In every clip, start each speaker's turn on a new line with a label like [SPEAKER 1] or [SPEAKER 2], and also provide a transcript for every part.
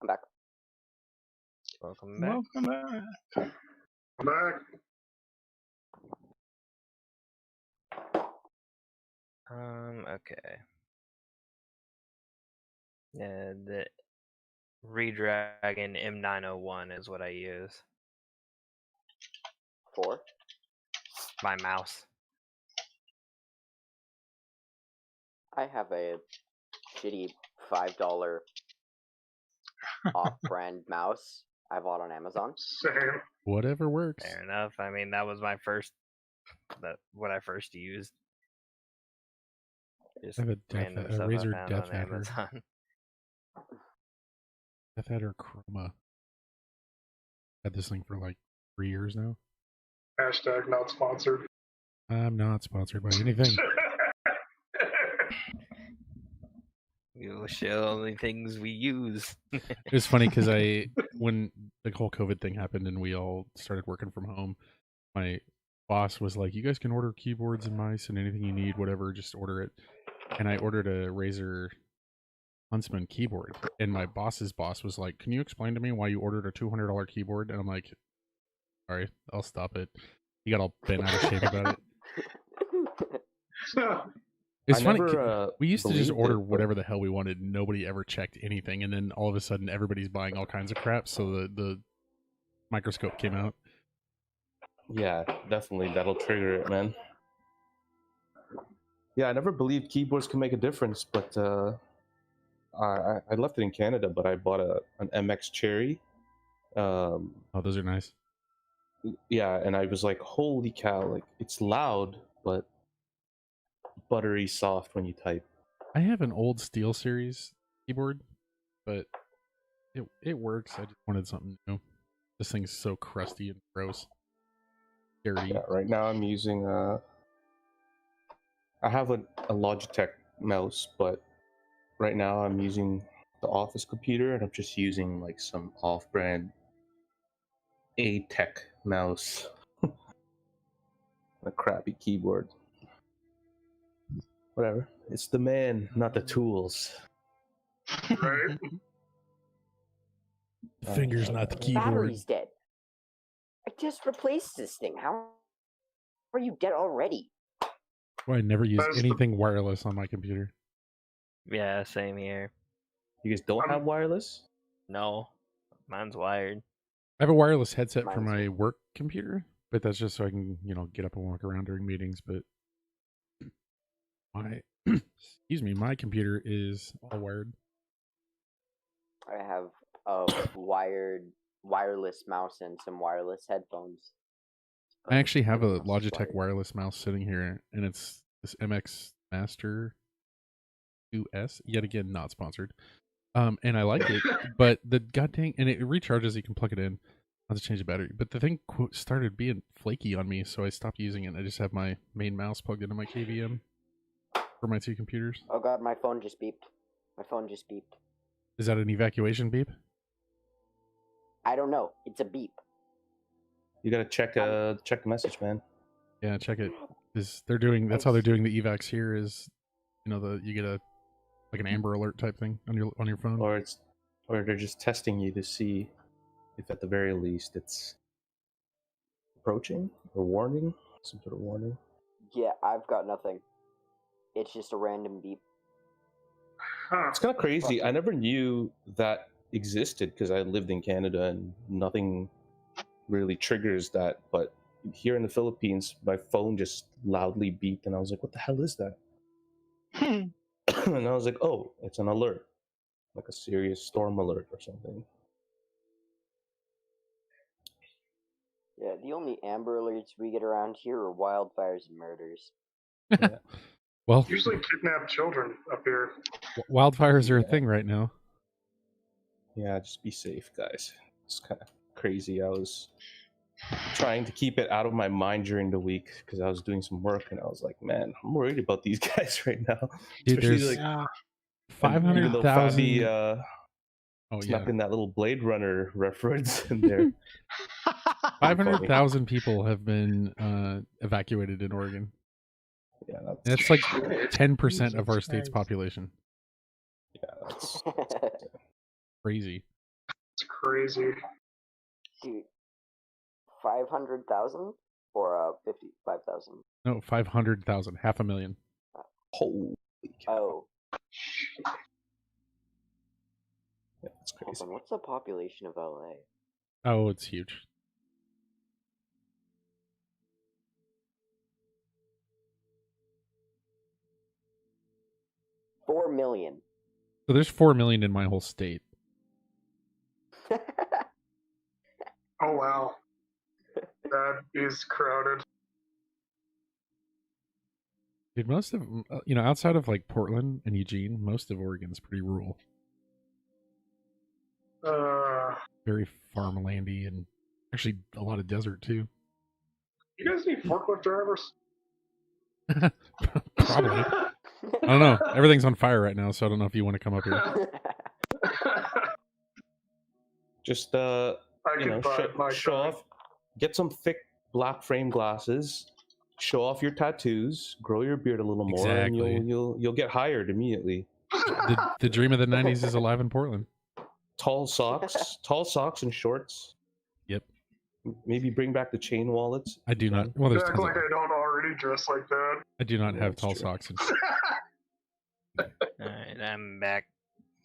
[SPEAKER 1] I'm back.
[SPEAKER 2] Welcome back.
[SPEAKER 3] Welcome back.
[SPEAKER 4] I'm back.
[SPEAKER 2] Okay. Yeah, the Redragon M901 is what I use.
[SPEAKER 1] 4.
[SPEAKER 2] My mouse.
[SPEAKER 1] I have a shitty $5 off-brand mouse I bought on Amazon.
[SPEAKER 4] Same.
[SPEAKER 3] Whatever works.
[SPEAKER 2] Fair enough. I mean, that was my first. What I first used. Just
[SPEAKER 3] I have a
[SPEAKER 2] random stuff I
[SPEAKER 3] Razer
[SPEAKER 2] found
[SPEAKER 3] Death
[SPEAKER 2] on
[SPEAKER 3] Adder.
[SPEAKER 2] Amazon.
[SPEAKER 3] Death Adder Chroma. Had this thing for like 3 years now.
[SPEAKER 4] Hashtag not sponsored.
[SPEAKER 3] I'm not sponsored by anything.
[SPEAKER 2] You show only things we use.
[SPEAKER 3] It was funny because when the whole COVID thing happened and we all started working from home, my boss was like, "You guys can order keyboards and mice and anything you need, whatever, just order it." And I ordered a Razer Huntsman keyboard, and my boss's boss was like, "Can you explain to me why you ordered a $200 keyboard?" And I'm like, "Sorry, I'll stop it." He got all bent out of shape about it. It's funny. We used to just order whatever the hell we wanted. Nobody ever checked anything, and then all of a sudden, everybody's buying all kinds of crap. So the microscope came out.
[SPEAKER 5] Yeah, definitely. That'll trigger it, man. Yeah, I never believed keyboards could make a difference, but I left it in Canada, but I bought an MX Cherry.
[SPEAKER 3] Oh, those are nice.
[SPEAKER 5] Yeah, and I was like, holy cow, like, it's loud, but buttery soft when you type.
[SPEAKER 3] I have an old SteelSeries keyboard, but it works. I just wanted something new. This thing's so crusty and gross. Dirty.
[SPEAKER 5] Yeah, right now I'm using I have a Logitech mouse, but right now I'm using the office computer, and I'm just using like some off-brand A-Tech mouse. A crappy keyboard. Whatever. It's the man, not the tools.
[SPEAKER 4] Right?
[SPEAKER 3] The finger's not the keyboard.
[SPEAKER 1] Battery's dead. I just replaced this thing. How are you dead already?
[SPEAKER 3] Well, I never use
[SPEAKER 4] That's
[SPEAKER 3] anything wireless on my computer.
[SPEAKER 2] Yeah, same here.
[SPEAKER 5] You guys don't have wireless?
[SPEAKER 2] No, mine's wired.
[SPEAKER 3] I have a wireless headset for
[SPEAKER 1] Mine's-
[SPEAKER 3] my work computer, but that's just so I can, get up and walk around during meetings. But my, my computer is all wired.
[SPEAKER 1] I have a wireless mouse and some wireless headphones.
[SPEAKER 3] I actually have a Logitech wireless mouse sitting here, and it's this MX Master 2S. Yet again, not sponsored. And I like it, but the goddamn, and it recharges. You can plug it in. I have to change the battery, but the thing started being flaky on me, so I stopped using it. I just have my main mouse plugged into my KVM for my two computers.
[SPEAKER 1] Oh god, my phone just beeped. My phone just beeped.
[SPEAKER 3] Is that an evacuation beep?
[SPEAKER 1] I don't know. It's a beep.
[SPEAKER 5] You gotta check the message, man.
[SPEAKER 3] Yeah, check it. That's how they're doing the evacs here. Is you get a an Amber Alert type thing on your phone,
[SPEAKER 5] Or they're just testing you to see if at the very least it's approaching or warning, some sort of warning.
[SPEAKER 1] Yeah, I've got nothing. It's just a random beep.
[SPEAKER 4] Huh.
[SPEAKER 5] It's kind of crazy. I never knew that existed because I lived in Canada and nothing really triggers that. But here in the Philippines, my phone just loudly beeped, and I was like, "What the hell is that?" And I was like, "Oh, it's an alert, like a serious storm alert or something."
[SPEAKER 1] Yeah, the only Amber Alerts we get around here are wildfires and murders.
[SPEAKER 5] Yeah.
[SPEAKER 3] Well,
[SPEAKER 4] Usually kidnap children up here.
[SPEAKER 3] wildfires are a thing right now.
[SPEAKER 5] Yeah, just be safe, guys. It's kind of crazy. I was trying to keep it out of my mind during the week because I was doing some work, and I was like, man, I'm worried about these guys right now.
[SPEAKER 3] Dude,
[SPEAKER 5] Especially
[SPEAKER 3] there's
[SPEAKER 5] 500,000
[SPEAKER 3] Oh
[SPEAKER 5] snuck
[SPEAKER 3] yeah,
[SPEAKER 5] in that little Blade Runner reference in there.
[SPEAKER 3] 500,000 people have been evacuated in Oregon.
[SPEAKER 5] Yeah,
[SPEAKER 3] That's like 10% of our state's population.
[SPEAKER 5] Yeah, that's
[SPEAKER 3] Crazy.
[SPEAKER 4] It's crazy.
[SPEAKER 1] Dude, 500,000 or 55,000?
[SPEAKER 3] No, 500,000, half a million.
[SPEAKER 5] Holy cow.
[SPEAKER 1] Oh,
[SPEAKER 5] Yeah, that's
[SPEAKER 1] hold
[SPEAKER 5] crazy.
[SPEAKER 1] on. What's the population of LA?
[SPEAKER 3] Oh, it's huge.
[SPEAKER 1] $4 million.
[SPEAKER 3] So there's 4 million in my whole state.
[SPEAKER 4] Oh wow, that is crowded.
[SPEAKER 3] Dude, most of outside of like Portland and Eugene, most of Oregon's pretty rural, very farmlandy, and actually a lot of desert too.
[SPEAKER 4] You guys need forklift drivers?
[SPEAKER 3] Probably. I don't know. Everything's on fire right now, so I don't know if you want to come up here.
[SPEAKER 5] Just
[SPEAKER 4] I could buy my
[SPEAKER 5] show
[SPEAKER 4] time.
[SPEAKER 5] off. Get some thick black frame glasses. Show off your tattoos. Grow your beard a little more,
[SPEAKER 3] Exactly.
[SPEAKER 5] and you'll get hired immediately.
[SPEAKER 3] The dream of the '90s is alive in Portland.
[SPEAKER 5] Tall socks and shorts.
[SPEAKER 3] Yep.
[SPEAKER 5] Maybe bring back the chain wallets.
[SPEAKER 3] I do not. Well, there's
[SPEAKER 4] Act
[SPEAKER 3] tons
[SPEAKER 4] like
[SPEAKER 3] of,
[SPEAKER 4] I don't already dress like that.
[SPEAKER 3] I do not
[SPEAKER 5] Yeah,
[SPEAKER 3] have
[SPEAKER 5] that's
[SPEAKER 3] tall
[SPEAKER 5] true.
[SPEAKER 3] socks. And
[SPEAKER 2] Alright, I'm back.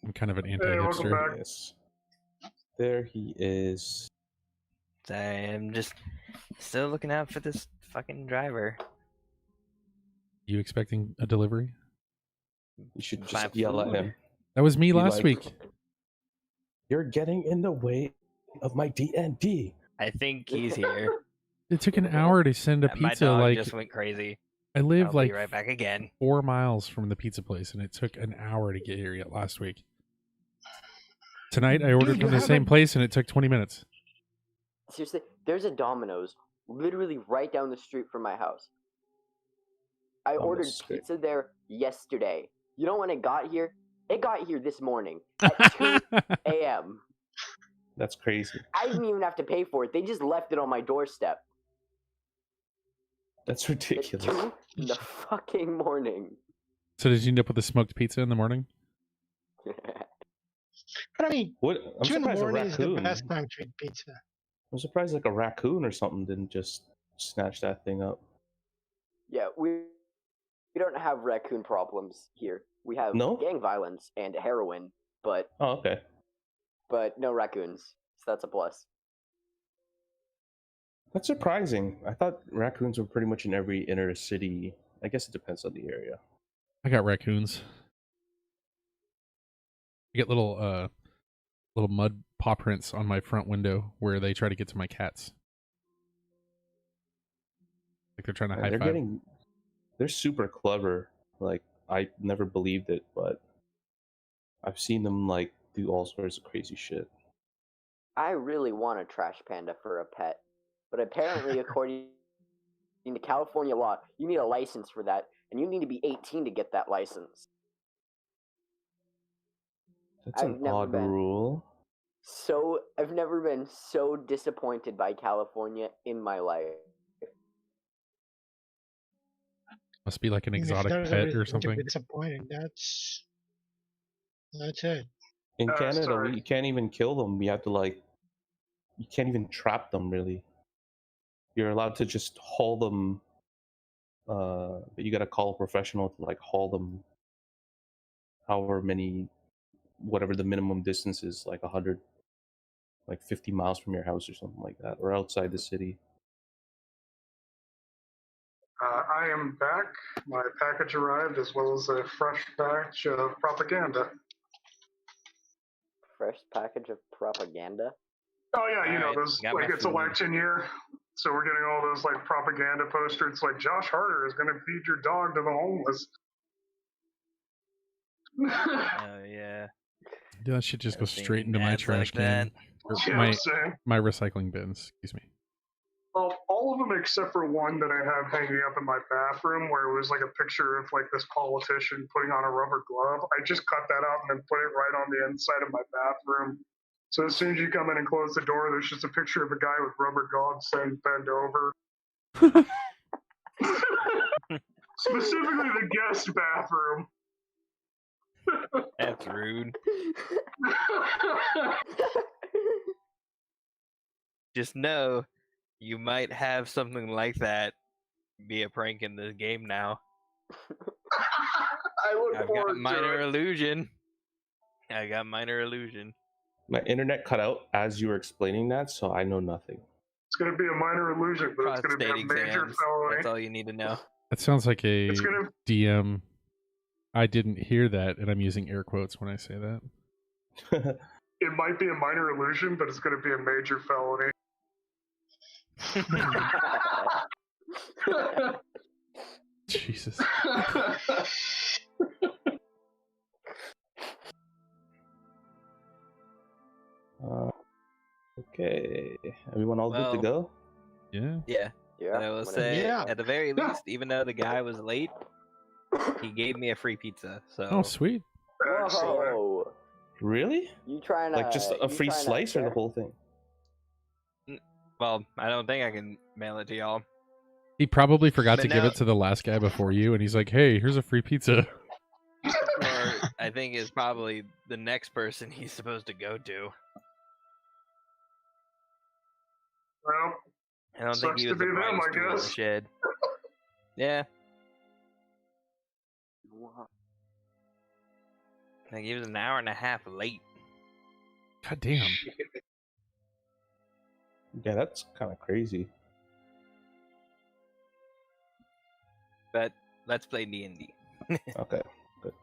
[SPEAKER 3] I'm kind of an
[SPEAKER 4] Hey, welcome
[SPEAKER 3] anti-hipster.
[SPEAKER 4] back.
[SPEAKER 5] Yes. There he is.
[SPEAKER 2] I'm just still looking out for this fucking driver.
[SPEAKER 3] You expecting a delivery?
[SPEAKER 5] You should
[SPEAKER 2] Buy
[SPEAKER 5] just yell at
[SPEAKER 2] food.
[SPEAKER 5] him.
[SPEAKER 3] That was me
[SPEAKER 5] Be
[SPEAKER 3] last
[SPEAKER 5] like,
[SPEAKER 3] week.
[SPEAKER 5] You're getting in the way of my D&D.
[SPEAKER 2] I think he's here.
[SPEAKER 3] It took an hour to send a
[SPEAKER 2] My
[SPEAKER 3] pizza.
[SPEAKER 2] dog
[SPEAKER 3] Like
[SPEAKER 2] just went crazy.
[SPEAKER 3] I
[SPEAKER 2] I'll
[SPEAKER 3] live like
[SPEAKER 2] be right back again.
[SPEAKER 3] 4 miles from the pizza place, and it took an hour to get here yet last week. Tonight I ordered
[SPEAKER 6] Dude, you
[SPEAKER 3] from the same
[SPEAKER 6] haven't-
[SPEAKER 3] place, and it took 20 minutes.
[SPEAKER 1] Seriously, there's a Domino's literally right down the street from my house. I
[SPEAKER 5] Domino's
[SPEAKER 1] ordered
[SPEAKER 5] is great.
[SPEAKER 1] pizza there yesterday. You know when it got here? It got here this morning at 2 a.m.
[SPEAKER 5] That's crazy.
[SPEAKER 1] I didn't even have to pay for it. They just left it on my doorstep
[SPEAKER 5] That's
[SPEAKER 1] at
[SPEAKER 5] ridiculous.
[SPEAKER 1] 2 in the fucking morning.
[SPEAKER 3] So did you end up with a smoked pizza in the morning?
[SPEAKER 6] But I mean,
[SPEAKER 5] What? I'm
[SPEAKER 6] 2 in the
[SPEAKER 5] surprised a
[SPEAKER 6] morning is the
[SPEAKER 5] raccoon.
[SPEAKER 6] best time to eat pizza.
[SPEAKER 5] I'm surprised like a raccoon or something didn't just snatch that thing up.
[SPEAKER 1] Yeah, we don't have raccoon problems here. We have
[SPEAKER 5] No?
[SPEAKER 1] gang violence and heroin, but
[SPEAKER 5] Oh, okay.
[SPEAKER 1] no raccoons. So that's a plus.
[SPEAKER 5] That's surprising. I thought raccoons were pretty much in every inner city. I guess it depends on the area.
[SPEAKER 3] I got raccoons. I get little mud paw prints on my front window where they try to get to my cats. Like they're trying to high five.
[SPEAKER 5] They're super clever. Like I never believed it, but I've seen them like do all sorts of crazy shit.
[SPEAKER 1] I really want a trash panda for a pet, but apparently, according to California law, you need a license for that, and you need to be 18 to get that license.
[SPEAKER 5] That's an
[SPEAKER 1] I've never
[SPEAKER 5] odd
[SPEAKER 1] been.
[SPEAKER 5] rule.
[SPEAKER 1] So I've never been so disappointed by California in my life.
[SPEAKER 3] Must be like an
[SPEAKER 6] If
[SPEAKER 3] exotic
[SPEAKER 6] there's a
[SPEAKER 3] pet
[SPEAKER 6] reason
[SPEAKER 3] or
[SPEAKER 6] to
[SPEAKER 3] something.
[SPEAKER 6] be disappointing. That's it.
[SPEAKER 5] In Canada,
[SPEAKER 4] sorry.
[SPEAKER 5] you can't even kill them. You have to you can't even trap them really. You're allowed to just haul them. But you gotta call a professional to like haul them. However many, whatever the minimum distance is, like 100, like 50 miles from your house or something like that, or outside the city.
[SPEAKER 4] I am back. My package arrived as well as a fresh batch of propaganda.
[SPEAKER 1] Fresh package of propaganda.
[SPEAKER 4] Oh yeah, you know
[SPEAKER 2] Alright,
[SPEAKER 4] those
[SPEAKER 2] got
[SPEAKER 4] like
[SPEAKER 2] my
[SPEAKER 4] it's
[SPEAKER 2] food.
[SPEAKER 4] election year, so we're getting all those like propaganda posters like Josh Harder is going to feed your dog to the homeless.
[SPEAKER 2] Oh yeah.
[SPEAKER 3] That should just go
[SPEAKER 2] I've seen
[SPEAKER 3] straight into my
[SPEAKER 2] ads
[SPEAKER 3] trash
[SPEAKER 2] like that.
[SPEAKER 3] can. Or
[SPEAKER 4] You know what I'm saying?
[SPEAKER 3] my recycling bins. Excuse me.
[SPEAKER 4] Well, all of them except for one that I have hanging up in my bathroom where it was like a picture of like this politician putting on a rubber glove. I just cut that out and then put it right on the inside of my bathroom. So as soon as you come in and close the door, there's just a picture of a guy with rubber gloves saying bend over. Specifically the guest bathroom.
[SPEAKER 2] That's rude. just know you might have something like that be a prank in this game now.
[SPEAKER 4] I look
[SPEAKER 2] I've got
[SPEAKER 4] forward to
[SPEAKER 2] minor
[SPEAKER 4] it.
[SPEAKER 2] illusion. I got minor illusion.
[SPEAKER 5] My internet cut out as you were explaining that, so I know nothing.
[SPEAKER 4] It's going to be a minor illusion, but it's going to be
[SPEAKER 2] Prostate
[SPEAKER 4] a major
[SPEAKER 2] exams.
[SPEAKER 4] felony.
[SPEAKER 2] That's all you need to know.
[SPEAKER 3] That sounds like a
[SPEAKER 4] It's gonna.
[SPEAKER 3] DM. I didn't hear that, and I'm using air quotes when I say that.
[SPEAKER 4] It might be a minor illusion, but it's going to be a major felony.
[SPEAKER 3] Jesus.
[SPEAKER 5] Okay, everyone all good to
[SPEAKER 2] Well,
[SPEAKER 5] go?
[SPEAKER 3] Yeah.
[SPEAKER 2] Yeah.
[SPEAKER 1] Yeah.
[SPEAKER 2] And I will
[SPEAKER 1] whatever.
[SPEAKER 2] say,
[SPEAKER 6] Yeah.
[SPEAKER 2] at the very
[SPEAKER 6] Yeah.
[SPEAKER 2] least, even though the guy was late, he gave me a free pizza. So
[SPEAKER 3] Oh, sweet.
[SPEAKER 4] Excellent.
[SPEAKER 1] Whoa.
[SPEAKER 5] Really?
[SPEAKER 1] You trying to
[SPEAKER 5] Like just a free slice or the whole thing?
[SPEAKER 2] well, I don't think I can mail it to y'all.
[SPEAKER 3] He probably forgot
[SPEAKER 2] But
[SPEAKER 3] to give
[SPEAKER 2] now-
[SPEAKER 3] it to the last guy before you, and he's like, "Hey, here's a free pizza."
[SPEAKER 2] Or I think it's probably the next person he's supposed to go to.
[SPEAKER 4] Well,
[SPEAKER 2] I don't think
[SPEAKER 4] Sucks
[SPEAKER 2] he
[SPEAKER 4] to
[SPEAKER 2] was the
[SPEAKER 4] be them,
[SPEAKER 2] brightest
[SPEAKER 4] I
[SPEAKER 2] tool in the
[SPEAKER 4] guess.
[SPEAKER 2] shed. Yeah, like he was an hour and a half late.
[SPEAKER 3] God damn.
[SPEAKER 5] Yeah, that's kind of crazy.
[SPEAKER 2] But let's play D&D.
[SPEAKER 5] Okay, good.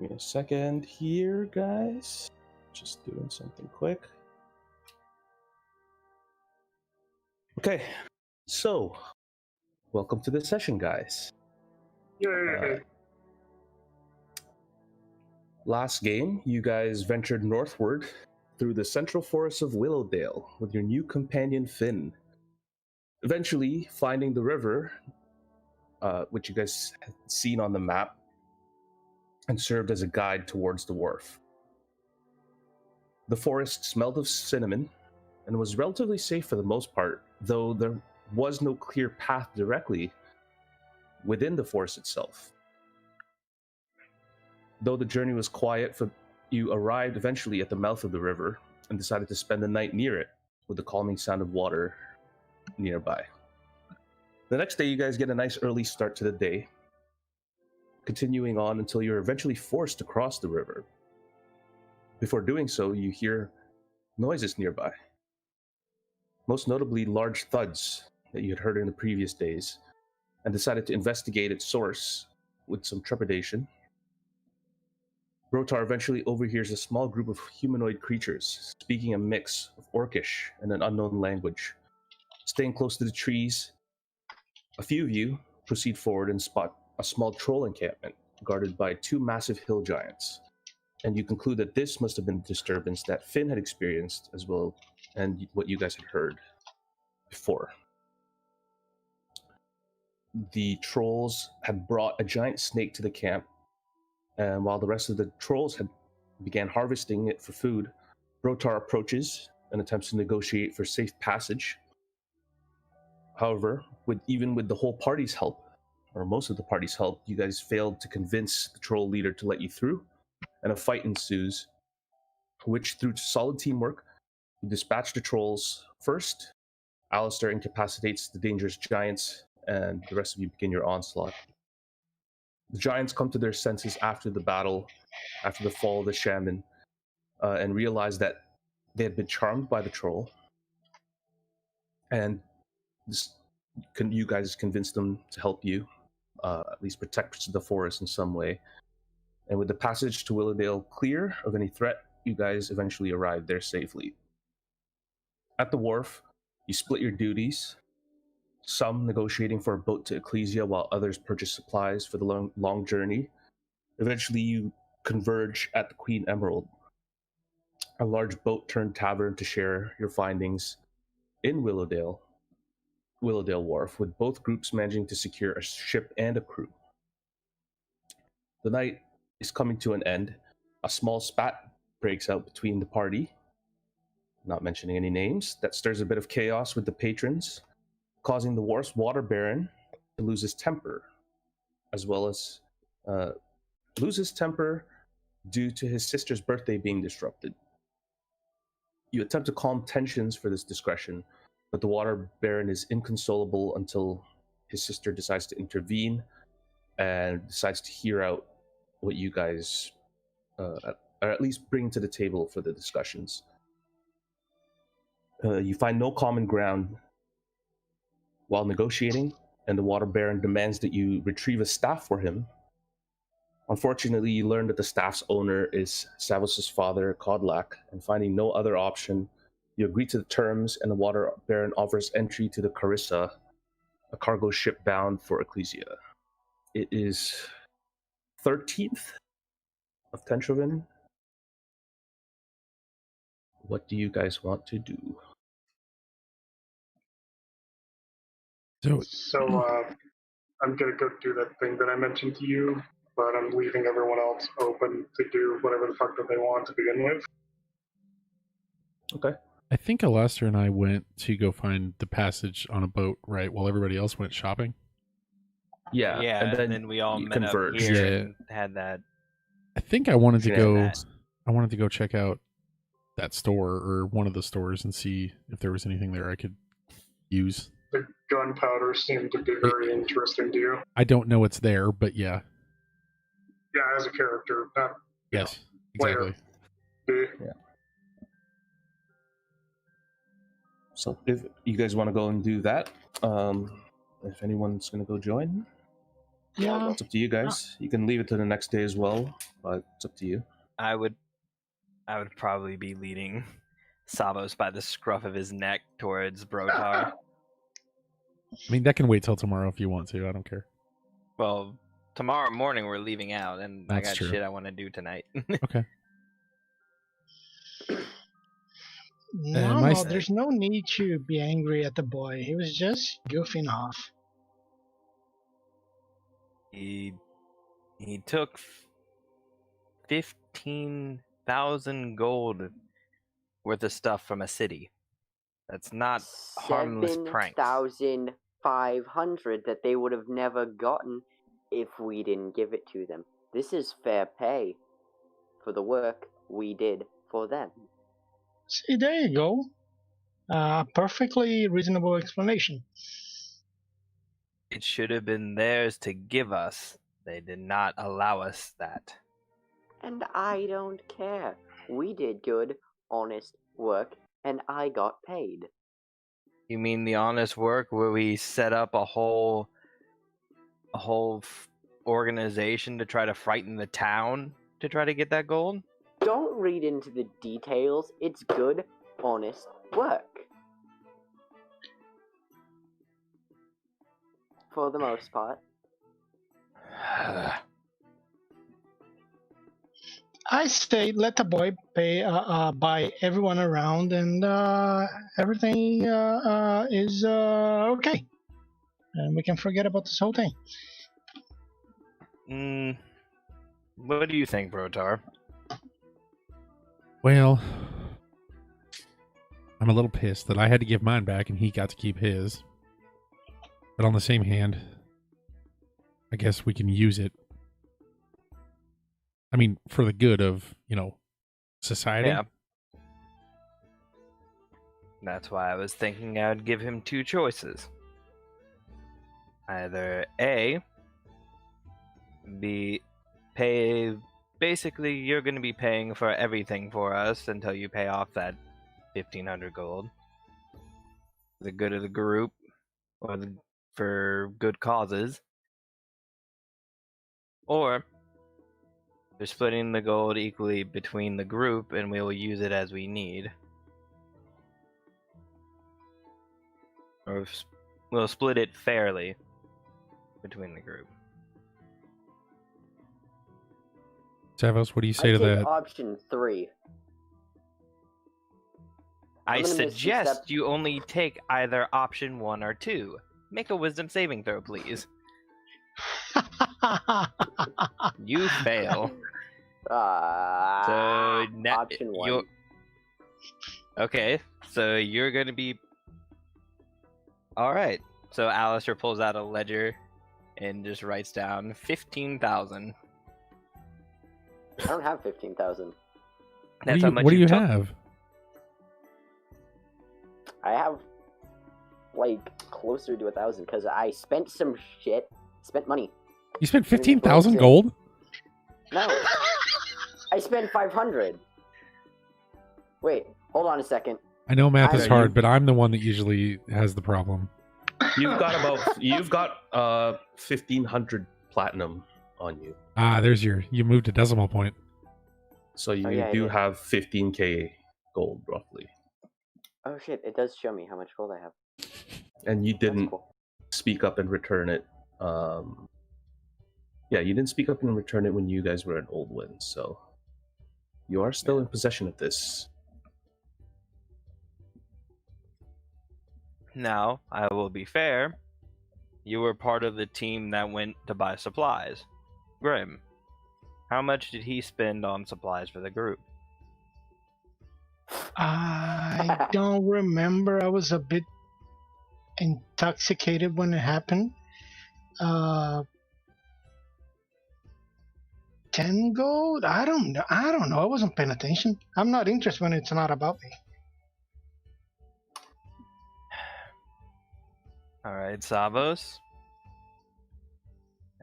[SPEAKER 5] Give me a second here, guys. Just doing something quick. Okay, so welcome to the session, guys.
[SPEAKER 4] yay.
[SPEAKER 5] Last game, you guys ventured northward through the central forests of Willowdale with your new companion Finn. Eventually, finding the river, which you guys had seen on the map, and served as a guide towards the wharf. The forest smelled of cinnamon and was relatively safe for the most part, though there was no clear path directly within the forest itself. Though the journey was quiet, you arrived eventually at the mouth of the river and decided to spend the night near it with the calming sound of water nearby. The next day, you guys get a nice early start to the day, continuing on until you're eventually forced to cross the river. Before doing so, you hear noises nearby, most notably large thuds that you had heard in the previous days, and decided to investigate its source with some trepidation. Rotar eventually overhears a small group of humanoid creatures speaking a mix of Orcish and an unknown language. Staying close to the trees, a few of you proceed forward and spot a small troll encampment guarded by two massive hill giants. And you conclude that this must have been the disturbance that Finn had experienced as well, and what you guys had heard before. The trolls had brought a giant snake to the camp, and while the rest of the trolls had began harvesting it for food, Rotar approaches and attempts to negotiate for safe passage. However, even with the whole party's help, or most of the party's help, you guys failed to convince the troll leader to let you through, and a fight ensues, which through solid teamwork, you dispatch the trolls first. Alistair incapacitates the dangerous giants, and the rest of you begin your onslaught. The giants come to their senses after the battle, after the fall of the shaman, and realize that they had been charmed by the troll, and you guys convince them to help you, at least protect the forest in some way. And with the passage to Willowdale clear of any threat, you guys eventually arrive there safely. At the wharf, you split your duties, some negotiating for a boat to Ecclesia while others purchase supplies for the long journey. Eventually, you converge at the Queen Emerald, a large boat-turned tavern to share your findings in Willowdale Wharf, with both groups managing to secure a ship and a crew. The night is coming to an end. A small spat breaks out between the party, not mentioning any names, that stirs a bit of chaos with the patrons, causing the wharf's water baron to lose his temper, as well as lose his temper due to his sister's birthday being disrupted. You attempt to calm tensions for this discretion, but the Water Baron is inconsolable until his sister decides to intervene and decides to hear out what you guys, or at least bring to the table for the discussions. You find no common ground while negotiating, and the Water Baron demands that you retrieve a staff for him. Unfortunately, you learn that the staff's owner is Savos' father, Kodlak, and finding no other option, you agree to the terms, and the Water Baron offers entry to the Carissa, a cargo ship bound for Ecclesia. It is 13th of Tentrovin. What do you guys want to do?
[SPEAKER 4] So I'm gonna go do that thing that I mentioned to you, but I'm leaving everyone else open to do whatever the fuck that they want to begin with.
[SPEAKER 5] Okay.
[SPEAKER 3] I think Alastair and I went to go find the passage on a boat, right, while everybody else went shopping.
[SPEAKER 5] Yeah,
[SPEAKER 2] and then we all
[SPEAKER 5] you
[SPEAKER 2] met
[SPEAKER 5] converged.
[SPEAKER 2] up here
[SPEAKER 3] Yeah.
[SPEAKER 2] and had that.
[SPEAKER 3] I think I wanted to go.
[SPEAKER 5] Shenanigans.
[SPEAKER 3] I wanted to go check out that store or one of the stores and see if there was anything there I could use.
[SPEAKER 4] The gunpowder seemed to be very interesting to you.
[SPEAKER 3] I don't know it's there, but yeah.
[SPEAKER 4] Yeah, as a character, not
[SPEAKER 3] Yes,
[SPEAKER 4] player.
[SPEAKER 3] exactly.
[SPEAKER 4] B.
[SPEAKER 5] So if you guys want to go and do that, if anyone's going to go join,
[SPEAKER 6] Yeah.
[SPEAKER 5] it's up to you guys. You can leave it to the next day as well, but it's up to you.
[SPEAKER 2] I would probably be leading Savos by the scruff of his neck towards Brotar.
[SPEAKER 3] I mean, that can wait till tomorrow if you want to. I don't care.
[SPEAKER 2] Well, tomorrow morning we're leaving out, and I
[SPEAKER 3] That's
[SPEAKER 2] got
[SPEAKER 3] true.
[SPEAKER 2] shit I want to do tonight.
[SPEAKER 3] Okay.
[SPEAKER 6] No,
[SPEAKER 3] my-
[SPEAKER 6] no, there's no need to be angry at the boy. He was just goofing off.
[SPEAKER 2] He took 15,000 gold worth of stuff from a city. That's not harmless pranks.
[SPEAKER 1] 7,500 that they would have never gotten if we didn't give it to them. This is fair pay for the work we did for them.
[SPEAKER 6] See, there you go. Perfectly reasonable explanation.
[SPEAKER 2] It should have been theirs to give us. They did not allow us that.
[SPEAKER 1] And I don't care. We did good, honest work, and I got paid.
[SPEAKER 2] You mean the honest work where we set up a whole organization to try to frighten the town to try to get that gold?
[SPEAKER 1] Don't read into the details. It's good, honest work. For the most part.
[SPEAKER 6] I say let the boy pay by everyone around, and everything is okay, and we can forget about this whole thing.
[SPEAKER 2] What do you think, Brotar?
[SPEAKER 3] Well, I'm a little pissed that I had to give mine back and he got to keep his. But on the same hand, I guess we can use it. I mean, for the good of, society.
[SPEAKER 2] Yeah. That's why I was thinking I would give him two choices. Either A, basically you're going to be paying for everything for us until you pay off that 1,500 gold. For the good of the group, or for good causes. Or we're splitting the gold equally between the group and we will use it as we need. Or we'll split it fairly between the group.
[SPEAKER 3] Savos, what do you say to
[SPEAKER 1] take
[SPEAKER 3] that?
[SPEAKER 1] option 3.
[SPEAKER 2] I
[SPEAKER 1] I'm gonna miss the
[SPEAKER 2] suggest
[SPEAKER 1] step-
[SPEAKER 2] you only take either option 1 or 2. Make a wisdom saving throw, please. You fail. So
[SPEAKER 1] option 1.
[SPEAKER 2] Okay, so you're gonna be. Alright, so Alistair pulls out a ledger and just writes down 15,000.
[SPEAKER 1] I don't have 15,000.
[SPEAKER 2] That's how much
[SPEAKER 3] what do you
[SPEAKER 2] took.
[SPEAKER 3] have?
[SPEAKER 1] I have like closer to 1,000 because I spent some shit. Spent money.
[SPEAKER 3] You spent 15,000 gold?
[SPEAKER 1] No, I spent 500. Wait, hold on a second.
[SPEAKER 3] I know math is
[SPEAKER 5] I-
[SPEAKER 3] hard, but I'm the one that usually has the problem.
[SPEAKER 5] You've got 1,500 platinum on you,
[SPEAKER 3] Ah, you moved a decimal point.
[SPEAKER 5] so you
[SPEAKER 1] yeah, I
[SPEAKER 5] do
[SPEAKER 1] did.
[SPEAKER 5] have 15k gold roughly,
[SPEAKER 1] Oh shit, it does show me how much gold I have.
[SPEAKER 5] and you
[SPEAKER 1] That's
[SPEAKER 5] didn't
[SPEAKER 1] cool.
[SPEAKER 5] speak up and return it. Yeah, you didn't speak up and return it when you guys were in Old Winds, so you are still in possession of this.
[SPEAKER 2] Now, I will be fair. You were part of the team that went to buy supplies. Grim, how much did he spend on supplies for the group?
[SPEAKER 6] I don't remember. I was a bit intoxicated when it happened. 10 gold? I don't know. I wasn't paying attention. I'm not interested when it's not about me.
[SPEAKER 2] Alright, Savos.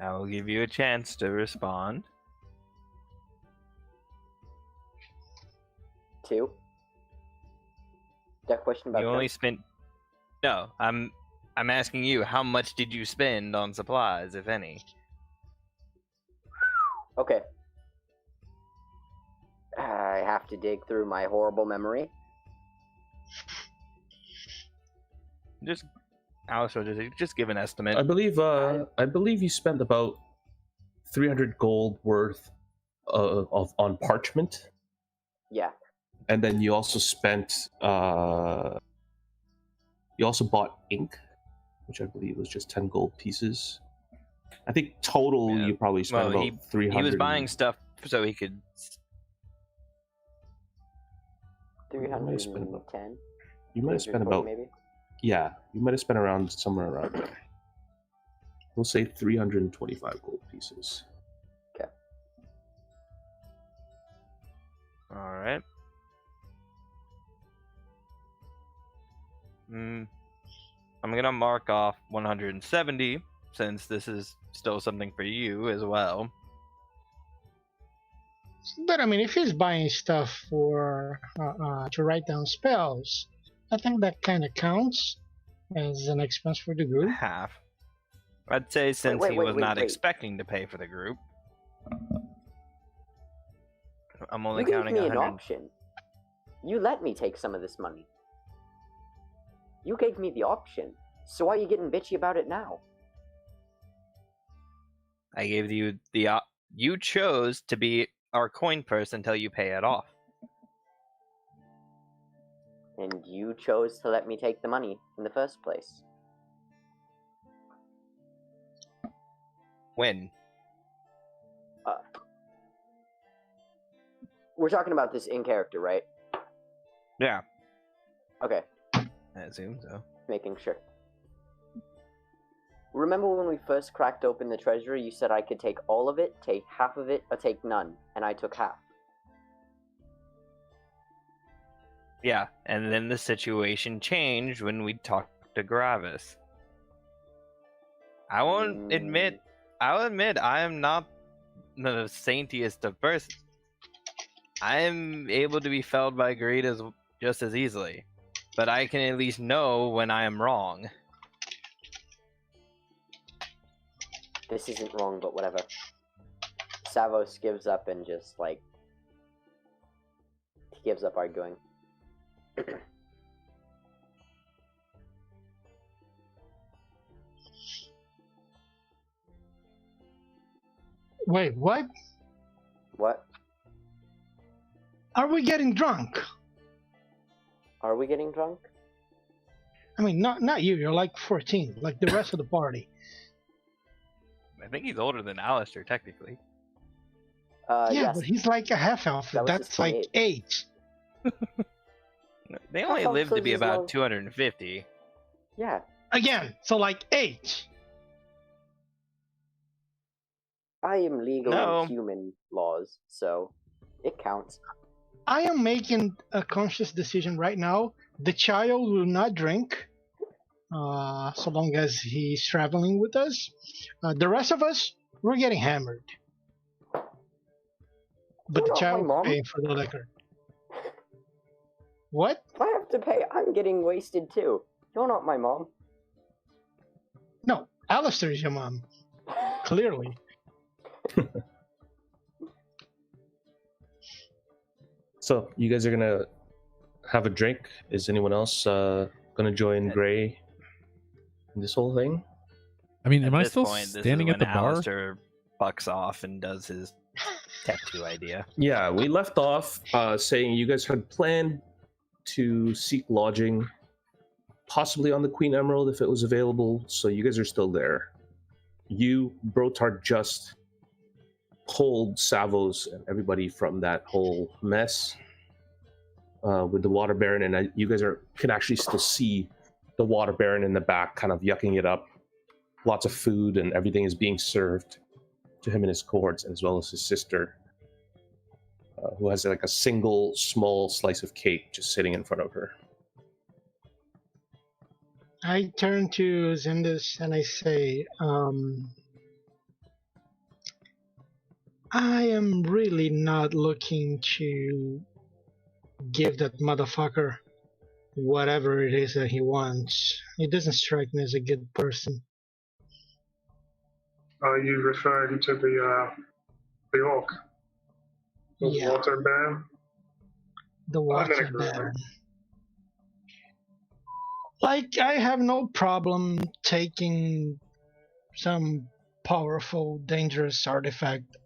[SPEAKER 2] I will give you a chance to respond.
[SPEAKER 1] 2. That question about
[SPEAKER 2] You only
[SPEAKER 1] guns?
[SPEAKER 2] spent. No, I'm asking you, how much did you spend on supplies, if any?
[SPEAKER 1] Okay. I have to dig through my horrible memory.
[SPEAKER 2] Just, Alistair, just give an estimate.
[SPEAKER 5] I believe you spent about 300 gold worth on parchment,
[SPEAKER 1] Yeah.
[SPEAKER 5] and then you also spent you also bought ink, which I believe was just 10 gold pieces. I think total
[SPEAKER 2] Yeah.
[SPEAKER 5] you probably spent
[SPEAKER 2] Well,
[SPEAKER 5] about 300.
[SPEAKER 2] he was buying stuff so he could.
[SPEAKER 1] 310.
[SPEAKER 5] You might have spent
[SPEAKER 1] 340
[SPEAKER 5] about
[SPEAKER 1] maybe.
[SPEAKER 5] Yeah, you might have spent around somewhere around there. We'll say 325 gold pieces.
[SPEAKER 1] Okay.
[SPEAKER 2] Alright. I'm gonna mark off 170 since this is still something for you as well.
[SPEAKER 6] But I mean, if he's buying stuff for to write down spells, I think that kind of counts as an expense for the group.
[SPEAKER 2] Half. I'd say since he was not expecting to pay for the group. I'm only
[SPEAKER 1] You gave
[SPEAKER 2] counting
[SPEAKER 1] me an
[SPEAKER 2] 100.
[SPEAKER 1] option. You let me take some of this money. You gave me the option. So why are you getting bitchy about it now?
[SPEAKER 2] I gave you you chose to be our coin purse until you pay it off.
[SPEAKER 1] And you chose to let me take the money in the first place.
[SPEAKER 2] When?
[SPEAKER 1] We're talking about this in character, right?
[SPEAKER 2] Yeah,
[SPEAKER 1] Okay,
[SPEAKER 2] I assume so.
[SPEAKER 1] making sure. Remember when we first cracked open the treasury, you said I could take all of it, take half of it, or take none, and I took half.
[SPEAKER 2] Yeah, and then the situation changed when we talked to Gravis. I'll admit I am not the saintiest of persons. I am able to be felled by greed just as easily, but I can at least know when I am wrong.
[SPEAKER 1] This isn't wrong, but whatever. Savos gives up and just, like... He gives up arguing.
[SPEAKER 6] Wait, what?
[SPEAKER 1] What?
[SPEAKER 6] Are we getting drunk?
[SPEAKER 1] Are we getting drunk?
[SPEAKER 6] I mean, not you. You're like 14, like the rest of the party.
[SPEAKER 2] I think he's older than Alistair, technically.
[SPEAKER 6] Yeah,
[SPEAKER 1] Yes.
[SPEAKER 6] but he's like a half elf.
[SPEAKER 1] That was
[SPEAKER 6] That's
[SPEAKER 1] his
[SPEAKER 6] like 8.
[SPEAKER 2] They only
[SPEAKER 1] Half-elf
[SPEAKER 2] live to be
[SPEAKER 1] says as
[SPEAKER 2] about
[SPEAKER 1] well.
[SPEAKER 2] 250.
[SPEAKER 1] Yeah.
[SPEAKER 6] Again, so like 8.
[SPEAKER 1] I am legal
[SPEAKER 2] No.
[SPEAKER 1] in human laws, so it counts.
[SPEAKER 6] I am making a conscious decision right now The child will not drink, so long as he's traveling with us. The rest of us, we're getting hammered. But the
[SPEAKER 1] You're not my
[SPEAKER 6] child
[SPEAKER 1] mom.
[SPEAKER 6] paying for the liquor. What?
[SPEAKER 1] If I have to pay, I'm getting wasted too. You're not my mom.
[SPEAKER 6] No, Alistair is your mom. Clearly.
[SPEAKER 5] So you guys are gonna have a drink. Is anyone else gonna join Gray in this whole thing?
[SPEAKER 3] I mean, am
[SPEAKER 2] At
[SPEAKER 3] I
[SPEAKER 2] this
[SPEAKER 3] still
[SPEAKER 2] point, this is
[SPEAKER 3] standing at
[SPEAKER 2] when
[SPEAKER 3] the bar?
[SPEAKER 2] Alistair bucks off and does his tattoo idea.
[SPEAKER 5] Yeah, we left off saying you guys had planned to seek lodging, possibly on the Queen Emerald if it was available. So you guys are still there. You, Brotar, just pulled Savos and everybody from that whole mess with the Water Baron, and you guys can actually still see the Water Baron in the back, kind of yucking it up. Lots of food and everything is being served to him and his cohorts, as well as his sister, who has like a single small slice of cake just sitting in front of her.
[SPEAKER 6] I turn to Zendus and I say, I am really not looking to give that motherfucker whatever it is that he wants. He doesn't strike me as a good person.
[SPEAKER 4] Are you referring to the orc? The
[SPEAKER 6] Yeah.
[SPEAKER 4] water baron?
[SPEAKER 6] The
[SPEAKER 4] I'm in
[SPEAKER 6] water
[SPEAKER 4] agreement.
[SPEAKER 6] baron. Like, I have no problem taking some powerful, dangerous artifact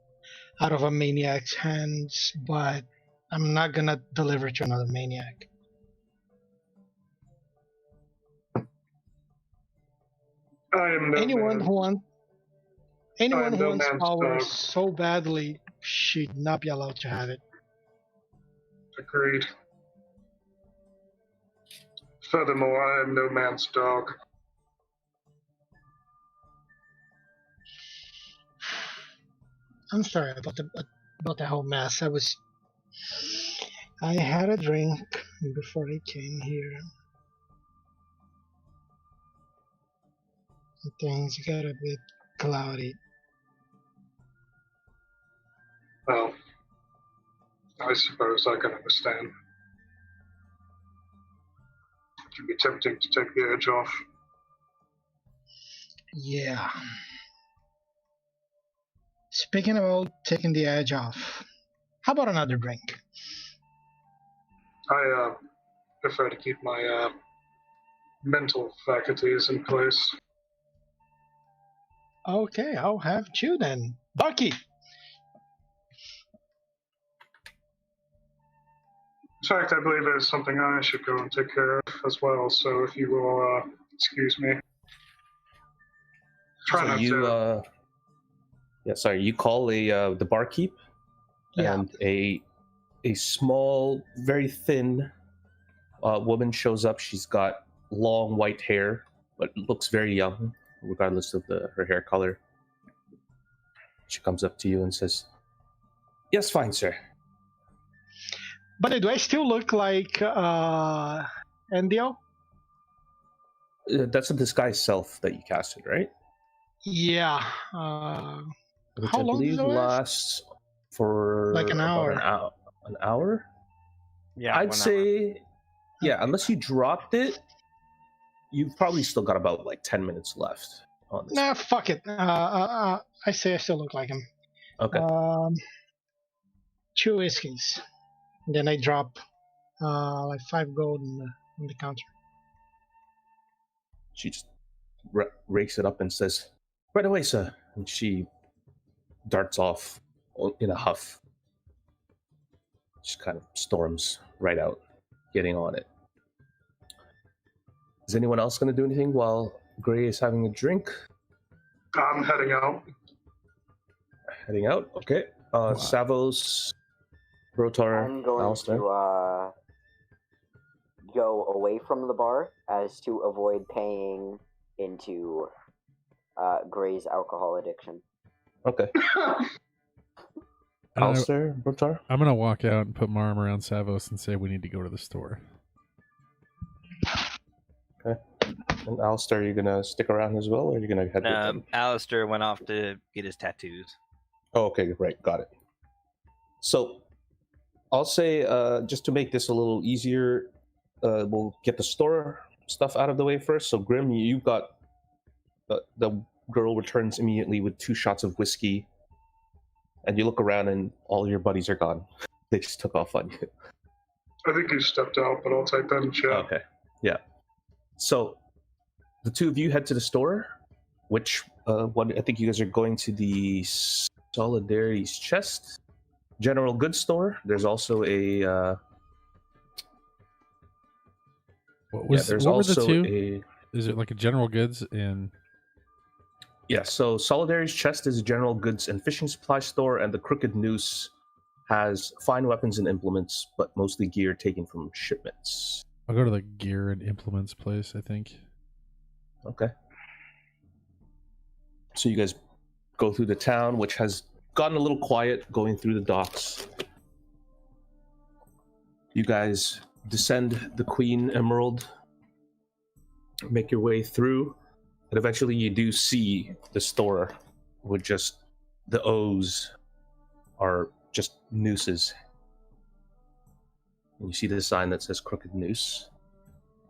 [SPEAKER 6] out of a maniac's hands, but I'm not gonna deliver it to another maniac.
[SPEAKER 4] I am no
[SPEAKER 6] Anyone
[SPEAKER 4] man.
[SPEAKER 6] who
[SPEAKER 4] no
[SPEAKER 6] wants
[SPEAKER 4] man's
[SPEAKER 6] power
[SPEAKER 4] dog.
[SPEAKER 6] so badly should not be allowed to have it.
[SPEAKER 4] Agreed. Furthermore, I am no man's dog.
[SPEAKER 6] I'm sorry about the whole mess. I had a drink before I came here. Things got a bit cloudy.
[SPEAKER 4] Well, I suppose I can understand. It can be tempting to take the edge off.
[SPEAKER 6] Yeah. Speaking about taking the edge off, how about another drink?
[SPEAKER 4] I prefer to keep my mental faculties in place.
[SPEAKER 6] Okay, I'll have two then. Bucky!
[SPEAKER 4] In fact, I believe there's something I should go and take care of as well, so if you will excuse me. Try
[SPEAKER 5] So
[SPEAKER 4] not
[SPEAKER 5] you,
[SPEAKER 4] to.
[SPEAKER 5] you call the barkeep,
[SPEAKER 6] Yeah.
[SPEAKER 5] and a small, very thin woman shows up. She's got long white hair, but looks very young, regardless of her hair color. She comes up to you and says, "Yes, fine, sir."
[SPEAKER 6] But do I still look like Endio?
[SPEAKER 5] That's a disguise self that you casted, right?
[SPEAKER 6] Yeah.
[SPEAKER 5] Which
[SPEAKER 6] How
[SPEAKER 5] I
[SPEAKER 6] long
[SPEAKER 5] believe
[SPEAKER 6] does it last?
[SPEAKER 5] lasts for
[SPEAKER 6] Like an
[SPEAKER 5] about
[SPEAKER 6] hour.
[SPEAKER 5] An hour?
[SPEAKER 2] Yeah,
[SPEAKER 5] I'd
[SPEAKER 2] 1 hour.
[SPEAKER 5] say, yeah, unless you dropped it, you've probably still got about like 10 minutes left on this.
[SPEAKER 6] Nah, fuck it. I say I still look like him.
[SPEAKER 5] Okay.
[SPEAKER 6] 2 whiskeys. Then I drop like 5 gold on the counter.
[SPEAKER 5] She just rakes it up and says, "Right away, sir." And she darts off in a huff. She kind of storms right out, getting on it. Is anyone else going to do anything while Gray is having a drink?
[SPEAKER 4] I'm heading out.
[SPEAKER 5] Heading out? Okay. Savos, Brotar,
[SPEAKER 1] I'm going
[SPEAKER 5] Alistair.
[SPEAKER 1] to go away from the bar as to avoid paying into Gray's alcohol addiction.
[SPEAKER 5] Okay.
[SPEAKER 3] I don't know.
[SPEAKER 5] Alistair, Brotar?
[SPEAKER 3] I'm gonna walk out and put my arm around Savos and say we need to go to the store.
[SPEAKER 5] And Alistair, are you gonna stick around as well, or are you gonna head with them?
[SPEAKER 2] Alistair went off to get his tattoos.
[SPEAKER 5] Oh, okay, right, got it. So, I'll say, just to make this a little easier, we'll get the store stuff out of the way first. So, Grim, you got the girl returns immediately with 2 shots of whiskey, and you look around, and all your buddies are gone. They just took off on you.
[SPEAKER 4] I think he stepped out, but I'll take that in chat.
[SPEAKER 5] Okay, yeah. So, the 2 of you head to the store, which I think you guys are going to the Solidarity's Chest general goods store. There's also a
[SPEAKER 3] What were the two?
[SPEAKER 5] a
[SPEAKER 3] Is it like a general goods and
[SPEAKER 5] yeah. So Solidarity's Chest is a general goods and fishing supply store, and the Crooked Noose has fine weapons and implements, but mostly gear taken from shipments.
[SPEAKER 3] I'll go to the gear and implements place, I think.
[SPEAKER 5] Okay. So you guys go through the town, which has gotten a little quiet, going through the docks. You guys descend the Queen Emerald, make your way through, and eventually you do see the store with just the O's are just nooses. And you see the sign that says Crooked Noose.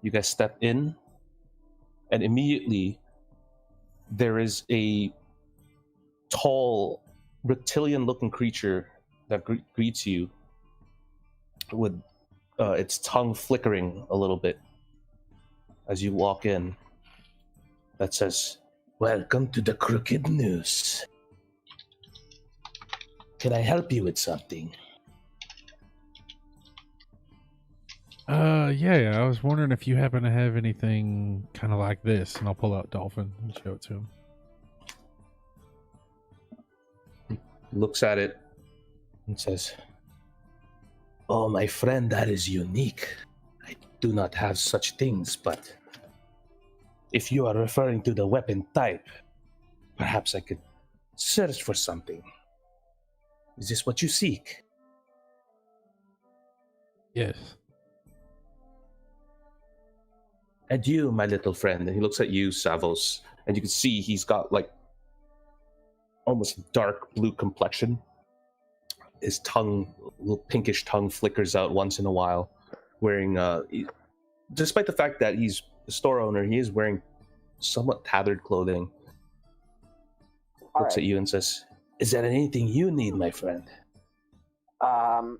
[SPEAKER 5] You guys step in, and immediately there is a tall, reptilian-looking creature that greets you with its tongue flickering a little bit as you walk in. That says, "Welcome to the Crooked Noose. Can I help you with something?"
[SPEAKER 3] Yeah, I was wondering if you happen to have anything kind of like this, and I'll pull out Dolphin and show it to him.
[SPEAKER 5] Looks at it and says, "Oh, my friend, that is unique. I do not have such things, but if you are referring to the weapon type, perhaps I could search for something. Is this what you seek?"
[SPEAKER 3] Yes.
[SPEAKER 5] "And you, my little friend," and he looks at you, Savos, and you can see he's got like almost dark blue complexion. His tongue, little pinkish tongue, flickers out once in a while. Wearing, despite the fact that he's the store owner, he is wearing somewhat tattered clothing. Looks at you and says, "Is there anything you need, my friend?"
[SPEAKER 1] I'm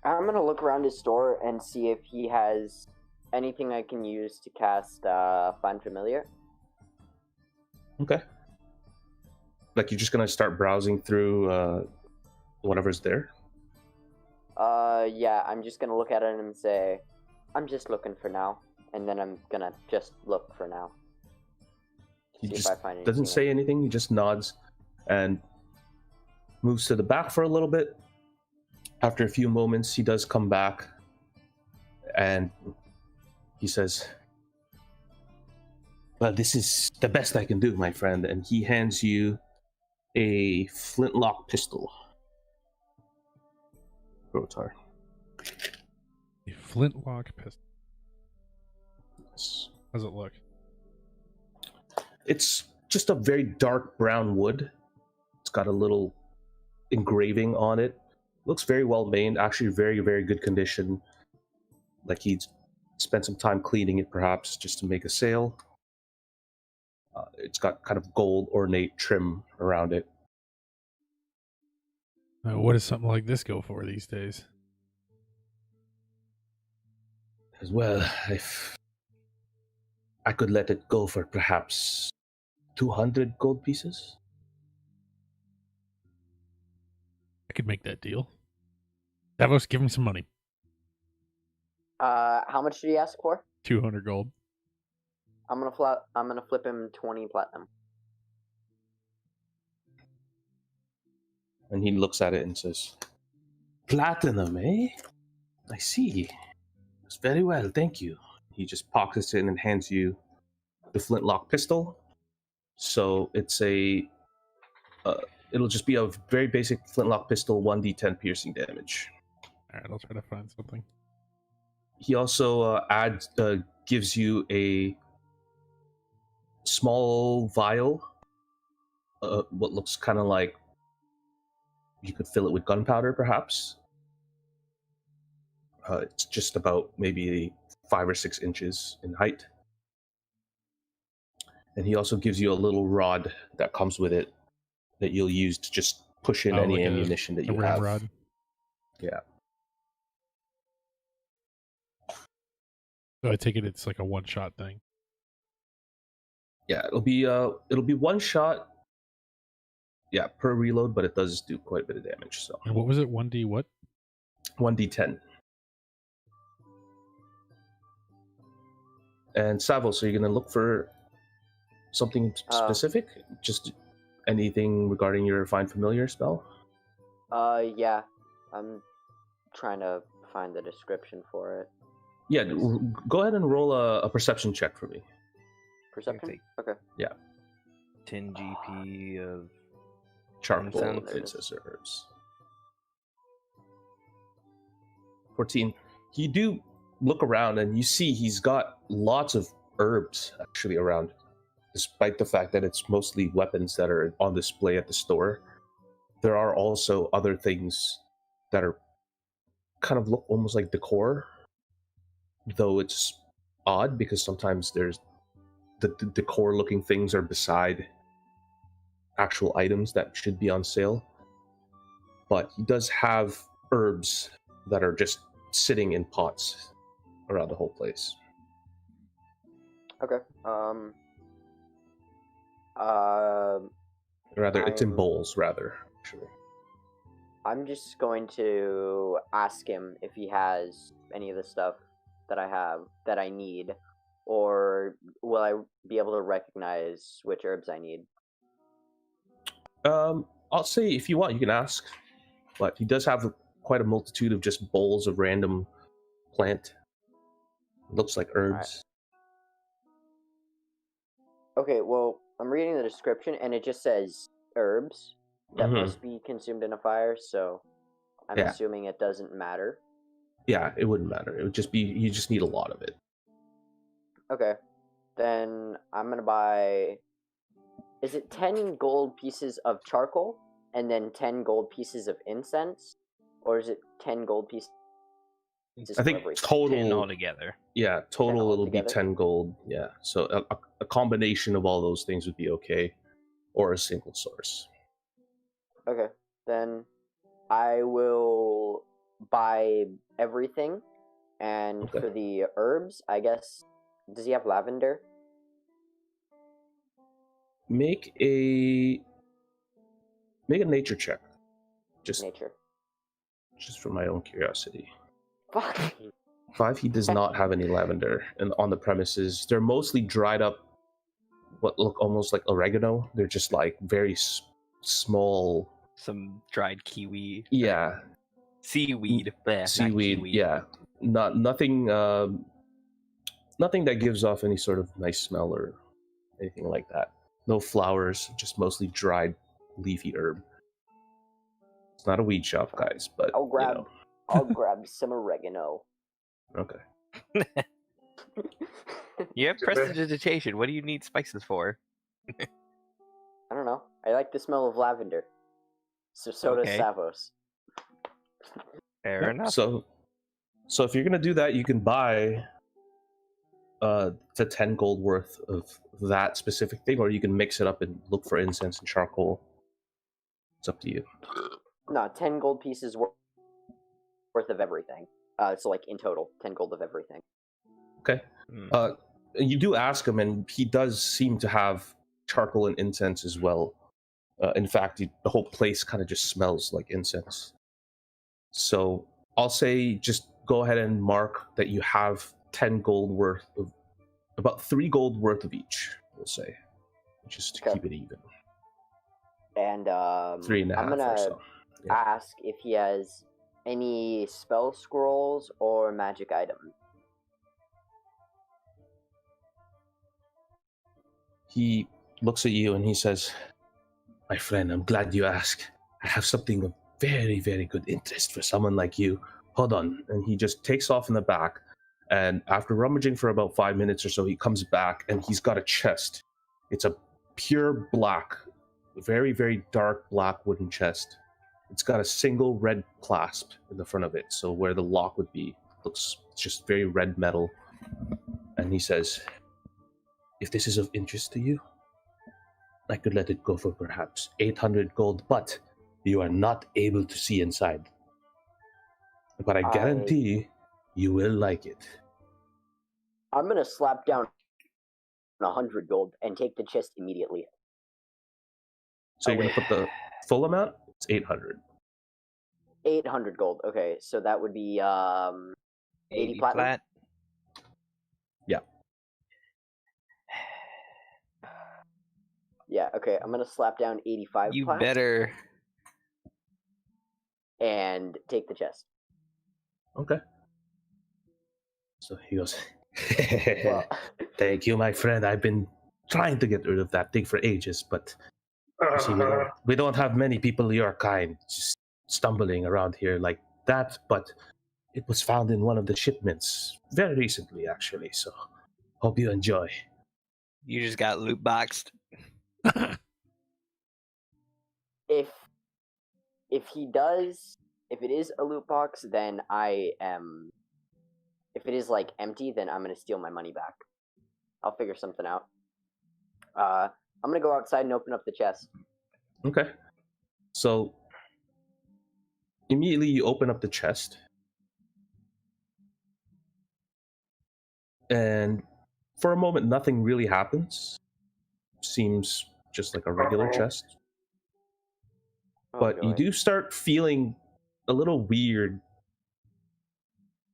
[SPEAKER 1] gonna look around his store and see if he has anything I can use to cast Find Familiar.
[SPEAKER 5] Okay. Like you're just gonna start browsing through whatever's there?
[SPEAKER 1] Yeah, I'm just gonna look at it and say, I'm just looking for now. And then I'm gonna just look for now.
[SPEAKER 5] He
[SPEAKER 1] See
[SPEAKER 5] just
[SPEAKER 1] if I find
[SPEAKER 5] doesn't
[SPEAKER 1] anything
[SPEAKER 5] say anything, he just nods and moves to the back for a little bit. After a few moments, he does come back and he says, "Well, this is the best I can do, my friend." And he hands you a flintlock pistol. Rotar.
[SPEAKER 3] A flintlock pistol.
[SPEAKER 5] Yes.
[SPEAKER 3] How's it look?
[SPEAKER 5] It's just a very dark brown wood. It's got a little engraving on it. Looks very well made, actually very, very good condition. Like he'd spent some time cleaning it, perhaps, just to make a sale. It's got kind of gold ornate trim around it.
[SPEAKER 3] What does something like this go for these days?
[SPEAKER 5] As well, if I could let it go for perhaps 200 gold pieces.
[SPEAKER 3] I could make that deal. Davos, give me some money.
[SPEAKER 1] How much did he ask for?
[SPEAKER 3] 200 gold.
[SPEAKER 1] I'm gonna flip him 20 platinum.
[SPEAKER 5] And he looks at it and says, "Platinum, eh? I see. That's very well, thank you." He just pockets it and hands you the flintlock pistol. So it's it'll just be a very basic flintlock pistol, 1d10 piercing damage.
[SPEAKER 3] Alright, I'll try to find something.
[SPEAKER 5] He also gives you a small vial, what looks kind of like you could fill it with gunpowder, perhaps. It's just about maybe 5 or 6 inches in height. And he also gives you a little rod that comes with it that you'll use to just push in any
[SPEAKER 3] like
[SPEAKER 5] ammunition that
[SPEAKER 3] a
[SPEAKER 5] you have.
[SPEAKER 3] ramrod.
[SPEAKER 5] Yeah.
[SPEAKER 3] So I take it it's like a one-shot thing.
[SPEAKER 5] Yeah, it'll be 1 shot. Yeah, per reload, but it does do quite a bit of damage. So.
[SPEAKER 3] And what was it? 1D what?
[SPEAKER 5] 1d10. And Savo, so you're gonna look for something specific? Just anything regarding your Find Familiar spell?
[SPEAKER 1] Yeah. I'm trying to find the description for it.
[SPEAKER 5] Yeah, go ahead and roll a perception check for me.
[SPEAKER 1] Perception? Okay.
[SPEAKER 5] Yeah.
[SPEAKER 2] 10 GP of
[SPEAKER 5] Charcoal,
[SPEAKER 2] Incense.
[SPEAKER 5] incense, or herbs. 14. You do look around and you see he's got lots of herbs actually around, despite the fact that it's mostly weapons that are on display at the store. There are also other things that are kind of look almost like decor, though it's odd because sometimes there's the decor looking things are beside actual items that should be on sale. But he does have herbs that are just sitting in pots around the whole place.
[SPEAKER 1] Okay.
[SPEAKER 5] Rather, it's in bowls, rather, actually.
[SPEAKER 1] I'm just going to ask him if he has any of the stuff that I have that I need, or will I be able to recognize which herbs I need?
[SPEAKER 5] I'll say if you want, you can ask, but he does have quite a multitude of just bowls of random plant. It looks like herbs.
[SPEAKER 1] Right. Okay, well, I'm reading the description, and it just says herbs that must be consumed in a fire, so I'm assuming it doesn't matter.
[SPEAKER 5] Yeah, it wouldn't matter. It would just be, you just need a lot of it.
[SPEAKER 1] Okay, then I'm going to buy, is it 10 gold pieces of charcoal, and then 10 gold pieces of incense? Or is it 10 gold pieces?
[SPEAKER 5] I think total
[SPEAKER 2] 10 altogether.
[SPEAKER 5] Yeah, total it'll be
[SPEAKER 1] altogether?
[SPEAKER 5] 10 gold. Yeah, so a combination of all those things would be okay, or a single source.
[SPEAKER 1] Okay, then I will buy everything, and for the herbs, I guess, does he have lavender?
[SPEAKER 5] Make a nature check. Just
[SPEAKER 1] Nature.
[SPEAKER 5] Just for my own curiosity.
[SPEAKER 1] Fuck.
[SPEAKER 5] 5, he does not have any lavender on the premises. They're mostly dried up, what look almost like oregano. They're just like very small.
[SPEAKER 2] Some dried kiwi.
[SPEAKER 5] Yeah.
[SPEAKER 2] Seaweed. Bleh,
[SPEAKER 5] Seaweed. Yeah. Nothing that gives off any sort of nice smell or anything like that. No flowers, just mostly dried leafy herb. It's not a weed shop, guys, but
[SPEAKER 1] I'll grab
[SPEAKER 5] you know.
[SPEAKER 1] I'll grab some oregano.
[SPEAKER 5] Okay.
[SPEAKER 2] You have prestidigitation. What do you need spices for?
[SPEAKER 1] I don't know. I like the smell of lavender. So does Savos.
[SPEAKER 2] Fair enough.
[SPEAKER 5] So if you're gonna do that, you can buy the 10 gold worth of that specific thing, or you can mix it up and look for incense and charcoal. It's up to you.
[SPEAKER 1] No, 10 gold pieces worth of everything. So like in total, 10 gold of everything.
[SPEAKER 5] Okay. You do ask him, and he does seem to have charcoal and incense as well. In fact, the whole place kind of just smells like incense. So I'll say just go ahead and mark that you have 10 gold worth of, about 3 gold worth of each, we'll say, just to keep it even.
[SPEAKER 1] And
[SPEAKER 5] 3.5
[SPEAKER 1] I'm gonna
[SPEAKER 5] or so.
[SPEAKER 1] ask if he has any spell scrolls or magic items.
[SPEAKER 5] He looks at you and he says, "My friend, I'm glad you asked. I have something of very, very good interest for someone like you. Hold on." And he just takes off in the back And after rummaging for about 5 minutes or so, he comes back and he's got a chest. It's a pure black, very, very dark black wooden chest. It's got a single red clasp in the front of it, so where the lock would be, looks just very red metal. And he says, if this is of interest to you, I could let it go for perhaps 800 gold, but you are not able to see inside. But I guarantee you will like it.
[SPEAKER 1] I'm gonna slap down 100 gold and take the chest immediately.
[SPEAKER 5] So you're going to put the full amount? It's 800.
[SPEAKER 1] 800 gold. Okay, so that would be 80 platinum.
[SPEAKER 2] Plat.
[SPEAKER 5] Yeah.
[SPEAKER 1] Yeah, okay, I'm gonna slap down 85
[SPEAKER 2] You
[SPEAKER 1] plat
[SPEAKER 2] better.
[SPEAKER 1] and take the chest.
[SPEAKER 5] Okay. So he goes,
[SPEAKER 1] Well,
[SPEAKER 5] thank you, my friend. I've been trying to get rid of that thing for ages, but you see, we don't have many people your kind just stumbling around here like that, but it was found in one of the shipments very recently, actually, so hope you enjoy.
[SPEAKER 2] You just got loot boxed.
[SPEAKER 1] if it is a loot box, then I am. If it is like empty, then I'm gonna steal my money back. I'll figure something out. I'm gonna go outside and open up the chest.
[SPEAKER 5] Okay. So immediately you open up the chest. And for a moment, nothing really happens. Seems just like a regular chest.
[SPEAKER 1] Oh,
[SPEAKER 5] But you
[SPEAKER 1] joy.
[SPEAKER 5] do start feeling a little weird.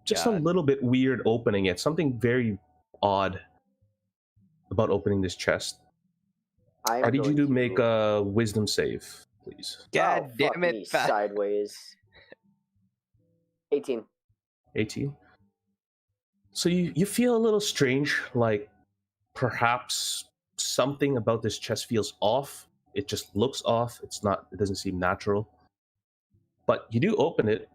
[SPEAKER 5] Just a
[SPEAKER 2] God.
[SPEAKER 5] little bit weird opening it. Something very odd about opening this chest.
[SPEAKER 1] I'm
[SPEAKER 5] I need you
[SPEAKER 1] going
[SPEAKER 5] to make a wisdom save, please.
[SPEAKER 2] God
[SPEAKER 1] fuck
[SPEAKER 2] damn
[SPEAKER 1] me
[SPEAKER 2] it.
[SPEAKER 1] sideways. 18.
[SPEAKER 5] 18. So you feel a little strange, like perhaps something about this chest feels off. It just looks off. It doesn't seem natural. But you do open it,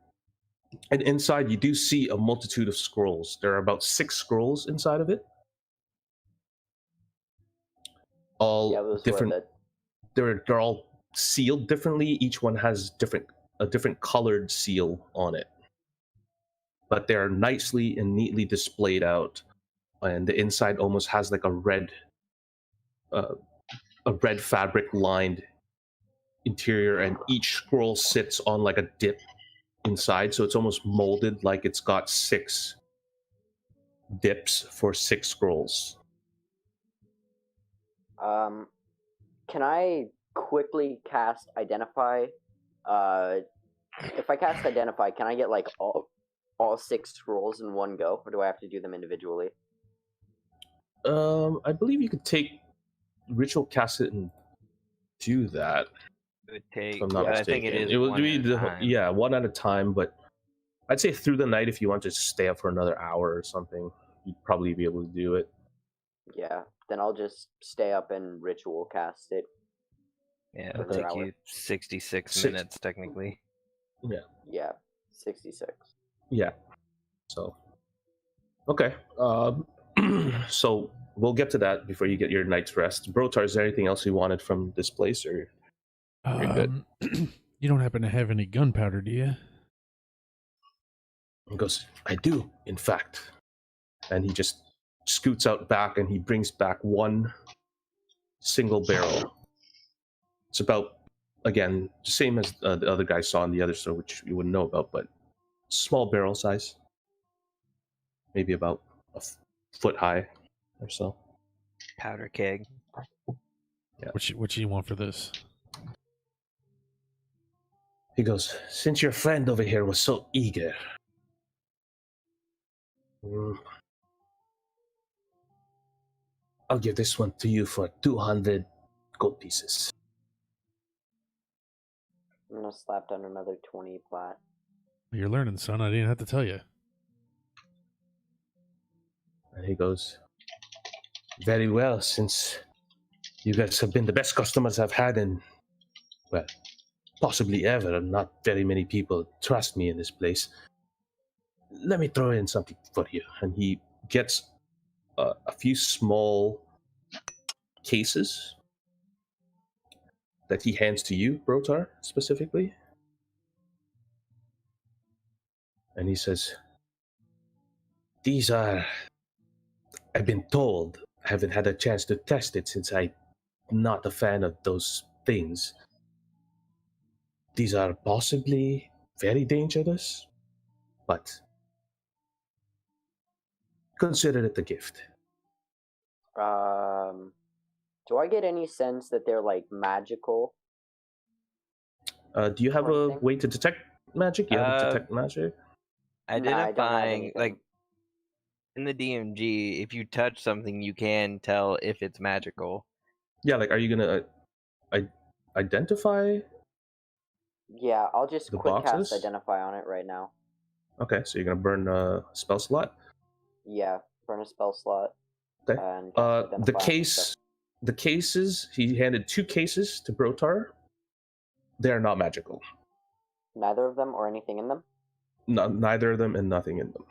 [SPEAKER 5] and inside you do see a multitude of scrolls. There are about 6 scrolls inside of it. All
[SPEAKER 1] Yeah, those
[SPEAKER 5] different.
[SPEAKER 1] worth it.
[SPEAKER 5] They're all sealed differently. Each one has a different colored seal on it. But they're nicely and neatly displayed out, and the inside almost has like a red fabric lined interior, and each scroll sits on like a dip inside, so it's almost molded like it's got 6 dips for 6 scrolls.
[SPEAKER 1] Can I quickly cast Identify? If I cast Identify, can I get like all 6 scrolls in one go, or do I have to do them individually?
[SPEAKER 5] I believe you could take ritual cast it and do that.
[SPEAKER 2] It would take.
[SPEAKER 5] If I'm not
[SPEAKER 2] I
[SPEAKER 5] mistaken.
[SPEAKER 2] think it is.
[SPEAKER 5] It would
[SPEAKER 2] one
[SPEAKER 5] be
[SPEAKER 2] at a time.
[SPEAKER 5] one at a time, but I'd say through the night if you want to stay up for another hour or something, you'd probably be able to do it.
[SPEAKER 1] Yeah, then I'll just stay up and ritual cast it.
[SPEAKER 2] Yeah, it'll
[SPEAKER 1] Okay.
[SPEAKER 2] take you 66
[SPEAKER 5] Six-
[SPEAKER 2] minutes technically.
[SPEAKER 1] Yeah, 66.
[SPEAKER 5] Yeah. So, okay. So we'll get to that before you get your night's rest. Brotar, is there anything else you wanted from this place, or you're good?
[SPEAKER 3] You don't happen to have any gunpowder, do you?
[SPEAKER 5] He goes, I do, in fact. And he just scoots out back and he brings back one single barrel. It's about, again, the same as the other guy saw in the other store, which you wouldn't know about, but small barrel size. Maybe about a foot high or so.
[SPEAKER 2] Powder keg.
[SPEAKER 5] Yeah.
[SPEAKER 3] What you want for this?
[SPEAKER 5] He goes, since your friend over here was so eager, I'll give this one to you for 200 gold pieces.
[SPEAKER 1] I'm gonna slap down another 20 plat.
[SPEAKER 3] You're learning, son. I didn't have to tell you.
[SPEAKER 5] And he goes, very well, since you guys have been the best customers I've had in, well, possibly ever. Not very many people trust me in this place. let me throw in something for you. And he gets a few small cases that he hands to you, Brotar, specifically. And he says, these are, I've been told, I haven't had a chance to test it since I'm not a fan of those things. These are possibly very dangerous, but consider it a gift.
[SPEAKER 1] Do I get any sense that they're like magical?
[SPEAKER 5] Do you have
[SPEAKER 1] Or
[SPEAKER 5] a
[SPEAKER 1] anything?
[SPEAKER 5] way to detect magic? You have a detect magic?
[SPEAKER 1] No, I don't have
[SPEAKER 2] Identifying,
[SPEAKER 1] anything.
[SPEAKER 2] like, in the DMG, if you touch something, you can tell if it's magical.
[SPEAKER 5] Yeah, like, are you gonna identify?
[SPEAKER 1] Yeah, I'll just
[SPEAKER 5] The
[SPEAKER 1] quick
[SPEAKER 5] boxes?
[SPEAKER 1] cast identify on it right now.
[SPEAKER 5] Okay, so you're gonna burn a spell slot.
[SPEAKER 1] Yeah, burn a spell slot.
[SPEAKER 5] Okay.
[SPEAKER 1] And cast
[SPEAKER 5] The
[SPEAKER 1] identify on
[SPEAKER 5] case, the cases. He handed 2 cases to Brotar. They are not magical.
[SPEAKER 1] Neither of them or anything in them?
[SPEAKER 5] Neither of them, and nothing in them.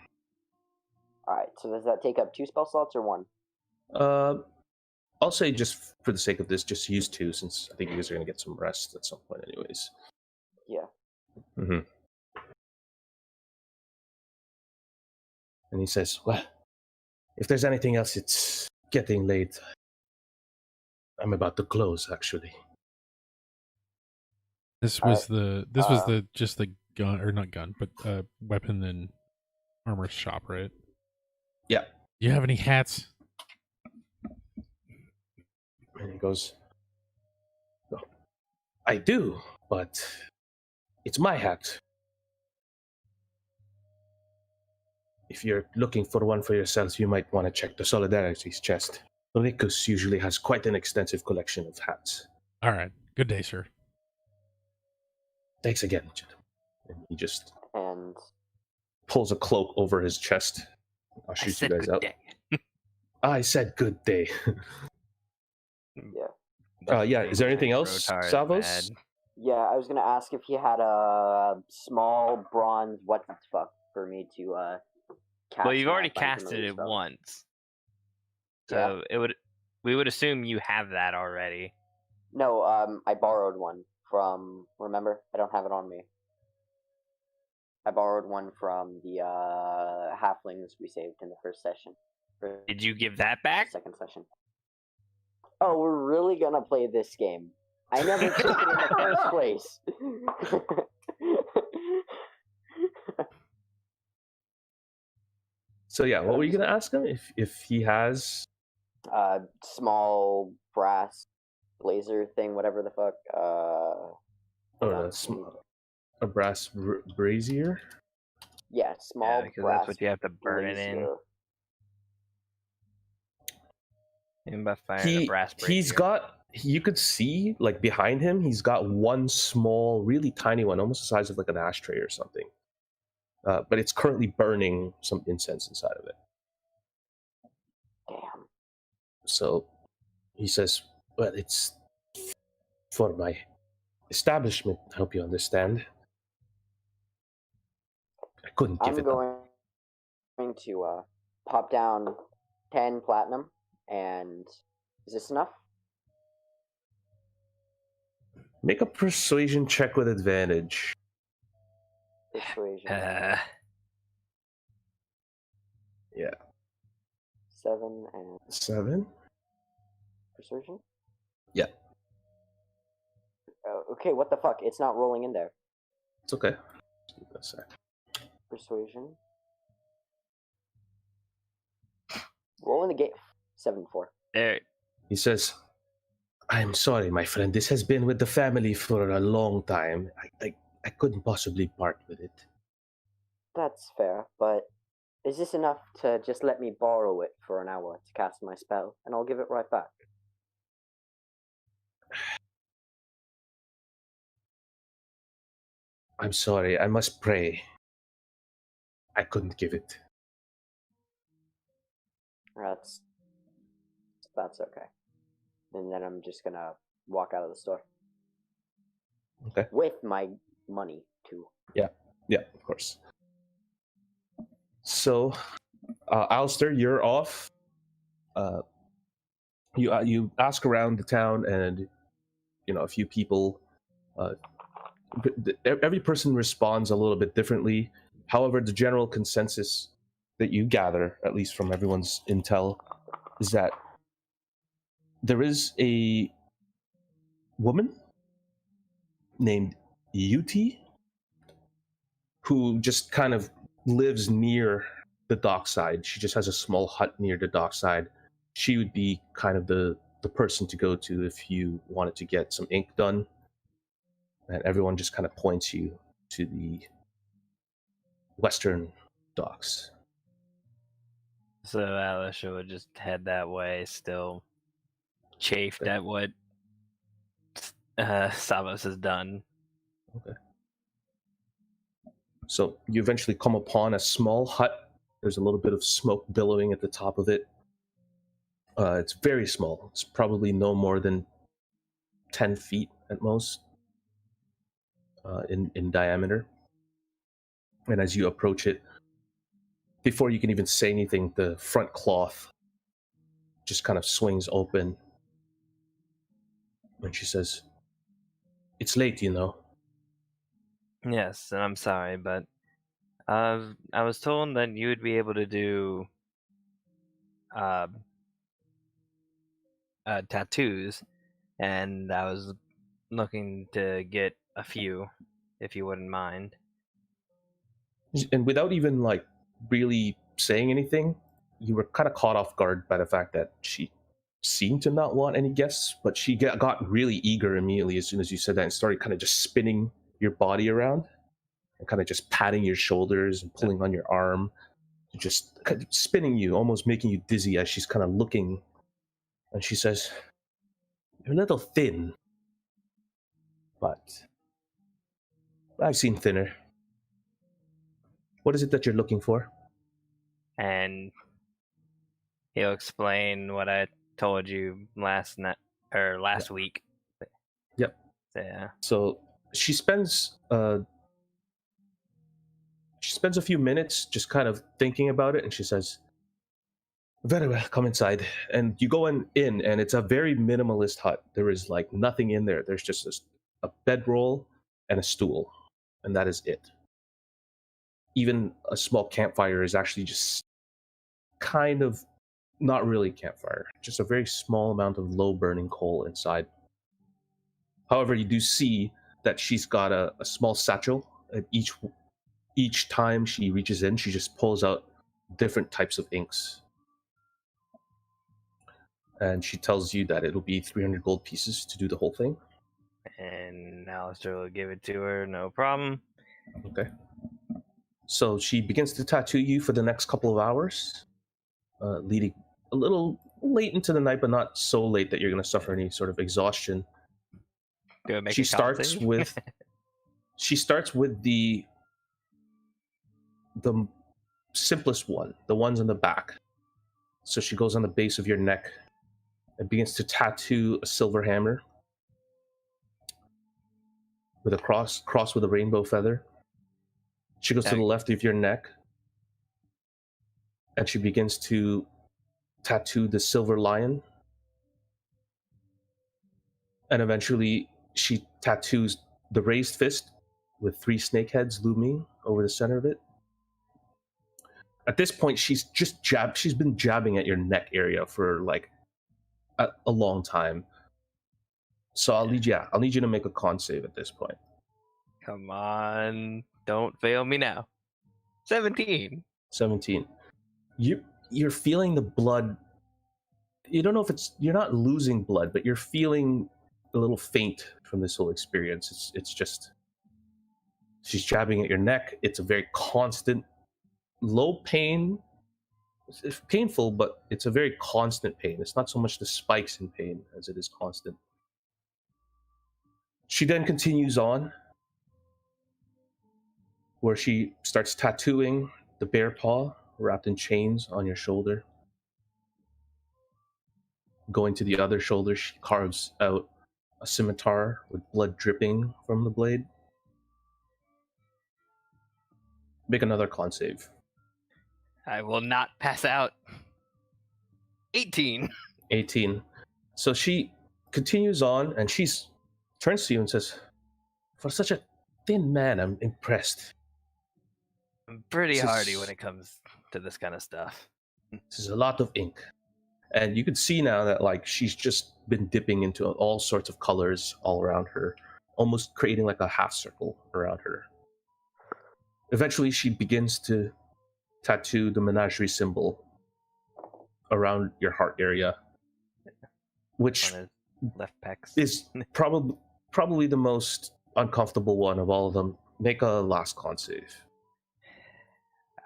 [SPEAKER 1] Alright, so does that take up 2 spell slots or 1?
[SPEAKER 5] I'll say, just for the sake of this, just use 2, since I think you guys are gonna get some rest at some point, anyways.
[SPEAKER 1] Yeah.
[SPEAKER 5] Mm-hmm. And he says, well, if there's anything else, it's getting late. I'm about to close, actually.
[SPEAKER 3] This was the just the gun, or not gun, but weapon and armor shop, right?
[SPEAKER 5] Yeah.
[SPEAKER 3] Do you have any hats?
[SPEAKER 5] And he goes, no, I do, but it's my hat. If you're looking for one for yourselves, you might want to check the Solidarity's chest. Rikus usually has quite an extensive collection of hats.
[SPEAKER 3] All right. Good day, sir.
[SPEAKER 5] Thanks again, gentlemen. And he just
[SPEAKER 1] And
[SPEAKER 5] pulls a cloak over his chest. I'll shoot you guys out. I said good day.
[SPEAKER 1] yeah.
[SPEAKER 5] Yeah, is there anything else, Savos?
[SPEAKER 1] Yeah, I was gonna ask if you had a small bronze what the fuck for me to cast.
[SPEAKER 2] Well, you've
[SPEAKER 1] my
[SPEAKER 2] already
[SPEAKER 1] Find
[SPEAKER 2] casted
[SPEAKER 1] Familiar
[SPEAKER 2] it
[SPEAKER 1] spell.
[SPEAKER 2] once, so we would assume you have that already.
[SPEAKER 1] No, I borrowed one from. Remember, I don't have it on me. I borrowed one from the halflings we saved in the first session.
[SPEAKER 2] Did you give that back?
[SPEAKER 1] Second session. Oh, we're really gonna play this game. I never took it in the first place.
[SPEAKER 5] So yeah, what were you gonna ask him? If he has
[SPEAKER 1] Small brass blazer thing, whatever the fuck.
[SPEAKER 5] a brass brazier?
[SPEAKER 1] Yeah, small
[SPEAKER 2] because
[SPEAKER 1] brass
[SPEAKER 2] that's what you have to burn it in.
[SPEAKER 1] brazier.
[SPEAKER 2] And by firing a brass brazier.
[SPEAKER 5] He's got. You could see, like, behind him, he's got one small, really tiny one, almost the size of like an ashtray or something. But it's currently burning some incense inside of it.
[SPEAKER 1] Damn.
[SPEAKER 5] So he says, well, it's for my establishment, I hope you understand. I couldn't give
[SPEAKER 1] I'm
[SPEAKER 5] it up.
[SPEAKER 1] going to pop down 10 platinum, and is this enough?
[SPEAKER 5] Make a persuasion check with advantage.
[SPEAKER 1] Persuasion.
[SPEAKER 5] Yeah.
[SPEAKER 1] 7 and
[SPEAKER 5] 7?
[SPEAKER 1] persuasion?
[SPEAKER 5] Yeah.
[SPEAKER 1] Okay, what the fuck? It's not rolling in there.
[SPEAKER 5] It's okay. Just give it a sec.
[SPEAKER 1] Persuasion. Roll in the game. 7-4.
[SPEAKER 2] There.
[SPEAKER 5] He says, I'm sorry, my friend. This has been with the family for a long time. I couldn't possibly part with it.
[SPEAKER 1] That's fair, but is this enough to just let me borrow it for an hour to cast my spell, and I'll give it right back?
[SPEAKER 5] I'm sorry. I must pray. I couldn't give it.
[SPEAKER 1] That's okay. And then I'm just gonna walk out of the store.
[SPEAKER 5] Okay.
[SPEAKER 1] With my money, too.
[SPEAKER 5] Yeah, of course. So, Alistair, you're off. You ask around the town, and a few people. Every person responds a little bit differently. However, the general consensus that you gather, at least from everyone's intel, is that there is a woman named Yuti who just kind of lives near the dockside. She just has a small hut near the dockside. She would be kind of the person to go to if you wanted to get some ink done. And everyone just kind of points you to the western docks.
[SPEAKER 2] So Alicia would just head that way, still chafed at what Savos has done.
[SPEAKER 5] Okay. So you eventually come upon a small hut. There's a little bit of smoke billowing at the top of it. It's very small. It's probably no more than 10 feet at most in diameter. And as you approach it, before you can even say anything, the front cloth just kind of swings open. And she says, "It's late, you know."
[SPEAKER 2] Yes, and I'm sorry, but I was told that you would be able to do tattoos, and I was looking to get a few, if you wouldn't mind.
[SPEAKER 5] And without even really saying anything, you were kind of caught off guard by the fact that she seemed to not want any guests, but she got really eager immediately as soon as you said that and started kind of just spinning your body around and kind of just patting your shoulders and pulling on your arm, just kind of spinning you, almost making you dizzy as she's kind of looking. And she says, "You're a little thin, but I've seen thinner. What is it that you're looking for?"
[SPEAKER 2] And he'll explain what I told you last week.
[SPEAKER 5] Yep.
[SPEAKER 2] Yeah.
[SPEAKER 5] So she spends a few minutes just kind of thinking about it, and she says, "Very well, come inside." And you go in, and it's a very minimalist hut. There is nothing in there. There's just a bedroll and a stool, and that is it. Even a small campfire is actually just kind of not really campfire, just a very small amount of low burning coal inside. However, you do see that she's got a small satchel, and each time she reaches in, she just pulls out different types of inks. And she tells you that it'll be 300 gold pieces to do the whole thing.
[SPEAKER 2] And Alistair will give it to her, no problem.
[SPEAKER 5] Okay. So she begins to tattoo you for the next couple of hours, leading a little late into the night, but not so late that you're going to suffer any sort of exhaustion. She starts with the simplest one, the ones on the back. So she goes on the base of your neck and begins to tattoo a silver hammer with a cross with a rainbow feather. She goes to the left of your neck and she begins to tattoo the silver lion. And eventually she tattoos the raised fist with 3 snake heads looming over the center of it. At this point, she's been jabbing at your neck area for a long time. So I'll need you to make a con save at this point.
[SPEAKER 2] Come on, don't fail me now. 17.
[SPEAKER 5] You're feeling the blood. You don't know if you're not losing blood, but you're feeling a little faint from this whole experience. It's just she's jabbing at your neck. It's a very constant, low pain. It's painful, but it's a very constant pain. It's not so much the spikes in pain as it is constant. She then continues on, where she starts tattooing the bear paw wrapped in chains on your shoulder. Going to the other shoulder, she carves out a scimitar with blood dripping from the blade. Make another con save.
[SPEAKER 2] I will not pass out. 18.
[SPEAKER 5] 18. So she continues on, and turns to you and says, "For such a thin man, I'm impressed.
[SPEAKER 2] I'm pretty
[SPEAKER 5] This is-
[SPEAKER 2] hardy when it comes to this kind of stuff.
[SPEAKER 5] This is a lot of ink." And you can see now that like she's just been dipping into all sorts of colors all around her, almost creating like a half circle around her. Eventually, she begins to tattoo the menagerie symbol around your heart area, which
[SPEAKER 2] On his left pecs.
[SPEAKER 5] is probably the most uncomfortable one of all of them. Make a last con save.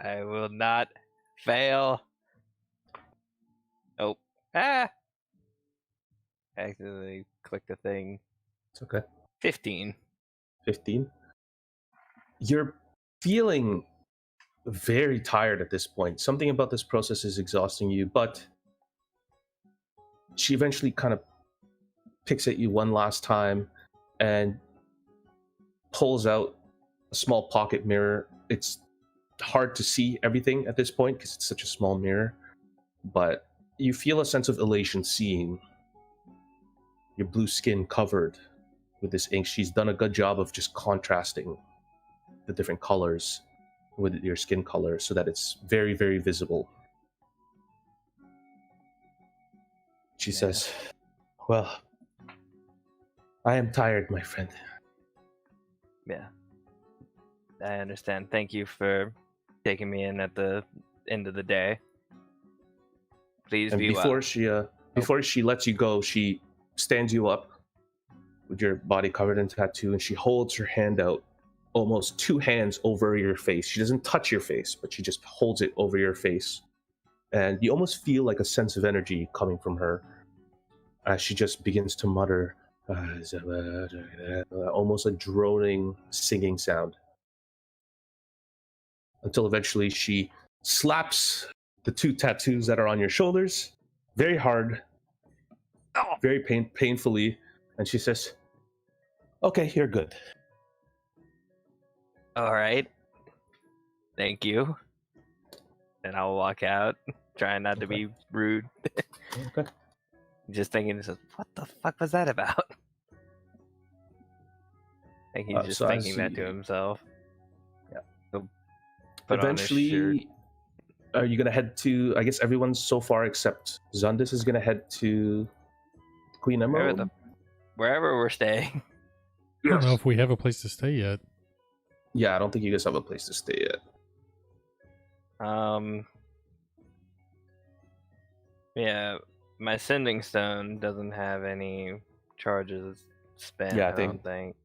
[SPEAKER 2] I will not fail. Oh. Ah! I accidentally clicked the thing.
[SPEAKER 5] It's okay.
[SPEAKER 2] 15.
[SPEAKER 5] 15. You're feeling very tired at this point. Something about this process is exhausting you, but she eventually kind of picks at you one last time and pulls out a small pocket mirror. It's hard to see everything at this point because it's such a small mirror, but you feel a sense of elation seeing your blue skin covered with this ink. She's done a good job of just contrasting the different colors with your skin color so that it's very, very visible. She says, "Well, I am tired, my friend."
[SPEAKER 2] Yeah. I understand. Thank you for taking me in at the end of the day. Please
[SPEAKER 5] And
[SPEAKER 2] be
[SPEAKER 5] before she lets you go, she stands you up with your body covered in tattoo, and she holds her hand out, almost two hands over your face. She doesn't touch your face, but she just holds it over your face. And you almost feel like a sense of energy coming from her as she just begins to mutter, almost a droning, singing sound. Until eventually she slaps the two tattoos that are on your shoulders very hard, very painfully, and she says, "Okay, you're good."
[SPEAKER 2] All right. Thank you. And I'll walk out, trying not to be rude.
[SPEAKER 5] Okay.
[SPEAKER 2] Just thinking, what the fuck was that about? I think he's just
[SPEAKER 5] so as
[SPEAKER 2] thinking that to
[SPEAKER 5] you-
[SPEAKER 2] himself.
[SPEAKER 5] Yeah.
[SPEAKER 2] He'll put on his shirt.
[SPEAKER 5] Eventually, are you going to head to, I guess everyone so far except Zundis is going to head to Queen Emerald?
[SPEAKER 2] Wherever we're staying.
[SPEAKER 3] I don't know
[SPEAKER 4] Yes.
[SPEAKER 3] if we have a place to stay yet.
[SPEAKER 5] Yeah, I don't think you guys have a place to stay yet.
[SPEAKER 2] Yeah, my sending stone doesn't have any charges spent.
[SPEAKER 5] Yeah, I
[SPEAKER 2] I don't think.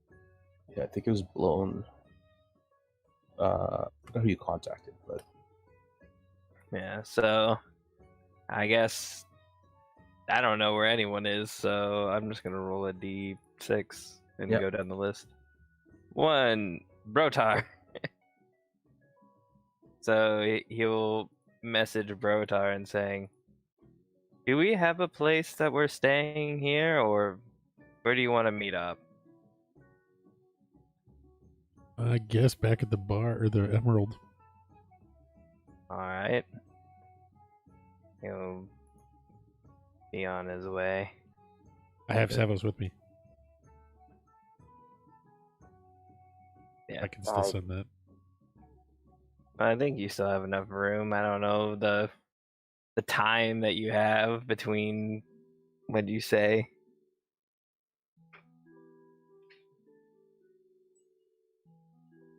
[SPEAKER 5] Yeah, I think it was blown. I forgot who you contacted, but
[SPEAKER 2] Yeah, so I guess I don't know where anyone is, so I'm just gonna roll a d6 and
[SPEAKER 5] Yep.
[SPEAKER 2] go down the list. 1, Brotar. So he'll message Brotar and saying, "Do we have a place that we're staying here, or where do you want to meet up?"
[SPEAKER 3] I guess back at the bar or the Emerald.
[SPEAKER 2] All right. He'll be on his way.
[SPEAKER 3] I have Savos with me.
[SPEAKER 2] Yeah.
[SPEAKER 3] I can still send that.
[SPEAKER 2] I think you still have enough room. I don't know the time that you have between, what do you say?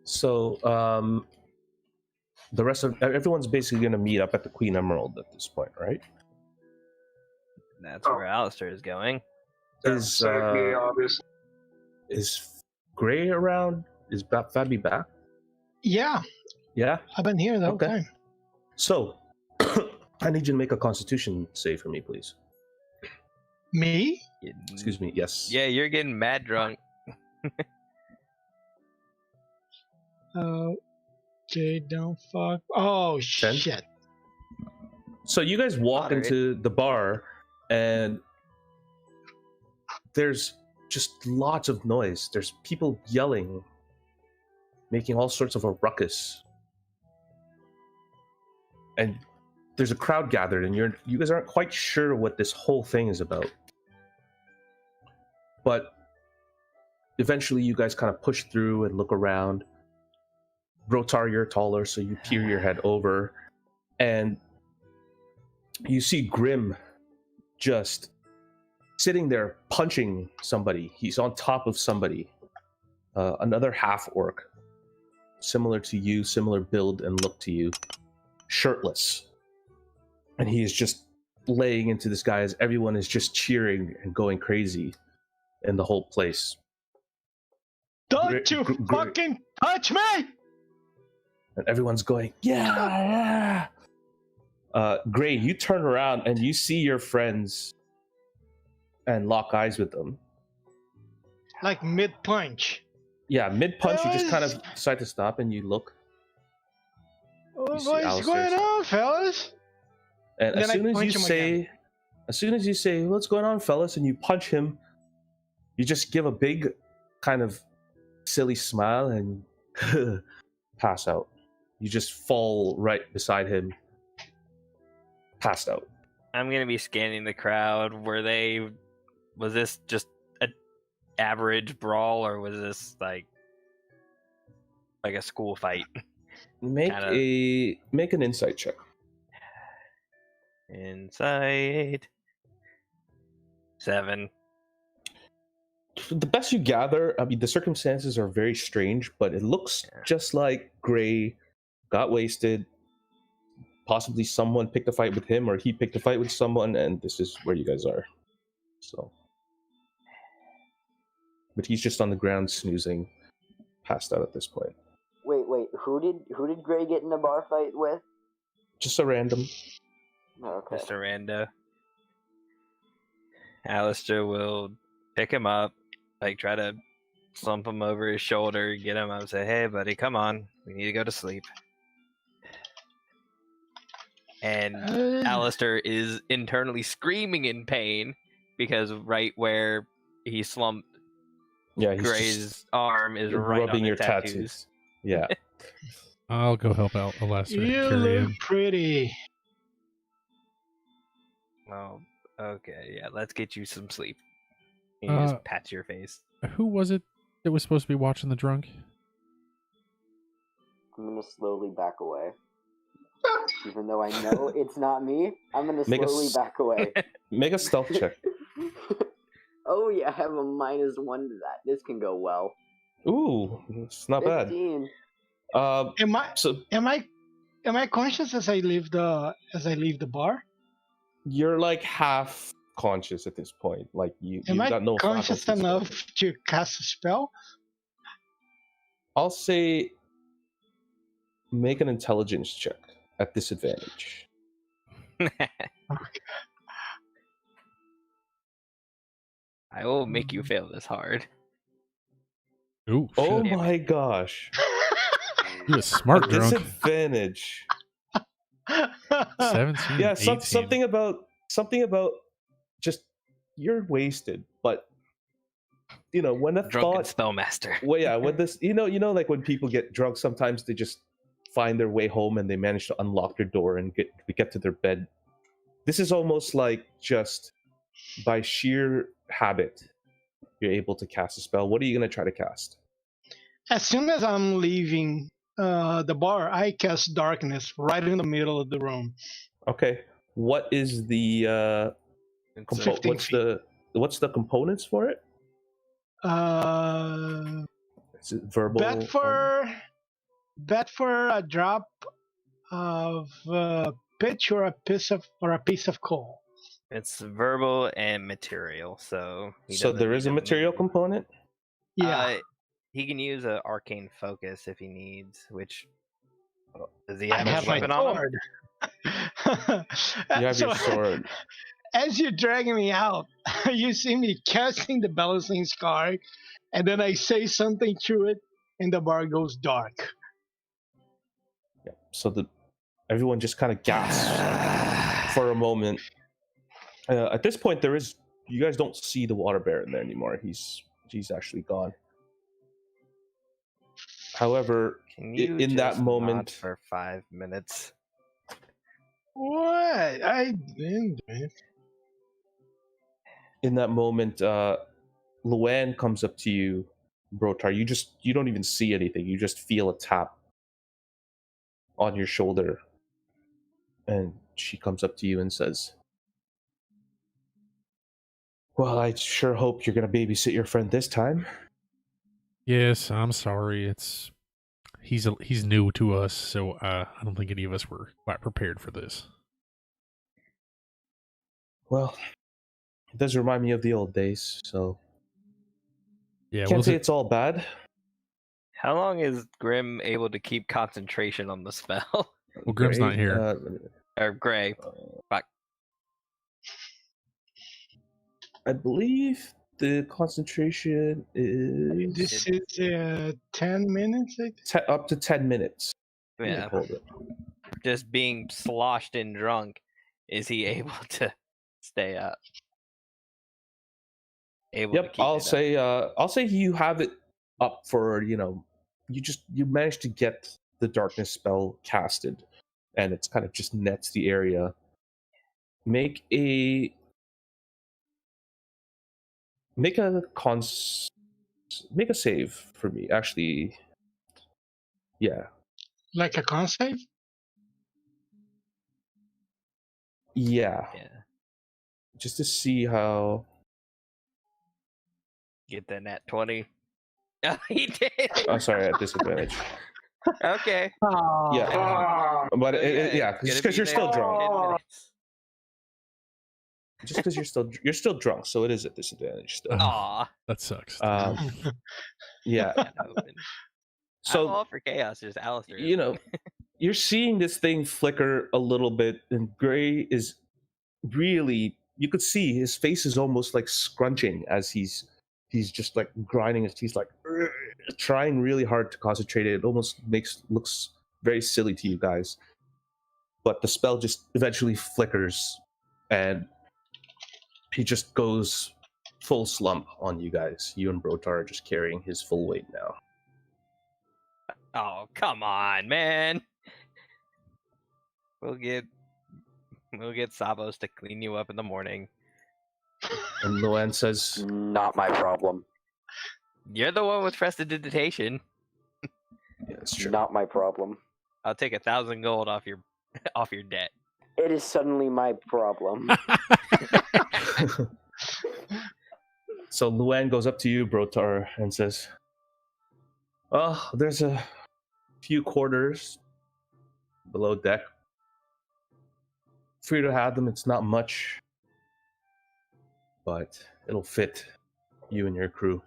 [SPEAKER 5] so the rest of everyone's basically going to meet up at the Queen Emerald at this point, right?
[SPEAKER 2] That's where Alistair is going.
[SPEAKER 5] Is
[SPEAKER 4] Save me, obviously.
[SPEAKER 5] is Gray around? Is Fabi back?
[SPEAKER 6] Yeah,
[SPEAKER 5] Yeah.
[SPEAKER 6] I've been here the whole
[SPEAKER 5] Okay.
[SPEAKER 6] time.
[SPEAKER 5] So I need you to make a Constitution save for me, please.
[SPEAKER 6] Me?
[SPEAKER 5] Excuse me. Yes.
[SPEAKER 2] Yeah, you're getting mad drunk.
[SPEAKER 6] Okay, don't fuck. Oh,
[SPEAKER 5] 10?
[SPEAKER 6] shit.
[SPEAKER 5] So you guys walk
[SPEAKER 2] Moderate.
[SPEAKER 5] into the bar, and there's just lots of noise. There's people yelling, making all sorts of a ruckus. and there's a crowd gathered, and you guys aren't quite sure what this whole thing is about. But eventually, you guys kind of push through and look around. Rotar, you're taller, so you peer your head over, and you see Grim just sitting there punching somebody. He's on top of somebody. Another half-orc, similar to you, similar build and look to you, shirtless. And he is just laying into this guy as everyone is just cheering and going crazy in the whole place.
[SPEAKER 6] Don't you fucking touch me!
[SPEAKER 5] And everyone's going, yeah! Gray, you turn around and you see your friends and lock eyes with them.
[SPEAKER 6] Like mid-punch.
[SPEAKER 5] Yeah, mid-punch, you just kind of decide to stop and you look.
[SPEAKER 6] What's
[SPEAKER 5] Alistair's
[SPEAKER 6] going on, fellas?
[SPEAKER 5] And
[SPEAKER 6] Then
[SPEAKER 5] as
[SPEAKER 6] I
[SPEAKER 5] soon as you say, what's going on, fellas, and you punch him, you just give a big kind of silly smile and pass out. You just fall right beside him, passed out.
[SPEAKER 2] I'm gonna be scanning the crowd. Was this just an average brawl, or was this like a school fight?
[SPEAKER 5] Make an insight check.
[SPEAKER 2] Insight 7.
[SPEAKER 5] The best you gather, I mean, the circumstances are very strange, but it looks just like Gray got wasted. Possibly someone picked a fight with him, or he picked a fight with someone, and this is where you guys are. So, but he's just on the ground snoozing, passed out at this point.
[SPEAKER 1] Wait. Who did Gray get in a bar fight with?
[SPEAKER 5] Just a random.
[SPEAKER 1] Oh, okay.
[SPEAKER 2] Mr. Rando. Alistair will pick him up, like try to slump him over his shoulder, get him up, say, "Hey, buddy, come on, we need to go to sleep." And Alistair is internally screaming in pain because right where he slumped, Gray's arm is right
[SPEAKER 5] rubbing
[SPEAKER 2] on
[SPEAKER 5] your
[SPEAKER 2] the tattoos.
[SPEAKER 5] Yeah.
[SPEAKER 3] I'll go help out Alastair.
[SPEAKER 6] You
[SPEAKER 3] Carry
[SPEAKER 6] look
[SPEAKER 3] him.
[SPEAKER 6] pretty.
[SPEAKER 2] Oh, okay, yeah, let's get you some sleep. He just pats your face.
[SPEAKER 3] Who was it that was supposed to be watching the drunk?
[SPEAKER 1] I'm gonna slowly back away. Even though I know it's not me, I'm gonna slowly back away.
[SPEAKER 5] Make a stealth check.
[SPEAKER 1] Oh yeah, I have a -1 to that. This can go well.
[SPEAKER 5] Ooh, it's not
[SPEAKER 1] 15.
[SPEAKER 5] bad.
[SPEAKER 6] Am I conscious as I leave the bar?
[SPEAKER 5] You're like half conscious at this point. Like you've got no
[SPEAKER 6] conscious
[SPEAKER 5] faculties
[SPEAKER 6] enough
[SPEAKER 5] going.
[SPEAKER 6] to cast a spell?
[SPEAKER 5] I'll say make an intelligence check at disadvantage.
[SPEAKER 2] I will make you fail this hard.
[SPEAKER 3] Ooh,
[SPEAKER 5] Oh
[SPEAKER 3] shit.
[SPEAKER 5] my gosh.
[SPEAKER 3] You a smart drunk.
[SPEAKER 5] Disadvantage.
[SPEAKER 3] 17,
[SPEAKER 5] Yeah,
[SPEAKER 3] 18.
[SPEAKER 5] something about just you're wasted, but you know, when a
[SPEAKER 2] Drunken
[SPEAKER 5] thought
[SPEAKER 2] spellmaster.
[SPEAKER 5] well, yeah, when this you know, like when people get drunk, sometimes they just find their way home and they manage to unlock their door and get to their bed. This is almost like just by sheer habit you're able to cast a spell. What are you going to try to cast?
[SPEAKER 6] As soon as I'm leaving the bar, I cast darkness right in the middle of the room.
[SPEAKER 5] Okay. What is the what's the components for it? Is it verbal?
[SPEAKER 6] Bet for a drop of pitch or a piece of coal.
[SPEAKER 2] It's verbal and material, so
[SPEAKER 5] there is a material component?
[SPEAKER 6] Yeah.
[SPEAKER 2] He can use an arcane focus if he needs, which does he
[SPEAKER 6] I
[SPEAKER 2] have
[SPEAKER 6] have
[SPEAKER 2] a
[SPEAKER 6] my
[SPEAKER 2] weapon on him?
[SPEAKER 6] sword.
[SPEAKER 5] You have your sword.
[SPEAKER 6] As you're dragging me out, you see me casting the balancing scar, and then I say something to it, and the bar goes dark.
[SPEAKER 5] Yeah. So everyone just kind of gasps for a moment. At this point, you guys don't see the water baron there anymore. He's actually gone. However,
[SPEAKER 2] Can you
[SPEAKER 5] in that
[SPEAKER 2] just
[SPEAKER 5] moment,
[SPEAKER 2] nod for 5 minutes?
[SPEAKER 6] What? I didn't do it.
[SPEAKER 5] In that moment, Luann comes up to you, Brotar. You don't even see anything. You just feel a tap on your shoulder. And she comes up to you and says, "Well, I sure hope you're going to babysit your friend this time."
[SPEAKER 3] Yes, I'm sorry. He's new to us, so I don't think any of us were quite prepared for this.
[SPEAKER 5] Well, it does remind me of the old days, so
[SPEAKER 3] Yeah,
[SPEAKER 5] can't say it's all bad.
[SPEAKER 2] How long is Grim able to keep concentration on the spell?
[SPEAKER 3] Well, Grim's not
[SPEAKER 5] Gray,
[SPEAKER 3] here.
[SPEAKER 2] Or Gray? Fuck.
[SPEAKER 5] I believe the concentration is
[SPEAKER 6] This is 10 minutes, I think.
[SPEAKER 5] up to 10 minutes.
[SPEAKER 2] Yeah.
[SPEAKER 5] Hold it.
[SPEAKER 2] Just being sloshed and drunk, is he able to stay up? Able to
[SPEAKER 5] Yep,
[SPEAKER 2] keep it up.
[SPEAKER 5] I'll say you have it up for, you managed to get the darkness spell casted, and it's kind of just nets the area. Make a save for me. Actually, yeah.
[SPEAKER 6] Like a con save?
[SPEAKER 5] Yeah.
[SPEAKER 2] Yeah.
[SPEAKER 5] Just to see how.
[SPEAKER 2] Get that nat 20. Oh, he did.
[SPEAKER 5] I'm sorry, at disadvantage.
[SPEAKER 2] Okay.
[SPEAKER 5] Yeah.
[SPEAKER 4] Ah,
[SPEAKER 5] But
[SPEAKER 2] Okay,
[SPEAKER 5] yeah,
[SPEAKER 2] gonna
[SPEAKER 5] just because
[SPEAKER 2] be
[SPEAKER 5] you're
[SPEAKER 2] there
[SPEAKER 5] still
[SPEAKER 2] in
[SPEAKER 5] drunk.
[SPEAKER 2] 10 minutes.
[SPEAKER 5] Just because you're still drunk, so it is at disadvantage still.
[SPEAKER 2] Aw.
[SPEAKER 3] That sucks.
[SPEAKER 5] Yeah.
[SPEAKER 2] I'm hoping. I'm
[SPEAKER 5] So
[SPEAKER 2] all for chaos, just Alistair.
[SPEAKER 5] you're seeing this thing flicker a little bit, and Gray is really. You could see his face is almost like scrunching as he's just like grinding his teeth, like trying really hard to concentrate. It almost looks very silly to you guys, but the spell just eventually flickers, and he just goes full slump on you guys. You and Brotar are just carrying his full weight now.
[SPEAKER 2] Oh, come on, man. We'll get Sabos to clean you up in the morning.
[SPEAKER 5] And Luann says,
[SPEAKER 1] Not my problem.
[SPEAKER 2] You're the one with prestidigitation.
[SPEAKER 5] "Yeah, it's true."
[SPEAKER 1] Not my problem.
[SPEAKER 2] I'll take 1,000 gold off your debt.
[SPEAKER 1] It is suddenly my problem.
[SPEAKER 5] So Luann goes up to you, Brotar, and says, "Well, there's a few quarters below deck. For you to have them, it's not much, but it'll fit you and your crew."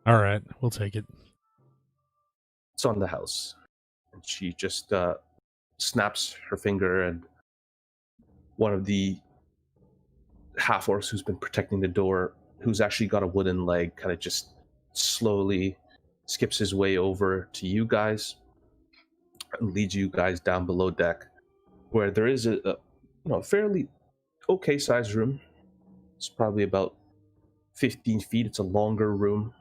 [SPEAKER 3] All right, we'll take it.
[SPEAKER 5] It's on the house. And she just snaps her finger, and one of the half-orcs who's been protecting the door, who's actually got a wooden leg, kind of just slowly skips his way over to you guys and leads you guys down below deck, where there is a fairly okay sized room. It's probably about 15 feet. It's a longer room.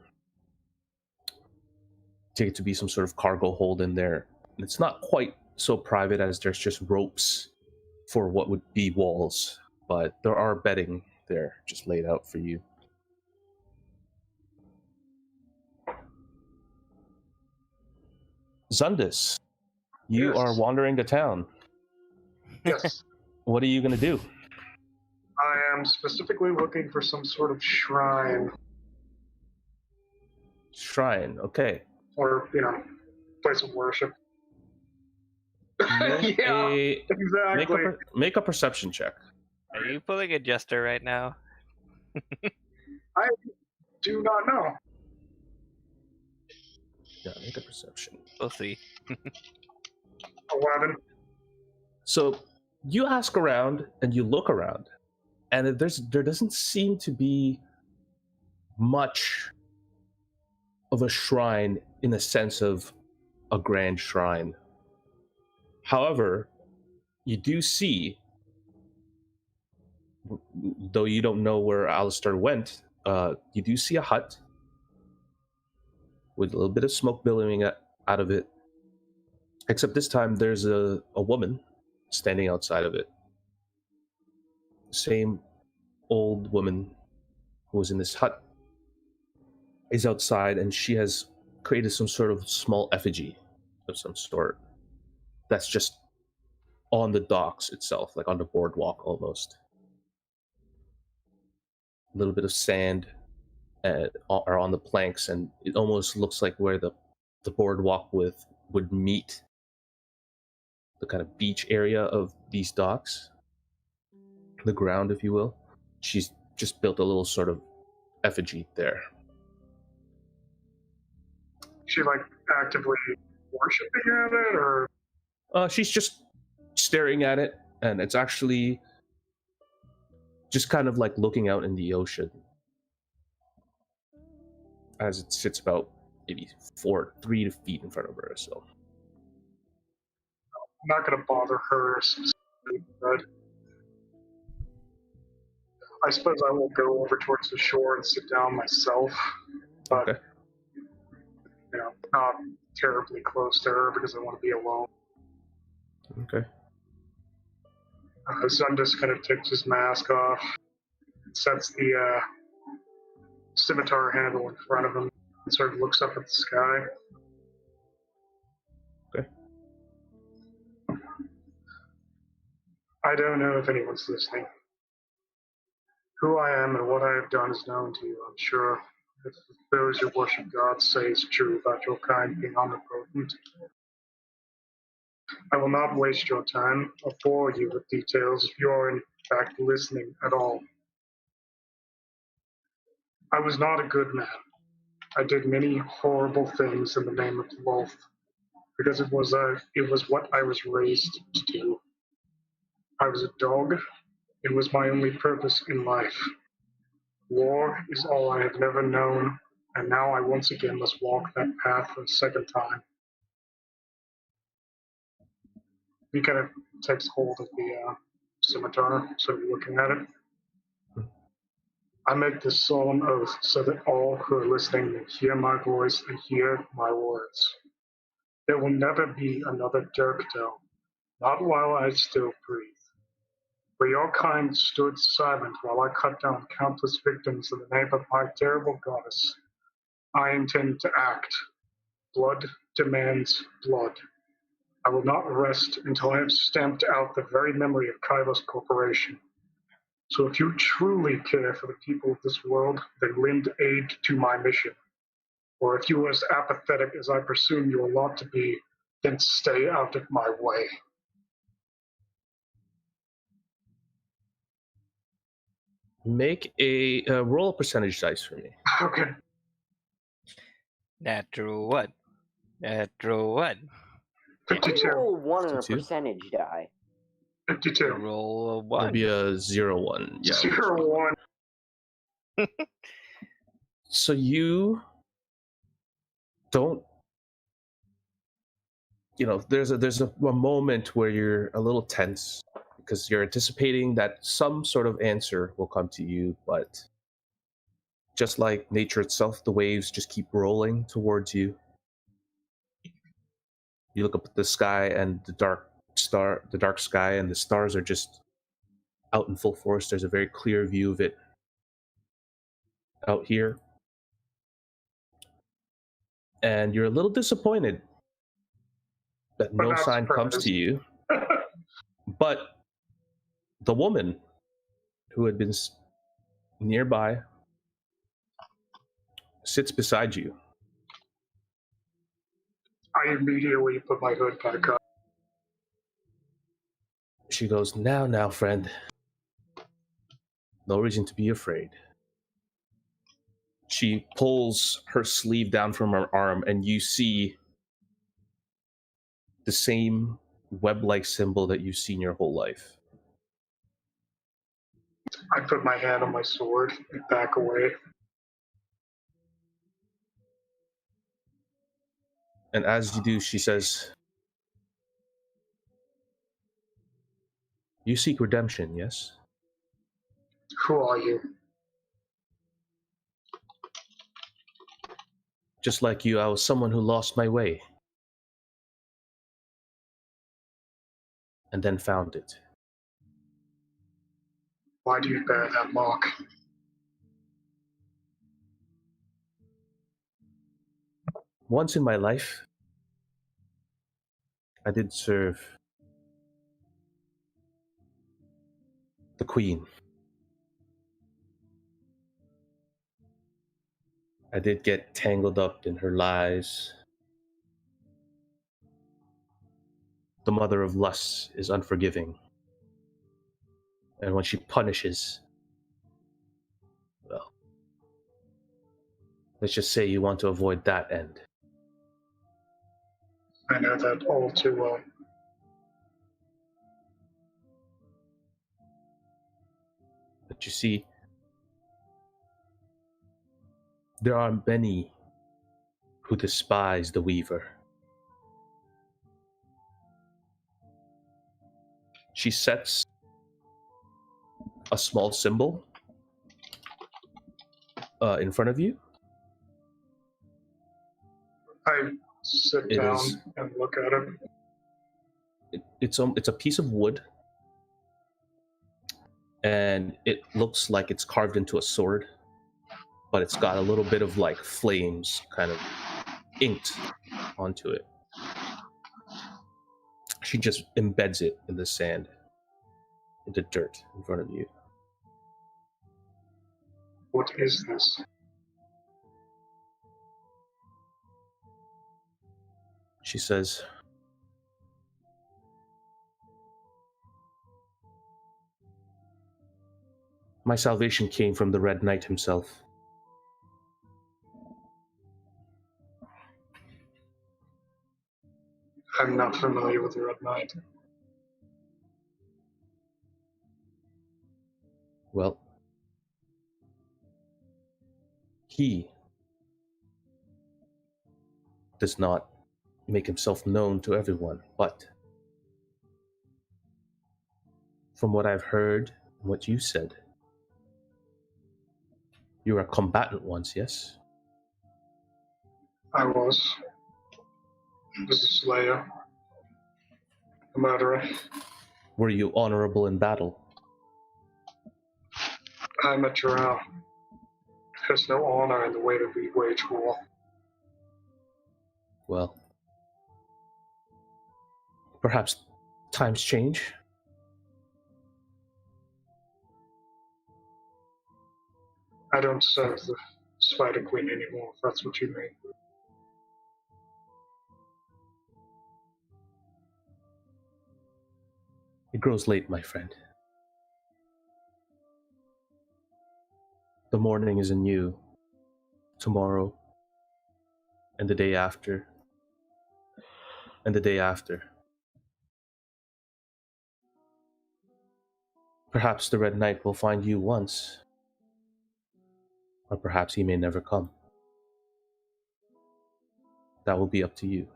[SPEAKER 5] Take it to be some sort of cargo hold in there. And it's not quite so private, as there's just ropes for what would be walls, but there are bedding there just laid out for you. Zundus, you
[SPEAKER 4] Yes.
[SPEAKER 5] are wandering the town.
[SPEAKER 4] yes.
[SPEAKER 5] What are you going to do?
[SPEAKER 4] I am specifically looking for some sort of shrine
[SPEAKER 5] Shrine, okay.
[SPEAKER 4] or, place of worship.
[SPEAKER 5] Make
[SPEAKER 4] Yeah,
[SPEAKER 5] a
[SPEAKER 4] exactly.
[SPEAKER 5] make a perception check.
[SPEAKER 2] Are you pulling a jester right now?
[SPEAKER 4] I do not know.
[SPEAKER 5] Yeah, make a perception.
[SPEAKER 2] We'll see.
[SPEAKER 4] 11.
[SPEAKER 5] So you ask around and you look around, and there doesn't seem to be much of a shrine in the sense of a grand shrine. However, you do see, though you don't know where Alistair went, you do see a hut with a little bit of smoke billowing out of it. Except this time there's a woman standing outside of it. Same old woman who was in this hut is outside, and she has created some sort of small effigy of some sort that's just on the docks itself, like on the boardwalk almost. A little bit of sand are on the planks, and it almost looks like where the boardwalk would meet the kind of beach area of these docks, the ground, if you will. She's just built a little sort of effigy there.
[SPEAKER 4] She like actively worshiping at it, or
[SPEAKER 5] She's just staring at it, and it's actually just kind of like looking out in the ocean as it sits about maybe 3 feet in front of her. So
[SPEAKER 4] I'm not going to bother her specifically, but I suppose I will go over towards the shore and sit down myself. But
[SPEAKER 5] okay.
[SPEAKER 4] Not terribly close to her because I want to be alone.
[SPEAKER 5] Okay.
[SPEAKER 4] So I'm just going to take his mask off, sets the scimitar handle in front of him, and sort of looks up at the sky.
[SPEAKER 5] Okay.
[SPEAKER 4] I don't know if anyone's listening. Who I am and what I have done is known to you, I'm sure. If those who worship God say it's true about your kind being omnipotent. I will not waste your time or bore you with details if you are in fact listening at all. I was not a good man. I did many horrible things in the name of love, because it was what I was raised to do. I was a dog. It was my only purpose in life. War is all I have never known, and now I once again must walk that path for a second time. He kind of takes hold of the scimitar, sort of looking at it. I make this solemn oath so that all who are listening may hear my voice and hear my words. There will never be another Dirkdale, not while I still breathe. For your kind stood silent while I cut down countless victims in the name of my terrible goddess. I intend to act. Blood demands blood. I will not rest until I have stamped out the very memory of Kylos Corporation. So if you truly care for the people of this world, then lend aid to my mission. Or if you are as apathetic as I presume you are not to be, then stay out of my way.
[SPEAKER 5] Make a roll a percentage dice for me.
[SPEAKER 4] Okay.
[SPEAKER 2] Natural what? Natural what?
[SPEAKER 1] I
[SPEAKER 4] 52.
[SPEAKER 1] roll 1 on a
[SPEAKER 5] 52?
[SPEAKER 1] percentage die.
[SPEAKER 4] 52.
[SPEAKER 2] Roll a
[SPEAKER 5] It'll
[SPEAKER 2] one.
[SPEAKER 5] be a 0-1. Yeah.
[SPEAKER 4] 0-1.
[SPEAKER 5] So you don't, there's a moment where you're a little tense because you're anticipating that some sort of answer will come to you, but just like nature itself, the waves just keep rolling towards you. You look up at the sky and the dark sky, and the stars are just out in full force. There's a very clear view of it out here. And you're a little disappointed that
[SPEAKER 4] But
[SPEAKER 5] no
[SPEAKER 4] not
[SPEAKER 5] sign comes
[SPEAKER 4] surprised.
[SPEAKER 5] to you. But the woman who had been nearby sits beside you.
[SPEAKER 4] I immediately put my hood back up.
[SPEAKER 5] She goes, now, friend. No reason to be afraid. She pulls her sleeve down from her arm, and you see the same web-like symbol that you've seen your whole life.
[SPEAKER 4] I put my hand on my sword and back away.
[SPEAKER 5] And as you do, she says, you seek redemption, yes?
[SPEAKER 4] Who are you?
[SPEAKER 5] Just like you, I was someone who lost my way. and then found it.
[SPEAKER 4] Why do you bear that mark?
[SPEAKER 5] Once in my life, I did serve the Queen. I did get tangled up in her lies. The mother of lusts is unforgiving. And when she punishes, well, let's just say you want to avoid that end.
[SPEAKER 4] I know that all too well.
[SPEAKER 5] But you see, there are many who despise the Weaver. She sets a small symbol in front of you.
[SPEAKER 4] I sit
[SPEAKER 5] It
[SPEAKER 4] down
[SPEAKER 5] is-
[SPEAKER 4] and look at it.
[SPEAKER 5] It's a piece of wood, and it looks like it's carved into a sword, but it's got a little bit of like flames kind of inked onto it. She just embeds it in the sand, in the dirt in front of you.
[SPEAKER 4] What is this?
[SPEAKER 5] She says, "My salvation came from the Red Knight himself.
[SPEAKER 4] I'm not familiar with the Red Knight.
[SPEAKER 5] Well, he does not make himself known to everyone, but from what I've heard and what you said, you were a combatant once, yes?
[SPEAKER 4] I was. I was a slayer. A murderer.
[SPEAKER 5] Were you honorable in battle?
[SPEAKER 4] I'm a drow. There's no honor in the way that we wage war.
[SPEAKER 5] Well, perhaps times change.
[SPEAKER 4] I don't serve the Spider Queen anymore, if that's what you mean.
[SPEAKER 5] It grows late, my friend. The morning is anew. Tomorrow, and the day after, and the day after. Perhaps the Red Knight will find you once, or perhaps he may never come. That will be up to you.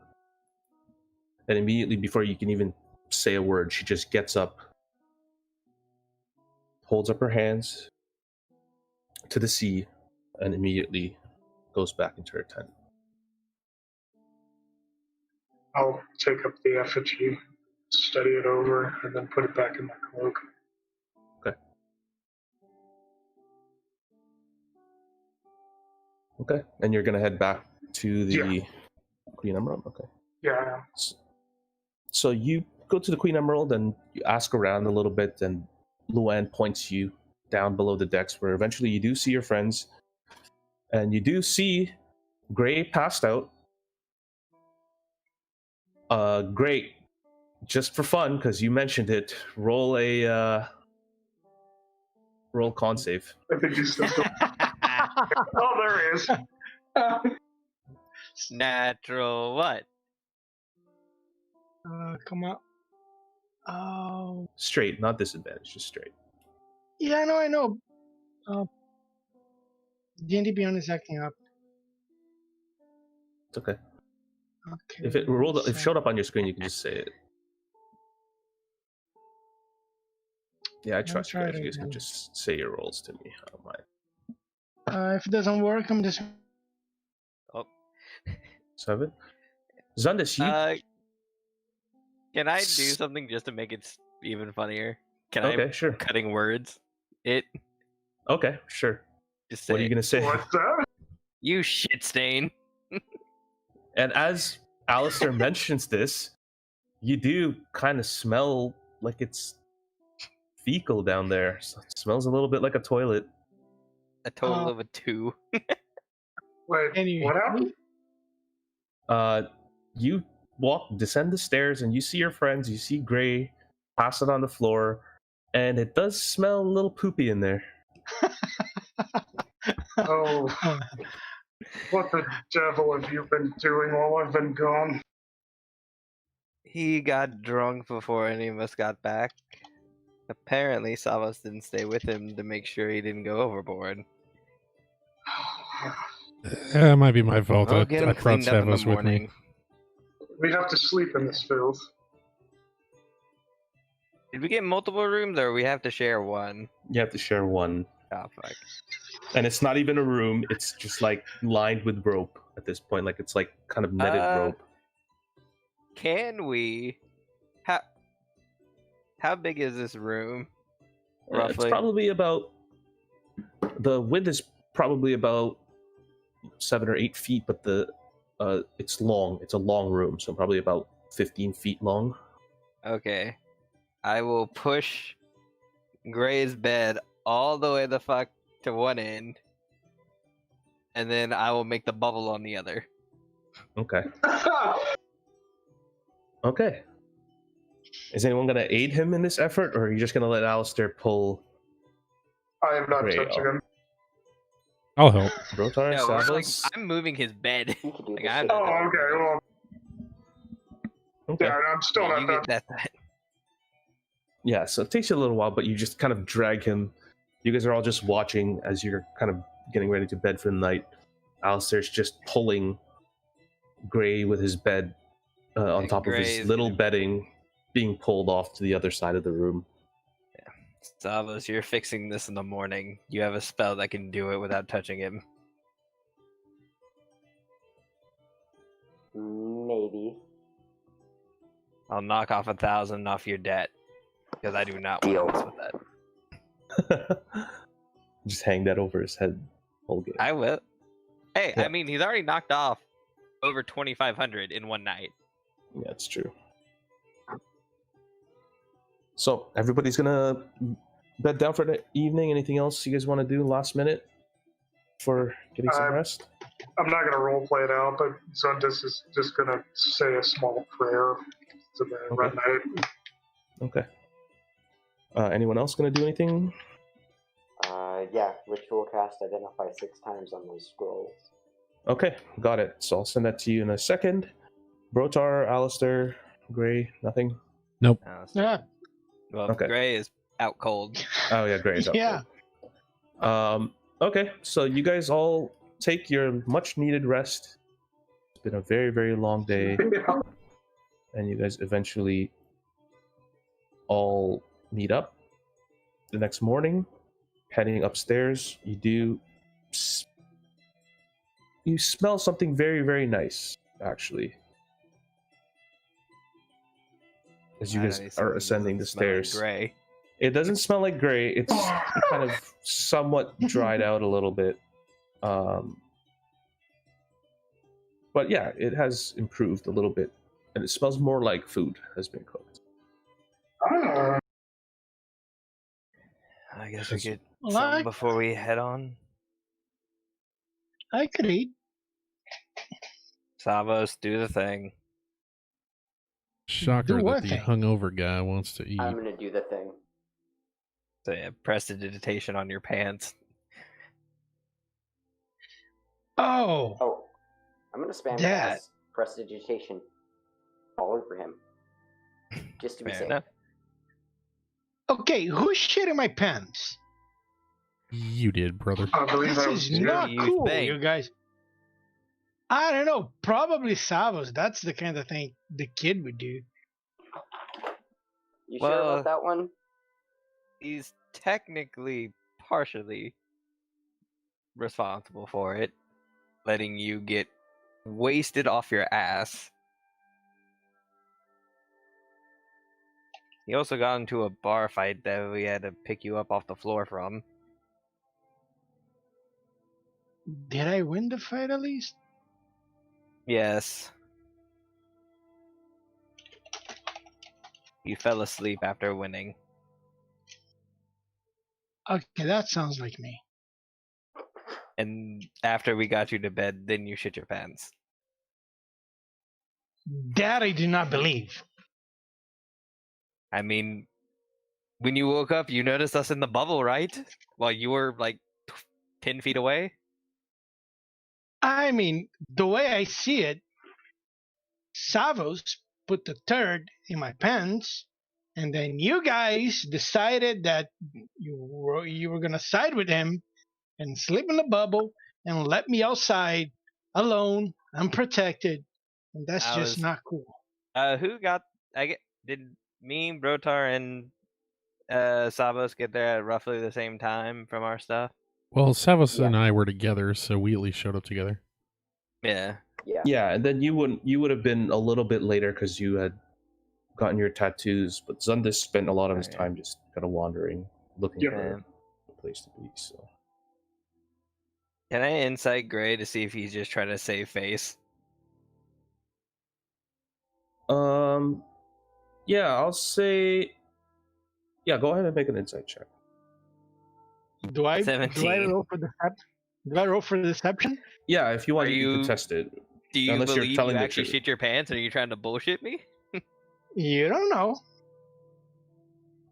[SPEAKER 5] And immediately before you can even say a word, she just gets up, holds up her hands to the sea, and immediately goes back into her tent.
[SPEAKER 4] I'll take up the effigy, study it over, and then put it back in my cloak.
[SPEAKER 5] Okay. And you're going to head back to the Queen Emerald? Okay.
[SPEAKER 4] Yeah,
[SPEAKER 5] So you go to the Queen Emerald and you ask around a little bit, and Luann points you down below the decks, where eventually you do see your friends, and you do see Gray passed out. Great. Just for fun, because you mentioned it, roll con save.
[SPEAKER 4] I think he's still going. Oh, there it is.
[SPEAKER 2] Natural what?
[SPEAKER 6] Come on. Oh,
[SPEAKER 5] Straight, not disadvantage, just straight.
[SPEAKER 6] yeah, I know. D&D Beyond is acting up.
[SPEAKER 5] It's okay.
[SPEAKER 6] Okay.
[SPEAKER 5] If it showed up on your screen, you can just say it. Yeah, I trust you
[SPEAKER 6] try
[SPEAKER 5] guys.
[SPEAKER 6] it
[SPEAKER 5] You guys can
[SPEAKER 6] again.
[SPEAKER 5] just say your rolls to me. I don't mind.
[SPEAKER 6] If it doesn't work, I'm just.
[SPEAKER 2] Oh.
[SPEAKER 5] 7. Zundus, you
[SPEAKER 2] Can I do something just to make it even funnier? Can I
[SPEAKER 5] Okay, sure.
[SPEAKER 2] cutting words?
[SPEAKER 5] Okay, sure.
[SPEAKER 2] Just
[SPEAKER 5] What are
[SPEAKER 2] say
[SPEAKER 5] you gonna say?
[SPEAKER 4] What's that?
[SPEAKER 2] you shit stain.
[SPEAKER 5] And as Alistair mentions this, you do kind of smell like it's fecal down there. So it smells a little bit like a toilet.
[SPEAKER 2] A total of a 2.
[SPEAKER 4] Wait,
[SPEAKER 6] Anyway.
[SPEAKER 4] what happened?
[SPEAKER 5] You descend the stairs, and you see your friends. You see Gray pass it on the floor, and it does smell a little poopy in there.
[SPEAKER 4] Oh, what the devil have you been doing while I've been gone?
[SPEAKER 2] He got drunk before any of us got back. Apparently, Savos didn't stay with him to make sure he didn't go overboard.
[SPEAKER 3] It might be my fault.
[SPEAKER 2] We'll get
[SPEAKER 3] I
[SPEAKER 2] him
[SPEAKER 3] brought
[SPEAKER 2] cleaned up in the
[SPEAKER 3] Savos with me.
[SPEAKER 2] morning.
[SPEAKER 4] We have to sleep in this filth.
[SPEAKER 2] Did we get multiple rooms, or we have to share one?
[SPEAKER 5] You have to share one,
[SPEAKER 2] Oh, fuck.
[SPEAKER 5] and it's not even a room. It's just like lined with rope at this point. Like it's like kind of netted rope.
[SPEAKER 2] Can we? How big is this room?
[SPEAKER 5] It's
[SPEAKER 2] Roughly.
[SPEAKER 5] probably about, the width is probably about 7 or 8 feet, but it's long. It's a long room, so probably about 15 feet long.
[SPEAKER 2] Okay. I will push Gray's bed all the way the fuck to one end, and then I will make the bubble on the other.
[SPEAKER 5] Okay. Okay. Is anyone going to aid him in this effort, or are you just going to let Alistair pull
[SPEAKER 4] I am not
[SPEAKER 5] Gray
[SPEAKER 4] touching
[SPEAKER 5] off?
[SPEAKER 4] him.
[SPEAKER 3] I'll help.
[SPEAKER 5] Brotar,
[SPEAKER 2] No, we're like,
[SPEAKER 5] Savos?
[SPEAKER 2] I'm moving his bed.
[SPEAKER 1] You can do
[SPEAKER 2] Like,
[SPEAKER 1] this.
[SPEAKER 2] I'm-
[SPEAKER 1] shit.
[SPEAKER 4] Oh, okay. Well,
[SPEAKER 5] Okay.
[SPEAKER 4] yeah, I'm still
[SPEAKER 2] Yeah,
[SPEAKER 4] not
[SPEAKER 2] you
[SPEAKER 4] that.
[SPEAKER 2] get that.
[SPEAKER 5] Yeah, so it takes you a little while, but you just kind of drag him. You guys are all just watching as you're kind of getting ready to bed for the night. Alistair's just pulling Gray with his bed on
[SPEAKER 2] Yeah,
[SPEAKER 5] top of
[SPEAKER 2] Gray
[SPEAKER 5] his
[SPEAKER 2] is
[SPEAKER 5] little
[SPEAKER 2] gonna-
[SPEAKER 5] bedding, being pulled off to the other side of the room.
[SPEAKER 2] Savos, you're fixing this in the morning. You have a spell that can do it without touching him.
[SPEAKER 1] Maybe.
[SPEAKER 2] I'll knock off 1,000 off your debt, because I do not want
[SPEAKER 1] Deal.
[SPEAKER 2] to mess with that.
[SPEAKER 5] Just hang that over his head whole game.
[SPEAKER 2] I will. Hey,
[SPEAKER 5] Yeah.
[SPEAKER 2] I mean, he's already knocked off over 2,500 in one night.
[SPEAKER 5] Yeah, it's true. So everybody's gonna bed down for the evening. Anything else you guys want to do last minute for getting some rest?
[SPEAKER 4] I'm not gonna role play it out, but Zundis is just gonna say a small prayer to the
[SPEAKER 5] Okay.
[SPEAKER 4] red knight.
[SPEAKER 5] Okay. Anyone else gonna do anything?
[SPEAKER 1] Yeah, ritual cast identify 6 times on those scrolls.
[SPEAKER 5] Okay, got it. So I'll send that to you in a second. Brotar, Alistair, Gray, nothing?
[SPEAKER 2] No,
[SPEAKER 6] Yeah.
[SPEAKER 2] well,
[SPEAKER 5] Okay.
[SPEAKER 2] Gray is out cold.
[SPEAKER 5] Oh yeah, Gray's up.
[SPEAKER 6] Yeah.
[SPEAKER 5] Okay, so you guys all take your much needed rest. It's been a very, very long day,
[SPEAKER 4] Yeah.
[SPEAKER 5] and you guys eventually all meet up the next morning. Heading upstairs, you smell something very, very nice, actually, as you
[SPEAKER 2] I
[SPEAKER 5] guys
[SPEAKER 2] know,
[SPEAKER 5] are
[SPEAKER 2] something
[SPEAKER 5] ascending the
[SPEAKER 2] doesn't smell like
[SPEAKER 5] stairs.
[SPEAKER 2] Gray.
[SPEAKER 5] It doesn't smell like Gray. It's kind of somewhat dried out a little bit. But yeah, it has improved a little bit. And it smells more like food has been cooked.
[SPEAKER 4] Ah,
[SPEAKER 2] I guess we could
[SPEAKER 6] Well,
[SPEAKER 2] something before we head on.
[SPEAKER 6] I could eat.
[SPEAKER 2] Savos, do the thing.
[SPEAKER 3] Shocker
[SPEAKER 6] what
[SPEAKER 3] that the
[SPEAKER 6] thing?
[SPEAKER 3] hungover guy wants to eat.
[SPEAKER 1] I'm gonna do the thing.
[SPEAKER 2] Say prestidigitation on your pants.
[SPEAKER 6] Oh,
[SPEAKER 1] Oh, I'm gonna spam
[SPEAKER 6] That-
[SPEAKER 1] cast prestidigitation all over him, just to be
[SPEAKER 2] Fair
[SPEAKER 1] safe.
[SPEAKER 2] enough.
[SPEAKER 6] okay. Who's shitting my pants?
[SPEAKER 3] You did, brother.
[SPEAKER 4] I believe
[SPEAKER 6] This
[SPEAKER 4] that
[SPEAKER 6] is
[SPEAKER 4] was you.
[SPEAKER 6] not
[SPEAKER 2] you
[SPEAKER 6] cool,
[SPEAKER 2] think?
[SPEAKER 6] you guys. I don't know. Probably Savos. That's the kind of thing the kid would do.
[SPEAKER 1] You sure
[SPEAKER 2] Well,
[SPEAKER 1] about that one?
[SPEAKER 2] He's technically partially responsible for it, letting you get wasted off your ass. You also got into a bar fight that we had to pick you up off the floor from.
[SPEAKER 6] Did I win the fight at least?
[SPEAKER 2] Yes. You fell asleep after winning.
[SPEAKER 6] Okay, that sounds like me.
[SPEAKER 2] And after we got you to bed, then you shit your pants.
[SPEAKER 6] That I do not believe.
[SPEAKER 2] I mean, when you woke up, you noticed us in the bubble, right? While you were like 10 feet away?
[SPEAKER 6] I mean, the way I see it, Savos put the turd in my pants, and then you guys decided that you were gonna side with him and sleep in the bubble and let me outside alone, unprotected, and that's
[SPEAKER 2] I
[SPEAKER 6] just
[SPEAKER 2] was.
[SPEAKER 6] not cool.
[SPEAKER 2] Who got. Did me, Brotar, and Savos get there at roughly the same time from our stuff?
[SPEAKER 3] Well, Savos
[SPEAKER 1] Yeah.
[SPEAKER 3] and I were together, so we at least showed up together.
[SPEAKER 2] Yeah.
[SPEAKER 1] Yeah.
[SPEAKER 5] Yeah, and then you would have been a little bit later because you had gotten your tattoos, but Zundis spent a lot of his
[SPEAKER 2] Right.
[SPEAKER 5] time just kind of wandering, looking
[SPEAKER 4] Yeah.
[SPEAKER 5] for a place to be. So
[SPEAKER 2] Can I insight Gray to see if he's just trying to save face?
[SPEAKER 5] yeah, I'll say, yeah, go ahead and make an insight check.
[SPEAKER 6] Do I
[SPEAKER 2] 17.
[SPEAKER 6] roll for deception? Do I roll for deception?
[SPEAKER 5] Yeah, if you want,
[SPEAKER 2] Are
[SPEAKER 5] you can
[SPEAKER 2] you-
[SPEAKER 5] test it.
[SPEAKER 2] Do you
[SPEAKER 5] Unless you're
[SPEAKER 2] believe
[SPEAKER 5] telling
[SPEAKER 2] you
[SPEAKER 5] the
[SPEAKER 2] actually
[SPEAKER 5] truth.
[SPEAKER 2] shit your pants, or are you trying to bullshit me?
[SPEAKER 6] You don't know.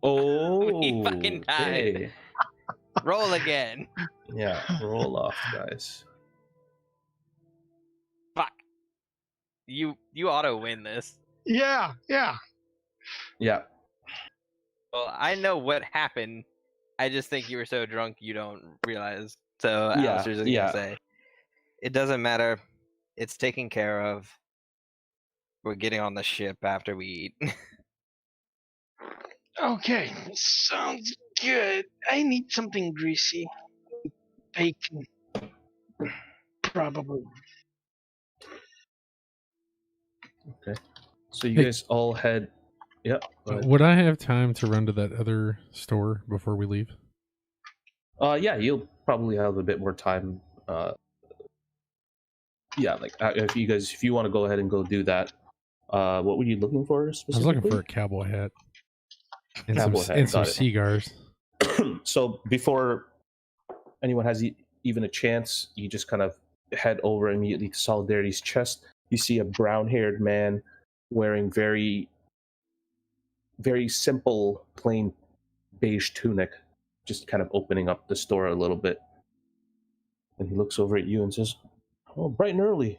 [SPEAKER 5] Oh,
[SPEAKER 2] fucking died.
[SPEAKER 5] okay.
[SPEAKER 2] Roll again.
[SPEAKER 5] Yeah, roll off, guys.
[SPEAKER 2] Fuck. You auto win this.
[SPEAKER 6] Yeah.
[SPEAKER 5] Yeah,
[SPEAKER 2] Well, I know what happened. I just think you were so drunk you don't realize. So
[SPEAKER 5] Yeah,
[SPEAKER 2] Alistair's just
[SPEAKER 5] yeah.
[SPEAKER 2] gonna say, it doesn't matter. It's taken care of. We're getting on the ship after we eat.
[SPEAKER 6] Okay, sounds good. I need something greasy. Bacon. Probably.
[SPEAKER 5] So you
[SPEAKER 3] Hey.
[SPEAKER 5] guys all head. Yeah. go ahead.
[SPEAKER 3] Would I have time to run to that other store before we leave?
[SPEAKER 5] Yeah, you'll probably have a bit more time. Yeah, like if you want to go ahead and go do that. What were you looking for
[SPEAKER 3] I was
[SPEAKER 5] specifically?
[SPEAKER 3] looking for a cowboy hat and
[SPEAKER 5] Cowboy
[SPEAKER 3] some
[SPEAKER 5] hat,
[SPEAKER 3] and some
[SPEAKER 5] got it.
[SPEAKER 3] cigars.
[SPEAKER 5] So before anyone has even a chance, you just kind of head over immediately to Solidarity's chest. You see a brown-haired man wearing very, very simple, plain beige tunic, just kind of opening up the store a little bit. And he looks over at you and says, "Oh, bright and early."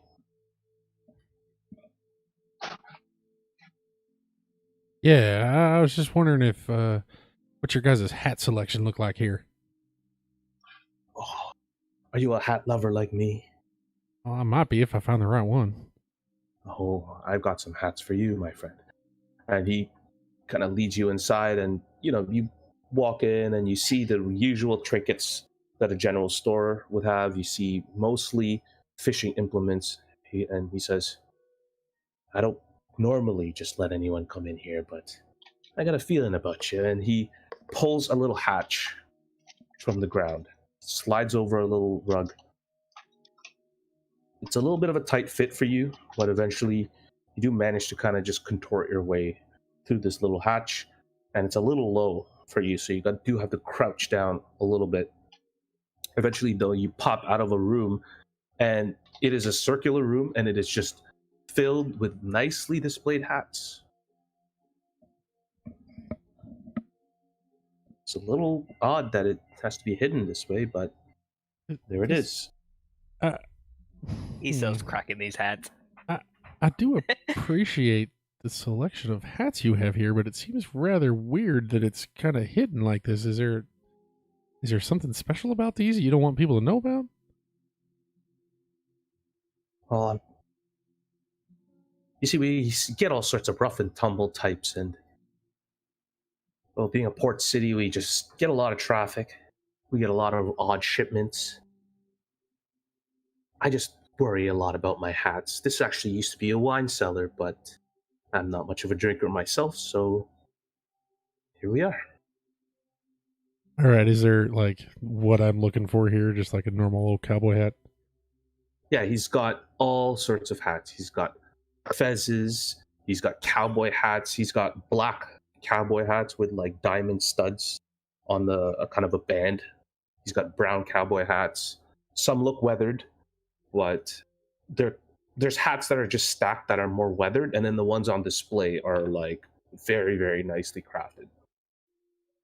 [SPEAKER 3] Yeah, I was just wondering if what your guys' hat selection looked like here.
[SPEAKER 5] "Oh, are you a hat lover like me?"
[SPEAKER 3] Well, I might be if I found the right one.
[SPEAKER 5] "Oh, I've got some hats for you, my friend." And he kind of leads you inside, and you walk in and you see the usual trinkets that a general store would have. You see mostly fishing implements. He says, "I don't normally just let anyone come in here, but I got a feeling about you." And he pulls a little hatch from the ground, slides over a little rug. It's a little bit of a tight fit for you, but eventually you do manage to kind of just contort your way through this little hatch, and it's a little low for you, so you do have to crouch down a little bit. Eventually, though, you pop out of a room, and it is a circular room, and it is just filled with nicely displayed hats. It's a little odd that it has to be hidden this way, but there it is.
[SPEAKER 2] He sells crack in these hats.
[SPEAKER 3] I do appreciate the selection of hats you have here, but it seems rather weird that it's kind of hidden like this. Is there something special about these you don't want people to know about?
[SPEAKER 5] Well, you see, we get all sorts of rough and tumble types, and well, being a port city, we just get a lot of traffic. We get a lot of odd shipments. I just worry a lot about my hats. This actually used to be a wine cellar, but I'm not much of a drinker myself, so here we are.
[SPEAKER 3] All right, is there like what I'm looking for here? Just like a normal old cowboy hat?
[SPEAKER 5] Yeah, he's got all sorts of hats. He's got fezzes. He's got cowboy hats. He's got black cowboy hats with like diamond studs on the kind of a band. He's got brown cowboy hats. Some look weathered, but there's hats that are just stacked that are more weathered, and then the ones on display are like very, very nicely crafted.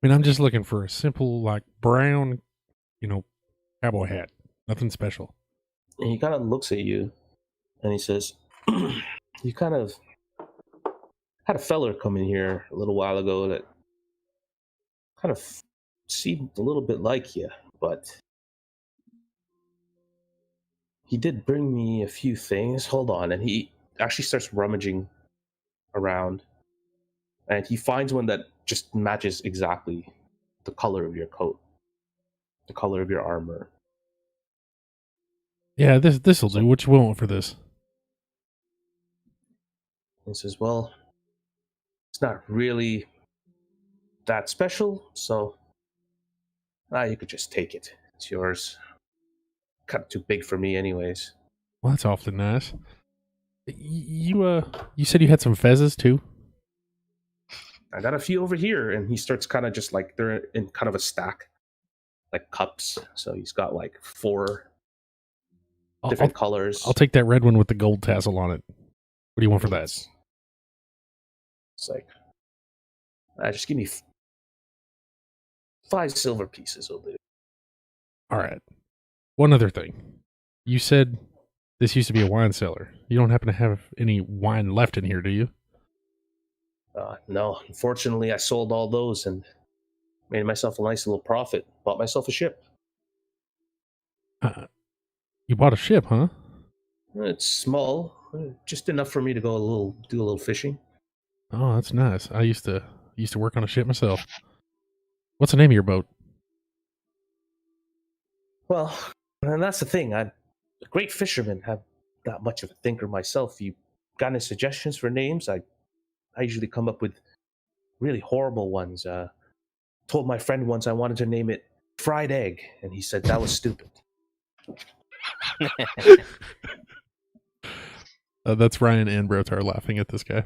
[SPEAKER 3] I mean, I'm just looking for a simple, like, brown, cowboy hat. Nothing special.
[SPEAKER 5] And he kind of looks at you and he says, "You kind of had a feller come in here a little while ago that kind of seemed a little bit like you, but he did bring me a few things. Hold on." And he actually starts rummaging around, and he finds one that just matches exactly the color of your coat, the color of your armor.
[SPEAKER 3] Yeah, this'll do. What you want for this?
[SPEAKER 5] He says, "Well, it's not really that special, so you could just take it. It's yours. Kind of too big for me anyways."
[SPEAKER 3] Well, that's awfully nice. You said you had some fezzes too?
[SPEAKER 5] "I got a few over here," and he starts kind of just like they're in kind of a stack, like cups. So he's got like 4 different colors.
[SPEAKER 3] I'll take that red one with the gold tassel on it. What do you want for that?
[SPEAKER 5] It's like, just give me 5 silver pieces will do.
[SPEAKER 3] All right. One other thing. You said this used to be a wine cellar. You don't happen to have any wine left in here, do you?
[SPEAKER 5] No, unfortunately, I sold all those and made myself a nice little profit. Bought myself a ship.
[SPEAKER 3] You bought a ship, huh?
[SPEAKER 5] It's small, just enough for me to go do a little fishing.
[SPEAKER 3] Oh, that's nice. I used to work on a ship myself. What's the name of your boat?
[SPEAKER 5] Well, and that's the thing. I'm a great fisherman. I'm not much of a thinker myself. You got any suggestions for names? I usually come up with really horrible ones. Told my friend once I wanted to name it Fried Egg, and he said that was stupid.
[SPEAKER 3] That's Ryan and Brotar laughing at this guy.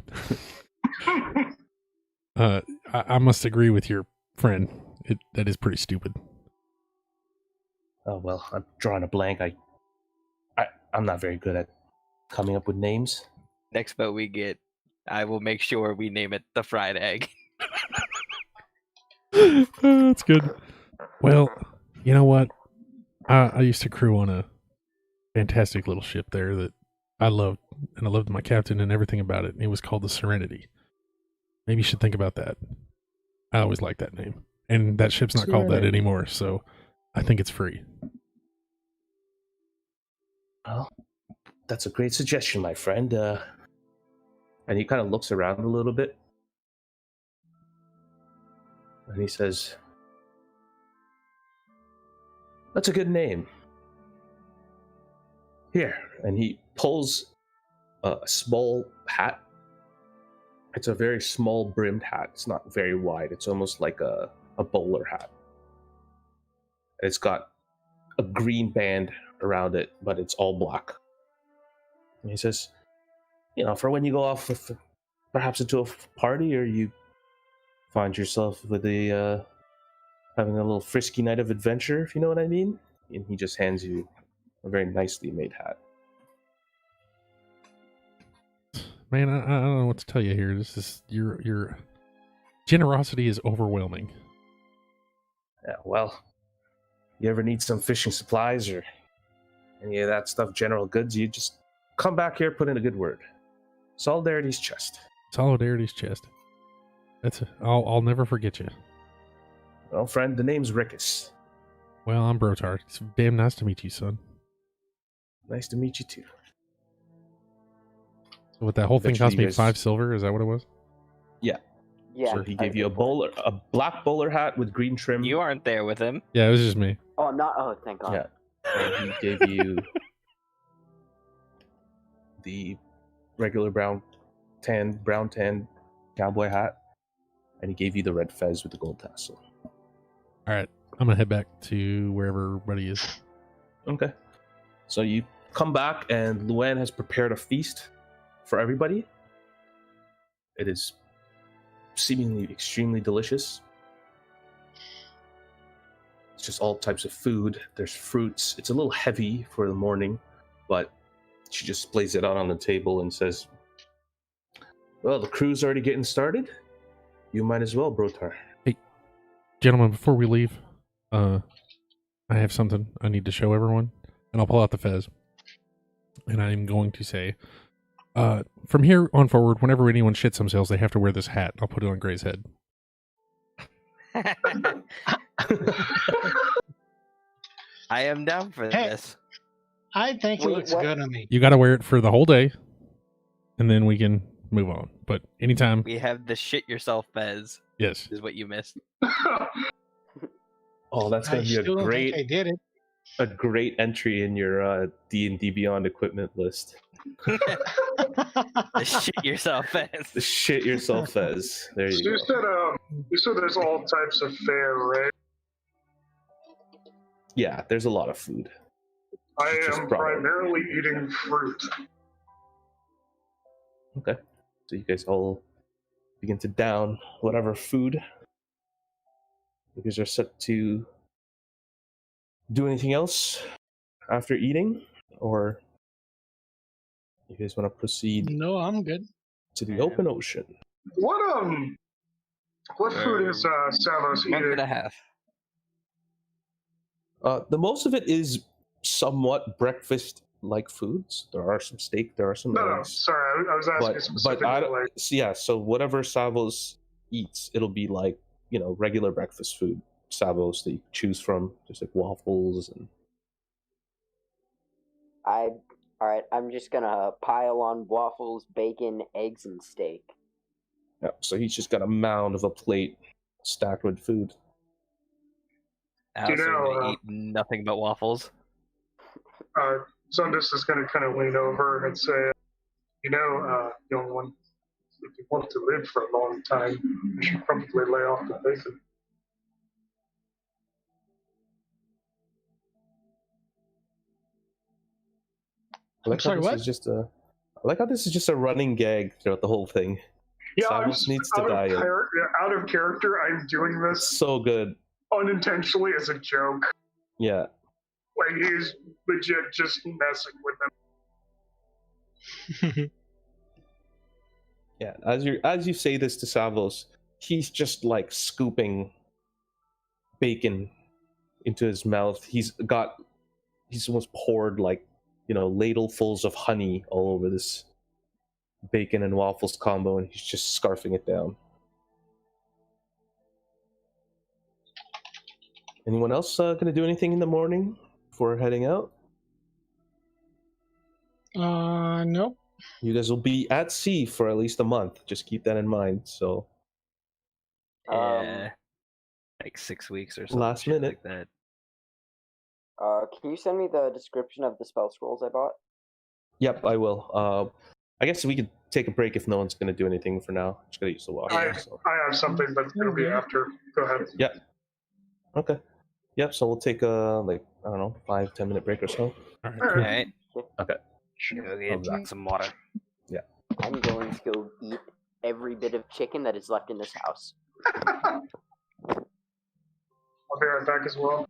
[SPEAKER 3] I must agree with your friend. That is pretty stupid.
[SPEAKER 5] Oh well, I'm drawing a blank. I'm not very good at coming up with names.
[SPEAKER 2] Next boat we get, I will make sure we name it the Fried Egg.
[SPEAKER 3] That's good. Well, you know what? I used to crew on a fantastic little ship there that I loved, and I loved my captain and everything about it. It was called the Serenity. Maybe you should think about that. I always liked that name. And that ship's not called that anymore, so I think it's free.
[SPEAKER 5] Well, that's a great suggestion, my friend. And he kind of looks around a little bit. And he says, "That's a good name. Here." And he pulls a small hat. It's a very small brimmed hat. It's not very wide. It's almost like a bowler hat. It's got a green band around it, but it's all black. And he says, for when you go off with perhaps into a party, or you find yourself with having a little frisky night of adventure, if you know what I mean. And he just hands you a very nicely made hat.
[SPEAKER 3] Man, I don't know what to tell you here. This is your generosity is overwhelming.
[SPEAKER 5] Yeah, well, you ever need some fishing supplies or any of that stuff, general goods, you just come back here, put in a good word. Solidarity's chest.
[SPEAKER 3] Solidarity's chest. I'll never forget you.
[SPEAKER 5] Well, friend, the name's Rickus.
[SPEAKER 3] Well, I'm Brotar. It's damn nice to meet you, son.
[SPEAKER 5] Nice to meet you too.
[SPEAKER 3] So what, that whole thing cost me
[SPEAKER 5] guys...
[SPEAKER 3] 5 silver? Is that what it was?
[SPEAKER 5] Yeah.
[SPEAKER 1] Yeah.
[SPEAKER 5] So he gave you a black bowler hat with green trim.
[SPEAKER 2] You aren't there with him.
[SPEAKER 3] Yeah, it was just me.
[SPEAKER 1] Oh, I'm not. Oh, thank God.
[SPEAKER 5] Yeah. And he gave you the regular brown tan cowboy hat. and he gave you the red fez with the gold tassel.
[SPEAKER 3] All right, I'm gonna head back to wherever everybody is.
[SPEAKER 5] Okay. So you come back, and Luann has prepared a feast for everybody. It is seemingly extremely delicious. It's just all types of food. There's fruits. It's a little heavy for the morning, but she just plays it out on the table and says, well, the crew's already getting started. You might as well, Brotar.
[SPEAKER 3] Hey, gentlemen, before we leave, I have something I need to show everyone, and I'll pull out the fez. And I'm going to say, from here on forward, whenever anyone shits themselves, they have to wear this hat. I'll put it on Gray's head.
[SPEAKER 2] I am down for
[SPEAKER 6] Hey.
[SPEAKER 2] this.
[SPEAKER 6] I think it
[SPEAKER 1] Wait,
[SPEAKER 6] looks
[SPEAKER 1] what?
[SPEAKER 6] good on me.
[SPEAKER 3] You got to wear it for the whole day, and then we can move on. But anytime,
[SPEAKER 2] We have the shit yourself fez,
[SPEAKER 3] yes.
[SPEAKER 2] is what you missed.
[SPEAKER 5] Oh, that's
[SPEAKER 6] I
[SPEAKER 5] going to be
[SPEAKER 6] still
[SPEAKER 5] a
[SPEAKER 6] don't think I did it.
[SPEAKER 5] great entry in your D&D Beyond equipment list.
[SPEAKER 2] The shit yourself
[SPEAKER 5] The
[SPEAKER 2] fez.
[SPEAKER 5] shit yourself fez. There
[SPEAKER 4] So
[SPEAKER 5] you
[SPEAKER 4] you
[SPEAKER 5] go.
[SPEAKER 4] said there's all types of fare, right?
[SPEAKER 5] Yeah, there's a lot of food.
[SPEAKER 4] I
[SPEAKER 5] Just
[SPEAKER 4] am
[SPEAKER 5] brought it.
[SPEAKER 4] primarily eating fruit.
[SPEAKER 5] Okay. So you guys all begin to down whatever food. You guys are set to do anything else after eating? Or you guys want to proceed
[SPEAKER 6] No, I'm good.
[SPEAKER 5] to the
[SPEAKER 2] Yeah.
[SPEAKER 5] open ocean?
[SPEAKER 4] What food is Savos
[SPEAKER 2] Month and
[SPEAKER 4] eating?
[SPEAKER 2] a half.
[SPEAKER 5] The most of it is somewhat breakfast-like foods. There are some steak, there are some
[SPEAKER 4] No,
[SPEAKER 5] eggs.
[SPEAKER 4] sorry, I was asking
[SPEAKER 5] But
[SPEAKER 4] specifically.
[SPEAKER 5] I don't,
[SPEAKER 4] Like,
[SPEAKER 5] so whatever Savos eats, it'll be like, regular breakfast food. Savos that you choose from, just like waffles and
[SPEAKER 1] Alright, I'm just gonna pile on waffles, bacon, eggs, and steak.
[SPEAKER 5] yeah. So he's just got a mound of a plate stacked with food.
[SPEAKER 2] I
[SPEAKER 4] You
[SPEAKER 2] also
[SPEAKER 4] know,
[SPEAKER 2] gonna eat nothing but waffles.
[SPEAKER 4] Zundus is going to kind of lean over and say, young one, if you want to live for a long time, you should probably lay off the bacon.
[SPEAKER 5] I like
[SPEAKER 6] sorry,
[SPEAKER 5] how this
[SPEAKER 6] what?
[SPEAKER 5] is just a. I like how this is just a running gag throughout the whole thing.
[SPEAKER 4] Yeah,
[SPEAKER 5] Savos needs to die.
[SPEAKER 4] out of character, I'm doing this
[SPEAKER 5] So good.
[SPEAKER 4] unintentionally as a joke.
[SPEAKER 5] Yeah.
[SPEAKER 4] Like, he's legit just messing with them.
[SPEAKER 5] Yeah. As you say this to Savos, he's just like scooping bacon into his mouth. He's almost poured like, ladlefuls of honey all over this bacon and waffles combo, and he's just scarfing it down. Anyone else gonna do anything in the morning before heading out?
[SPEAKER 6] Nope.
[SPEAKER 5] You guys will be at sea for at least a month. Just keep that in mind. So
[SPEAKER 2] Yeah. Like 6 weeks or something.
[SPEAKER 5] Last
[SPEAKER 2] shit
[SPEAKER 5] minute.
[SPEAKER 2] like that.
[SPEAKER 1] Can you send me the description of the spell scrolls I bought?
[SPEAKER 5] Yep, I will. I guess we could take a break if no one's going to do anything for now. Just gotta use the washroom. So.
[SPEAKER 4] I have something, but it'll be
[SPEAKER 6] Okay.
[SPEAKER 4] after. Go ahead.
[SPEAKER 5] Yep. Okay. Yep. So we'll take a 5-10 minute break or so.
[SPEAKER 3] All right.
[SPEAKER 4] All
[SPEAKER 3] cool.
[SPEAKER 2] Alright.
[SPEAKER 5] Okay.
[SPEAKER 2] Go
[SPEAKER 5] I'll be back.
[SPEAKER 2] get some water.
[SPEAKER 1] I'm going to go eat every bit of chicken that is left in this house.
[SPEAKER 4] I'll be right back as well.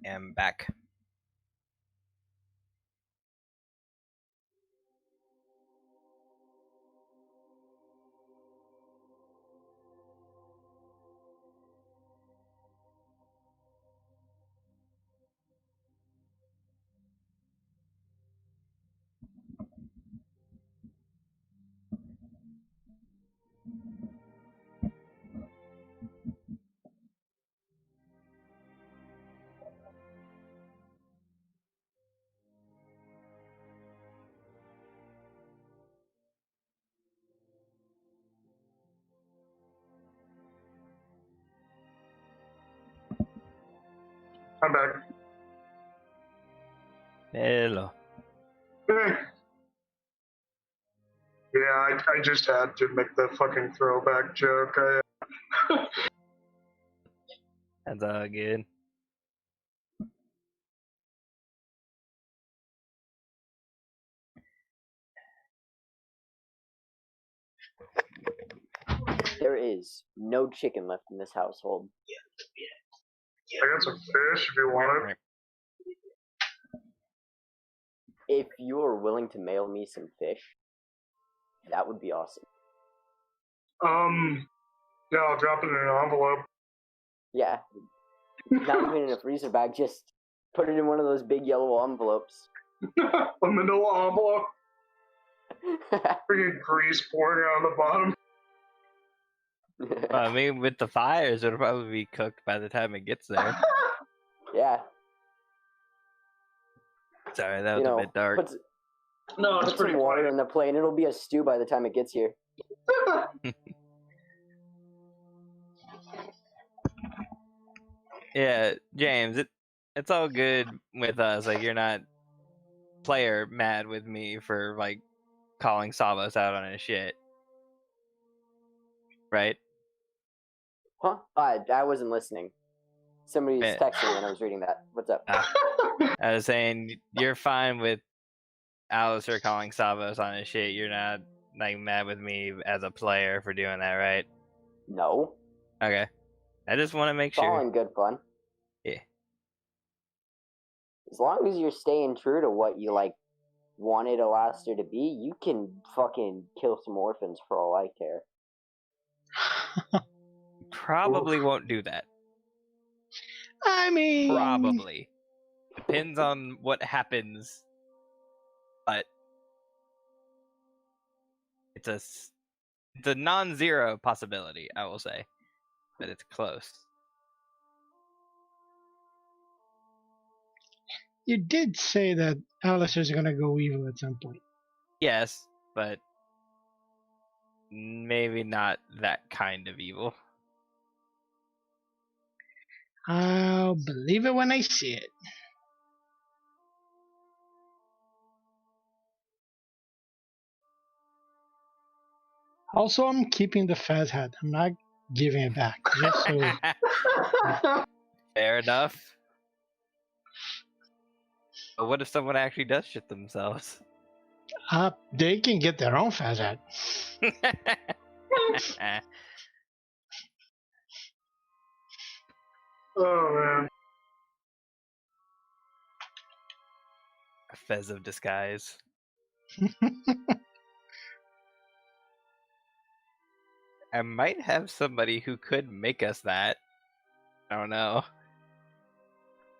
[SPEAKER 2] am back.
[SPEAKER 4] I'm back.
[SPEAKER 2] Hello.
[SPEAKER 4] Hey. Yeah, I just had to make the fucking throwback joke.
[SPEAKER 2] That's all good.
[SPEAKER 1] There is no chicken left in this household.
[SPEAKER 4] I got some fish if you want it.
[SPEAKER 1] If you are willing to mail me some fish, that would be awesome.
[SPEAKER 4] Yeah, I'll drop it in an envelope.
[SPEAKER 1] Yeah. Not even in a freezer bag, just put it in one of those big yellow envelopes.
[SPEAKER 4] A manila envelope. Freaking grease pouring out of the bottom.
[SPEAKER 2] Well, I mean, with the fires, it'll probably be cooked by the time it gets there.
[SPEAKER 1] Yeah.
[SPEAKER 2] Sorry, that was a bit dark.
[SPEAKER 4] No, it's
[SPEAKER 1] Put
[SPEAKER 4] pretty
[SPEAKER 1] some water
[SPEAKER 4] funny.
[SPEAKER 1] in the plate, it'll be a stew by the time it gets here.
[SPEAKER 2] Yeah, James, it's all good with us. Like, you're not player mad with me for, like, calling Savos out on his shit. Right?
[SPEAKER 1] Huh? I wasn't listening. Somebody's
[SPEAKER 2] Yeah.
[SPEAKER 1] texting and I was reading that. What's up?
[SPEAKER 2] I was saying, you're fine with Alistair calling Savos on his shit. You're not, like, mad with me as a player for doing that, right?
[SPEAKER 1] No.
[SPEAKER 2] Okay. I just want to make
[SPEAKER 1] It's all
[SPEAKER 2] sure.
[SPEAKER 1] in good fun.
[SPEAKER 2] Yeah.
[SPEAKER 1] As long as you're staying true to what you, like, wanted Alastair to be, you can fucking kill some orphans for all I care.
[SPEAKER 2] Probably won't do that.
[SPEAKER 6] I mean,
[SPEAKER 2] Probably. Depends on what happens. But it's a non-zero possibility, I will say. But it's close.
[SPEAKER 6] you did say that Alistair's gonna go evil at some point.
[SPEAKER 2] Yes, but maybe not that kind of evil.
[SPEAKER 6] I'll believe it when I see it. Also, I'm keeping the fez hat. I'm not giving it back. Just so.
[SPEAKER 2] Fair enough. But what if someone actually does shit themselves?
[SPEAKER 6] They can get their own fez hat.
[SPEAKER 4] Oh, man.
[SPEAKER 2] A fez of disguise. I might have somebody who could make us that. I don't know.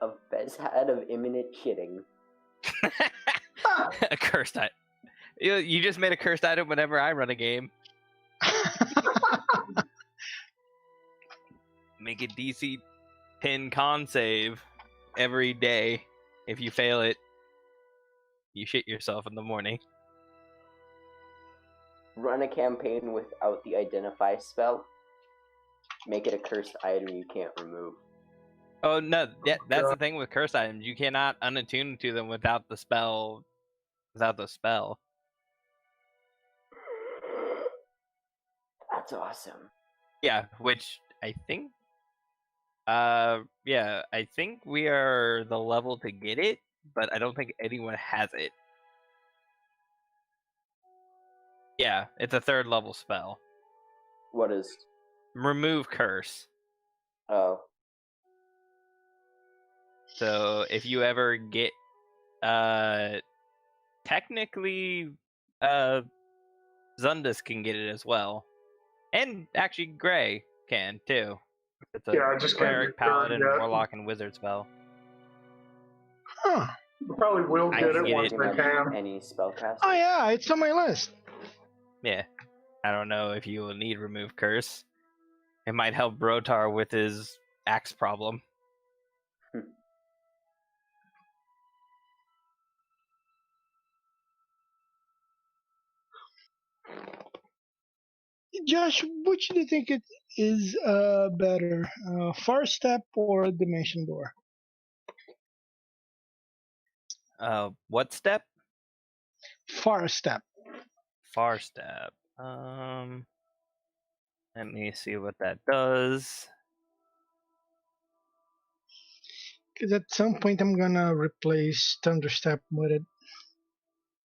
[SPEAKER 1] A fez hat of imminent shitting.
[SPEAKER 2] A cursed item. You just made a cursed item whenever I run a game. Make a DC 10 con save every day. If you fail it, you shit yourself in the morning.
[SPEAKER 1] Run a campaign without the identify spell. Make it a cursed item you can't remove.
[SPEAKER 2] Oh no, yeah, that's the thing with cursed items. You cannot unattune to them without the spell. Without the spell.
[SPEAKER 1] That's awesome.
[SPEAKER 2] Yeah, which I think yeah, I think we are the level to get it, but I don't think anyone has it. Yeah, it's a 3rd level spell.
[SPEAKER 1] What is?
[SPEAKER 2] Remove curse.
[SPEAKER 1] Oh.
[SPEAKER 2] So if you ever get, technically, Zundus can get it as well, and actually Gray can too. It's a
[SPEAKER 4] Yeah, I just can't
[SPEAKER 2] cleric,
[SPEAKER 4] get third
[SPEAKER 2] paladin,
[SPEAKER 4] yet.
[SPEAKER 2] warlock, and wizard spell.
[SPEAKER 6] Huh.
[SPEAKER 4] Probably will
[SPEAKER 2] I
[SPEAKER 4] get
[SPEAKER 2] can
[SPEAKER 4] it
[SPEAKER 2] get
[SPEAKER 4] once
[SPEAKER 2] it.
[SPEAKER 4] I can.
[SPEAKER 1] Any spellcaster?
[SPEAKER 6] Oh yeah, it's on my list.
[SPEAKER 2] Yeah, I don't know if you will need remove curse. It might help Brotar with his axe problem.
[SPEAKER 6] Josh, which do you think it is better, Far Step or Dimension Door?
[SPEAKER 2] What step?
[SPEAKER 6] Far Step.
[SPEAKER 2] Far step. Let me see what that does.
[SPEAKER 6] Because at some point I'm gonna replace Thunderstep with it.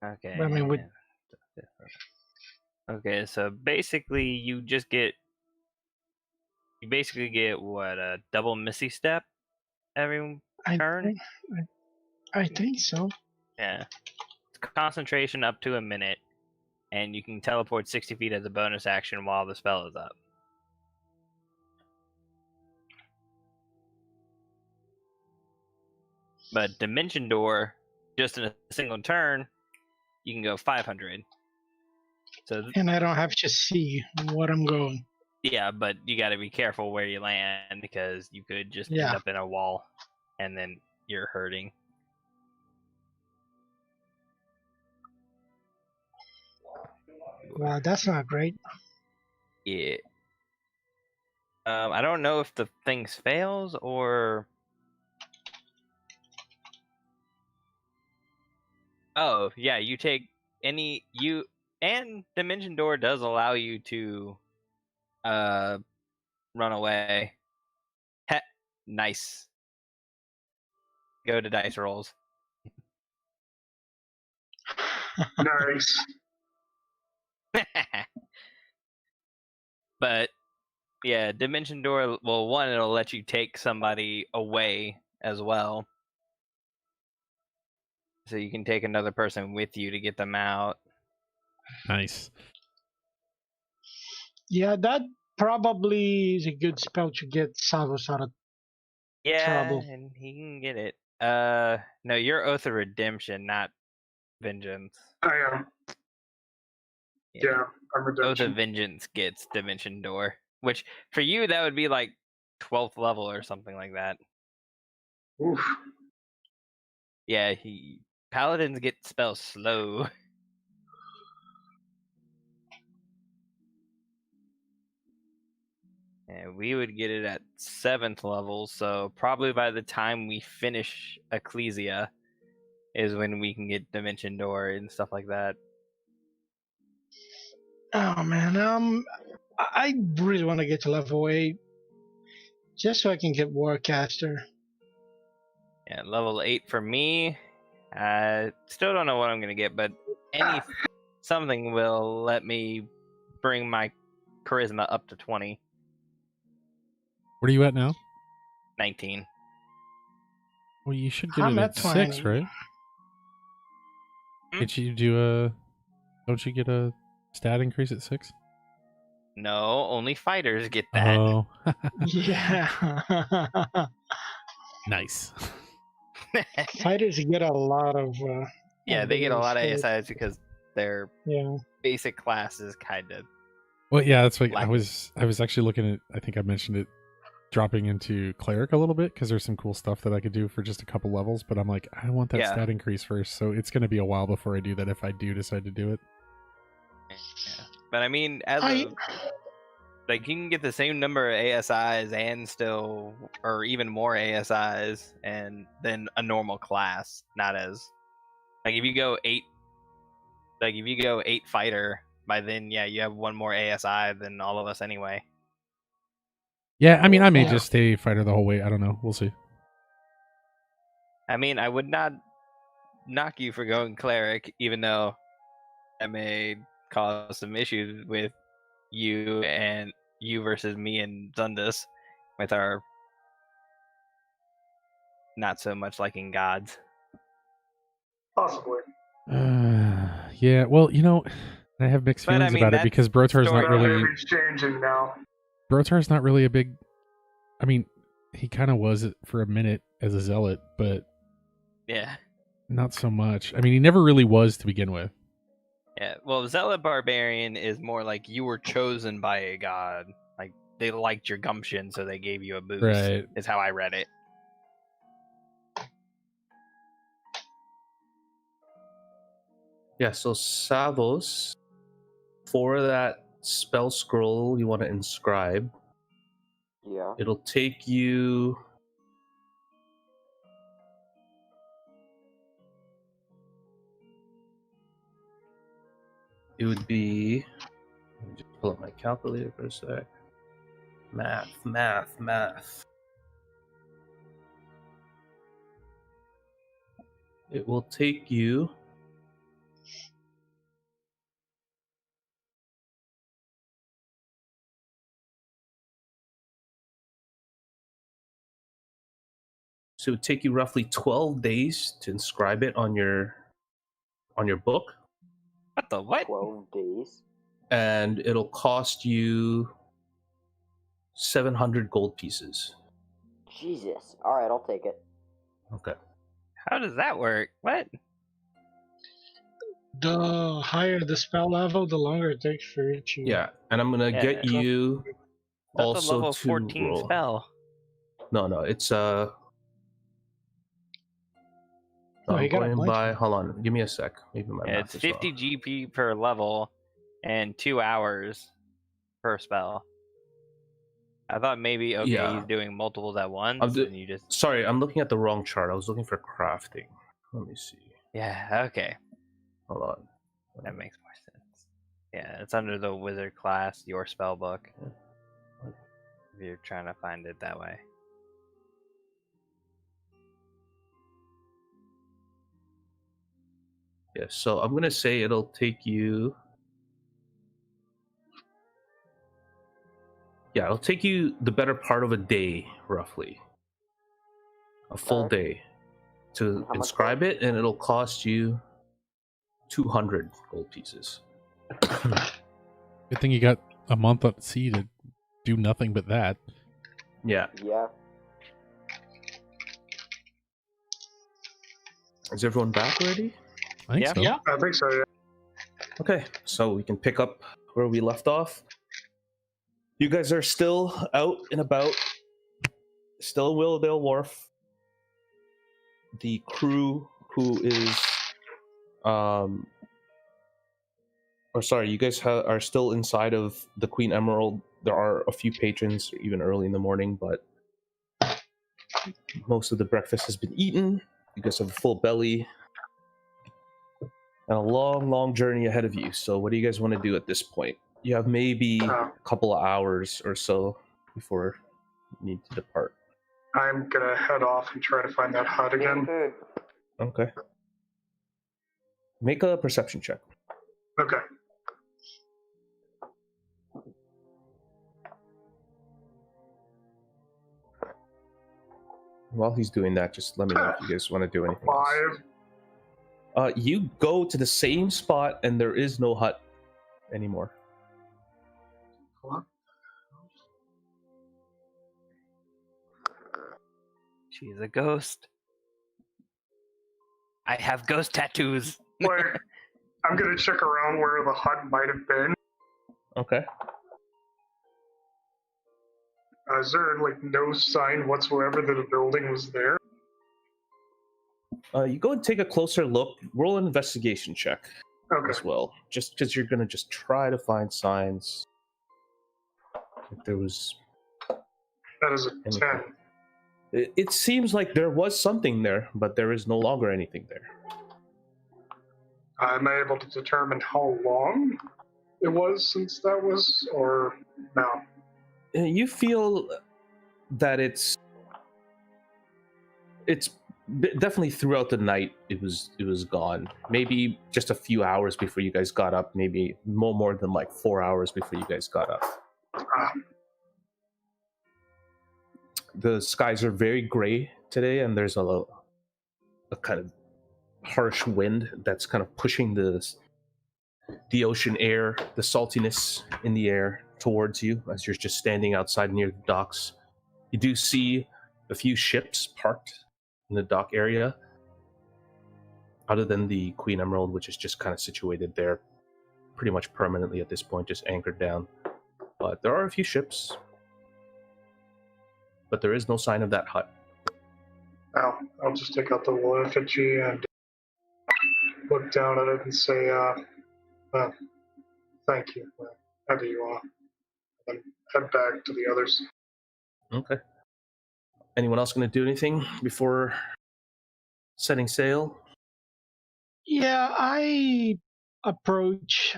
[SPEAKER 2] Okay.
[SPEAKER 6] I mean, with
[SPEAKER 2] Okay, so basically you get what, a double Missy step every
[SPEAKER 6] I
[SPEAKER 2] turn?
[SPEAKER 6] think, I think so.
[SPEAKER 2] Yeah. It's concentration up to a minute, and you can teleport 60 feet as a bonus action while the spell is up. But Dimension Door, just in a single turn, you can go 500. So
[SPEAKER 6] And I don't have to see what I'm going.
[SPEAKER 2] yeah, but you got to be careful where you land, because you could just
[SPEAKER 6] Yeah.
[SPEAKER 2] end up in a wall, and then you're hurting.
[SPEAKER 6] Wow, that's not great.
[SPEAKER 2] Yeah. I don't know if the things fails or. Oh yeah, you take any and Dimension Door does allow you to run away. Heh, nice. Go to dice rolls.
[SPEAKER 4] Nice.
[SPEAKER 2] But yeah, Dimension Door. Well, one, it'll let you take somebody away as well, so you can take another person with you to get them out.
[SPEAKER 3] Nice.
[SPEAKER 6] Yeah, that probably is a good spell to get Savos out of
[SPEAKER 2] Yeah,
[SPEAKER 6] trouble.
[SPEAKER 2] and he can get it. No, you're Oath of Redemption, not Vengeance.
[SPEAKER 4] I am. Yeah, I'm
[SPEAKER 2] Oath
[SPEAKER 4] redemption.
[SPEAKER 2] of Vengeance gets Dimension Door, which for you that would be like 12th level or something like that.
[SPEAKER 4] Oof.
[SPEAKER 2] Yeah, paladins get spells slow. And we would get it at 7th level, so probably by the time we finish Ecclesia is when we can get Dimension Door and stuff like that.
[SPEAKER 6] Oh man, I really want to get to level 8 just so I can get Warcaster.
[SPEAKER 2] Yeah, level 8 for me. Still don't know what I'm gonna get, but something will let me bring my charisma up to 20.
[SPEAKER 3] What are you at now?
[SPEAKER 2] 19.
[SPEAKER 3] Well, you should get
[SPEAKER 6] I'm
[SPEAKER 3] it
[SPEAKER 6] at
[SPEAKER 3] at 6,
[SPEAKER 6] 20.
[SPEAKER 3] right? Did you do don't you get a stat increase at 6?
[SPEAKER 2] No, only fighters get that.
[SPEAKER 3] Oh.
[SPEAKER 6] Yeah.
[SPEAKER 3] Nice.
[SPEAKER 6] Fighters get a lot of.
[SPEAKER 2] Yeah, they get a lot of
[SPEAKER 6] ASIs.
[SPEAKER 2] ASIs because their
[SPEAKER 6] Yeah.
[SPEAKER 2] basic class is kind of.
[SPEAKER 3] Well, yeah, that's what I
[SPEAKER 2] Like-
[SPEAKER 3] was actually looking at. I think I mentioned it, dropping into cleric a little bit because there's some cool stuff that I could do for just a couple levels. But I'm like, I want that
[SPEAKER 2] Yeah.
[SPEAKER 3] stat increase first, so it's going to be a while before I do that if I do decide to do it.
[SPEAKER 2] Yeah. But I mean,
[SPEAKER 6] I-
[SPEAKER 2] like you can get the same number of ASIs and still, or even more ASIs, and then a normal class. Not as like if you go 8, like if you go 8 fighter, by then you have one more ASI than all of us anyway.
[SPEAKER 3] Yeah, I mean, I may
[SPEAKER 6] Yeah.
[SPEAKER 3] just stay fighter the whole way. I don't know. We'll see.
[SPEAKER 2] I mean, I would not knock you for going cleric, even though that may cause some issues with you versus me and Zundus with our not so much liking gods.
[SPEAKER 4] Possibly.
[SPEAKER 3] Yeah, well, I have mixed
[SPEAKER 2] But, I
[SPEAKER 3] feelings
[SPEAKER 2] mean,
[SPEAKER 3] about it
[SPEAKER 2] that
[SPEAKER 3] because Brotar's
[SPEAKER 2] story-
[SPEAKER 3] not
[SPEAKER 4] That
[SPEAKER 3] really.
[SPEAKER 4] maybe changing now.
[SPEAKER 3] Brotar's not really a big. I mean, he kind of was it for a minute as a zealot, but
[SPEAKER 2] Yeah.
[SPEAKER 3] not so much. I mean, he never really was to begin with.
[SPEAKER 2] Yeah. Well, Zealot Barbarian is more like you were chosen by a god. Like, they liked your gumption, so they gave you a boost.
[SPEAKER 3] Right.
[SPEAKER 2] Is how I read it.
[SPEAKER 5] Yeah, so Savos, for that spell scroll you want to inscribe,
[SPEAKER 1] Yeah.
[SPEAKER 5] it'll take you. It would be. Let me just pull up my calculator for a sec. Math. It will take you. So it would take you roughly 12 days to inscribe it on your book,
[SPEAKER 2] What the what?
[SPEAKER 1] 12 days.
[SPEAKER 5] and it'll cost you 700 gold pieces.
[SPEAKER 1] Jesus. All right, I'll take it.
[SPEAKER 5] Okay.
[SPEAKER 2] How does that work? What?
[SPEAKER 6] The higher the spell level, the longer it takes for you to.
[SPEAKER 5] Yeah, and I'm gonna
[SPEAKER 2] Yeah.
[SPEAKER 5] get you
[SPEAKER 2] That's
[SPEAKER 5] also
[SPEAKER 2] a level
[SPEAKER 5] to
[SPEAKER 2] 14
[SPEAKER 5] roll.
[SPEAKER 2] spell.
[SPEAKER 5] No, it's
[SPEAKER 6] Oh,
[SPEAKER 5] I'm
[SPEAKER 6] you got a
[SPEAKER 5] going
[SPEAKER 6] blank
[SPEAKER 5] by.
[SPEAKER 6] one.
[SPEAKER 5] Hold on, give me a sec. Maybe my
[SPEAKER 2] Yeah,
[SPEAKER 5] math
[SPEAKER 2] it's
[SPEAKER 5] is
[SPEAKER 2] 50
[SPEAKER 5] wrong.
[SPEAKER 2] GP per level and 2 hours per spell. I thought maybe, okay,
[SPEAKER 5] Yeah.
[SPEAKER 2] he's doing multiples at once,
[SPEAKER 5] do-
[SPEAKER 2] and you just...
[SPEAKER 5] Sorry, I'm looking at the wrong chart. I was looking for crafting. Let me see.
[SPEAKER 2] Yeah, okay.
[SPEAKER 5] Hold on.
[SPEAKER 2] That makes more sense. Yeah, it's under the wizard class, your spell book. If you're trying to find it that way.
[SPEAKER 5] Yeah, so I'm gonna say it'll take you. Yeah, it'll take you the better part of a day, roughly. A full
[SPEAKER 1] Alright.
[SPEAKER 5] day to
[SPEAKER 1] How much
[SPEAKER 5] inscribe it, and it'll cost you 200 gold pieces.
[SPEAKER 3] Good thing you got a month at sea to do nothing but that.
[SPEAKER 5] Yeah.
[SPEAKER 1] Yeah.
[SPEAKER 5] Is everyone back already?
[SPEAKER 3] I think
[SPEAKER 2] Yeah.
[SPEAKER 3] so.
[SPEAKER 6] Yeah.
[SPEAKER 4] I think so, yeah.
[SPEAKER 5] Okay, so we can pick up where we left off. You guys are still out and about, still in Willowdale Wharf. The crew who is, you guys are still inside of the Queen Emerald. There are a few patrons, even early in the morning, but most of the breakfast has been eaten. You guys have a full belly and a long, long journey ahead of you. So what do you guys want to do at this point? You have maybe a couple of hours or so before you need to depart.
[SPEAKER 4] I'm gonna head off and try to find that hut again.
[SPEAKER 5] Okay. Make a perception check.
[SPEAKER 4] Okay.
[SPEAKER 5] While he's doing that, just let me know if you guys want to do anything else.
[SPEAKER 4] 5.
[SPEAKER 5] You go to the same spot and there is no hut anymore.
[SPEAKER 2] She's a ghost. I have ghost tattoos.
[SPEAKER 4] Wait, I'm gonna check around where the hut might have been.
[SPEAKER 5] Okay.
[SPEAKER 4] Is there like no sign whatsoever that a building was there?
[SPEAKER 5] You go and take a closer look. Roll an investigation check
[SPEAKER 4] Okay.
[SPEAKER 5] as well, just because you're gonna just try to find signs. If there was,
[SPEAKER 4] That is a 10.
[SPEAKER 5] it seems like there was something there, but there is no longer anything there.
[SPEAKER 4] Am I able to determine how long it was since that was, or no?
[SPEAKER 5] You feel that it's definitely throughout the night it was gone. Maybe just a few hours before you guys got up. Maybe no more than like 4 hours before you guys got up.
[SPEAKER 4] Ah,
[SPEAKER 5] The skies are very gray today, and there's a kind of harsh wind that's kind of pushing the ocean air, the saltiness in the air towards you as you're just standing outside near the docks. You do see a few ships parked in the dock area, other than the Queen Emerald, which is just kind of situated there pretty much permanently at this point, just anchored down. But there are a few ships, but there is no sign of that hut.
[SPEAKER 4] I'll just take out the little effigy and look down at it and say, thank you. Wherever you are. And head back to the others.
[SPEAKER 5] Okay. Anyone else going to do anything before setting sail?
[SPEAKER 6] Yeah, I approach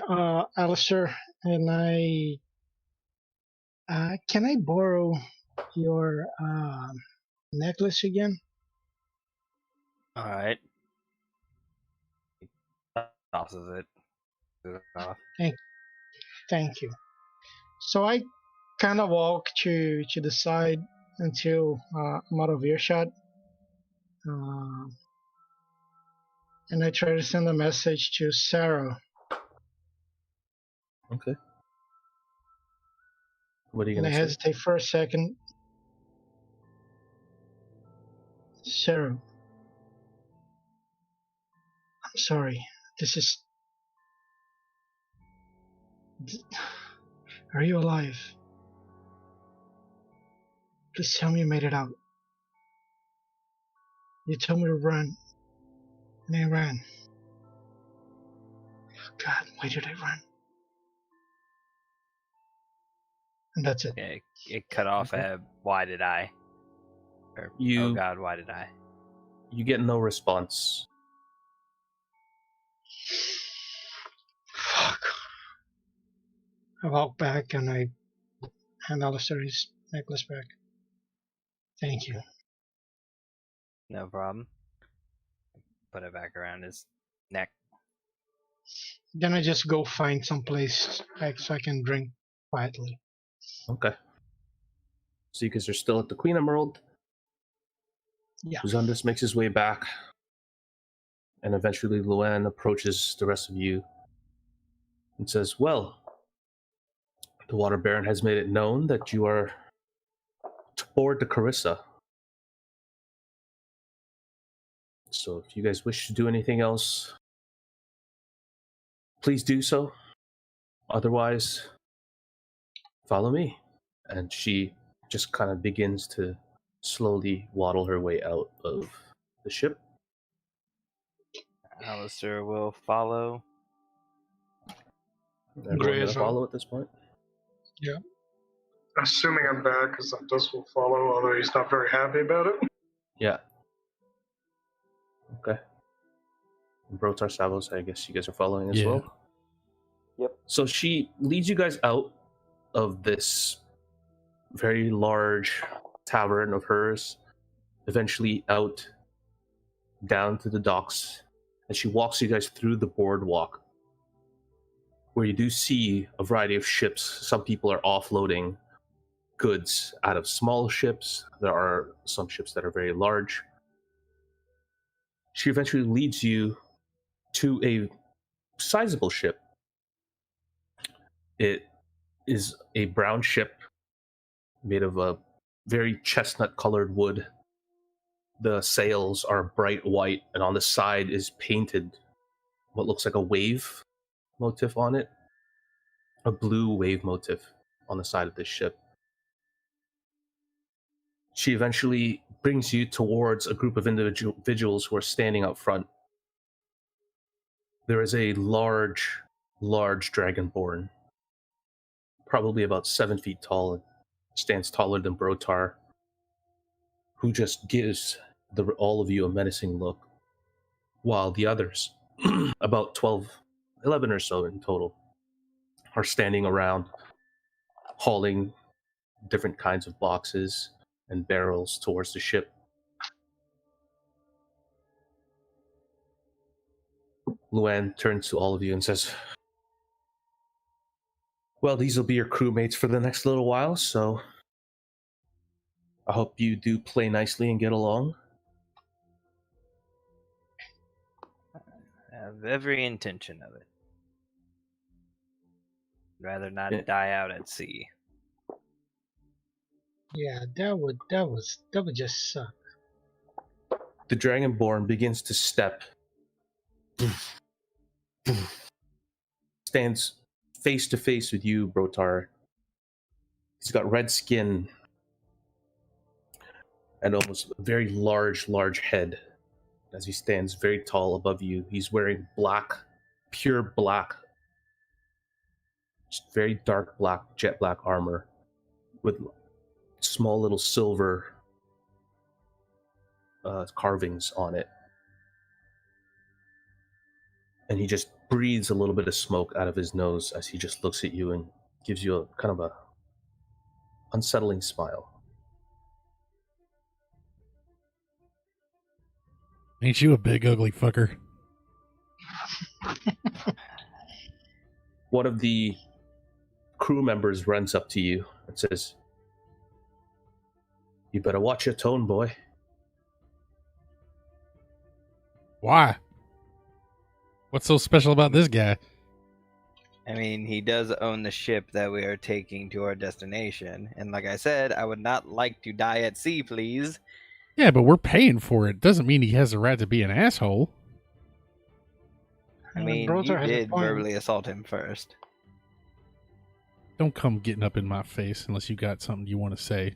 [SPEAKER 6] Alistair and I can I borrow your necklace again?
[SPEAKER 2] All right. Tosses it. Off.
[SPEAKER 6] Thank you. So I kind of walk to the side until I'm out of earshot, and I try to send a message to Sarah.
[SPEAKER 5] Okay. What are you
[SPEAKER 6] And I
[SPEAKER 5] going to say?
[SPEAKER 6] hesitate for a second. Sarah, I'm sorry. This is. Are you alive? Please tell me you made it out. You told me to run, and I ran. God, why did I run? And that's it.
[SPEAKER 2] Yeah, it cut off at why did I? Or,
[SPEAKER 5] You-
[SPEAKER 2] oh God, why did I?
[SPEAKER 5] You get no response.
[SPEAKER 6] Fuck. I walk back and I hand Alistair his necklace back. Thank you.
[SPEAKER 2] No problem. Put it back around his neck.
[SPEAKER 6] Then I just go find some place like so I can drink quietly.
[SPEAKER 5] Okay. So you guys are still at the Queen Emerald.
[SPEAKER 6] Yeah.
[SPEAKER 5] Zundus makes his way back, and eventually Luann approaches the rest of you and says, well, the Water Baron has made it known that you are toward the Carissa. So if you guys wish to do anything else, please do so. Otherwise, follow me. And she just kind of begins to slowly waddle her way out of the ship.
[SPEAKER 2] Alistair will follow.
[SPEAKER 5] Everyone
[SPEAKER 6] Gray
[SPEAKER 5] gonna
[SPEAKER 6] as well.
[SPEAKER 5] follow at this point?
[SPEAKER 4] Assuming I'm back, because Dust will follow, although he's not very happy about it.
[SPEAKER 5] Yeah. Okay. And Brotar Savos, I guess you guys are following as
[SPEAKER 3] Yeah.
[SPEAKER 5] well.
[SPEAKER 1] Yep.
[SPEAKER 5] So she leads you guys out of this very large tavern of hers, eventually out down to the docks, and she walks you guys through the boardwalk, where you do see a variety of ships. Some people are offloading goods out of small ships. There are some ships that are very large. She eventually leads you to a sizable ship. It is a brown ship made of a very chestnut-colored wood. The sails are bright white, and on the side is painted what looks like a wave motif on it. A blue wave motif on the side of this ship. She eventually brings you towards a group of individuals who are standing out front. There is a large dragonborn, probably about 7 feet tall, and stands taller than Brotar, who just gives all of you a menacing look, while the others, about 11 or so in total, are standing around, hauling different kinds of boxes and barrels towards the ship. Luann turns to all of you and says, well, these will be your crewmates for the next little while, so I hope you do play nicely and get along.
[SPEAKER 2] have every intention of it. Rather not
[SPEAKER 5] Yeah.
[SPEAKER 2] die out at sea.
[SPEAKER 6] Yeah, that would just suck.
[SPEAKER 5] The Dragonborn begins to step. Stands face to face with you, Brotar. He's got red skin and almost a very large head as he stands very tall above you. He's wearing black, pure black, just very dark black, jet black armor with small little silver carvings on it. And he just breathes a little bit of smoke out of his nose as he just looks at you and gives you a kind of a unsettling smile.
[SPEAKER 3] Ain't you a big ugly fucker?
[SPEAKER 5] One of the crew members runs up to you and says, "You better watch your tone, boy."
[SPEAKER 3] Why? What's so special about this guy?
[SPEAKER 2] I mean, he does own the ship that we are taking to our destination. And like I said, I would not like to die at sea, please.
[SPEAKER 3] Yeah, but we're paying for it. Doesn't mean he has the right to be an asshole.
[SPEAKER 2] I mean,
[SPEAKER 6] Brotar
[SPEAKER 2] you
[SPEAKER 6] has a
[SPEAKER 2] did
[SPEAKER 6] point.
[SPEAKER 2] verbally assault him first.
[SPEAKER 3] Don't come getting up in my face unless you got something you want to say.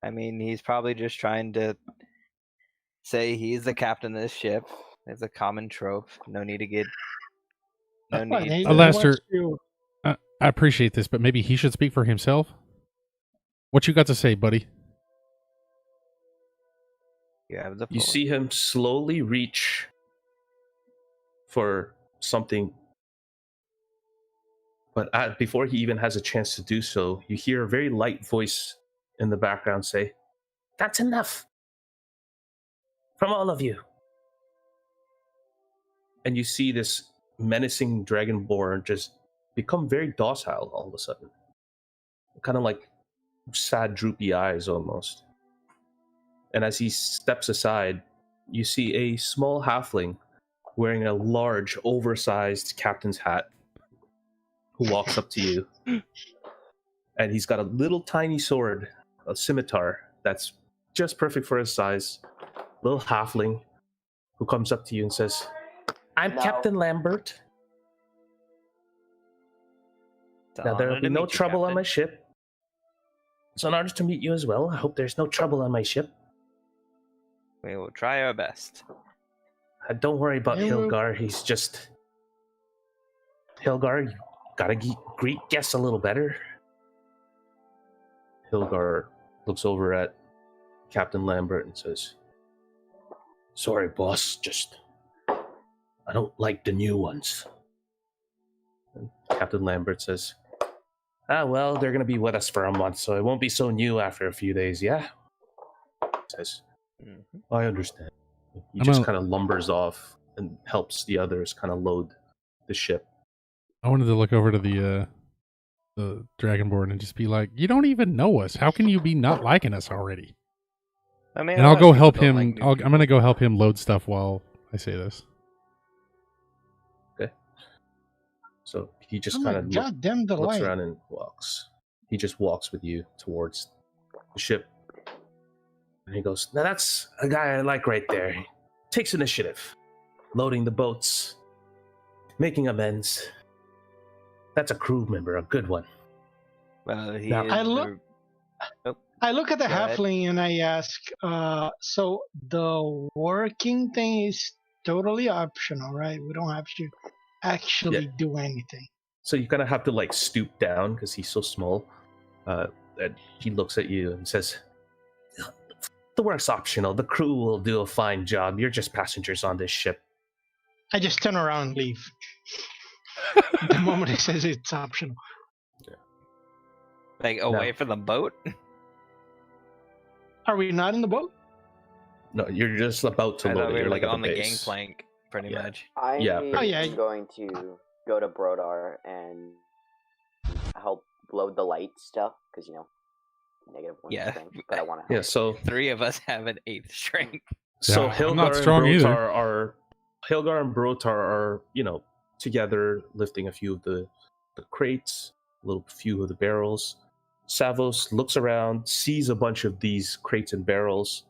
[SPEAKER 2] I mean, he's probably just trying to say he's the captain of this ship. It's a common trope. No need to get... No
[SPEAKER 6] But
[SPEAKER 2] need.
[SPEAKER 6] he
[SPEAKER 3] Alastair-
[SPEAKER 6] wants to-
[SPEAKER 3] I appreciate this, but maybe he should speak for himself. What you got to say, buddy?
[SPEAKER 2] You have the
[SPEAKER 5] You
[SPEAKER 2] floor.
[SPEAKER 5] see him slowly reach for something, but before he even has a chance to do so, you hear a very light voice in the background say, "That's enough from all of you." And you see this menacing dragonborn just become very docile all of a sudden. Kind of like sad, droopy eyes almost. And as he steps aside, you see a small halfling wearing a large, oversized captain's hat who walks up to you. And he's got a little tiny sword, a scimitar, that's just perfect for his size. Little halfling who comes up to you and says, "I'm
[SPEAKER 1] No.
[SPEAKER 5] Captain Lambert.
[SPEAKER 2] It's an
[SPEAKER 5] Now, there
[SPEAKER 2] honor
[SPEAKER 5] will be
[SPEAKER 2] to
[SPEAKER 5] no
[SPEAKER 2] meet you,
[SPEAKER 5] trouble on
[SPEAKER 2] Captain.
[SPEAKER 5] my ship. It's an honor to meet you as well. I hope there's no trouble on my ship.
[SPEAKER 2] We will try our best.
[SPEAKER 5] Don't worry about
[SPEAKER 6] You will-
[SPEAKER 5] Hilgar. He's just... Hilgar, you gotta greet guests a little better." Hilgar looks over at Captain Lambert and says, "Sorry, boss. Just... I don't like the new ones." And Captain Lambert says, "Well, they're gonna be with us for a month, so it won't be so new after a few days, yeah?" Says,
[SPEAKER 2] Mhm.
[SPEAKER 5] "I understand." He
[SPEAKER 3] I'm
[SPEAKER 5] just
[SPEAKER 3] out.
[SPEAKER 5] kind of lumbers off and helps the others kind of load the ship.
[SPEAKER 3] I wanted to look over to the Dragonborn and just be like, "You don't even know us. How can you be not liking us already?"
[SPEAKER 2] I mean,
[SPEAKER 3] And
[SPEAKER 2] a
[SPEAKER 3] I'll
[SPEAKER 2] lot
[SPEAKER 3] go
[SPEAKER 2] of people
[SPEAKER 3] help
[SPEAKER 2] don't
[SPEAKER 3] him.
[SPEAKER 2] like new
[SPEAKER 3] I'm
[SPEAKER 2] people.
[SPEAKER 3] gonna go help him load stuff while I say this.
[SPEAKER 5] So he just
[SPEAKER 6] I'm
[SPEAKER 5] kind
[SPEAKER 6] a
[SPEAKER 5] of
[SPEAKER 6] goddamn
[SPEAKER 5] looks
[SPEAKER 6] delight.
[SPEAKER 5] around and walks. He just walks with you towards the ship. And he goes, "Now that's a guy I like right there. He takes initiative. Loading the boats. Making amends. That's a crew member, a good one."
[SPEAKER 2] Well, he
[SPEAKER 5] Now-
[SPEAKER 2] is
[SPEAKER 6] I
[SPEAKER 2] the-
[SPEAKER 6] look-
[SPEAKER 2] Oh,
[SPEAKER 6] I look at the
[SPEAKER 2] Go ahead.
[SPEAKER 6] halfling and I ask, so the working thing is totally optional, right? We don't have to actually do anything.
[SPEAKER 5] So you kind of have to like stoop down because he's so small. And he looks at you and says, "The work's optional. The crew will do a fine job. You're just passengers on this ship."
[SPEAKER 6] I just turn around and leave. The moment he says it's optional.
[SPEAKER 2] like away from the boat?
[SPEAKER 6] Are we not in the boat?
[SPEAKER 5] No, you're just about to
[SPEAKER 2] I thought
[SPEAKER 5] load it.
[SPEAKER 2] we
[SPEAKER 5] You're
[SPEAKER 2] were
[SPEAKER 5] like at
[SPEAKER 2] on the
[SPEAKER 5] base.
[SPEAKER 2] gangplank, pretty
[SPEAKER 5] Yeah.
[SPEAKER 2] much.
[SPEAKER 1] I'm
[SPEAKER 5] Yeah,
[SPEAKER 6] pretty- Oh, yeah.
[SPEAKER 1] going to go to Brodar and help load the light stuff because -1
[SPEAKER 2] Yeah.
[SPEAKER 1] strength, but I want to help.
[SPEAKER 5] Yeah, so
[SPEAKER 2] 3 of us have an 8th strength.
[SPEAKER 5] So
[SPEAKER 3] Yeah, I'm
[SPEAKER 5] Hilgar
[SPEAKER 3] not strong
[SPEAKER 5] and
[SPEAKER 3] either.
[SPEAKER 5] Brotar are Hilgar and Brotar are, together lifting a few of the crates, few of the barrels. Savos looks around, sees a bunch of these crates and barrels,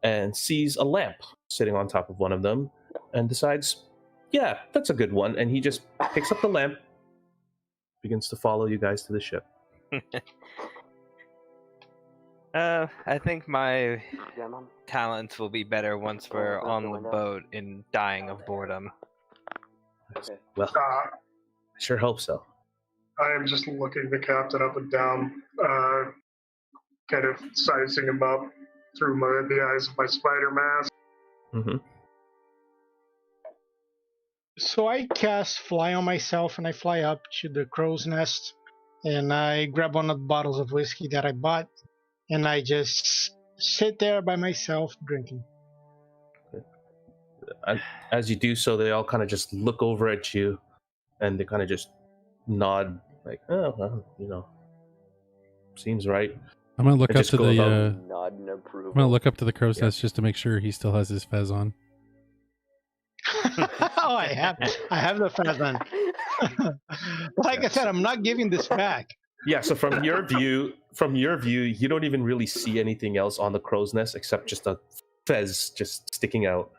[SPEAKER 5] and sees a lamp sitting on top of one of them, and decides, yeah, that's a good one. And he just picks up the lamp, begins to follow you guys to the ship.
[SPEAKER 2] I think my
[SPEAKER 1] Yeah, Mom.
[SPEAKER 2] talents will be better once we're
[SPEAKER 1] Open
[SPEAKER 2] on
[SPEAKER 1] the
[SPEAKER 2] the
[SPEAKER 1] window.
[SPEAKER 2] boat and dying of boredom.
[SPEAKER 1] Okay.
[SPEAKER 5] Well, I sure hope so.
[SPEAKER 4] I am just looking the captain up and down, kind of sizing him up through the eyes of my spider mask.
[SPEAKER 5] Mm-hmm.
[SPEAKER 6] So I cast Fly on myself, and I fly up to the crow's nest, and I grab one of the bottles of whiskey that I bought, and I just sit there by myself drinking.
[SPEAKER 5] And as you do so, they all kind of just look over at you, and they kind of just nod, like, "Oh, well, seems right."
[SPEAKER 3] I'm gonna look
[SPEAKER 5] And
[SPEAKER 3] up
[SPEAKER 5] just
[SPEAKER 3] to
[SPEAKER 5] go
[SPEAKER 3] the.
[SPEAKER 5] about-
[SPEAKER 1] Nod in approval.
[SPEAKER 3] I'm gonna look up to the crow's
[SPEAKER 5] Yeah.
[SPEAKER 3] nest just to make sure he still has his fez on.
[SPEAKER 6] Oh, I have the fez on. Like I said, I'm not giving this back.
[SPEAKER 5] Yeah. So from your view, you don't even really see anything else on the crow's nest except just a fez just sticking out,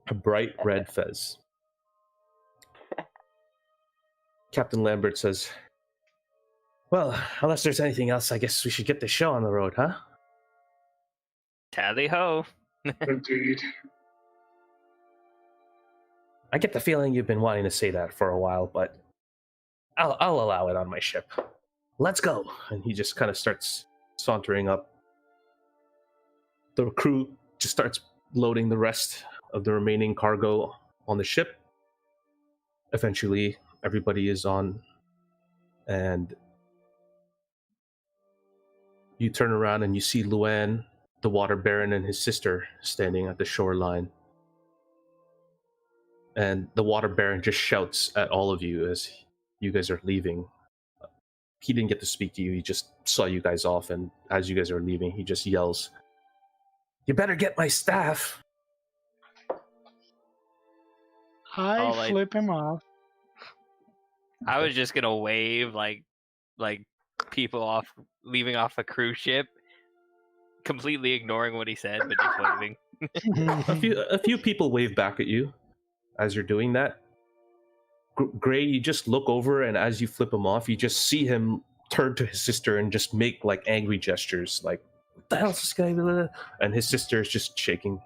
[SPEAKER 5] a bright red fez. Captain Lambert says, "Well, unless there's anything else, I guess we should get the show on the road, huh?"
[SPEAKER 2] Tally ho!
[SPEAKER 4] Indeed.
[SPEAKER 5] I get the feeling you've been wanting to say that for a while, but I'll allow it on my ship. Let's go. And he just kind of starts sauntering up. The crew just starts loading the rest of the remaining cargo on the ship. Eventually, everybody is on, and you turn around and you see Luan, the Water Baron, and his sister standing at the shoreline. And the Water Baron just shouts at all of you as you guys are leaving. He didn't get to speak to you, he just saw you guys off, and as you guys are leaving, he just yells, "You better get my staff!"
[SPEAKER 6] I flip him off.
[SPEAKER 2] I was just gonna wave like people off leaving off a cruise ship, completely ignoring what he said, but just waving.
[SPEAKER 5] A few people wave back at you as you're doing that. Gray, you just look over, and as you flip him off, you just see him turn to his sister and just make like angry gestures, like, "What the hell's this guy?" And his sister is just shaking.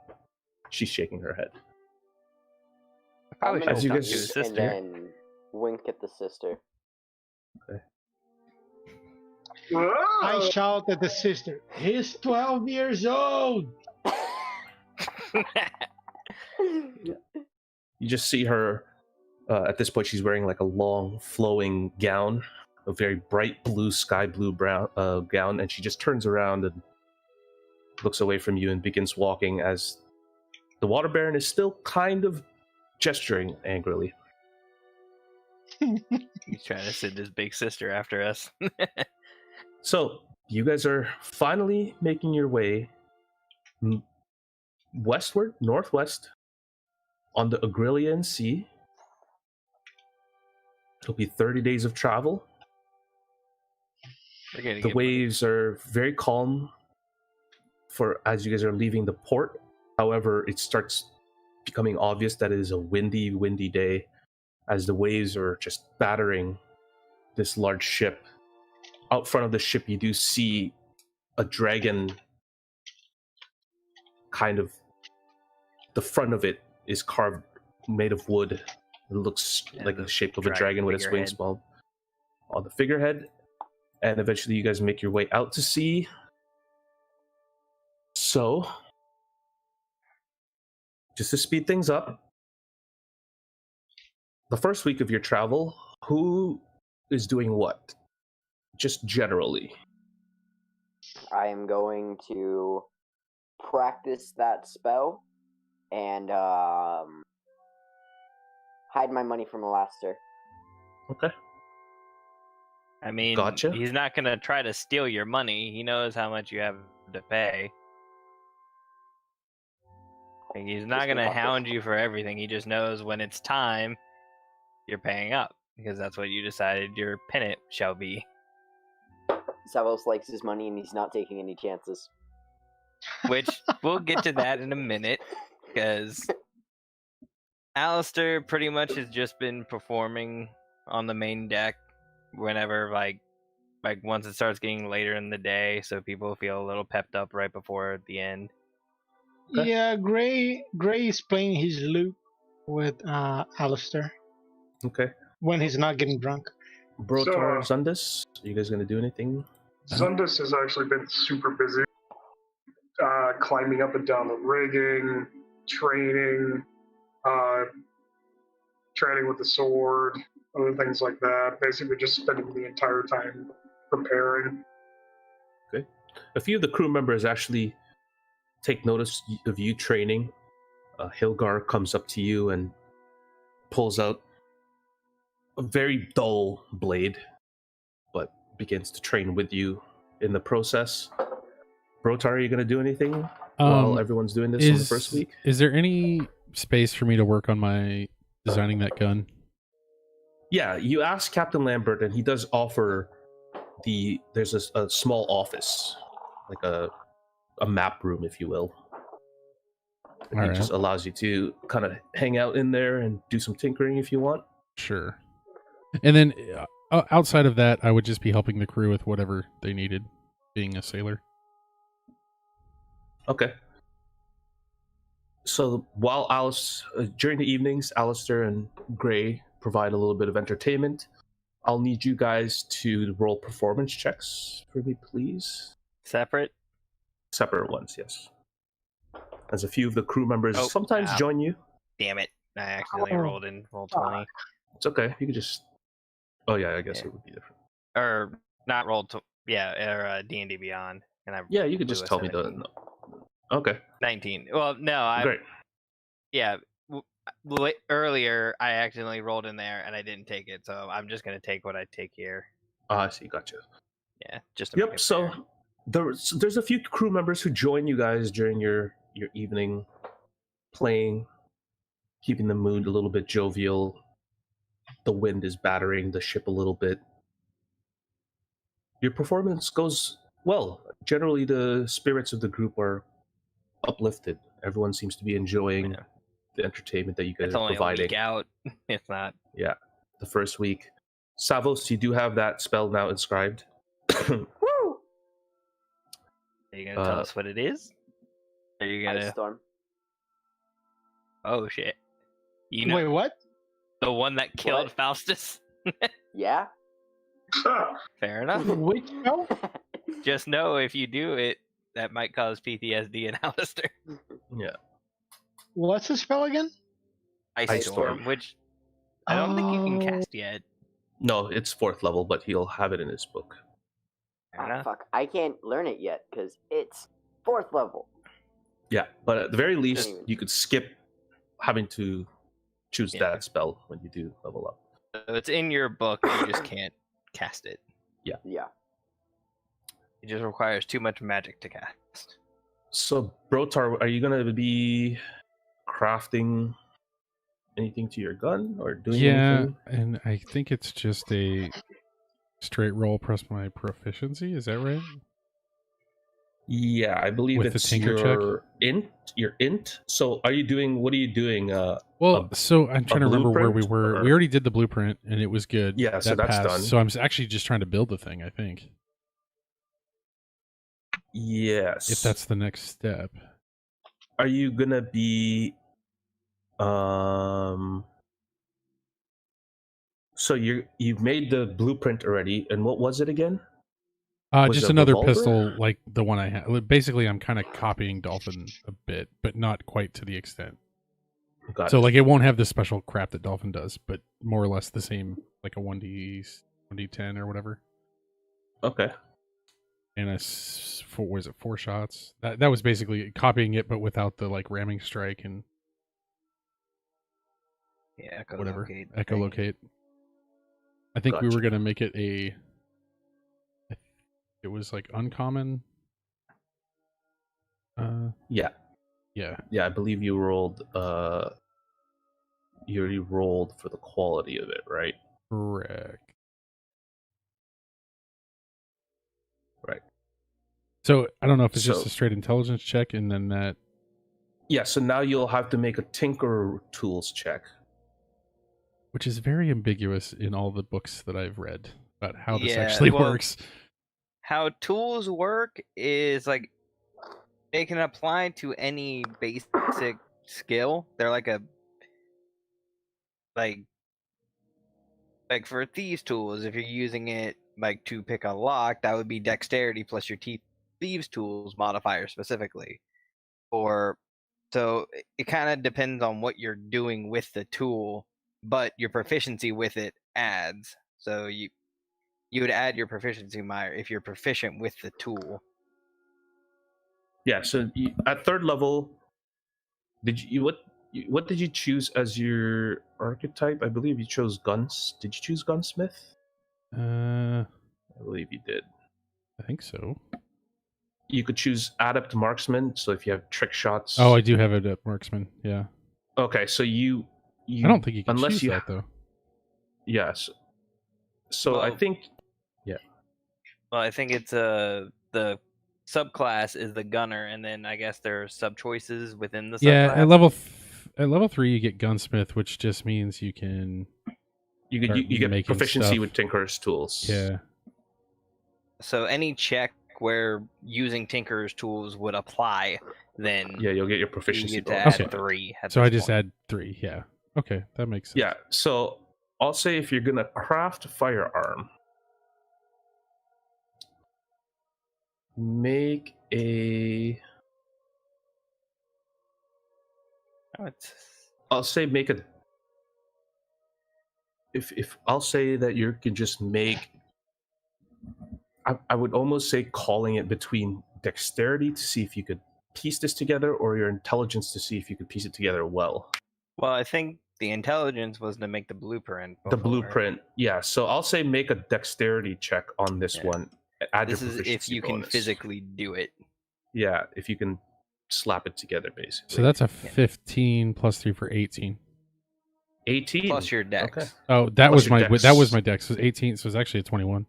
[SPEAKER 5] She's shaking her head.
[SPEAKER 2] Probably
[SPEAKER 1] I'm gonna
[SPEAKER 5] As you
[SPEAKER 2] should talk
[SPEAKER 5] guys-
[SPEAKER 2] to his
[SPEAKER 1] and
[SPEAKER 2] sister.
[SPEAKER 1] then wink at the sister.
[SPEAKER 6] I
[SPEAKER 4] Whoa!
[SPEAKER 6] shout at the sister, "He's 12 years old!"
[SPEAKER 5] You just see her, at this point, she's wearing like a long, flowing gown, a very bright blue, sky blue brown gown, and she just turns around and looks away from you and begins walking as the Water Baron is still kind of gesturing angrily.
[SPEAKER 2] He's trying to send his big sister after us.
[SPEAKER 5] So, you guys are finally making your way westward, northwest, on the Agrilian Sea. It'll be 30 days of travel.
[SPEAKER 2] We're gonna
[SPEAKER 5] The
[SPEAKER 2] get
[SPEAKER 5] waves are very calm for as you guys are leaving the port. However, it starts becoming obvious that it is a windy day as the waves are just battering this large ship. Out front of the ship, you do see a dragon. Kind of, the front of it is carved, made of wood. It looks
[SPEAKER 2] Yeah,
[SPEAKER 5] like
[SPEAKER 2] the
[SPEAKER 5] the shape of a
[SPEAKER 2] dragon
[SPEAKER 5] dragon with its wings
[SPEAKER 2] figurehead.
[SPEAKER 5] small on the figurehead. And eventually, you guys make your way out to sea. So, just to speed things up, the first week of your travel, who is doing what? Just generally.
[SPEAKER 1] I am going to practice that spell and hide my money from Alastair.
[SPEAKER 5] Okay.
[SPEAKER 2] I mean,
[SPEAKER 5] Gotcha.
[SPEAKER 2] he's not gonna try to steal your money. He knows how much you have to pay. Like, he's not
[SPEAKER 1] Just
[SPEAKER 2] gonna
[SPEAKER 1] an
[SPEAKER 2] hound you for everything. He just knows when it's time, you're paying up because that's what you decided your pennant shall be.
[SPEAKER 1] Savos likes his money and he's not taking any chances.
[SPEAKER 2] Which we'll get to that in a minute, because Alistair pretty much has just been performing on the main deck whenever like once it starts getting later in the day, so people feel a little pepped up right before the end.
[SPEAKER 5] Okay.
[SPEAKER 6] Yeah, Gray is playing his lute with Alistair
[SPEAKER 5] Okay.
[SPEAKER 6] when he's not getting drunk.
[SPEAKER 5] Brotor, Zundus, are you guys gonna do anything?
[SPEAKER 4] Zundus has actually been super busy, climbing up and down the rigging, training, training with the sword, other things like that. Basically, just spending the entire time preparing.
[SPEAKER 5] Okay. A few of the crew members actually take notice of you training. Hilgar comes up to you and pulls out a very dull blade, but begins to train with you in the process. Brotar, are you going to do anything while everyone's doing this on the first week?
[SPEAKER 3] Is there any space for me to work on my designing that gun?
[SPEAKER 5] Yeah, you ask Captain Lambert, and he does offer there's a small office, like a map room, if you will. And it just allows you to kind of hang out in there and do some tinkering if you want.
[SPEAKER 3] Sure. And then outside of that, I would just be helping the crew with whatever they needed, being a sailor.
[SPEAKER 5] Okay. So while during the evenings, Alistair and Gray provide a little bit of entertainment. I'll need you guys to roll performance checks for me, please.
[SPEAKER 2] Separate
[SPEAKER 5] ones, yes. As a few of the crew members sometimes join you.
[SPEAKER 2] Damn it! I accidentally rolled 20.
[SPEAKER 5] It's okay. You could just. Oh yeah, I guess it would be different.
[SPEAKER 2] Or not rolled. Or D&D Beyond. And
[SPEAKER 5] you could just tell 17. Me the. Okay.
[SPEAKER 2] 19. Well, no,
[SPEAKER 5] Great.
[SPEAKER 2] Yeah. Earlier, I accidentally rolled in there and I didn't take it, so I'm just gonna take what I take here.
[SPEAKER 5] I see. Gotcha.
[SPEAKER 2] Yeah. Just. To
[SPEAKER 5] so there's a few crew members who join you guys during your evening playing, keeping the mood a little bit jovial. The wind is battering the ship a little bit. Your performance goes well. Generally, the spirits of the group are uplifted. Everyone seems to be enjoying the entertainment that you guys are providing.
[SPEAKER 2] It's only a week out. It's not.
[SPEAKER 5] Yeah, the first week. Savos, you do have that spell now inscribed.
[SPEAKER 1] Woo!
[SPEAKER 2] Are you gonna tell us what it is? Are you gonna?
[SPEAKER 1] Ice Storm.
[SPEAKER 2] Oh shit! You know,
[SPEAKER 6] Wait, what?
[SPEAKER 2] The one that killed Faustus?
[SPEAKER 1] Yeah.
[SPEAKER 2] Fair enough.
[SPEAKER 6] Which spell?
[SPEAKER 2] Just know if you do it, that might cause PTSD in Alistair.
[SPEAKER 5] Yeah.
[SPEAKER 6] What's the spell again?
[SPEAKER 2] Ice Storm, which I don't think you can cast yet.
[SPEAKER 5] No, it's 4th level, but he'll have it in his book.
[SPEAKER 1] Fuck, I can't learn it yet because it's 4th level.
[SPEAKER 5] Yeah, but at the very least, you could skip having to choose that spell when you do level up.
[SPEAKER 2] So it's in your book, you just can't cast it.
[SPEAKER 5] Yeah.
[SPEAKER 2] It just requires too much magic to cast.
[SPEAKER 5] So, Brotar, are you going to be crafting anything to your gun or doing anything?
[SPEAKER 3] Yeah, and I think it's just a straight roll plus my proficiency. Is that right?
[SPEAKER 5] Yeah, I believe
[SPEAKER 3] With
[SPEAKER 5] it's
[SPEAKER 3] the tinker
[SPEAKER 5] your int. Your int. So, what are you doing?
[SPEAKER 3] So I'm trying to remember where we were.
[SPEAKER 5] Or...
[SPEAKER 3] We already did the blueprint, and it was good.
[SPEAKER 5] Yeah, so that's
[SPEAKER 3] passed.
[SPEAKER 5] done.
[SPEAKER 3] So I'm actually just trying to build the thing, I think.
[SPEAKER 5] Yes.
[SPEAKER 3] If that's the next step.
[SPEAKER 5] Are you gonna be so you've made the blueprint already, and what was it again?
[SPEAKER 3] Just another pistol like the one I had. Basically, I'm kind of copying Dolphin a bit, but not quite to the extent. So like it won't have the special crap that Dolphin does, but more or less the same, like a 1d10 or whatever.
[SPEAKER 5] Okay.
[SPEAKER 3] And was it 4 shots? That was basically copying it, but without the like ramming strike and echolocate. I think we were gonna make it it was like uncommon.
[SPEAKER 5] Yeah.
[SPEAKER 3] Yeah.
[SPEAKER 5] Yeah, I believe you rolled. You already rolled for the quality of it, right?
[SPEAKER 3] Correct.
[SPEAKER 5] Right.
[SPEAKER 3] So I don't know if it's just
[SPEAKER 5] So
[SPEAKER 3] a straight intelligence check, and then that.
[SPEAKER 5] yeah, so now you'll have to make a Tinker Tools check.
[SPEAKER 3] Which is very ambiguous in all the books that I've read about how this
[SPEAKER 2] Yeah,
[SPEAKER 3] actually
[SPEAKER 2] well,
[SPEAKER 3] works.
[SPEAKER 2] How tools work is like they can apply to any basic skill. They're like a like for thieves tools. If you're using it like to pick a lock, that would be dexterity plus your thieves tools modifier specifically. Or so it kind of depends on what you're doing with the tool, but your proficiency with it adds. So you would add your proficiency modifier if you're proficient with the tool.
[SPEAKER 5] Yeah, so at third level, what did you choose as your archetype? I believe you chose guns. Did you choose gunsmith?
[SPEAKER 3] I
[SPEAKER 5] I believe you did.
[SPEAKER 3] think so.
[SPEAKER 5] You could choose adept marksman. So if you have trick shots.
[SPEAKER 3] Oh, I do have it at marksman. Yeah.
[SPEAKER 5] Okay, so you
[SPEAKER 3] I don't think you can
[SPEAKER 5] unless
[SPEAKER 3] choose
[SPEAKER 5] you
[SPEAKER 3] that though.
[SPEAKER 5] yes. So I
[SPEAKER 2] Well-
[SPEAKER 5] think
[SPEAKER 2] Well, I think it's the subclass is the gunner, and then I guess there are sub choices within the subclass.
[SPEAKER 3] Yeah, at level 3 you get gunsmith, which just means you can.
[SPEAKER 5] you
[SPEAKER 3] Start
[SPEAKER 5] get
[SPEAKER 3] making
[SPEAKER 5] proficiency
[SPEAKER 3] stuff.
[SPEAKER 5] with Tinker's tools.
[SPEAKER 3] Yeah.
[SPEAKER 2] So any check where using Tinker's tools would apply, then
[SPEAKER 5] Yeah, you'll get your
[SPEAKER 2] you
[SPEAKER 5] proficiency
[SPEAKER 2] get to
[SPEAKER 5] bonus.
[SPEAKER 2] add
[SPEAKER 3] Okay.
[SPEAKER 2] 3. At
[SPEAKER 3] So
[SPEAKER 2] this
[SPEAKER 3] I just
[SPEAKER 2] point.
[SPEAKER 3] add 3. Yeah. Okay, that makes sense.
[SPEAKER 5] Yeah, so I'll say if you're gonna craft a firearm, make a.
[SPEAKER 2] Oh, it's
[SPEAKER 5] I'll say make a. If I'll say that you can just make. I would almost say calling it between dexterity to see if you could piece this together, or your intelligence to see if you could piece it together well.
[SPEAKER 2] well, I think the intelligence was to make the blueprint.
[SPEAKER 5] The
[SPEAKER 2] before.
[SPEAKER 5] blueprint, yeah. So I'll say make a dexterity check on this
[SPEAKER 2] Yeah.
[SPEAKER 5] one. Add
[SPEAKER 2] This
[SPEAKER 5] your
[SPEAKER 2] is
[SPEAKER 5] proficiency
[SPEAKER 2] if you can
[SPEAKER 5] bonus.
[SPEAKER 2] physically do it.
[SPEAKER 5] Yeah, if you can slap it together, basically.
[SPEAKER 3] So that's a 15 plus 3 for 18.
[SPEAKER 5] 18
[SPEAKER 2] Plus your dex.
[SPEAKER 5] Okay.
[SPEAKER 3] Oh, that
[SPEAKER 5] Plus
[SPEAKER 3] was
[SPEAKER 5] your
[SPEAKER 3] my
[SPEAKER 5] dex.
[SPEAKER 3] that was my dex. So 18, so it's actually a 21.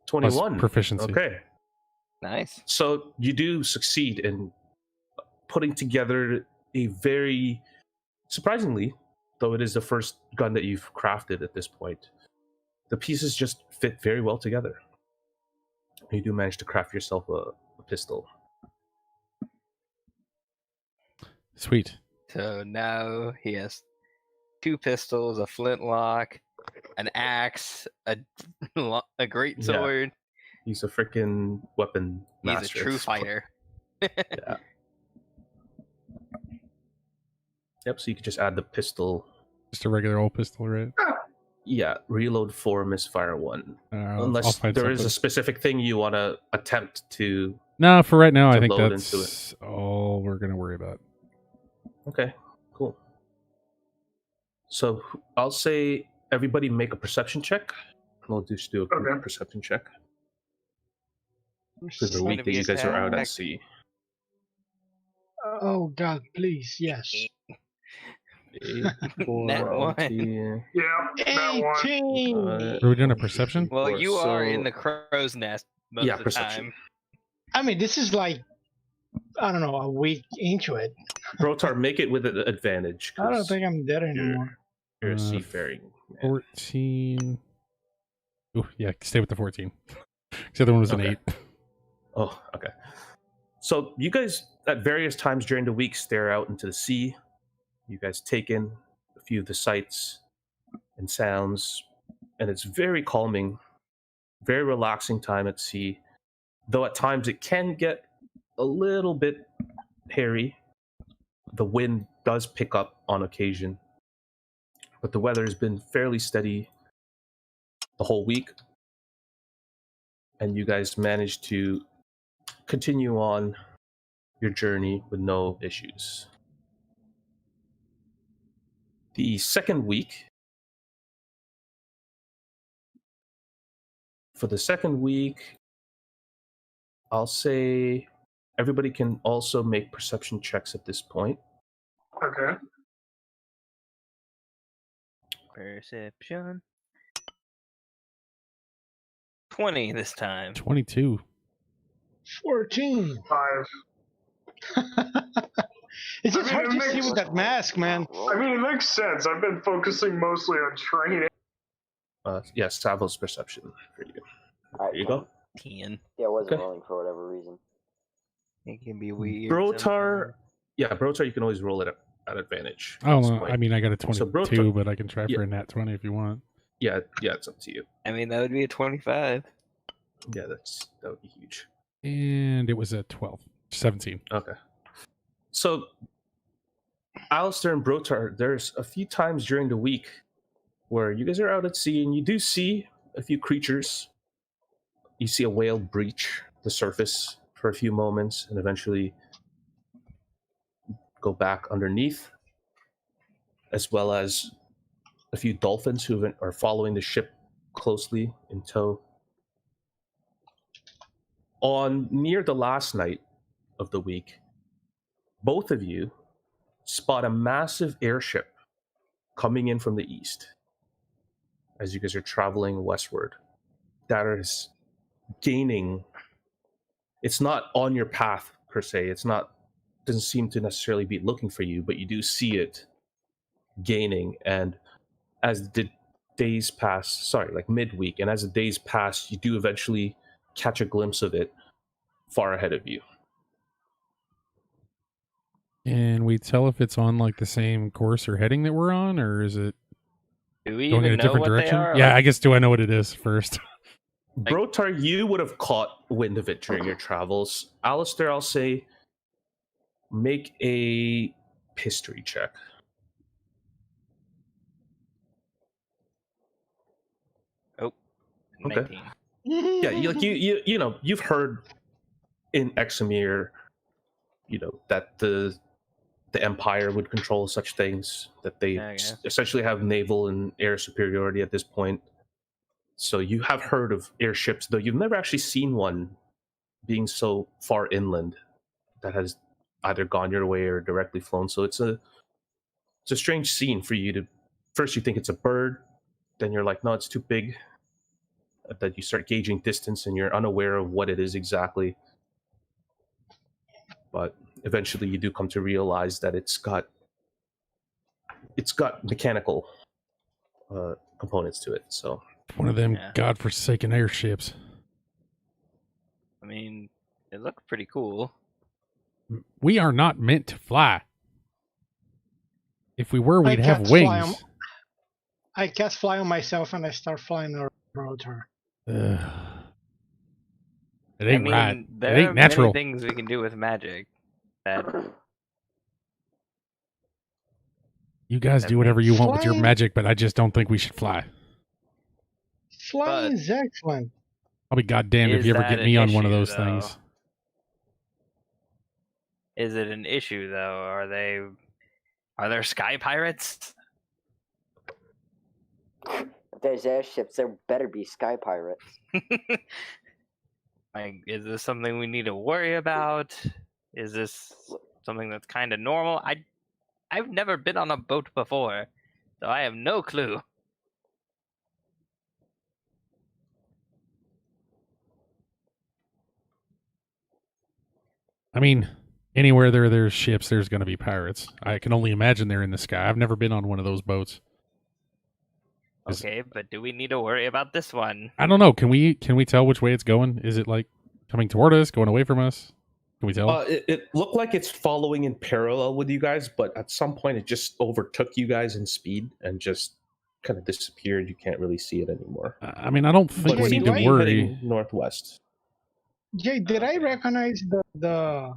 [SPEAKER 5] 21
[SPEAKER 3] Plus proficiency.
[SPEAKER 5] Okay,
[SPEAKER 2] Nice.
[SPEAKER 5] so you do succeed in putting together a very surprisingly, though it is the first gun that you've crafted at this point, the pieces just fit very well together. You do manage to craft yourself a pistol.
[SPEAKER 3] Sweet.
[SPEAKER 2] So now he has 2 pistols, a flintlock, an axe, a great
[SPEAKER 5] Yeah.
[SPEAKER 2] sword.
[SPEAKER 5] He's a freaking weapon
[SPEAKER 2] He's
[SPEAKER 5] master.
[SPEAKER 2] a true fighter.
[SPEAKER 5] Yeah. Yep, so you could just add the pistol.
[SPEAKER 3] Just a regular old pistol, right?
[SPEAKER 5] Yeah, reload 4, misfire 1.
[SPEAKER 3] I'll
[SPEAKER 5] Unless
[SPEAKER 3] find
[SPEAKER 5] there is a
[SPEAKER 3] something.
[SPEAKER 5] specific thing you want to attempt to.
[SPEAKER 3] No, for right now, I
[SPEAKER 5] to
[SPEAKER 3] think
[SPEAKER 5] load
[SPEAKER 3] that's all we're gonna worry about.
[SPEAKER 5] Okay, cool. So I'll say everybody make a perception check. We'll just do a quick
[SPEAKER 4] Okay.
[SPEAKER 5] perception check for the
[SPEAKER 2] Gonna
[SPEAKER 5] week that
[SPEAKER 2] be
[SPEAKER 5] you guys are out at
[SPEAKER 2] attacked.
[SPEAKER 5] sea.
[SPEAKER 6] Oh God, please, yes.
[SPEAKER 5] 8, 4,
[SPEAKER 2] Nat 1.
[SPEAKER 5] 18.
[SPEAKER 4] Yeah, that one.
[SPEAKER 6] 18.
[SPEAKER 3] Are we doing a perception?
[SPEAKER 2] Well, you are in
[SPEAKER 5] So-
[SPEAKER 2] the crow's nest most
[SPEAKER 5] Yeah,
[SPEAKER 2] of the
[SPEAKER 5] perception.
[SPEAKER 2] time.
[SPEAKER 6] I mean, this is like, I don't know, a week into it.
[SPEAKER 5] Brotar, make it with an advantage.
[SPEAKER 6] I don't
[SPEAKER 5] 'cause
[SPEAKER 6] think I'm there anymore.
[SPEAKER 5] you're a
[SPEAKER 3] Uh,
[SPEAKER 5] seafaring man.
[SPEAKER 3] 14. Ooh, yeah, stay with the 14. The other one was an
[SPEAKER 5] Okay.
[SPEAKER 3] 8.
[SPEAKER 5] Oh, okay. So you guys, at various times during the week, stare out into the sea. You guys take in a few of the sights and sounds, and it's very calming, very relaxing time at sea. Though at times it can get a little bit hairy. The wind does pick up on occasion, but the weather has been fairly steady the whole week, and you guys managed to continue on your journey with no issues. The second week, for the second week, I'll say everybody can also make perception checks at this point.
[SPEAKER 4] Okay.
[SPEAKER 2] Perception. 20 this time.
[SPEAKER 3] 22.
[SPEAKER 6] 14.
[SPEAKER 4] 5.
[SPEAKER 6] It's just
[SPEAKER 4] I mean,
[SPEAKER 6] hard
[SPEAKER 4] it
[SPEAKER 6] to see
[SPEAKER 4] makes-
[SPEAKER 6] with that mask, man.
[SPEAKER 4] I mean, it makes sense. I've been focusing mostly on training.
[SPEAKER 5] Yes, Savos perception for you.
[SPEAKER 1] Alright,
[SPEAKER 5] There you go.
[SPEAKER 2] 10.
[SPEAKER 1] Yeah, I wasn't
[SPEAKER 5] Okay.
[SPEAKER 1] rolling for whatever reason.
[SPEAKER 2] It can be weird.
[SPEAKER 5] Brotar,
[SPEAKER 2] sometimes.
[SPEAKER 5] yeah, Brotar, you can always roll it at advantage. at
[SPEAKER 3] Oh,
[SPEAKER 5] this
[SPEAKER 3] no,
[SPEAKER 5] point.
[SPEAKER 3] I mean, I got a
[SPEAKER 5] So
[SPEAKER 3] 22,
[SPEAKER 5] Brotar-
[SPEAKER 3] but I can try
[SPEAKER 5] yeah.
[SPEAKER 3] for a nat 20 if you want.
[SPEAKER 5] yeah, it's up to you.
[SPEAKER 2] I mean, that would be a 25.
[SPEAKER 5] Yeah, that would be huge.
[SPEAKER 3] And it was a 12. 17.
[SPEAKER 5] Okay. So, Alistair and Brotar, there's a few times during the week where you guys are out at sea and you do see a few creatures. You see a whale breach the surface for a few moments and eventually go back underneath, as well as a few dolphins who are following the ship closely in tow. On near the last night of the week, both of you spot a massive airship coming in from the east as you guys are traveling westward. That is gaining. It's not on your path per se. Doesn't seem to necessarily be looking for you, but you do see it gaining. And as the days pass, like midweek, and as the days pass, you do eventually catch a glimpse of it far ahead of you.
[SPEAKER 3] And we tell if it's on like the same course or heading that we're on, or is it
[SPEAKER 2] Do we
[SPEAKER 3] going in
[SPEAKER 2] even
[SPEAKER 3] a
[SPEAKER 2] know
[SPEAKER 3] different
[SPEAKER 2] what
[SPEAKER 3] direction?
[SPEAKER 2] they are?
[SPEAKER 3] Yeah,
[SPEAKER 2] Like,
[SPEAKER 3] I guess, do I know what it is first?
[SPEAKER 5] Brotar, you would have caught wind of it during your travels. Alistair, I'll say, make a history check.
[SPEAKER 2] Oh,
[SPEAKER 5] Okay.
[SPEAKER 2] 19.
[SPEAKER 5] Yeah, you know, you've heard in Examir, that the Empire would control such things, that they
[SPEAKER 2] Okay.
[SPEAKER 5] essentially have naval and air superiority at this point. So you have heard of airships, though you've never actually seen one being so far inland that has either gone your way or directly flown. So it's a strange scene for you to. First, you think it's a bird, then you're like, no, it's too big. That you start gauging distance and you're unaware of what it is exactly. But eventually, you do come to realize that it's got mechanical components to it. So
[SPEAKER 3] One of them
[SPEAKER 2] Yeah.
[SPEAKER 3] godforsaken airships.
[SPEAKER 2] I mean, it looked pretty cool.
[SPEAKER 3] We are not meant to fly. If we were,
[SPEAKER 6] I
[SPEAKER 3] we'd have
[SPEAKER 6] can't fly
[SPEAKER 3] wings.
[SPEAKER 6] I cast fly on myself and I start flying around Brotar.
[SPEAKER 3] Ugh. It
[SPEAKER 2] I
[SPEAKER 3] ain't
[SPEAKER 2] mean,
[SPEAKER 3] right.
[SPEAKER 2] there
[SPEAKER 3] It ain't
[SPEAKER 2] are
[SPEAKER 3] natural.
[SPEAKER 2] many things we can do with magic. That
[SPEAKER 3] You guys
[SPEAKER 2] that
[SPEAKER 3] do whatever you want with your
[SPEAKER 6] Flying-
[SPEAKER 3] magic, but I just don't think we should fly.
[SPEAKER 6] Flying
[SPEAKER 2] But-
[SPEAKER 6] is excellent.
[SPEAKER 3] I'll be goddamned if
[SPEAKER 2] Is
[SPEAKER 3] you ever
[SPEAKER 2] that
[SPEAKER 3] get
[SPEAKER 2] an
[SPEAKER 3] me on one of
[SPEAKER 2] issue,
[SPEAKER 3] those
[SPEAKER 2] though?
[SPEAKER 3] things.
[SPEAKER 2] is it an issue though? Are there sky pirates?
[SPEAKER 1] If there's airships, there better be sky pirates.
[SPEAKER 2] Like, is this something we need to worry about? Is this something that's kind of normal? I've never been on a boat before, so I have no clue.
[SPEAKER 3] I mean, anywhere there's ships, there's going to be pirates. I can only imagine they're in the sky. I've never been on one of those boats. Is-
[SPEAKER 2] Okay, but do we need to worry about this one?
[SPEAKER 3] I don't know. Can we tell which way it's going? Is it like coming toward us, going away from us? Can we tell?
[SPEAKER 5] it looked like it's following in parallel with you guys, but at some point it just overtook you guys in speed and just kind of disappeared. You can't really see it anymore.
[SPEAKER 3] I mean, I don't think
[SPEAKER 5] But
[SPEAKER 3] we
[SPEAKER 6] see,
[SPEAKER 3] need to
[SPEAKER 6] why-
[SPEAKER 3] worry.
[SPEAKER 5] heading northwest.
[SPEAKER 6] Jay, did I recognize the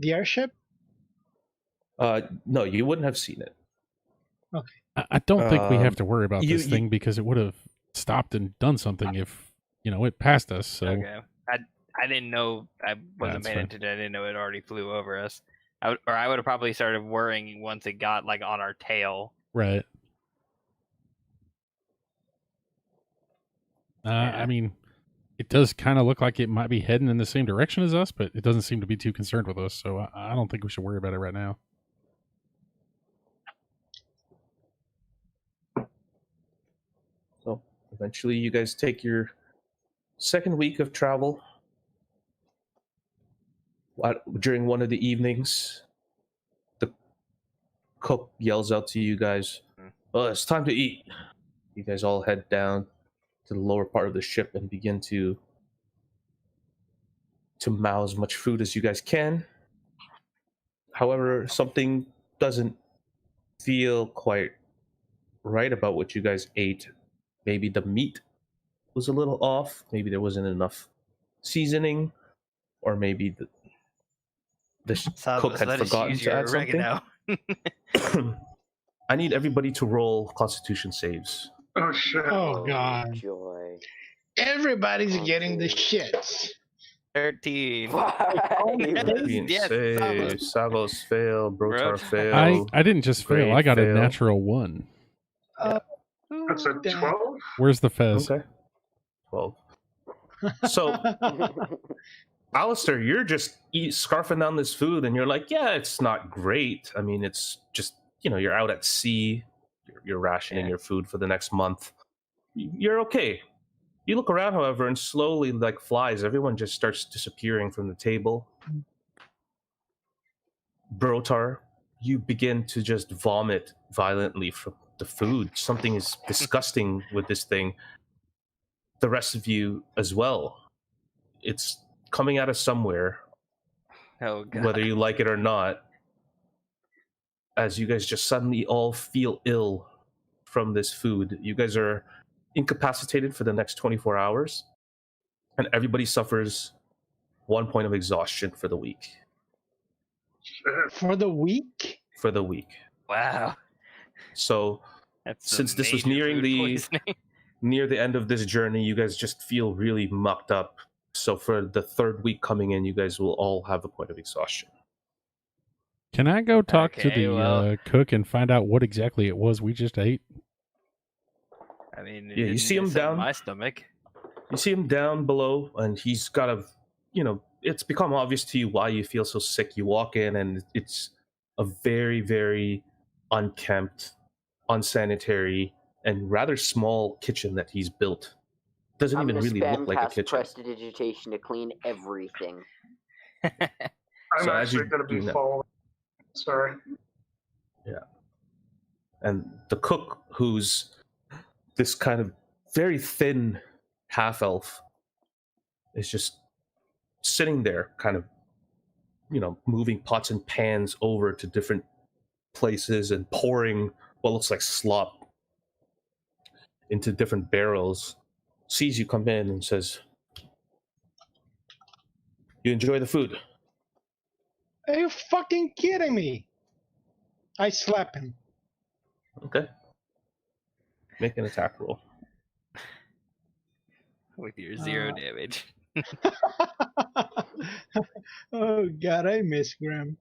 [SPEAKER 6] airship?
[SPEAKER 5] No, you wouldn't have seen it.
[SPEAKER 3] I don't think we have to worry about
[SPEAKER 5] you-
[SPEAKER 3] this thing because it would have stopped and done something if it passed us. So
[SPEAKER 2] Okay, I didn't know. I wasn't
[SPEAKER 3] That's
[SPEAKER 2] paying
[SPEAKER 3] fine.
[SPEAKER 2] attention. I didn't know it already flew over us. I would have probably started worrying once it got like on our tail.
[SPEAKER 3] right.
[SPEAKER 2] Yeah.
[SPEAKER 3] I mean, It does kind of look like it might be heading in the same direction as us, but it doesn't seem to be too concerned with us. So I don't think we should worry about it right now.
[SPEAKER 5] So eventually, you guys take your second week of travel. During one of the evenings, the cook yells out to you guys, "Oh, it's time to eat." You guys all head down to the lower part of the ship and begin to mow as much food as you guys can. However, something doesn't feel quite right about what you guys ate. Maybe the meat was a little off. Maybe there wasn't enough seasoning, or maybe the cook had
[SPEAKER 2] let us
[SPEAKER 5] forgotten
[SPEAKER 2] use
[SPEAKER 5] to
[SPEAKER 2] your
[SPEAKER 5] add something.
[SPEAKER 2] oregano.
[SPEAKER 5] I need everybody to roll Constitution saves.
[SPEAKER 4] Oh shit.
[SPEAKER 6] Oh god.
[SPEAKER 1] Joy.
[SPEAKER 6] Everybody's
[SPEAKER 1] Oh,
[SPEAKER 6] getting the
[SPEAKER 1] geez.
[SPEAKER 6] shits.
[SPEAKER 2] 13.
[SPEAKER 5] Being
[SPEAKER 2] Yes,
[SPEAKER 5] saved. Savos fail. Brotar
[SPEAKER 2] Brotar.
[SPEAKER 5] fail.
[SPEAKER 3] I didn't just fail.
[SPEAKER 5] Great
[SPEAKER 3] I got a
[SPEAKER 5] fail.
[SPEAKER 3] natural 1.
[SPEAKER 4] That's a 12?
[SPEAKER 3] Where's the fez?
[SPEAKER 5] Okay. 12. So, Alistair, you're just scarfing down this food, and you're like, yeah, it's not great. I mean, it's just, you're out at sea. You're rationing your food for the next month. You're okay. You look around, however, and slowly, like flies, everyone just starts disappearing from the table. Brotar, you begin to just vomit violently from the food. Something is disgusting with this thing. The rest of you as well. It's coming out of somewhere,
[SPEAKER 2] Oh, God.
[SPEAKER 5] whether you like it or not, as you guys just suddenly all feel ill from this food. You guys are incapacitated for the next 24 hours, and everybody suffers 1 point of exhaustion for the week.
[SPEAKER 4] Shit.
[SPEAKER 6] For the week?
[SPEAKER 5] For the week.
[SPEAKER 2] Wow.
[SPEAKER 5] So,
[SPEAKER 2] That's some
[SPEAKER 5] since this was
[SPEAKER 2] major
[SPEAKER 5] nearing
[SPEAKER 2] food poisoning.
[SPEAKER 5] near the end of this journey, you guys just feel really mucked up. So for the third week coming in, you guys will all have a point of exhaustion.
[SPEAKER 3] Can I go talk to
[SPEAKER 2] Okay,
[SPEAKER 3] the
[SPEAKER 2] well-
[SPEAKER 3] cook and find out what exactly it was we just ate?
[SPEAKER 2] I mean,
[SPEAKER 5] Yeah, you see him
[SPEAKER 2] it's in
[SPEAKER 5] down?
[SPEAKER 2] my stomach.
[SPEAKER 5] You see him down below, and he's got a, it's become obvious to you why you feel so sick. You walk in, and it's a very, very unkempt, unsanitary, and rather small kitchen that he's built. Doesn't
[SPEAKER 1] I'm
[SPEAKER 5] even
[SPEAKER 1] gonna
[SPEAKER 5] really
[SPEAKER 1] spam
[SPEAKER 5] look like a
[SPEAKER 1] cast
[SPEAKER 5] kitchen.
[SPEAKER 1] prestidigitation to clean everything.
[SPEAKER 4] I'm
[SPEAKER 5] So as
[SPEAKER 4] actually
[SPEAKER 5] you
[SPEAKER 4] going to be
[SPEAKER 5] do that-
[SPEAKER 4] following. Sorry.
[SPEAKER 5] And the cook, who's this kind of very thin half-elf, is just sitting there, kind of, moving pots and pans over to different places and pouring what looks like slop into different barrels, sees you come in and says, "You enjoy the food?"
[SPEAKER 6] Are you fucking kidding me? I slap him.
[SPEAKER 5] Okay. Make an attack roll.
[SPEAKER 2] With your 0 damage.
[SPEAKER 6] Oh god, I miss Graham.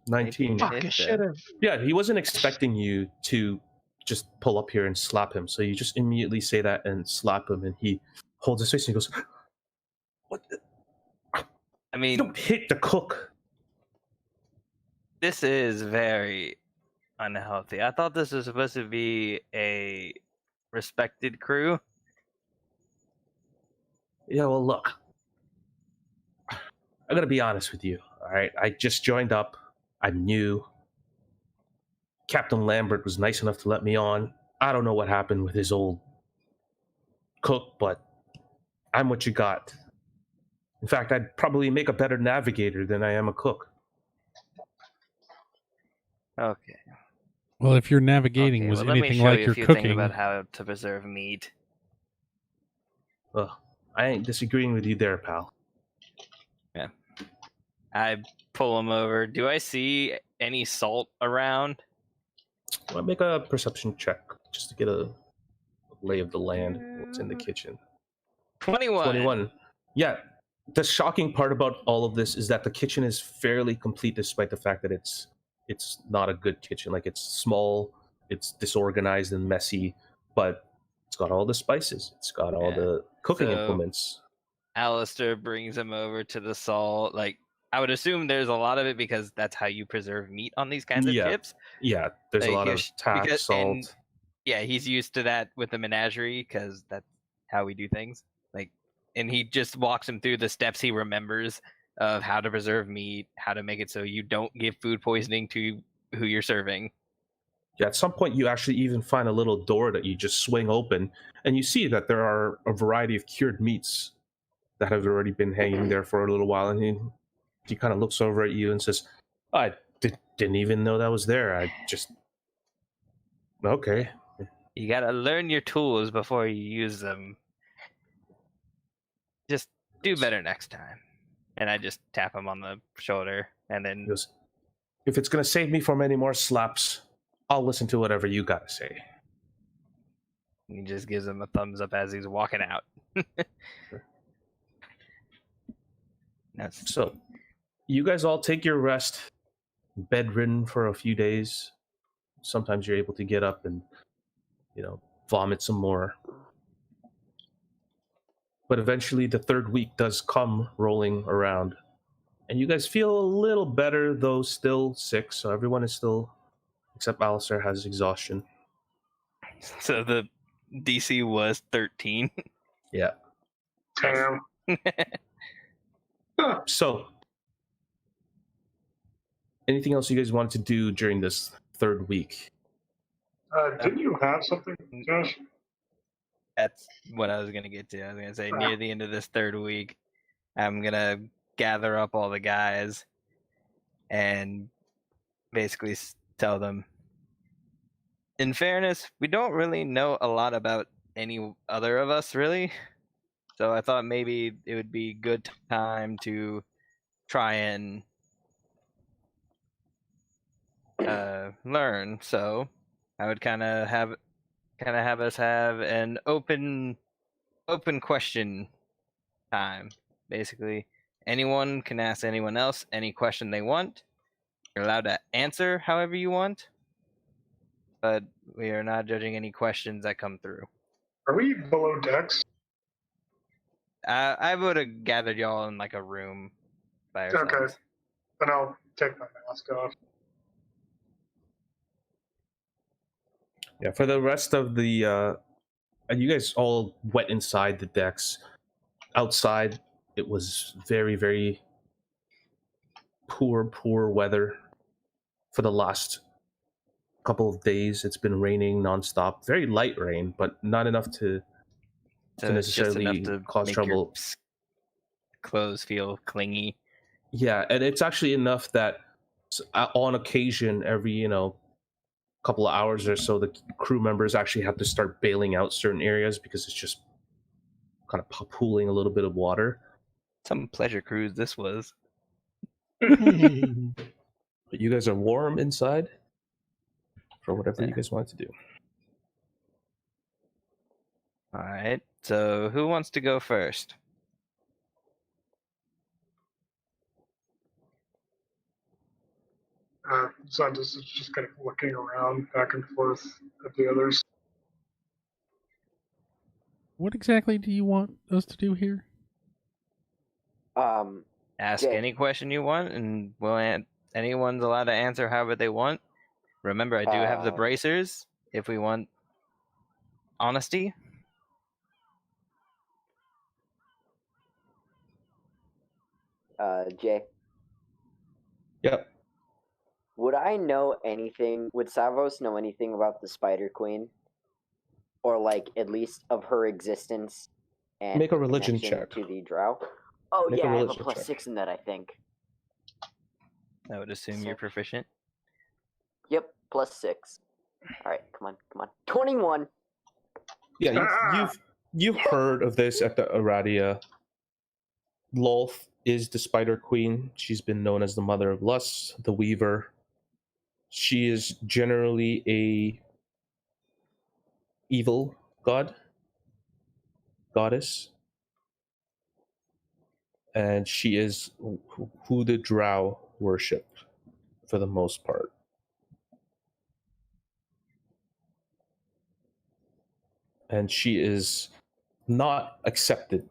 [SPEAKER 5] 19.
[SPEAKER 2] Fuck.
[SPEAKER 6] Fuck, I
[SPEAKER 2] hit
[SPEAKER 6] should have.
[SPEAKER 5] Yeah, he wasn't expecting you to just pull up here and slap him. So you just immediately say that and slap him, and he holds his face and he goes, "What?
[SPEAKER 2] I
[SPEAKER 5] You
[SPEAKER 2] mean,
[SPEAKER 5] don't hit the cook."
[SPEAKER 2] this is very unhealthy. I thought this was supposed to be a respected crew.
[SPEAKER 5] Yeah, well, look. I'm gonna be honest with you, all right? I just joined up. I'm new. Captain Lambert was nice enough to let me on. I don't know what happened with his old cook, but I'm what you got. In fact, I'd probably make a better navigator than I am a cook.
[SPEAKER 2] Okay.
[SPEAKER 3] Well, if your navigating
[SPEAKER 2] Okay,
[SPEAKER 3] was
[SPEAKER 2] well, let me
[SPEAKER 3] anything
[SPEAKER 2] show
[SPEAKER 3] like
[SPEAKER 2] you a
[SPEAKER 3] your
[SPEAKER 2] few things
[SPEAKER 3] cooking,
[SPEAKER 2] about how to preserve meat.
[SPEAKER 5] Well, I ain't disagreeing with you there, pal.
[SPEAKER 2] I pull him over. Do I see any salt around?
[SPEAKER 5] I'll make a perception check just to get a lay of the land, what's in the kitchen.
[SPEAKER 2] 21.
[SPEAKER 5] 21. Yeah. The shocking part about all of this is that the kitchen is fairly complete despite the fact that it's it's not a good kitchen. Like, it's small, it's disorganized and messy, but it's got all the spices. It's got all
[SPEAKER 2] Yeah.
[SPEAKER 5] the cooking
[SPEAKER 2] So-
[SPEAKER 5] implements.
[SPEAKER 2] Alistair brings him over to the salt. Like, I would assume there's a lot of it because that's how you preserve meat on these kinds of
[SPEAKER 5] Yeah.
[SPEAKER 2] ships.
[SPEAKER 5] Yeah, there's a
[SPEAKER 2] Like,
[SPEAKER 5] lot of tack,
[SPEAKER 2] and
[SPEAKER 5] salt.
[SPEAKER 2] yeah, he's used to that with the menagerie because that's how we do things. Like, and he just walks him through the steps he remembers of how to preserve meat, how to make it so you don't give food poisoning to who you're serving.
[SPEAKER 5] Yeah, at some point you actually even find a little door that you just swing open, and you see that there are a variety of cured meats that have already been hanging there for a little while, and he kind of looks over at you and says, I didn't even know that was there. I just... Okay.
[SPEAKER 2] You gotta learn your tools before you use them. Just do better next time. And I just tap him on the shoulder, and then
[SPEAKER 5] He goes, if it's going to save me from any more slaps, I'll listen to whatever you got to say.
[SPEAKER 2] he just gives him a thumbs up as he's walking out. That's
[SPEAKER 5] So, you guys all take your rest, bedridden for a few days. Sometimes you're able to get up and, vomit some more. But eventually the third week does come rolling around. And you guys feel a little better, though still sick. So everyone is still, except Alistair, has exhaustion.
[SPEAKER 2] so the DC was 13.
[SPEAKER 5] Yeah.
[SPEAKER 4] Damn.
[SPEAKER 5] So, anything else you guys wanted to do during this third week?
[SPEAKER 4] Didn't you have something, Josh?
[SPEAKER 2] That's what I was gonna get to. I was gonna say near the end of this third week, I'm gonna gather up all the guys and basically tell them, in fairness, we don't really know a lot about any other of us, really. So I thought maybe it would be good time to try and learn. So I would kind of have us have an open question time. Basically, anyone can ask anyone else any question they want. You're allowed to answer however you want, but we are not judging any questions that come through.
[SPEAKER 4] Are we below decks?
[SPEAKER 2] I would have gathered y'all in like a room by ourselves.
[SPEAKER 4] Okay. Then I'll take my mask off.
[SPEAKER 5] Yeah, for the rest of the... you guys all went inside the decks. Outside, it was very, very poor weather for the last couple of days. It's been raining nonstop. Very light rain, but not enough to
[SPEAKER 2] It's just
[SPEAKER 5] necessarily
[SPEAKER 2] enough to
[SPEAKER 5] cause
[SPEAKER 2] make
[SPEAKER 5] trouble.
[SPEAKER 2] your clothes feel clingy.
[SPEAKER 5] Yeah, and it's actually enough that on occasion, every couple of hours or so, the crew members actually have to start bailing out certain areas because it's just kind of pooling a little bit of water.
[SPEAKER 2] Some pleasure cruise this was.
[SPEAKER 5] But you guys are warm inside for whatever you guys want to do.
[SPEAKER 2] All right. So who wants to go first?
[SPEAKER 4] Xantus is just kind of looking around back and forth at the others.
[SPEAKER 3] What exactly do you want us to do here?
[SPEAKER 2] Ask
[SPEAKER 1] Jay.
[SPEAKER 2] any question you want, and anyone's allowed to answer however they want. Remember, I do have the bracers if we want honesty.
[SPEAKER 1] Jay,
[SPEAKER 5] Yep.
[SPEAKER 1] would Savos know anything about the Spider Queen? Or, like, at least of her existence and
[SPEAKER 5] Make a religion
[SPEAKER 1] connection
[SPEAKER 5] check.
[SPEAKER 1] to the drow? Oh,
[SPEAKER 5] Make a
[SPEAKER 1] yeah, I have a
[SPEAKER 5] religion
[SPEAKER 1] plus
[SPEAKER 5] check.
[SPEAKER 1] 6 in that, I think.
[SPEAKER 2] I would assume you're proficient.
[SPEAKER 1] Yep, plus 6. Alright, come on. 21!
[SPEAKER 5] Yeah, you've heard of this at the Aradia. Lolth is the Spider Queen. She's been known as the Mother of Lust, the Weaver. She is generally a evil goddess, and she is who the drow worship for the most part. and she is not accepted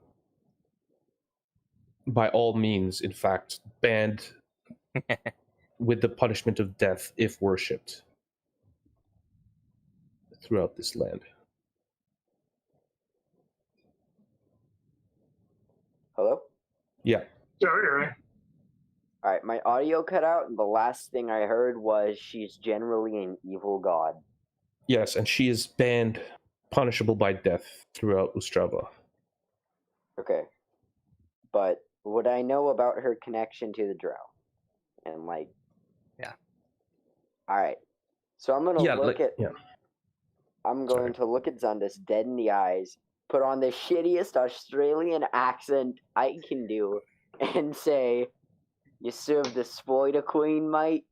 [SPEAKER 5] by all means. In fact, banned with the punishment of death if worshipped throughout this land.
[SPEAKER 1] Hello?
[SPEAKER 5] Yeah.
[SPEAKER 4] Okay.
[SPEAKER 1] Alright, my audio cut out, and the last thing I heard was she's generally an evil god.
[SPEAKER 5] Yes, and she is banned, punishable by death throughout Ostrava.
[SPEAKER 1] Okay. But would I know about her connection to the drow? And like...
[SPEAKER 2] Yeah.
[SPEAKER 1] Alright. So I'm gonna look at...
[SPEAKER 5] Yeah.
[SPEAKER 1] I'm going to look at Zundus dead in the eyes, put on the shittiest Australian accent I can do, and say, "You serve the Spoiler Queen, mate?"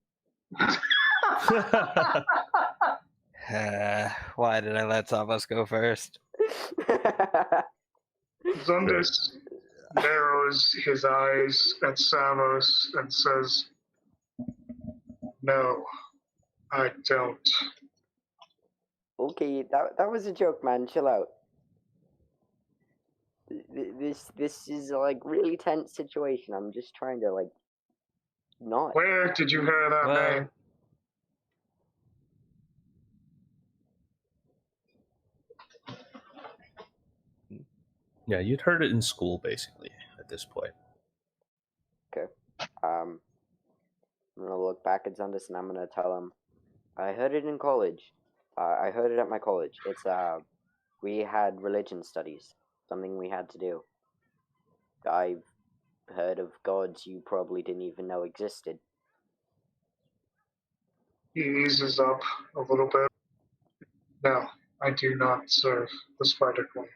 [SPEAKER 2] Why did I let Savos go first?
[SPEAKER 4] Zundus narrows his eyes at Savos and says, "No, I don't."
[SPEAKER 1] Okay, that was a joke, man. Chill out. This is a, like, really tense situation. I'm just trying to, like, not.
[SPEAKER 4] Where did you hear that
[SPEAKER 2] Well,
[SPEAKER 4] name?
[SPEAKER 5] Yeah, you'd heard it in school, basically, at this point.
[SPEAKER 1] I'm gonna look back at Zundus and I'm gonna tell him, I heard it in college. I heard it at my college. It's we had religion studies, something we had to do. I've heard of gods you probably didn't even know existed.
[SPEAKER 4] He eases up a little bit. No, I do not serve the Spider Queen.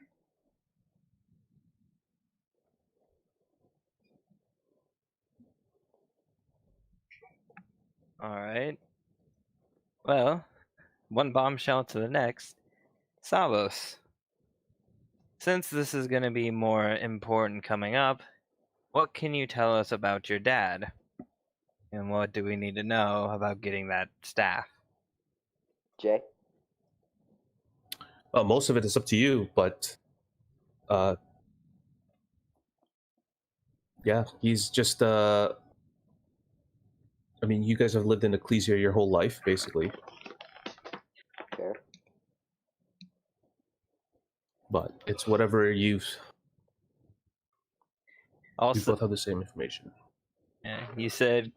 [SPEAKER 2] Alright. Well, one bombshell to the next. Savos. Since this is going to be more important coming up, what can you tell us about your dad? And what do we need to know about getting that staff?
[SPEAKER 1] Jay?
[SPEAKER 5] Well, most of it is up to you, but yeah, he's just I mean, you guys have lived in Ecclesia your whole life, basically.
[SPEAKER 1] Fair.
[SPEAKER 5] But it's whatever you
[SPEAKER 2] Also,
[SPEAKER 5] both have the same information.
[SPEAKER 2] yeah, you said,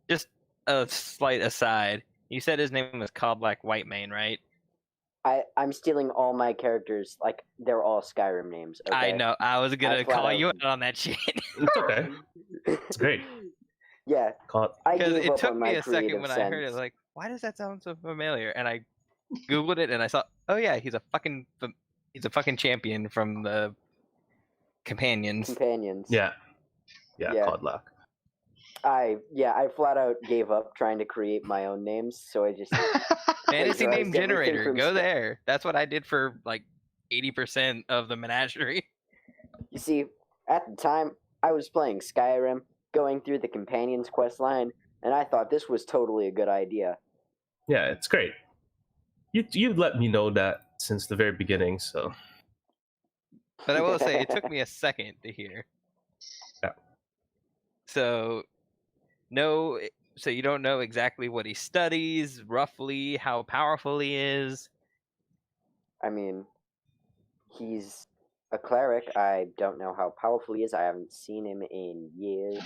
[SPEAKER 2] just a slight aside, you said his name was Coblack Whitemane, right?
[SPEAKER 1] I'm stealing all my characters, like, they're all Skyrim names, okay?
[SPEAKER 2] I know, I was gonna
[SPEAKER 1] flat
[SPEAKER 2] call
[SPEAKER 1] out-
[SPEAKER 2] you out on that shit.
[SPEAKER 5] It's okay. It's great.
[SPEAKER 1] Yeah, I
[SPEAKER 2] Because
[SPEAKER 1] gave
[SPEAKER 2] it
[SPEAKER 1] up
[SPEAKER 2] took
[SPEAKER 1] on
[SPEAKER 2] me
[SPEAKER 1] my
[SPEAKER 2] a second
[SPEAKER 1] creative
[SPEAKER 2] when I heard it,
[SPEAKER 1] sense.
[SPEAKER 2] like, why does that sound so familiar? And I googled it and I saw, oh yeah, he's a fucking champion from the Companions.
[SPEAKER 1] Companions.
[SPEAKER 5] Yeah,
[SPEAKER 1] Yeah.
[SPEAKER 5] Codlock.
[SPEAKER 1] I flat out gave up trying to create my own names, so I just
[SPEAKER 2] Fantasy name
[SPEAKER 1] plagiarized everything
[SPEAKER 2] generator,
[SPEAKER 1] from
[SPEAKER 2] go
[SPEAKER 1] Sky-
[SPEAKER 2] there. That's what I did for like 80% of the menagerie.
[SPEAKER 1] You see, at the time, I was playing Skyrim, going through the Companions quest line, and I thought this was totally a good idea.
[SPEAKER 5] Yeah, it's great. You've let me know that since the very beginning, so
[SPEAKER 2] But I will say it took me a second to hear.
[SPEAKER 5] Yeah.
[SPEAKER 2] So you don't know exactly what he studies, roughly how powerful he is.
[SPEAKER 1] I mean, he's a cleric. I don't know how powerful he is. I haven't seen him in years.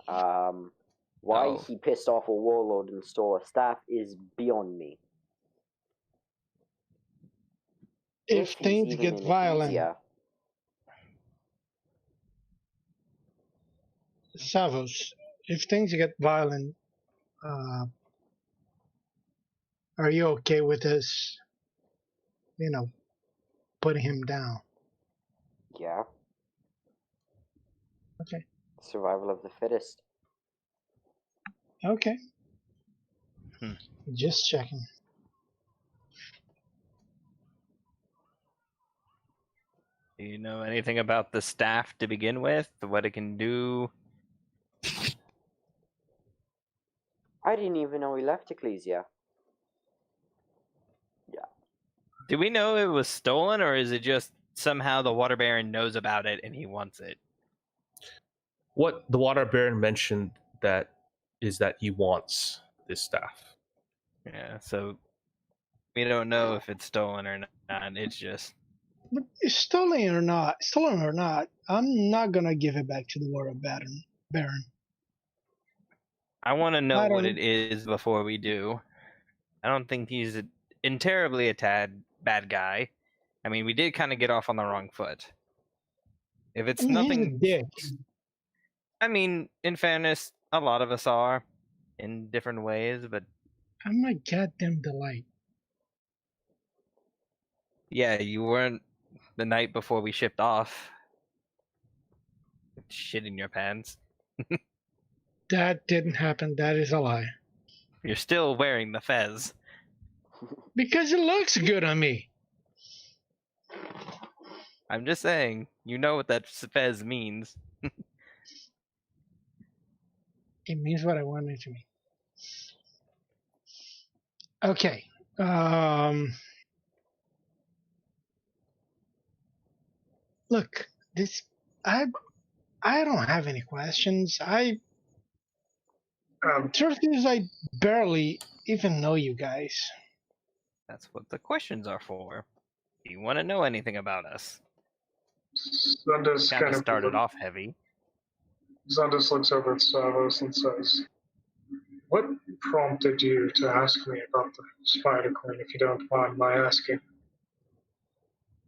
[SPEAKER 1] Why
[SPEAKER 2] Oh.
[SPEAKER 1] he pissed off a warlord and stole a staff is beyond me.
[SPEAKER 6] If
[SPEAKER 1] he's
[SPEAKER 6] things
[SPEAKER 1] even
[SPEAKER 6] get
[SPEAKER 1] in
[SPEAKER 6] violent,
[SPEAKER 1] Ecclesia.
[SPEAKER 6] Savos, if things get violent, are you okay with us, putting him down?
[SPEAKER 1] Yeah.
[SPEAKER 6] Okay.
[SPEAKER 1] Survival of the fittest.
[SPEAKER 6] Okay.
[SPEAKER 2] Hmm.
[SPEAKER 6] Just checking.
[SPEAKER 2] Do you know anything about the staff to begin with? What it can do?
[SPEAKER 1] I didn't even know he left Ecclesia.
[SPEAKER 2] Do we know it was stolen, or is it just somehow the Water Baron knows about it and he wants it?
[SPEAKER 5] What the Water Baron mentioned that is that he wants this staff.
[SPEAKER 2] Yeah, so we don't know if it's stolen or not. It's just
[SPEAKER 6] But stolen or not, I'm not gonna give it back to the Water Baron.
[SPEAKER 2] I want to know
[SPEAKER 6] I
[SPEAKER 2] what
[SPEAKER 6] don't.
[SPEAKER 2] it is before we do. I don't think he's terribly a tad bad guy. I mean, we did kind of get off on the wrong foot. If it's
[SPEAKER 6] I mean, he's a
[SPEAKER 2] nothing,
[SPEAKER 6] dick.
[SPEAKER 2] I mean, in fairness, a lot of us are in different ways, but
[SPEAKER 6] I'm a goddamn delight.
[SPEAKER 2] yeah, you weren't the night before we shipped off. Shit in your pants.
[SPEAKER 6] That didn't happen. That is a lie.
[SPEAKER 2] You're still wearing the fez.
[SPEAKER 6] Because it looks good on me.
[SPEAKER 2] I'm just saying, you know what that fez means.
[SPEAKER 6] It means what I want it to mean. Okay. Look, this I don't have any questions. Truth is, I barely even know you guys.
[SPEAKER 2] That's what the questions are for. Do you want to know anything about us?
[SPEAKER 4] Zundus
[SPEAKER 2] Kind
[SPEAKER 4] kind
[SPEAKER 2] of
[SPEAKER 4] of
[SPEAKER 2] started off heavy.
[SPEAKER 4] Zundus looks over at Savos and says, "What prompted you to ask me about the Spider Queen, if you don't mind my asking?"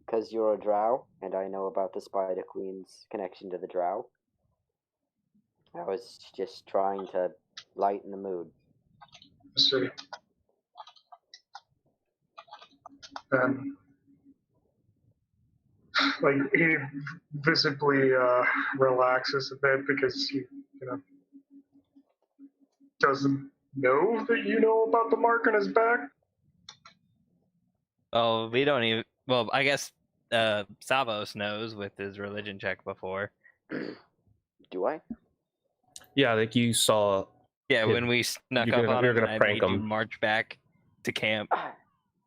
[SPEAKER 1] Because you're a drow, and I know about the Spider Queen's connection to the drow. I was just trying to lighten the mood.
[SPEAKER 4] I see. And like he visibly relaxes a bit because he, doesn't know that you know about the mark on his back.
[SPEAKER 2] Oh, we don't even. Well, I guess Savos knows with his religion check before.
[SPEAKER 1] Do I?
[SPEAKER 5] Yeah, like you saw.
[SPEAKER 2] Yeah,
[SPEAKER 5] Him.
[SPEAKER 2] when we snuck
[SPEAKER 5] You're
[SPEAKER 2] up
[SPEAKER 5] gonna-
[SPEAKER 2] on
[SPEAKER 5] you're
[SPEAKER 2] him and
[SPEAKER 5] gonna
[SPEAKER 2] I
[SPEAKER 5] prank
[SPEAKER 2] made you
[SPEAKER 5] him.
[SPEAKER 2] march back to camp.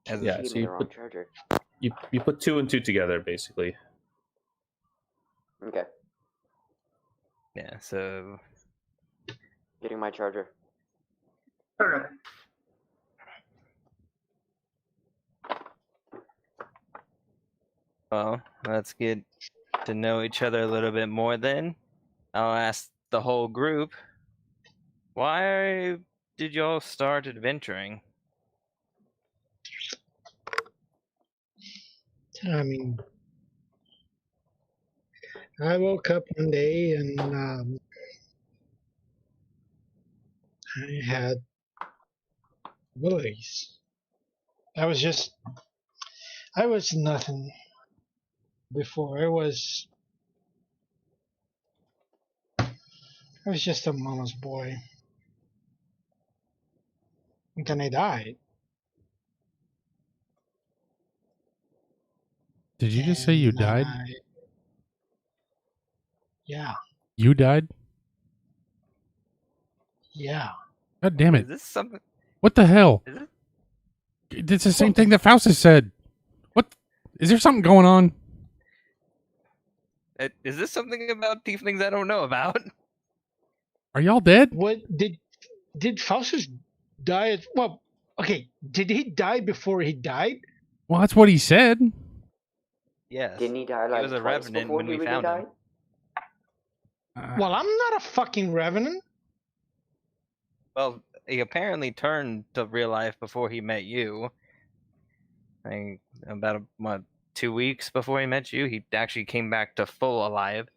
[SPEAKER 2] As
[SPEAKER 5] Yeah,
[SPEAKER 1] She gave
[SPEAKER 5] so
[SPEAKER 1] me
[SPEAKER 5] you
[SPEAKER 1] the wrong
[SPEAKER 5] put-
[SPEAKER 1] charger.
[SPEAKER 5] You put two and two together, basically.
[SPEAKER 1] Okay,
[SPEAKER 2] Yeah, so
[SPEAKER 1] getting my charger.
[SPEAKER 4] Okay.
[SPEAKER 2] well, let's get to know each other a little bit more then. I'll ask the whole group, why did y'all start adventuring?
[SPEAKER 6] I mean, I woke up one day and I had abilities. I was nothing before. I was just a mama's boy. And then I died.
[SPEAKER 3] Did you just say you
[SPEAKER 6] And,
[SPEAKER 3] died?
[SPEAKER 6] Yeah,
[SPEAKER 3] You died?
[SPEAKER 6] yeah.
[SPEAKER 3] God damn
[SPEAKER 2] Is
[SPEAKER 3] it.
[SPEAKER 2] this something?
[SPEAKER 3] What the hell?
[SPEAKER 2] Is it?
[SPEAKER 3] It's the same thing that Faustus said. What? Is there something going on?
[SPEAKER 2] Is this something about tieflings I don't know about?
[SPEAKER 3] Are y'all dead?
[SPEAKER 6] What did Faustus die? Well, okay. Did he die before he died?
[SPEAKER 3] Well, that's what he said.
[SPEAKER 2] Yes.
[SPEAKER 1] Didn't he die like
[SPEAKER 2] was a
[SPEAKER 1] twice
[SPEAKER 2] revenant
[SPEAKER 1] before
[SPEAKER 2] when
[SPEAKER 1] he
[SPEAKER 2] we
[SPEAKER 1] really
[SPEAKER 2] found him.
[SPEAKER 1] died?
[SPEAKER 6] Well, I'm not a fucking revenant.
[SPEAKER 2] Well, he apparently turned to real life before he met you. I think about 2 weeks before he met you, he actually came back to full alive.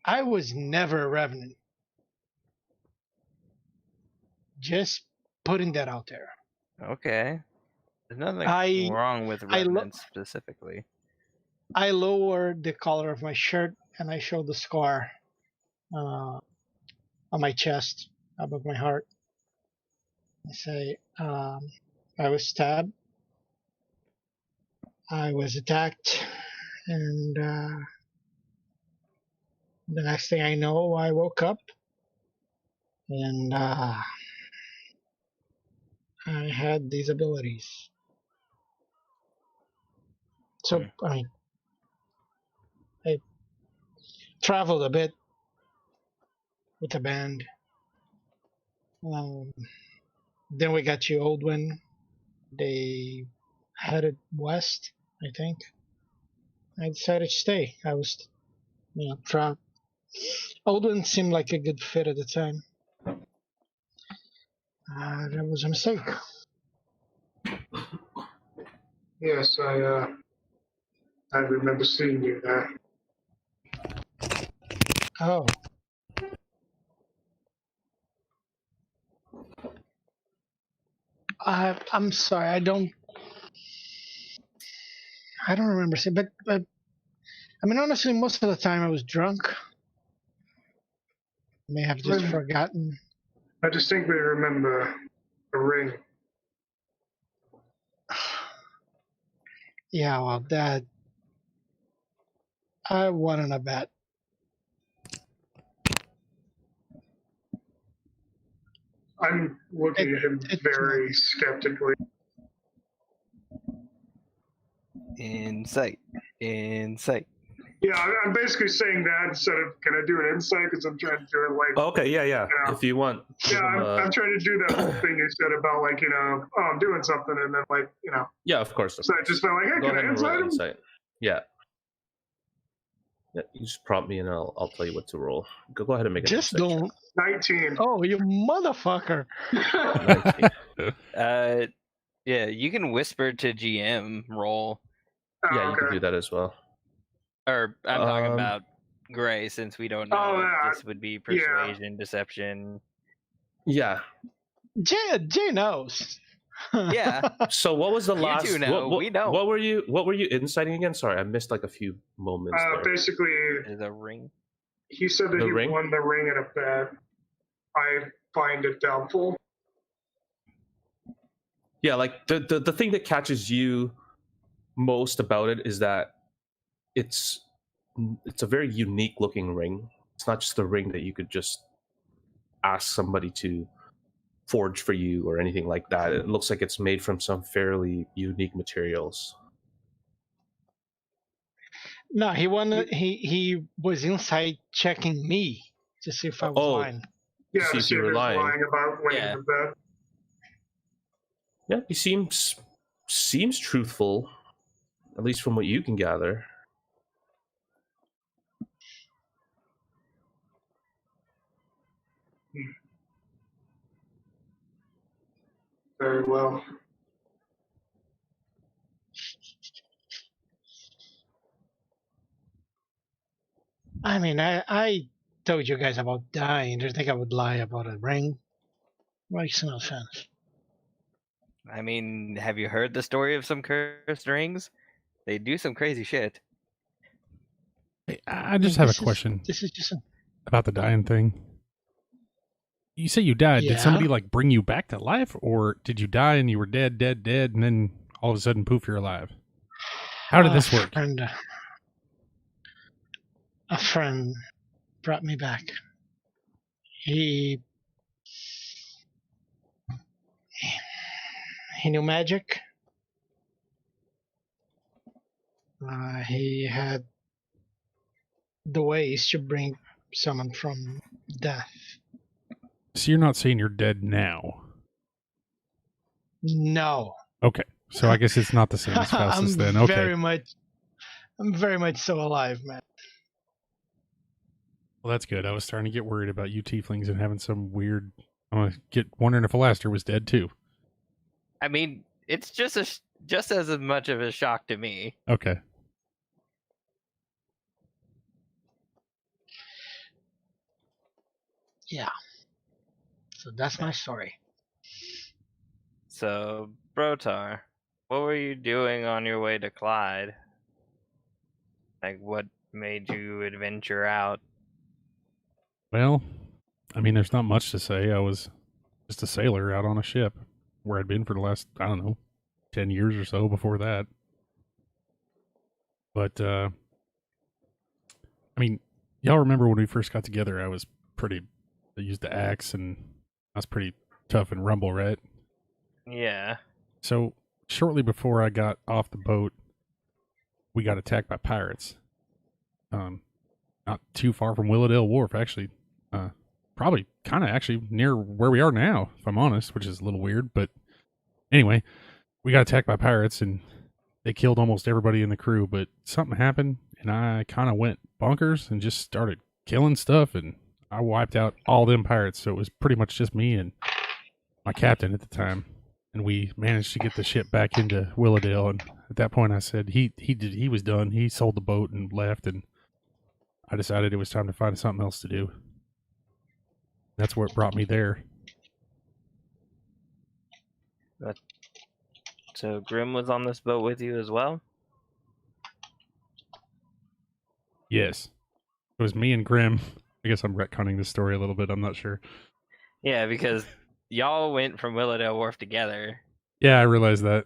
[SPEAKER 6] I was never a revenant. Just putting that out there.
[SPEAKER 2] Okay. There's nothing
[SPEAKER 6] I-
[SPEAKER 2] wrong with
[SPEAKER 6] I lo-
[SPEAKER 2] revenants specifically.
[SPEAKER 6] I lowered the collar of my shirt and I showed the scar on my chest above my heart. I say, I was stabbed. I was attacked, and the next thing I know, I woke up, and I had these abilities. So I mean, I traveled a bit with the band. Then we got you Oldwin. They headed west, I think. I decided to stay. I was, Oldwin seemed like a good fit at the time. That was a mistake.
[SPEAKER 4] Yes, I remember seeing you there.
[SPEAKER 6] Oh. I'm sorry. I don't remember seeing, but I mean, honestly, most of the time I was drunk. I may have just forgotten.
[SPEAKER 4] I distinctly remember a ring.
[SPEAKER 6] Yeah, well, that I won on a bet.
[SPEAKER 4] I'm looking at him very skeptically.
[SPEAKER 2] Insight.
[SPEAKER 4] Yeah, I'm basically saying that instead of can I do an insight because I'm trying to do it like.
[SPEAKER 5] Okay, yeah. If you want.
[SPEAKER 4] Yeah, I'm trying to do that whole thing you said about like oh, I'm doing something and then like
[SPEAKER 5] Yeah, of course.
[SPEAKER 4] So I just felt like, hey,
[SPEAKER 5] Go
[SPEAKER 4] can
[SPEAKER 5] ahead
[SPEAKER 4] I
[SPEAKER 5] and roll
[SPEAKER 4] insight him?
[SPEAKER 5] insight. Yeah. Yeah, you just prompt me and I'll tell you what to roll. Go ahead and make it.
[SPEAKER 6] Just don't.
[SPEAKER 4] 19.
[SPEAKER 6] Oh, you motherfucker!
[SPEAKER 5] 19.
[SPEAKER 2] Yeah, you can whisper to GM roll.
[SPEAKER 5] Yeah, you can do that as well.
[SPEAKER 2] Or I'm talking about Gray, since we don't know if this would be persuasion, deception.
[SPEAKER 5] Yeah.
[SPEAKER 6] Jay knows.
[SPEAKER 2] Yeah.
[SPEAKER 5] So what was the last?
[SPEAKER 2] You two know. We know.
[SPEAKER 5] What were you inciting again? Sorry, I missed like a few moments.
[SPEAKER 4] Basically,
[SPEAKER 2] the ring.
[SPEAKER 4] He said that he won the ring at a bet. I find it doubtful.
[SPEAKER 5] Yeah, like the thing that catches you most about it is that it's a very unique looking ring. It's not just a ring that you could just ask somebody to forge for you or anything like that. It looks like it's made from some fairly unique materials.
[SPEAKER 6] No, he wanted. He was inside checking me to see if I was lying.
[SPEAKER 4] Yeah,
[SPEAKER 5] to see if you were lying
[SPEAKER 4] about winning the bet.
[SPEAKER 5] Yeah, he seems truthful, at least from what you can gather.
[SPEAKER 4] Very well.
[SPEAKER 6] I mean, I told you guys about dying. Do you think I would lie about a ring? Makes no sense.
[SPEAKER 2] I mean, have you heard the story of some cursed rings? They do some crazy shit.
[SPEAKER 3] Hey, I just have a question.
[SPEAKER 6] This is just
[SPEAKER 3] about the dying thing. You say you died.
[SPEAKER 6] Yeah.
[SPEAKER 3] Did somebody like bring you back to life, or did you die and you were dead, and then all of a sudden, poof, you're alive? How did this work?
[SPEAKER 6] A friend brought me back. He knew magic. He had the ways to bring someone from death.
[SPEAKER 3] So you're not saying you're dead now?
[SPEAKER 6] No.
[SPEAKER 3] Okay, so I guess it's not the same as Faustus then. Okay.
[SPEAKER 6] I'm very much so alive, man.
[SPEAKER 3] Well, that's good. I was starting to get worried about you tieflings and having some weird. I'm wondering if Alastair was dead too.
[SPEAKER 2] I mean, it's just as much of a shock to me.
[SPEAKER 3] Okay.
[SPEAKER 6] Yeah. So that's my story.
[SPEAKER 2] So, Brotar, what were you doing on your way to Clyde? Like, what made you adventure out?
[SPEAKER 3] Well, I mean, there's not much to say. I was just a sailor out on a ship where I'd been for the last, 10 years or so before that. But, I mean, y'all remember when we first got together, I used the axe and I was pretty tough and rumble, right?
[SPEAKER 2] Yeah.
[SPEAKER 3] So shortly before I got off the boat, we got attacked by pirates. Not too far from Willowdale Wharf, actually. Probably kind of actually near where we are now, if I'm honest, which is a little weird. But anyway, we got attacked by pirates and they killed almost everybody in the crew. But something happened and I kind of went bonkers and just started killing stuff. And I wiped out all them pirates. So it was pretty much just me and my captain at the time. And we managed to get the ship back into Willowdale. And at that point I said he was done. He sold the boat and left. And I decided it was time to find something else to do. That's what brought me there.
[SPEAKER 2] So Grim was on this boat with you as well?
[SPEAKER 3] Yes. It was me and Grim. I guess I'm retconning this story a little bit. I'm not sure.
[SPEAKER 2] Yeah, because y'all went from Willowdale Wharf together.
[SPEAKER 3] Yeah, I realize that.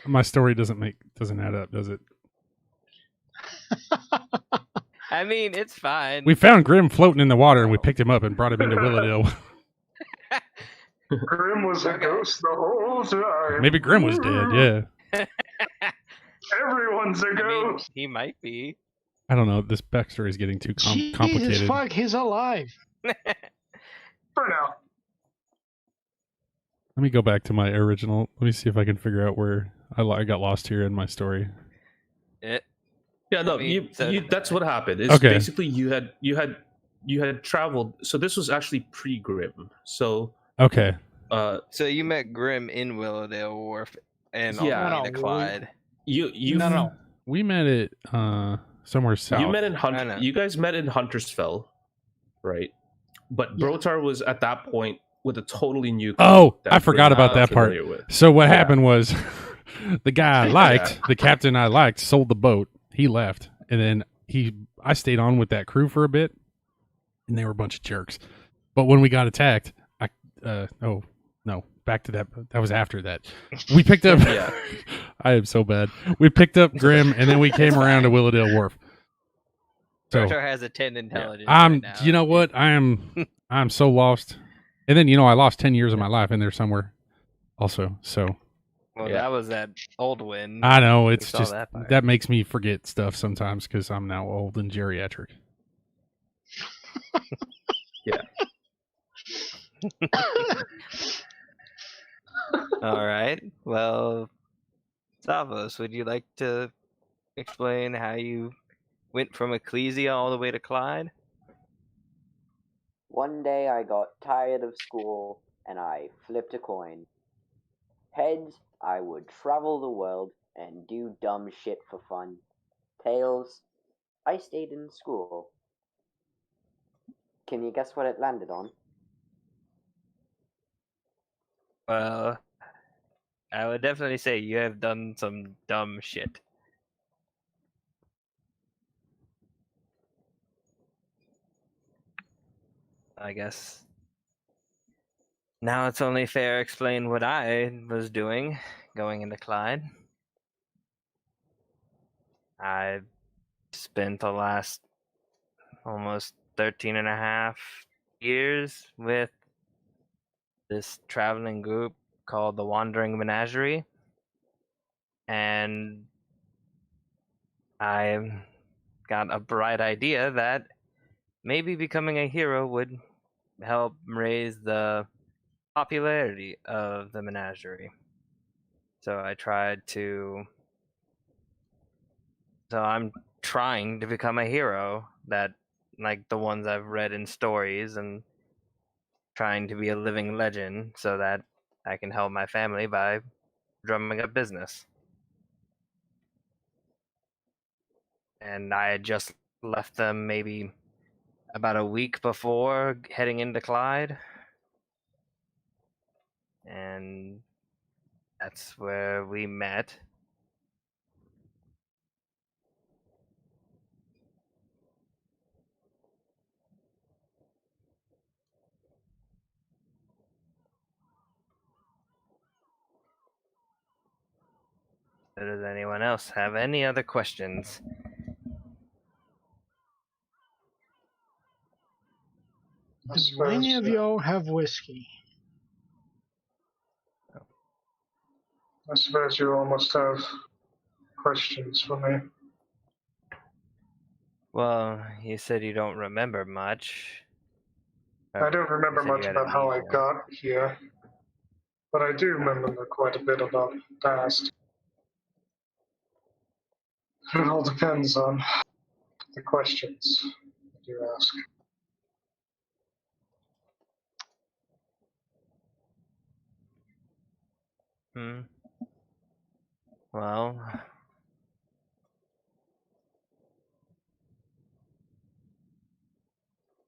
[SPEAKER 3] My story doesn't add up, does it?
[SPEAKER 2] I mean, it's fine.
[SPEAKER 3] We found Grim floating in the water and we picked him up and brought him into Willowdale.
[SPEAKER 4] Grim was a ghost the whole time.
[SPEAKER 3] Maybe Grim was dead, yeah.
[SPEAKER 4] Everyone's a
[SPEAKER 2] I mean,
[SPEAKER 4] ghost.
[SPEAKER 2] he might be.
[SPEAKER 3] I don't know. This backstory is getting too
[SPEAKER 6] Jesus
[SPEAKER 3] complicated.
[SPEAKER 6] fuck, he's alive.
[SPEAKER 4] For now.
[SPEAKER 3] Let me go back to my original. Let me see if I can figure out where I got lost here in my story.
[SPEAKER 5] Yeah, no,
[SPEAKER 2] I mean,
[SPEAKER 5] that's what happened. It's
[SPEAKER 3] Okay.
[SPEAKER 5] basically you had traveled. So this was actually pre-Grim. So
[SPEAKER 3] Okay.
[SPEAKER 2] So you met Grim in Willowdale Wharf and
[SPEAKER 5] Yeah.
[SPEAKER 2] on the way to
[SPEAKER 6] No,
[SPEAKER 2] Clyde.
[SPEAKER 5] you
[SPEAKER 6] No.
[SPEAKER 3] We met at somewhere south.
[SPEAKER 5] you met in
[SPEAKER 2] I know.
[SPEAKER 5] You guys met in Hunter's Fell, right? But
[SPEAKER 6] Yeah.
[SPEAKER 5] Brotar was at that point with a totally new.
[SPEAKER 3] Oh,
[SPEAKER 5] that
[SPEAKER 3] I forgot
[SPEAKER 5] Grim
[SPEAKER 3] about
[SPEAKER 5] was
[SPEAKER 3] that part.
[SPEAKER 5] familiar with.
[SPEAKER 3] So what
[SPEAKER 5] Yeah.
[SPEAKER 3] happened was the guy I liked, the captain I liked, sold the boat. He left. And then I stayed on with that crew for a bit. And they were a bunch of jerks. But when we got attacked, back to that. That was after that. We picked up.
[SPEAKER 5] Yeah.
[SPEAKER 3] I am so bad. We picked up Grim, and then we came around to Willowdale Wharf. So
[SPEAKER 2] Brotar has a 10 intelligence.
[SPEAKER 3] I'm.
[SPEAKER 2] right now.
[SPEAKER 3] You know what? I'm so lost. And then I lost 10 years of my life in there somewhere. Also, so
[SPEAKER 2] Well,
[SPEAKER 5] Yeah.
[SPEAKER 2] that was that old win.
[SPEAKER 3] I know it's
[SPEAKER 2] saw
[SPEAKER 3] just
[SPEAKER 2] that part.
[SPEAKER 3] that makes me forget stuff sometimes because I'm now old and geriatric.
[SPEAKER 2] All right. Well, Savos, would you like to explain how you went from Ecclesia all the way to Clyde?
[SPEAKER 1] One day I got tired of school and I flipped a coin. Heads, I would travel the world and do dumb shit for fun. Tails, I stayed in school. Can you guess what it landed on?
[SPEAKER 2] Well, I would definitely say you have done some dumb shit. I guess now it's only fair to explain what I was doing going into Clyde. I spent the last almost 13 and a half years with this traveling group called the Wandering Menagerie. And I got a bright idea that maybe becoming a hero would help raise the popularity of the menagerie. So I'm trying to become a hero that, like the ones I've read in stories, and trying to be a living legend so that I can help my family by drumming up business. And I had just left them maybe about a week before heading into Clyde. And that's where we met. Does anyone else have any other questions?
[SPEAKER 6] Do any of y'all have whiskey?
[SPEAKER 4] I suppose you all must have questions for me?
[SPEAKER 2] Well, you said you don't remember much.
[SPEAKER 4] I don't remember
[SPEAKER 2] You said you
[SPEAKER 4] much
[SPEAKER 2] had
[SPEAKER 4] about how I
[SPEAKER 2] amnesia.
[SPEAKER 4] got here, but I do remember quite a bit about the past. It all depends on the questions that you ask.
[SPEAKER 2] Hmm. Well,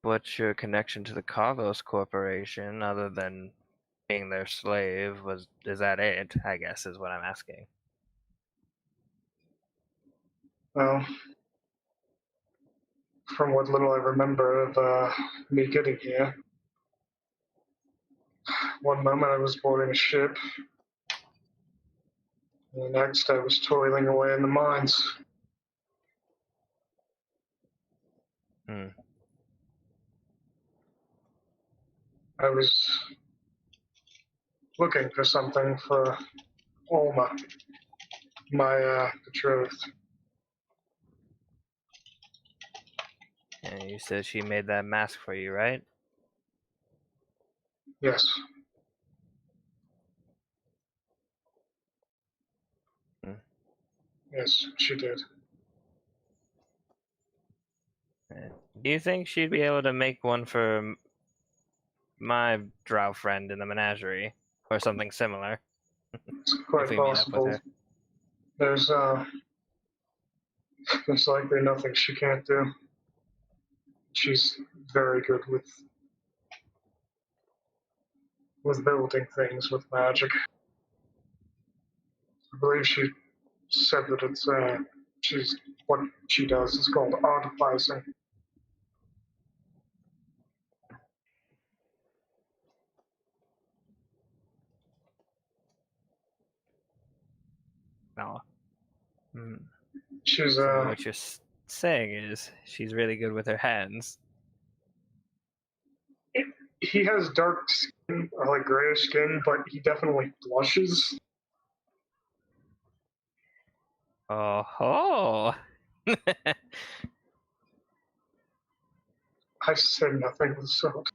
[SPEAKER 2] what's your connection to the Carlos Corporation other than being their slave? Is that it? I guess is what I'm asking.
[SPEAKER 4] Well, from what little I remember of me getting here, one moment I was boarding a ship, and the next I was toiling away in the mines.
[SPEAKER 2] Hmm.
[SPEAKER 4] I was looking for something for Alma, my betrothed.
[SPEAKER 2] And you said she made that mask for you, right?
[SPEAKER 4] Yes.
[SPEAKER 2] Hmm.
[SPEAKER 4] Yes, she did.
[SPEAKER 2] Do you think she'd be able to make one for my drow friend in the menagerie, or something similar,
[SPEAKER 4] It's
[SPEAKER 2] if
[SPEAKER 4] quite
[SPEAKER 2] we meet up with
[SPEAKER 4] possible.
[SPEAKER 2] her?
[SPEAKER 4] There's likely nothing she can't do. She's very good with building things with magic. I believe she said that it's she's what she does is called artificing.
[SPEAKER 2] No. Hmm.
[SPEAKER 4] She's
[SPEAKER 2] So what you're saying is she's really good with her hands.
[SPEAKER 4] he has dark skin, or like grayish skin, but he definitely blushes.
[SPEAKER 2] Oh ho!
[SPEAKER 4] I said nothing of the sort.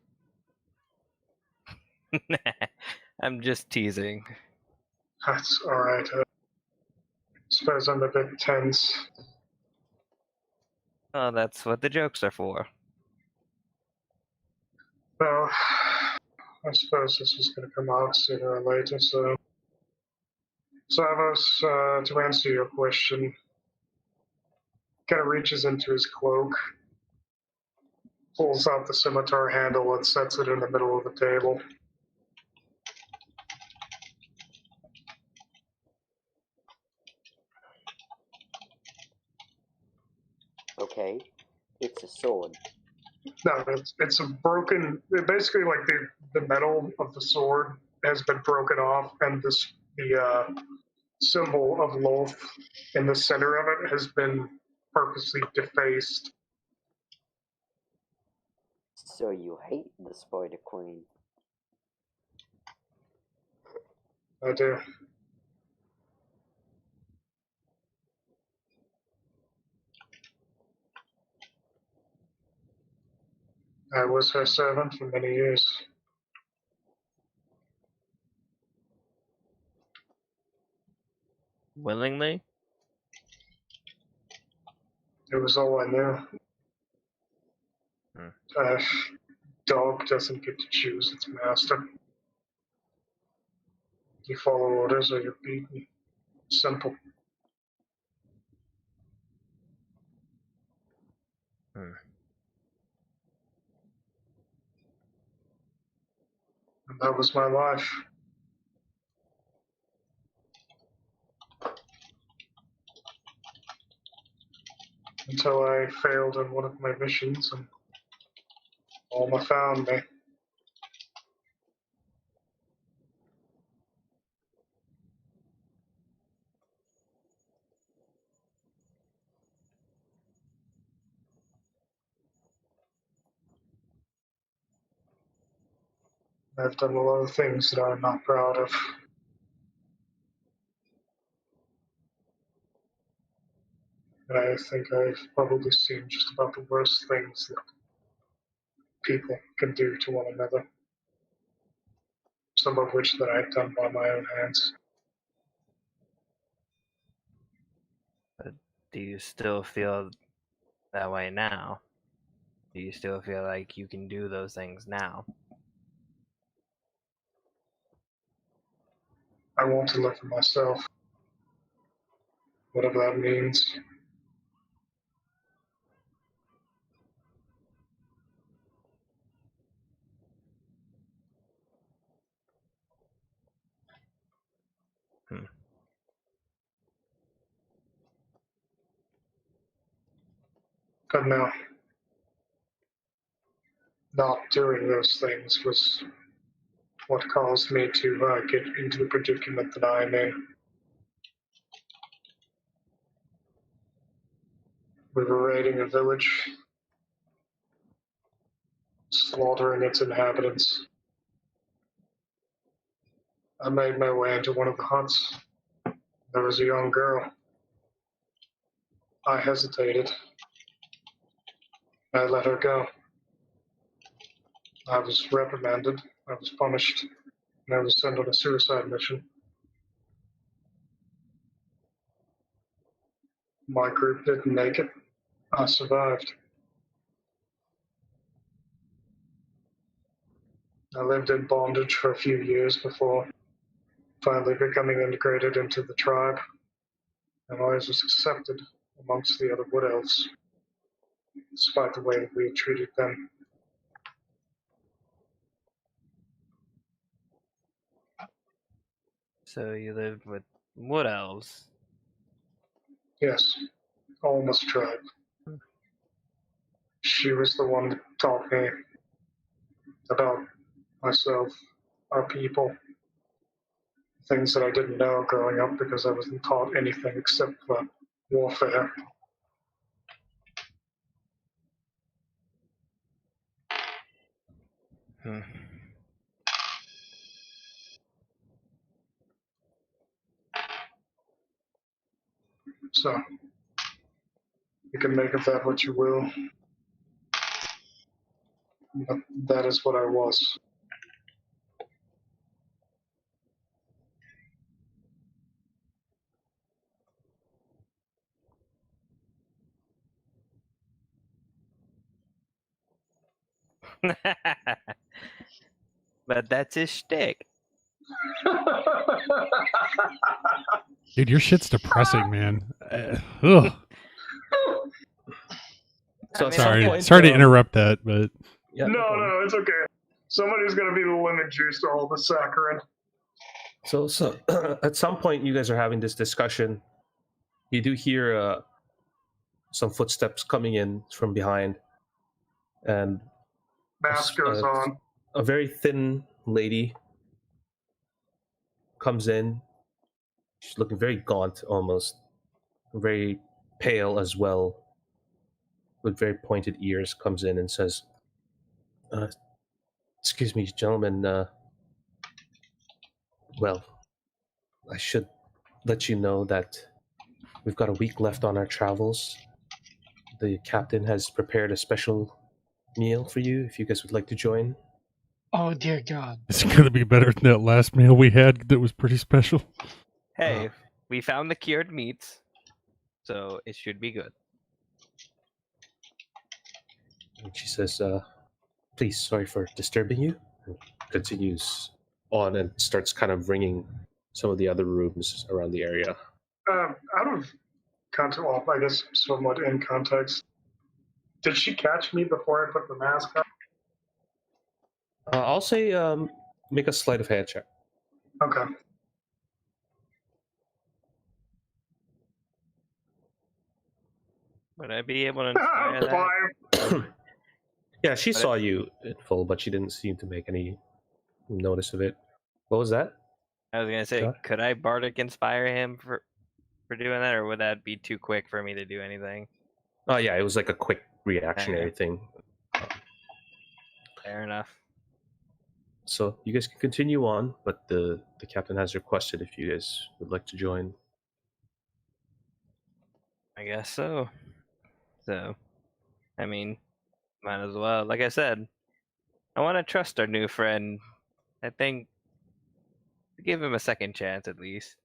[SPEAKER 2] I'm just teasing.
[SPEAKER 4] That's all right. Suppose I'm a bit tense.
[SPEAKER 2] Oh, that's what the jokes are for.
[SPEAKER 4] Well, I suppose this was going to come out sooner or later. So, Savos, to answer your question, kind of reaches into his cloak, pulls out the scimitar handle, and sets it in the middle of the table.
[SPEAKER 1] Okay, it's a sword.
[SPEAKER 4] No, it's a broken. Basically, like the metal of the sword has been broken off, and the symbol of Loth in the center of it has been purposely defaced.
[SPEAKER 1] So you hate the Spider Queen.
[SPEAKER 4] I do. I was her servant for many years.
[SPEAKER 2] Willingly?
[SPEAKER 4] It was all I knew. A dog doesn't get to choose its master. You follow orders or you're beaten. Simple.
[SPEAKER 2] Hmm.
[SPEAKER 4] And that was my life. Until I failed in one of my missions and Alma found me. I've done a lot of things that I'm not proud of. I think I've probably seen just about the worst things that people can do to one another. Some of which that I've done by my own hands.
[SPEAKER 2] Do you still feel that way now? Do you still feel like you can do those things now?
[SPEAKER 4] I want to live for myself. Whatever that means. But no. Not doing those things was what caused me to get into the predicament that I'm in. We were raiding a village, slaughtering its inhabitants. I made my way into one of the huts. There was a young girl. I hesitated. I let her go. I was reprimanded. I was punished. And I was sent on a suicide mission. My group didn't make it. I survived. I lived in bondage for a few years before finally becoming integrated into the tribe, and I was accepted amongst the other Wood Elves, despite the way that we had treated them.
[SPEAKER 2] So you lived with Wood Elves?
[SPEAKER 4] Yes, almost tribe. She was the one that taught me about myself, our people, things that I didn't know growing up because I wasn't taught anything except for warfare. So, you can make of that what you will. But that is what I was.
[SPEAKER 2] But that's his shtick.
[SPEAKER 3] Dude, your shit's depressing, man. Ugh.
[SPEAKER 5] So
[SPEAKER 2] I
[SPEAKER 5] at
[SPEAKER 2] mean,
[SPEAKER 5] some
[SPEAKER 3] Sorry,
[SPEAKER 5] point,
[SPEAKER 3] sorry to interrupt that, but
[SPEAKER 5] Yeah,
[SPEAKER 4] No, it's okay. Somebody's gonna be the lemon juice to all the saccharin.
[SPEAKER 5] So at some point, you guys are having this discussion. You do hear some footsteps coming in from behind, and
[SPEAKER 4] Mask goes on.
[SPEAKER 5] a very thin lady comes in. She's looking very gaunt, almost very pale as well, with very pointed ears. Comes in and says, "Excuse me, gentlemen. Well, I should let you know that we've got a week left on our travels. The captain has prepared a special meal for you if you guys would like to join."
[SPEAKER 6] Oh dear God.
[SPEAKER 3] it's gonna be better than that last meal we had that was pretty special.
[SPEAKER 2] Hey, we found the cured meats, so it should be good.
[SPEAKER 5] And she says, "Please, sorry for disturbing you." And continues on and starts kind of ringing some of the other rooms around the area.
[SPEAKER 4] Out of context, well, I guess somewhat in context, did she catch me before I put the mask on?
[SPEAKER 5] I'll say make a sleight of hand check.
[SPEAKER 4] Okay.
[SPEAKER 2] Would I be able to inspire that?
[SPEAKER 4] 5.
[SPEAKER 5] Yeah, she
[SPEAKER 2] But
[SPEAKER 5] saw you in full, but she didn't seem to make any notice of it. What was that?
[SPEAKER 2] I was gonna say,
[SPEAKER 5] Scott?
[SPEAKER 2] could I bardic inspire him for doing that, or would that be too quick for me to do anything?
[SPEAKER 5] Oh yeah, it was like a quick reactionary thing.
[SPEAKER 2] Fair enough.
[SPEAKER 5] So you guys can continue on, but the captain has requested if you guys would like to join.
[SPEAKER 2] I guess so. So, I mean, might as well. Like I said, I want to trust our new friend. I think give him a second chance at least.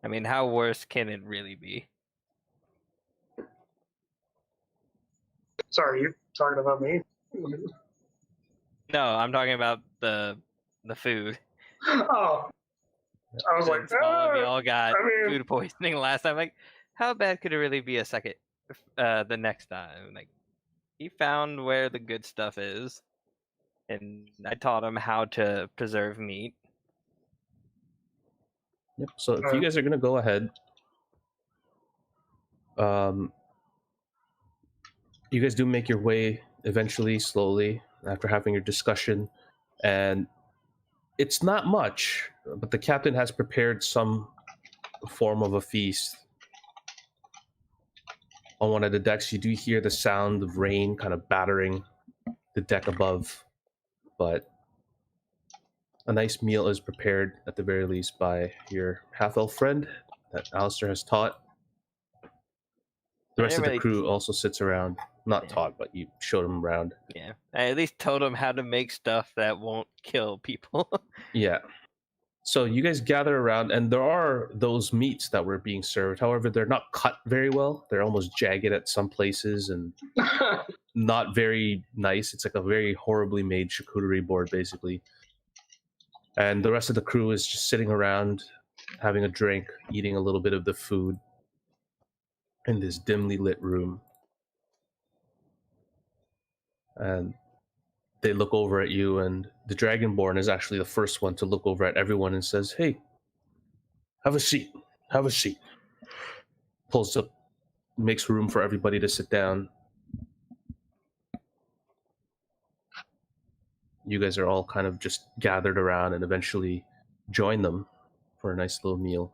[SPEAKER 2] I mean, how worse can it really be?
[SPEAKER 4] Sorry, you talking about me?
[SPEAKER 2] No, I'm talking about the food.
[SPEAKER 4] Oh, I was like,
[SPEAKER 2] Since all of y'all got
[SPEAKER 4] I mean-
[SPEAKER 2] food poisoning last time, like, how bad could it really be a second? The next time, like, he found where the good stuff is, and I taught him how to preserve meat.
[SPEAKER 5] Yep. So if you guys are gonna go ahead, you guys do make your way eventually, slowly, after having your discussion, and it's not much, but the captain has prepared some form of a feast. On one of the decks, you do hear the sound of rain kind of battering the deck above, but a nice meal is prepared at the very least by your half-elf friend that Alistair has taught. The rest of the
[SPEAKER 2] really-
[SPEAKER 5] crew also sits around. Not
[SPEAKER 2] Yeah.
[SPEAKER 5] taught, but you showed them around.
[SPEAKER 2] Yeah, I at least told him how to make stuff that won't kill people.
[SPEAKER 5] Yeah. So you guys gather around, and there are those meats that were being served. However, they're not cut very well. They're almost jagged at some places and not very nice. It's like a very horribly made charcuterie board, basically. And the rest of the crew is just sitting around, having a drink, eating a little bit of the food in this dimly lit room. And they look over at you, and the Dragonborn is actually the first one to look over at everyone and says, "Hey, have a seat. Have a seat." Pulls up, makes room for everybody to sit down. You guys are all kind of just gathered around and eventually join them for a nice little meal.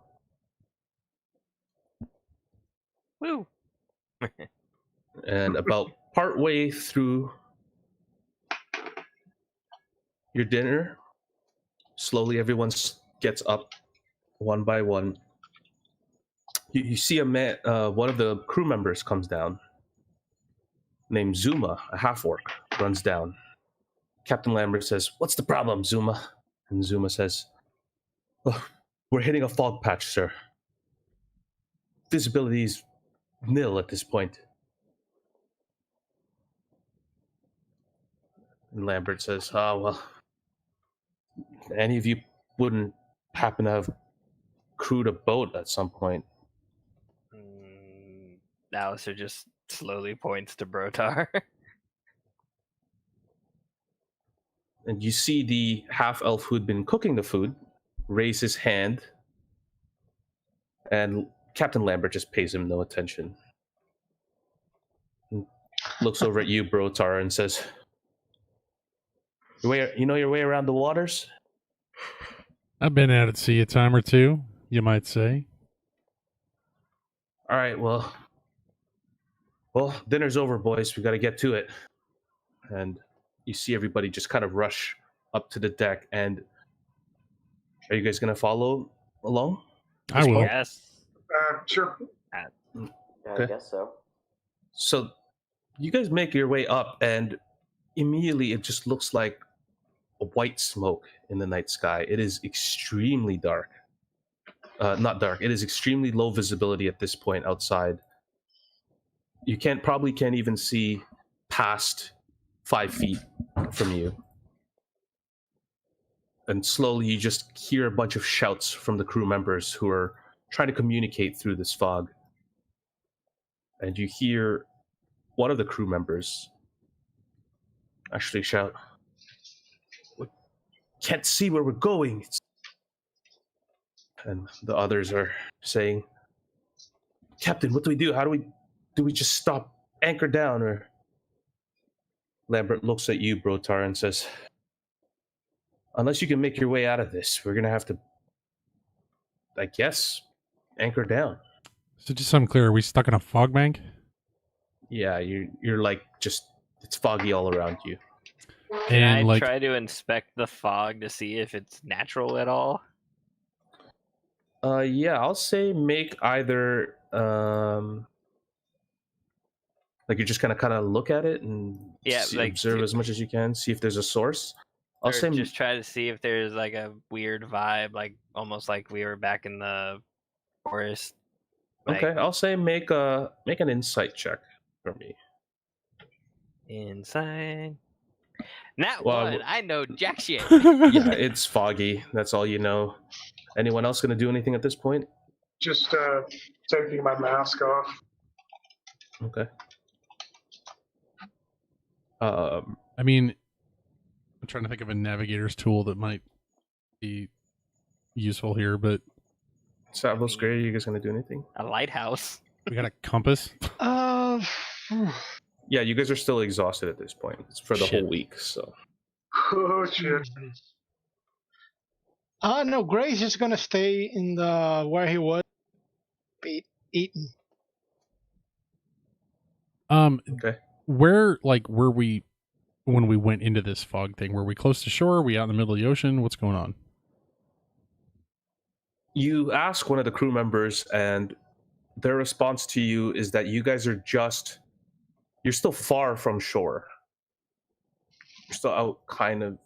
[SPEAKER 2] Woo!
[SPEAKER 5] And about partway through your dinner, slowly everyone gets up one by one. You see a man, one of the crew members comes down, named Zuma, a half-orc, runs down. Captain Lambert says, "What's the problem, Zuma?" And Zuma says, "Oh, we're hitting a fog patch, sir. Visibility is nil at this point." And Lambert says, "Ah, well, any of you wouldn't happen to have crewed a boat at some point?"
[SPEAKER 2] Alistair just slowly points to Brotar.
[SPEAKER 5] And you see the half-elf who'd been cooking the food raise his hand, and Captain Lambert just pays him no attention. And looks over at you, Brotar, and says, "You know your way around the waters?"
[SPEAKER 3] I've been out at sea a time or two, you might say.
[SPEAKER 5] "All right, well, dinner's over, boys. We got to get to it." And you see everybody just kind of rush up to the deck. And are you guys going to follow along?
[SPEAKER 3] I will.
[SPEAKER 2] Yes.
[SPEAKER 4] Sure.
[SPEAKER 1] Yeah,
[SPEAKER 5] Okay.
[SPEAKER 1] I guess so.
[SPEAKER 5] So you guys make your way up, and immediately it just looks like a white smoke in the night sky. It is extremely dark. Not dark. It is extremely low visibility at this point outside. You probably can't even see past 5 feet from you. And slowly you just hear a bunch of shouts from the crew members who are trying to communicate through this fog. And you hear one of the crew members actually shout, "We can't see where we're going." And the others are saying, "Captain, what do we do? How do we just stop, anchor down?" Or Lambert looks at you, Brotar, and says, "Unless you can make your way out of this, we're going to have to, I guess, anchor down."
[SPEAKER 3] So just so I'm clear, are we stuck in a fog bank?
[SPEAKER 5] Yeah, you're like just, it's foggy all around you.
[SPEAKER 2] Can I
[SPEAKER 3] And like,
[SPEAKER 2] try to inspect the fog to see if it's natural at all?
[SPEAKER 5] Yeah, I'll say make either Like you're just gonna kind of look at it and
[SPEAKER 2] Yeah, like,
[SPEAKER 5] observe as much as you can, see if there's a source. I'll
[SPEAKER 2] or
[SPEAKER 5] say
[SPEAKER 2] just try to see if there's like a weird vibe, like almost like we were back in the forest. Like,
[SPEAKER 5] okay. I'll say make an insight check for me.
[SPEAKER 2] inside. Not
[SPEAKER 5] Well,
[SPEAKER 2] one. I know jack shit.
[SPEAKER 5] Yeah, it's foggy. That's all you know. Anyone else gonna do anything at this point?
[SPEAKER 4] Just taking my mask off.
[SPEAKER 5] Okay.
[SPEAKER 3] I mean, I'm trying to think of a navigator's tool that might be useful here, but
[SPEAKER 5] Savos Gray, you guys gonna do anything?
[SPEAKER 2] A lighthouse.
[SPEAKER 3] we got a compass.
[SPEAKER 5] Yeah, you guys are still exhausted at this point. It's for the
[SPEAKER 3] Shit.
[SPEAKER 5] whole week, so.
[SPEAKER 4] Oh shit!
[SPEAKER 6] No, Gray's just gonna stay in the where he was, be eaten.
[SPEAKER 5] Okay.
[SPEAKER 3] Where were we when we went into this fog thing? Were we close to shore? Were we out in the middle of the ocean? What's going on?
[SPEAKER 5] You ask one of the crew members, and their response to you is that you guys are you're still far from shore. You're still out kind of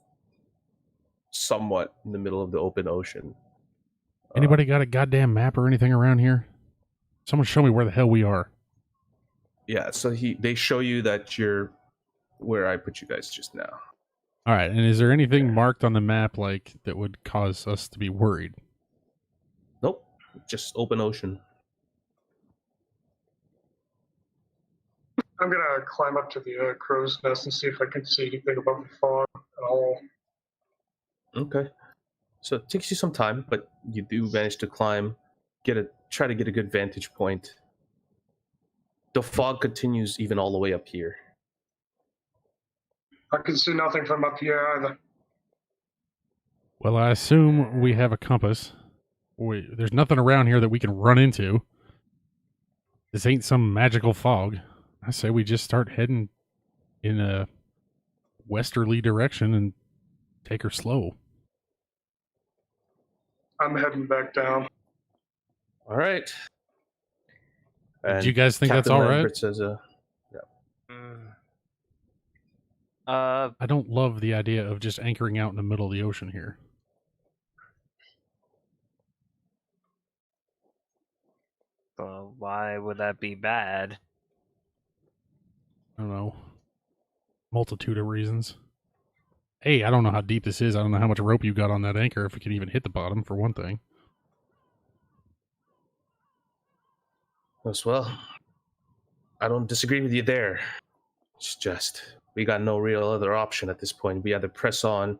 [SPEAKER 5] somewhat in the middle of the open ocean.
[SPEAKER 3] Anybody got a goddamn map or anything around here? Someone show me where the hell we are.
[SPEAKER 5] Yeah, so they show you that you're where I put you guys just now.
[SPEAKER 3] All right, and is there anything marked on the map like that would cause us to be worried?
[SPEAKER 5] Nope, just open ocean.
[SPEAKER 4] I'm gonna climb up to the crow's nest and see if I can see anything above the fog at all.
[SPEAKER 5] Okay. So it takes you some time, but you do manage to climb, try to get a good vantage point. The fog continues even all the way up here.
[SPEAKER 4] I can see nothing from up here either.
[SPEAKER 3] Well, I assume we have a compass. There's nothing around here that we can run into. This ain't some magical fog. I say we just start heading in a westerly direction and take her slow.
[SPEAKER 4] I'm heading back down.
[SPEAKER 5] All right.
[SPEAKER 3] Do you guys think that's
[SPEAKER 5] Captain
[SPEAKER 3] all right?
[SPEAKER 5] Lambert says,
[SPEAKER 3] I don't love the idea of just anchoring out in the middle of the ocean here.
[SPEAKER 2] Well, why would that be bad?
[SPEAKER 3] I don't know. Multitude of reasons. Hey, I don't know how deep this is. I don't know how much rope you got on that anchor, if it can even hit the bottom, for one thing.
[SPEAKER 5] well, I don't disagree with you there. It's just, we got no real other option at this point. We either press on,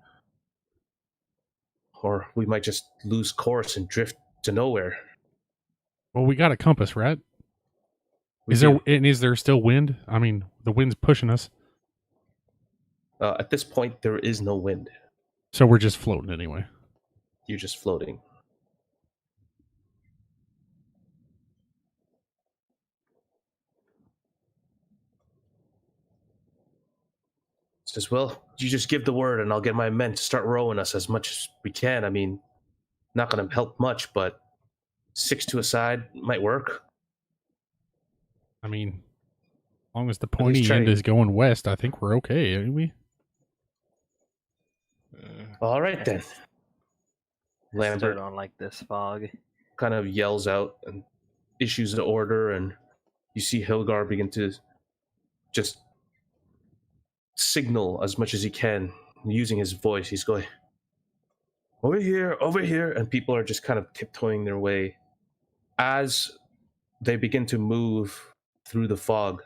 [SPEAKER 5] or we might just lose course and drift to nowhere.
[SPEAKER 3] Well, we got a compass, right?
[SPEAKER 5] We
[SPEAKER 3] Is
[SPEAKER 5] do.
[SPEAKER 3] there still wind? I mean, the wind's pushing us.
[SPEAKER 5] At this point, there is no wind.
[SPEAKER 3] So we're just floating anyway.
[SPEAKER 5] You're just floating. Says, well, you just give the word and I'll get my men to start rowing us as much as we can. I mean, not going to help much, but 6 to a side might work.
[SPEAKER 3] I mean, as long as the pointy
[SPEAKER 5] try
[SPEAKER 3] end
[SPEAKER 5] to-
[SPEAKER 3] is going west, I think we're okay, ain't we?
[SPEAKER 5] All right, then. Lambert
[SPEAKER 2] Still don't like this fog.
[SPEAKER 5] kind of yells out and issues an order, and you see Hilgar begin to just signal as much as he can using his voice. He's going, over here, and people are just kind of tiptoeing their way as they begin to move through the fog.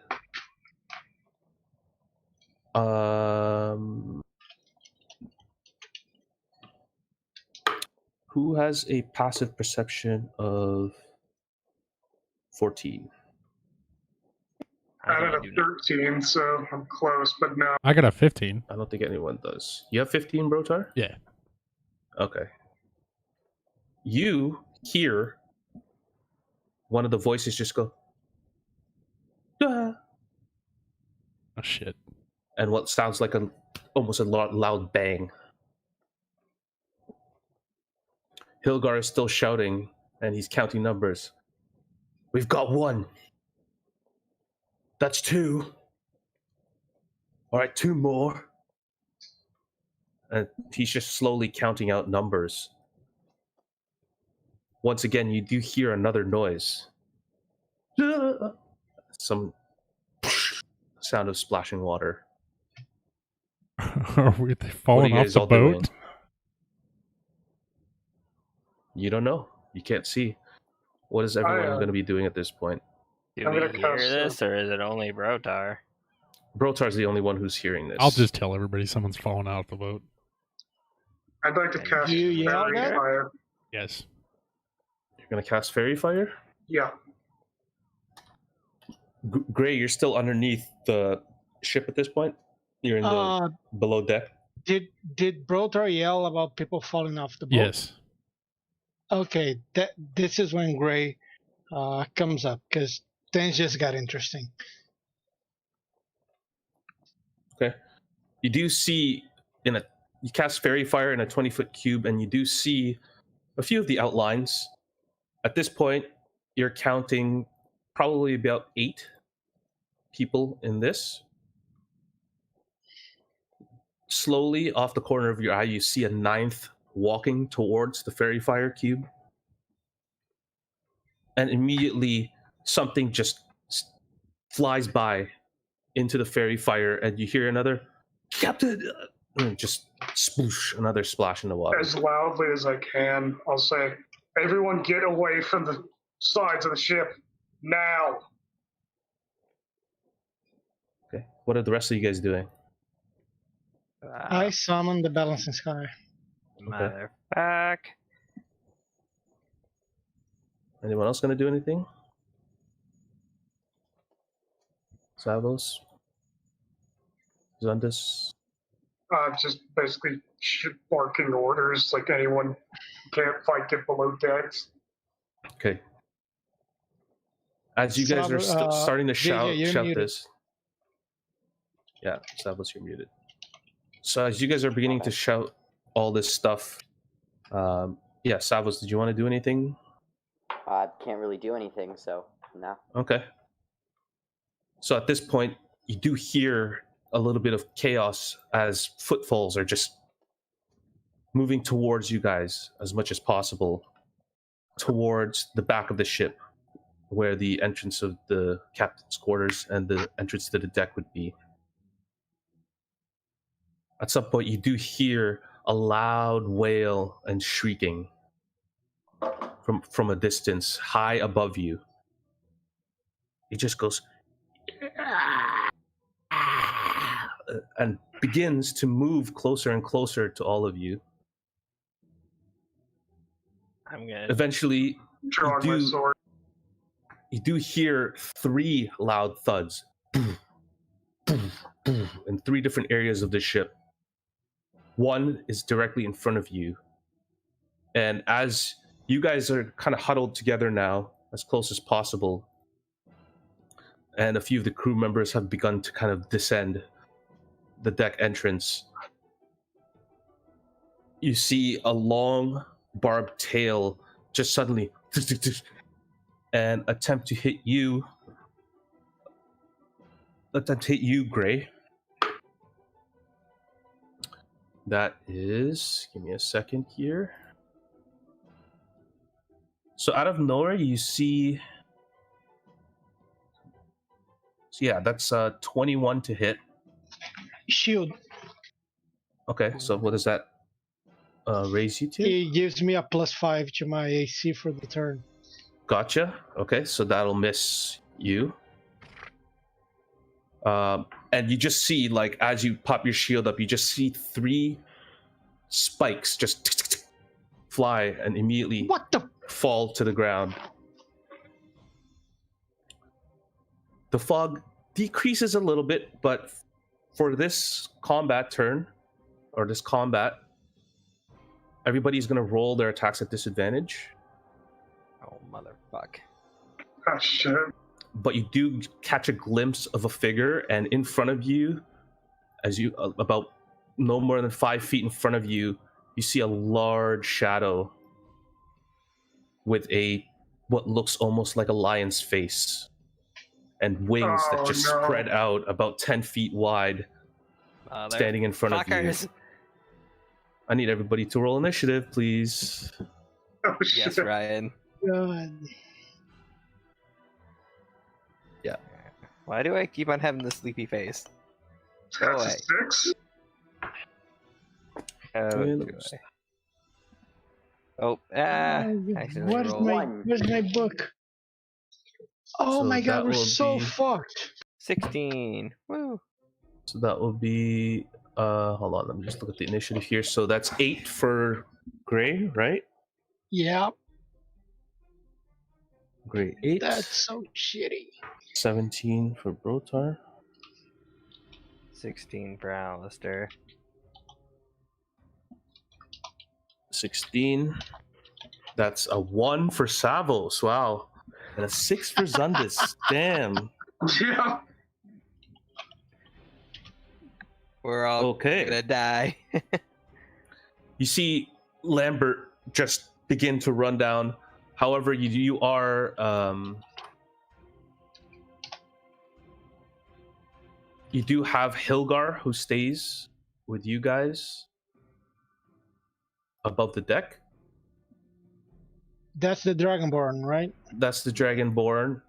[SPEAKER 5] Who has a passive perception of 14?
[SPEAKER 4] I had a 13, so I'm close, but no.
[SPEAKER 3] I got a 15.
[SPEAKER 5] I don't think anyone does. You have 15, Brotar?
[SPEAKER 3] Yeah.
[SPEAKER 5] Okay. You hear one of the voices just go, "Ah,"
[SPEAKER 3] Oh, shit.
[SPEAKER 5] and what sounds like almost a loud bang. Hilgar is still shouting, and he's counting numbers. We've got 1. That's 2. All right, 2 more. And he's just slowly counting out numbers. Once again, you do hear another noise. Some sound of splashing water.
[SPEAKER 3] Are they
[SPEAKER 5] What are
[SPEAKER 3] falling
[SPEAKER 5] you
[SPEAKER 3] off
[SPEAKER 5] guys
[SPEAKER 3] the
[SPEAKER 5] all
[SPEAKER 3] boat?
[SPEAKER 5] doing? You don't know. You can't see. What is everyone going to be doing at this point?
[SPEAKER 2] Do
[SPEAKER 4] I'm
[SPEAKER 2] we
[SPEAKER 4] gonna
[SPEAKER 2] hear
[SPEAKER 4] cast
[SPEAKER 2] this, or is it only Brotar?
[SPEAKER 5] Brotar's the only one who's hearing this.
[SPEAKER 3] I'll just tell everybody someone's falling out of the boat.
[SPEAKER 4] I'd like to
[SPEAKER 2] And
[SPEAKER 4] cast
[SPEAKER 6] do you yell
[SPEAKER 4] Fairy
[SPEAKER 6] that?
[SPEAKER 4] Fire.
[SPEAKER 3] Yes.
[SPEAKER 5] You're going to cast Fairy Fire?
[SPEAKER 4] Yeah.
[SPEAKER 5] Gray, you're still underneath the ship at this point? You're in the below deck?
[SPEAKER 6] Did Brotar yell about people falling off the boat?
[SPEAKER 3] Yes.
[SPEAKER 6] Okay, this is when Gray comes up, because things just got interesting.
[SPEAKER 5] Okay. You do see you cast Fairy Fire in a 20-foot cube, and you do see a few of the outlines. At this point, you're counting probably about 8 people in this. Slowly, off the corner of your eye, you see a 9th walking towards the Fairy Fire cube. And immediately, something just flies by into the Fairy Fire, and you hear another, Captain! And just sploosh, another splash in the water.
[SPEAKER 4] As loudly as I can, I'll say, everyone get away from the sides of the ship, now!
[SPEAKER 5] Okay. What are the rest of you guys doing?
[SPEAKER 6] I summon the balancing sky.
[SPEAKER 2] Motherfuck.
[SPEAKER 5] Anyone else going to do anything? Savos? Zundus?
[SPEAKER 4] Just basically barking orders, like anyone who can't fight get below decks.
[SPEAKER 5] Okay. As you guys are starting to shout
[SPEAKER 6] muted.
[SPEAKER 5] this. Yeah, Savos, you're muted. So as you guys are beginning to shout all this stuff, yeah, Savos, did you want to do anything?
[SPEAKER 1] I can't really do anything, so no.
[SPEAKER 5] Okay. So at this point, you do hear a little bit of chaos as footfalls are just moving towards you guys as much as possible, towards the back of the ship, where the entrance of the captain's quarters and the entrance to the deck would be. At some point, you do hear a loud wail and shrieking from a distance, high above you. It just goes and begins to move closer and closer to all of you.
[SPEAKER 2] I'm gonna
[SPEAKER 5] Eventually,
[SPEAKER 4] Drawing my sword.
[SPEAKER 5] you do hear 3 loud thuds in 3 different areas of the ship. One is directly in front of you. And as you guys are kind of huddled together now, as close as possible, and a few of the crew members have begun to kind of descend the deck entrance, you see a long barbed tail just suddenly and attempt to hit you, Gray. That is, give me a second here. So out of nowhere, you see, so yeah, that's 21 to hit.
[SPEAKER 6] Shield.
[SPEAKER 5] Okay, so what does that raise you to?
[SPEAKER 6] It gives me a +5 to my AC for the turn.
[SPEAKER 5] Gotcha. Okay, so that'll miss you. And you just see, like, as you pop your shield up, you just see 3 spikes just fly and immediately fall to the ground. The fog decreases a little bit, but for this combat turn, or this combat, everybody's going to roll their attacks at disadvantage.
[SPEAKER 2] Oh, motherfuck.
[SPEAKER 4] Oh, shit.
[SPEAKER 5] But you do catch a glimpse of a figure, and in front of you, as you about no more than 5 feet in front of you, you see a large shadow with a what looks almost like a lion's face and wings that just spread out about 10 feet wide, standing in front of you. I need everybody to roll initiative, please.
[SPEAKER 4] Oh,
[SPEAKER 2] Yes,
[SPEAKER 4] shit.
[SPEAKER 2] Ryan.
[SPEAKER 6] God.
[SPEAKER 5] Yeah.
[SPEAKER 2] Why do I keep on having the sleepy face? Go
[SPEAKER 4] That's a
[SPEAKER 2] away.
[SPEAKER 4] 6.
[SPEAKER 2] Accidentally rolled.
[SPEAKER 6] Where's my book? Oh
[SPEAKER 5] So
[SPEAKER 6] my god,
[SPEAKER 5] that
[SPEAKER 6] we're
[SPEAKER 5] will
[SPEAKER 6] so
[SPEAKER 5] be-
[SPEAKER 6] fucked.
[SPEAKER 2] 16. Woo.
[SPEAKER 5] So that will be hold on, let me just look at the initiative here. So that's 8 for Gray, right?
[SPEAKER 6] Yeah,
[SPEAKER 5] Gray 8.
[SPEAKER 6] that's so shitty.
[SPEAKER 5] 17 for Brotar.
[SPEAKER 2] 16 for Alistair.
[SPEAKER 5] 16. That's a 1 for Savos. Wow. And a 6 for Zundis. Damn.
[SPEAKER 4] Yeah.
[SPEAKER 2] We're all
[SPEAKER 5] Okay.
[SPEAKER 2] gonna die.
[SPEAKER 5] You see Lambert just begin to run down. However, you are you do have Hilgar who stays with you guys above the deck.
[SPEAKER 6] That's the Dragonborn, right?
[SPEAKER 5] That's the Dragonborn.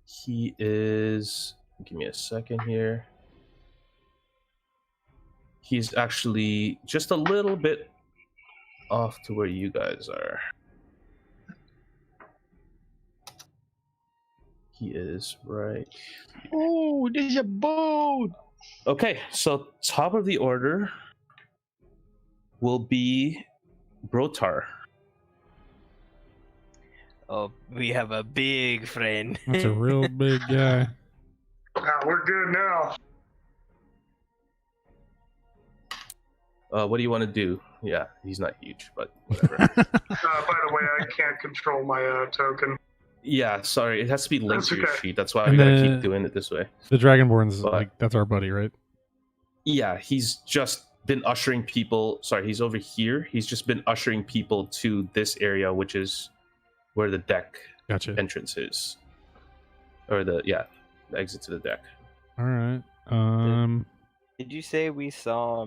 [SPEAKER 5] He is. Give me a second here. He's actually just a little bit off to where you guys are. He is right.
[SPEAKER 6] Oh, there's a boat.
[SPEAKER 5] Okay, so top of the order will be Brotar.
[SPEAKER 2] Oh, we have a big friend.
[SPEAKER 3] That's a real big guy.
[SPEAKER 4] We're good now.
[SPEAKER 5] What do you want to do? Yeah, he's not huge, but whatever.
[SPEAKER 4] By the way, I can't control my token.
[SPEAKER 5] Yeah, sorry, it has to be linked
[SPEAKER 4] That's
[SPEAKER 5] to your
[SPEAKER 4] okay.
[SPEAKER 5] sheet. That's why I
[SPEAKER 3] And
[SPEAKER 5] gotta
[SPEAKER 3] the-
[SPEAKER 5] keep doing it this way.
[SPEAKER 3] The Dragonborn's
[SPEAKER 5] But-
[SPEAKER 3] like, that's our buddy, right?
[SPEAKER 5] Yeah, he's just been ushering people. Sorry, he's over here. He's just been ushering people to this area, which is where the deck
[SPEAKER 3] Gotcha.
[SPEAKER 5] entrance is, or the exit to the deck.
[SPEAKER 3] All right.
[SPEAKER 2] Did you say we saw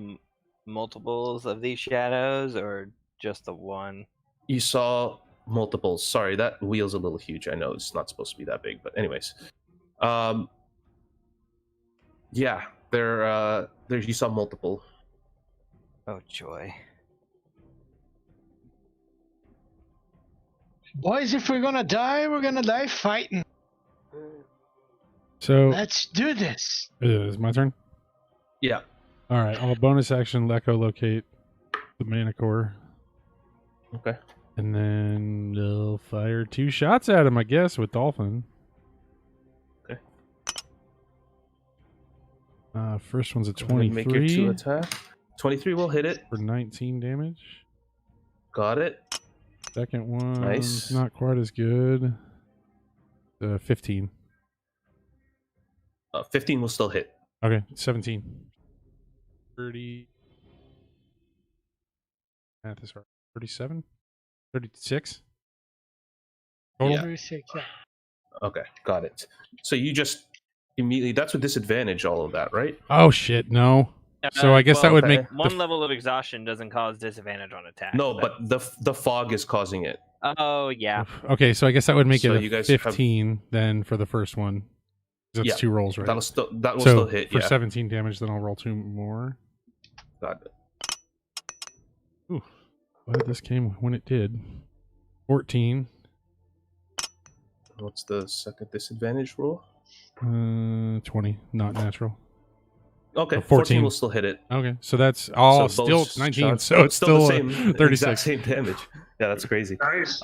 [SPEAKER 2] multiples of these shadows or just the one?
[SPEAKER 5] You saw multiples. Sorry, that wheel's a little huge. I know it's not supposed to be that big, but anyways, yeah, there you saw multiple.
[SPEAKER 2] Oh, joy.
[SPEAKER 6] Boys, if we're gonna die fighting.
[SPEAKER 3] So
[SPEAKER 6] Let's do this.
[SPEAKER 3] is my turn.
[SPEAKER 5] Yeah.
[SPEAKER 3] All right. I'll bonus action echolocate the mana core,
[SPEAKER 5] Okay.
[SPEAKER 3] and then they'll fire 2 shots at him, I guess, with Dolphin.
[SPEAKER 5] Okay.
[SPEAKER 3] First one's a
[SPEAKER 5] Go ahead and make your 2
[SPEAKER 3] 23
[SPEAKER 5] attack. 23 will hit it.
[SPEAKER 3] for 19 damage.
[SPEAKER 5] Got it.
[SPEAKER 3] Second one,
[SPEAKER 5] Nice.
[SPEAKER 3] not quite as good. 15.
[SPEAKER 5] 15 will still hit.
[SPEAKER 3] Okay, 17. 30. Math is hard. 37? 36? Total?
[SPEAKER 5] Yeah.
[SPEAKER 6] 36, yeah.
[SPEAKER 5] Okay, got it. So you just immediately, that's with disadvantage, all of that, right?
[SPEAKER 3] Oh, shit, no. So I guess that would
[SPEAKER 5] okay.
[SPEAKER 3] make...
[SPEAKER 2] One level of exhaustion doesn't cause disadvantage on attack.
[SPEAKER 5] No, but the fog is causing it.
[SPEAKER 2] Oh, yeah.
[SPEAKER 3] Okay, so I guess that would make
[SPEAKER 5] So
[SPEAKER 3] it
[SPEAKER 5] you
[SPEAKER 3] a
[SPEAKER 5] guys have-
[SPEAKER 3] 15 then for the first one. 'Cause That's
[SPEAKER 5] Yeah,
[SPEAKER 3] 2 rolls, right?
[SPEAKER 5] That will
[SPEAKER 3] So
[SPEAKER 5] still hit,
[SPEAKER 3] for
[SPEAKER 5] yeah.
[SPEAKER 3] 17 damage, then I'll roll 2 more.
[SPEAKER 5] Got it.
[SPEAKER 3] Glad this came when it did. 14.
[SPEAKER 5] What's the second disadvantage roll?
[SPEAKER 3] 20, not natural.
[SPEAKER 5] Okay,
[SPEAKER 3] 14.
[SPEAKER 5] 14 will still hit it.
[SPEAKER 3] Okay, so that's all
[SPEAKER 5] So
[SPEAKER 3] still
[SPEAKER 5] both
[SPEAKER 3] 19,
[SPEAKER 5] shots-
[SPEAKER 3] so it's still
[SPEAKER 5] the same,
[SPEAKER 3] 36.
[SPEAKER 5] exact same damage. Yeah, that's crazy.
[SPEAKER 4] Nice.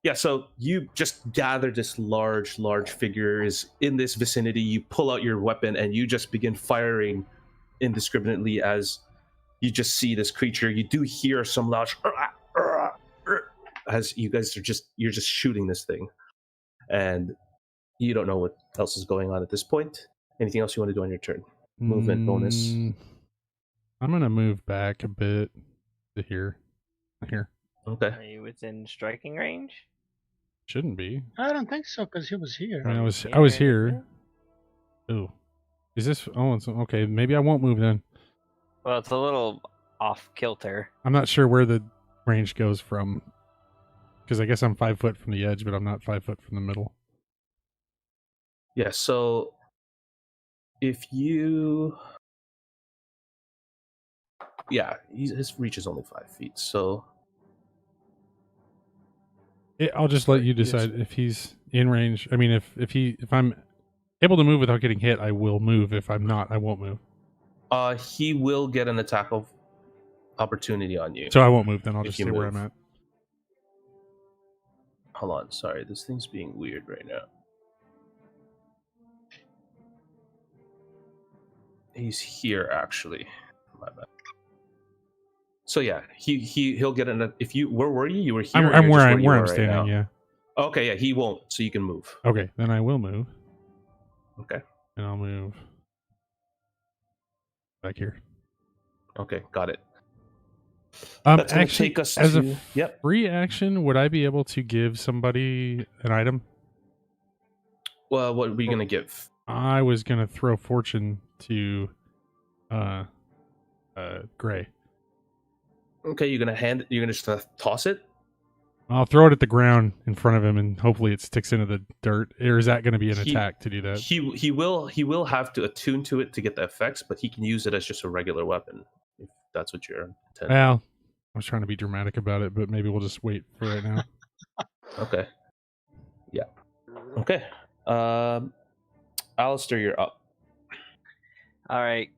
[SPEAKER 5] Yeah, so you just gather this large figure is in this vicinity. You pull out your weapon and you just begin firing indiscriminately as you just see this creature. You do hear some loud as you guys you're just shooting this thing, and you don't know what else is going on at this point. Anything else you want to do on your turn? Movement bonus.
[SPEAKER 3] I'm gonna move back a bit to here. Here.
[SPEAKER 5] Okay.
[SPEAKER 2] Are you within striking range?
[SPEAKER 3] Shouldn't be.
[SPEAKER 6] I don't think so, because he was here.
[SPEAKER 3] I mean, I was here. Ooh. Is this? Oh, it's okay. Maybe I won't move then.
[SPEAKER 2] Well, it's a little off kilter.
[SPEAKER 3] I'm not sure where the range goes from. Because I guess I'm 5 foot from the edge, but I'm not 5 foot from the middle.
[SPEAKER 5] Yeah, so if you... Yeah, his reach is only 5 feet, so...
[SPEAKER 3] I'll just let you decide if he's in range. I mean, if I'm able to move without getting hit, I will move. If I'm not, I won't move.
[SPEAKER 5] He will get an attack of opportunity on you.
[SPEAKER 3] So I won't move then. I'll
[SPEAKER 5] If
[SPEAKER 3] just
[SPEAKER 5] you
[SPEAKER 3] stay where
[SPEAKER 5] move.
[SPEAKER 3] I'm at.
[SPEAKER 5] Hold on, sorry, this thing's being weird right now. He's here, actually. My bad. So yeah, he'll get an. If you where were you? You were here.
[SPEAKER 3] I'm where
[SPEAKER 5] you are
[SPEAKER 3] I'm standing.
[SPEAKER 5] right now?
[SPEAKER 3] Yeah.
[SPEAKER 5] Okay, yeah, he won't. So you can move.
[SPEAKER 3] Okay, then I will move.
[SPEAKER 5] Okay.
[SPEAKER 3] And I'll move back here.
[SPEAKER 5] Okay, got it.
[SPEAKER 3] That's
[SPEAKER 5] gonna
[SPEAKER 3] actually,
[SPEAKER 5] take us
[SPEAKER 3] as
[SPEAKER 5] to-
[SPEAKER 3] a
[SPEAKER 5] Yep.
[SPEAKER 3] free action, would I be able to give somebody an item?
[SPEAKER 5] Well, what are we gonna give?
[SPEAKER 3] I was gonna throw fortune to Gray.
[SPEAKER 5] Okay, you're gonna just toss it.
[SPEAKER 3] I'll throw it at the ground in front of him, and hopefully it sticks into the dirt. Or is that going to be an attack to do that?
[SPEAKER 5] He will have to attune to it to get the effects, but he can use it as just a regular weapon if that's what you're intending.
[SPEAKER 3] Well, I was trying to be dramatic about it, but maybe we'll just wait for right now.
[SPEAKER 5] Okay. Yeah. Okay. Alistair, you're up.
[SPEAKER 2] All right.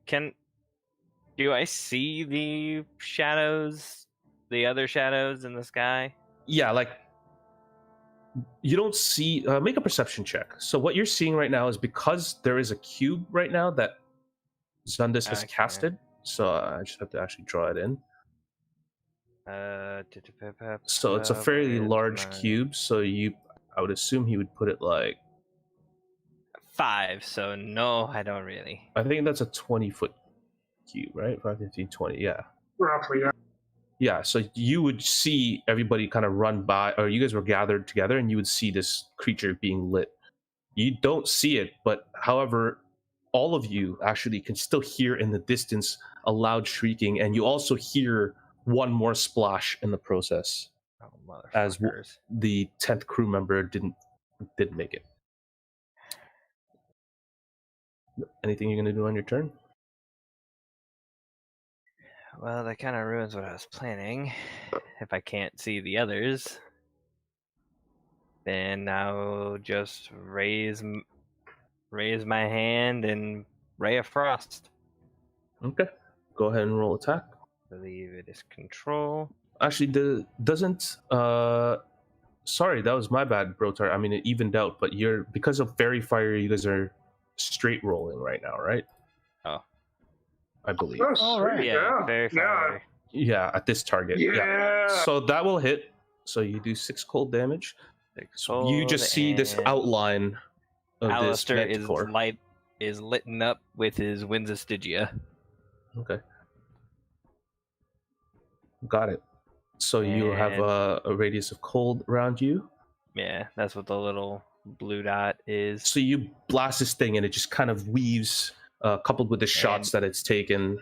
[SPEAKER 2] Do I see the shadows, the other shadows in the sky?
[SPEAKER 5] Yeah, like you don't see. Make a perception check. So what you're seeing right now is because there is a cube right now that Zundus has casted. So I just have to actually draw it in. So it's a fairly large cube. So I would assume he would put it like
[SPEAKER 2] 5. So no, I don't really.
[SPEAKER 5] I think that's a 20-foot cube, right? 5, 15, 20. Yeah.
[SPEAKER 4] Roughly, yeah.
[SPEAKER 5] Yeah, so you would see everybody kind of run by, or you guys were gathered together, and you would see this creature being lit. You don't see it, but however, all of you actually can still hear in the distance a loud shrieking, and you also hear one more splash in the process.
[SPEAKER 2] Oh,
[SPEAKER 5] as
[SPEAKER 2] motherfuckers.
[SPEAKER 5] the 10th crew member didn't make it. Anything you're going to do on your turn?
[SPEAKER 2] Well, that kind of ruins what I was planning. If I can't see the others, then I'll just raise my hand and Ray of Frost.
[SPEAKER 5] Okay. Go ahead and roll attack.
[SPEAKER 2] I believe it is control.
[SPEAKER 5] Actually, doesn't... Sorry, that was my bad, Brotar. I mean, it evened out, but because of Fairy Fire, you guys are straight rolling right now, right?
[SPEAKER 2] Oh.
[SPEAKER 5] I believe.
[SPEAKER 4] Oh,
[SPEAKER 6] All
[SPEAKER 4] sweet,
[SPEAKER 6] right.
[SPEAKER 2] Yeah, very far.
[SPEAKER 5] Yeah, at this target.
[SPEAKER 4] Yeah.
[SPEAKER 5] So that will hit. So you do 6 cold damage. So you just see this outline of
[SPEAKER 2] Alistair
[SPEAKER 5] this manticore.
[SPEAKER 2] is litten up with his Winds of Stygia.
[SPEAKER 5] Okay. Got it. So you have a radius of cold around you.
[SPEAKER 2] Yeah, that's what the little blue dot is.
[SPEAKER 5] So you blast this thing and it just kind of weaves, coupled with the shots that it's taken.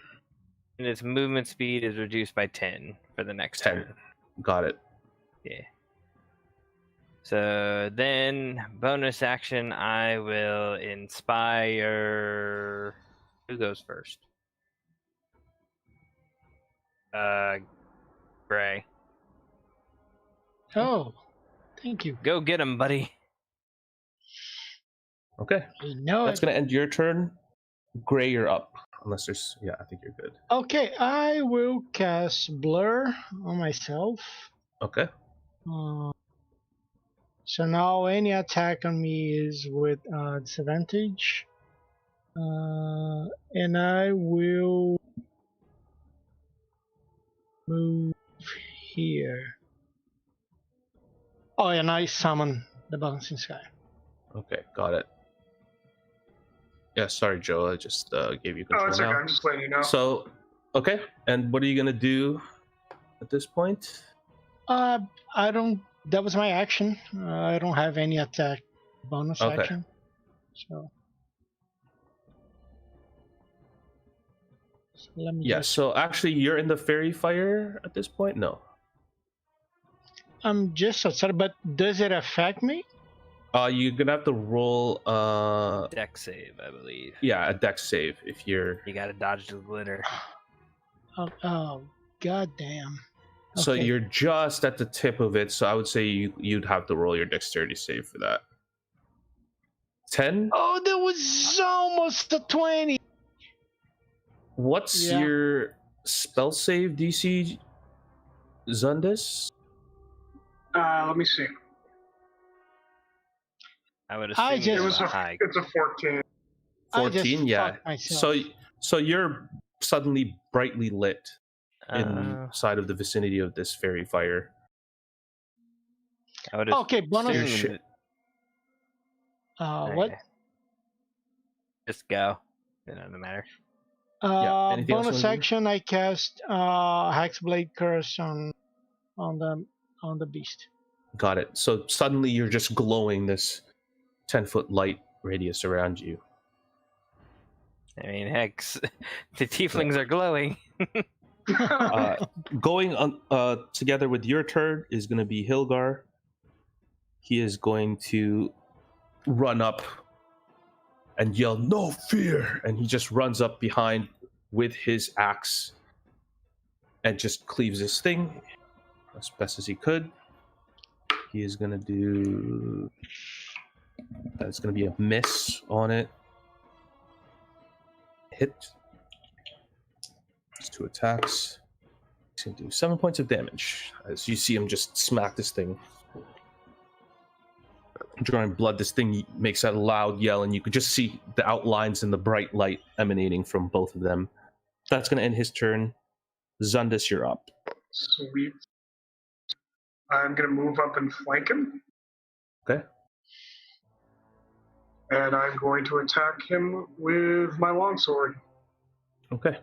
[SPEAKER 2] And its movement speed is reduced by 10 for the next
[SPEAKER 5] 10.
[SPEAKER 2] turn.
[SPEAKER 5] Got it.
[SPEAKER 2] Yeah. So then, bonus action, I will inspire. Who goes first? Gray.
[SPEAKER 6] Oh, thank you.
[SPEAKER 2] Go get him, buddy.
[SPEAKER 5] Okay.
[SPEAKER 6] I know
[SPEAKER 5] That's
[SPEAKER 6] it.
[SPEAKER 5] going to end your turn. Gray, you're up. Unless there's... Yeah, I think you're good.
[SPEAKER 6] Okay, I will cast Blur on myself.
[SPEAKER 5] Okay.
[SPEAKER 6] So now any attack on me is with disadvantage. And I will move here. Oh, and I summon the Balancing Sky.
[SPEAKER 5] Okay, got it. Yeah, sorry, Joe. I just gave you control
[SPEAKER 4] Oh, it's okay.
[SPEAKER 5] now.
[SPEAKER 4] I'm just letting you know.
[SPEAKER 5] So, okay. And what are you going to do at this point?
[SPEAKER 6] I don't. That was my action. I don't have any attack bonus
[SPEAKER 5] Okay.
[SPEAKER 6] action. So let me
[SPEAKER 5] Yeah,
[SPEAKER 6] just.
[SPEAKER 5] so actually you're in the fairy fire at this point? No.
[SPEAKER 6] I'm just outside, but does it affect me?
[SPEAKER 5] You're gonna have to roll
[SPEAKER 2] Deck save, I believe.
[SPEAKER 5] a dex save if you're
[SPEAKER 2] You gotta dodge the glitter.
[SPEAKER 6] Oh, god damn.
[SPEAKER 5] so
[SPEAKER 6] Okay.
[SPEAKER 5] you're just at the tip of it, so I would say you'd have to roll your dexterity save for that. 10?
[SPEAKER 6] Oh, that was almost a 20.
[SPEAKER 5] What's
[SPEAKER 6] Yeah.
[SPEAKER 5] your spell save DC, Zundis?
[SPEAKER 4] Let me see.
[SPEAKER 2] I would
[SPEAKER 6] I
[SPEAKER 2] assume
[SPEAKER 6] just-
[SPEAKER 2] you
[SPEAKER 4] It was
[SPEAKER 2] have a
[SPEAKER 4] a,
[SPEAKER 2] high.
[SPEAKER 4] it's a 14.
[SPEAKER 6] I just
[SPEAKER 5] 14, yeah.
[SPEAKER 6] fucked myself.
[SPEAKER 5] So you're suddenly brightly lit
[SPEAKER 2] Uh,
[SPEAKER 5] inside of the vicinity of this fairy fire.
[SPEAKER 2] I would
[SPEAKER 6] Okay, bonus.
[SPEAKER 5] Your
[SPEAKER 2] assume
[SPEAKER 5] shit.
[SPEAKER 2] that-
[SPEAKER 6] What?
[SPEAKER 2] okay. Just go. It doesn't matter.
[SPEAKER 5] anything else you
[SPEAKER 6] Bonus
[SPEAKER 5] wanna do?
[SPEAKER 6] action. I cast Hexblade Curse on the beast.
[SPEAKER 5] Got it. So suddenly you're just glowing this 10-foot light radius around you.
[SPEAKER 2] I mean, heck, the tieflings are glowing.
[SPEAKER 5] Going on together with your turn is going to be Hilgar. He is going to run up and yell, "No fear!" And he just runs up behind with his axe and just cleaves this thing as best as he could. He is going to do... That's going to be a miss on it. Hit. It's 2 attacks. He's going to do 7 points of damage as you see him just smack this thing. Drawing blood, this thing makes a loud yell, and you could just see the outlines in the bright light emanating from both of them. That's going to end his turn. Zundis, you're up.
[SPEAKER 4] Sweet. I'm going to move up and flank him.
[SPEAKER 5] Okay.
[SPEAKER 4] And I'm going to attack him with my longsword.
[SPEAKER 5] Okay.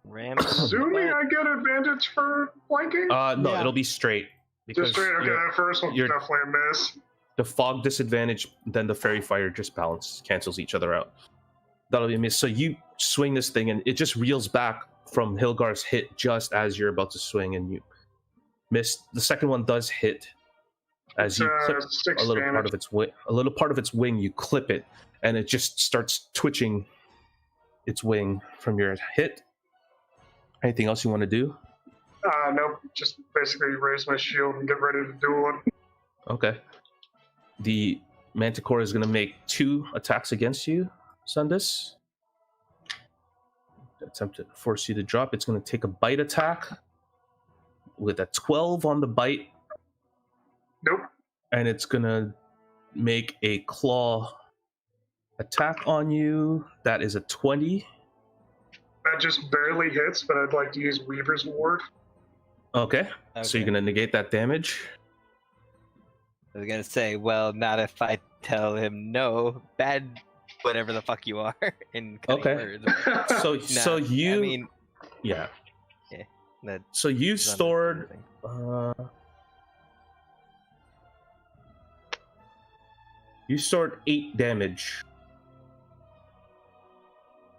[SPEAKER 2] Ram.
[SPEAKER 4] Assuming I get advantage for flanking?
[SPEAKER 5] No,
[SPEAKER 6] Yeah.
[SPEAKER 5] it'll be straight.
[SPEAKER 4] Just straight, okay,
[SPEAKER 5] you're-
[SPEAKER 4] that first one's
[SPEAKER 5] you're-
[SPEAKER 4] definitely a miss.
[SPEAKER 5] the fog disadvantage, then the fairy fire just cancels each other out. That'll be a miss. So you swing this thing, and it just reels back from Hilgar's hit just as you're about to swing, and you miss. The second one does hit as you clip
[SPEAKER 4] 6
[SPEAKER 5] a little
[SPEAKER 4] damage.
[SPEAKER 5] part of its wing. A little part of its wing, you clip it, and it just starts twitching its wing from your hit. Anything else you want to do?
[SPEAKER 4] Nope. Just basically raise my shield and get ready to duel it.
[SPEAKER 5] Okay. The Manticore is going to make 2 attacks against you, Sundus. Attempt to force you to drop. It's going to take a bite attack with a 12 on the bite,
[SPEAKER 4] Nope.
[SPEAKER 5] and it's going to make a claw attack on you. That is a 20.
[SPEAKER 4] That just barely hits, but I'd like to use Weaver's Ward.
[SPEAKER 5] Okay. So you're going to negate that damage.
[SPEAKER 2] I was gonna say, well, not if I tell him no, bad, whatever the fuck you are, in cutting
[SPEAKER 5] Okay.
[SPEAKER 2] words.
[SPEAKER 5] So
[SPEAKER 2] Nah,
[SPEAKER 5] so you
[SPEAKER 2] I mean,
[SPEAKER 5] yeah.
[SPEAKER 2] that
[SPEAKER 5] So you
[SPEAKER 2] is
[SPEAKER 5] stored
[SPEAKER 2] understanding.
[SPEAKER 5] you stored 8 damage.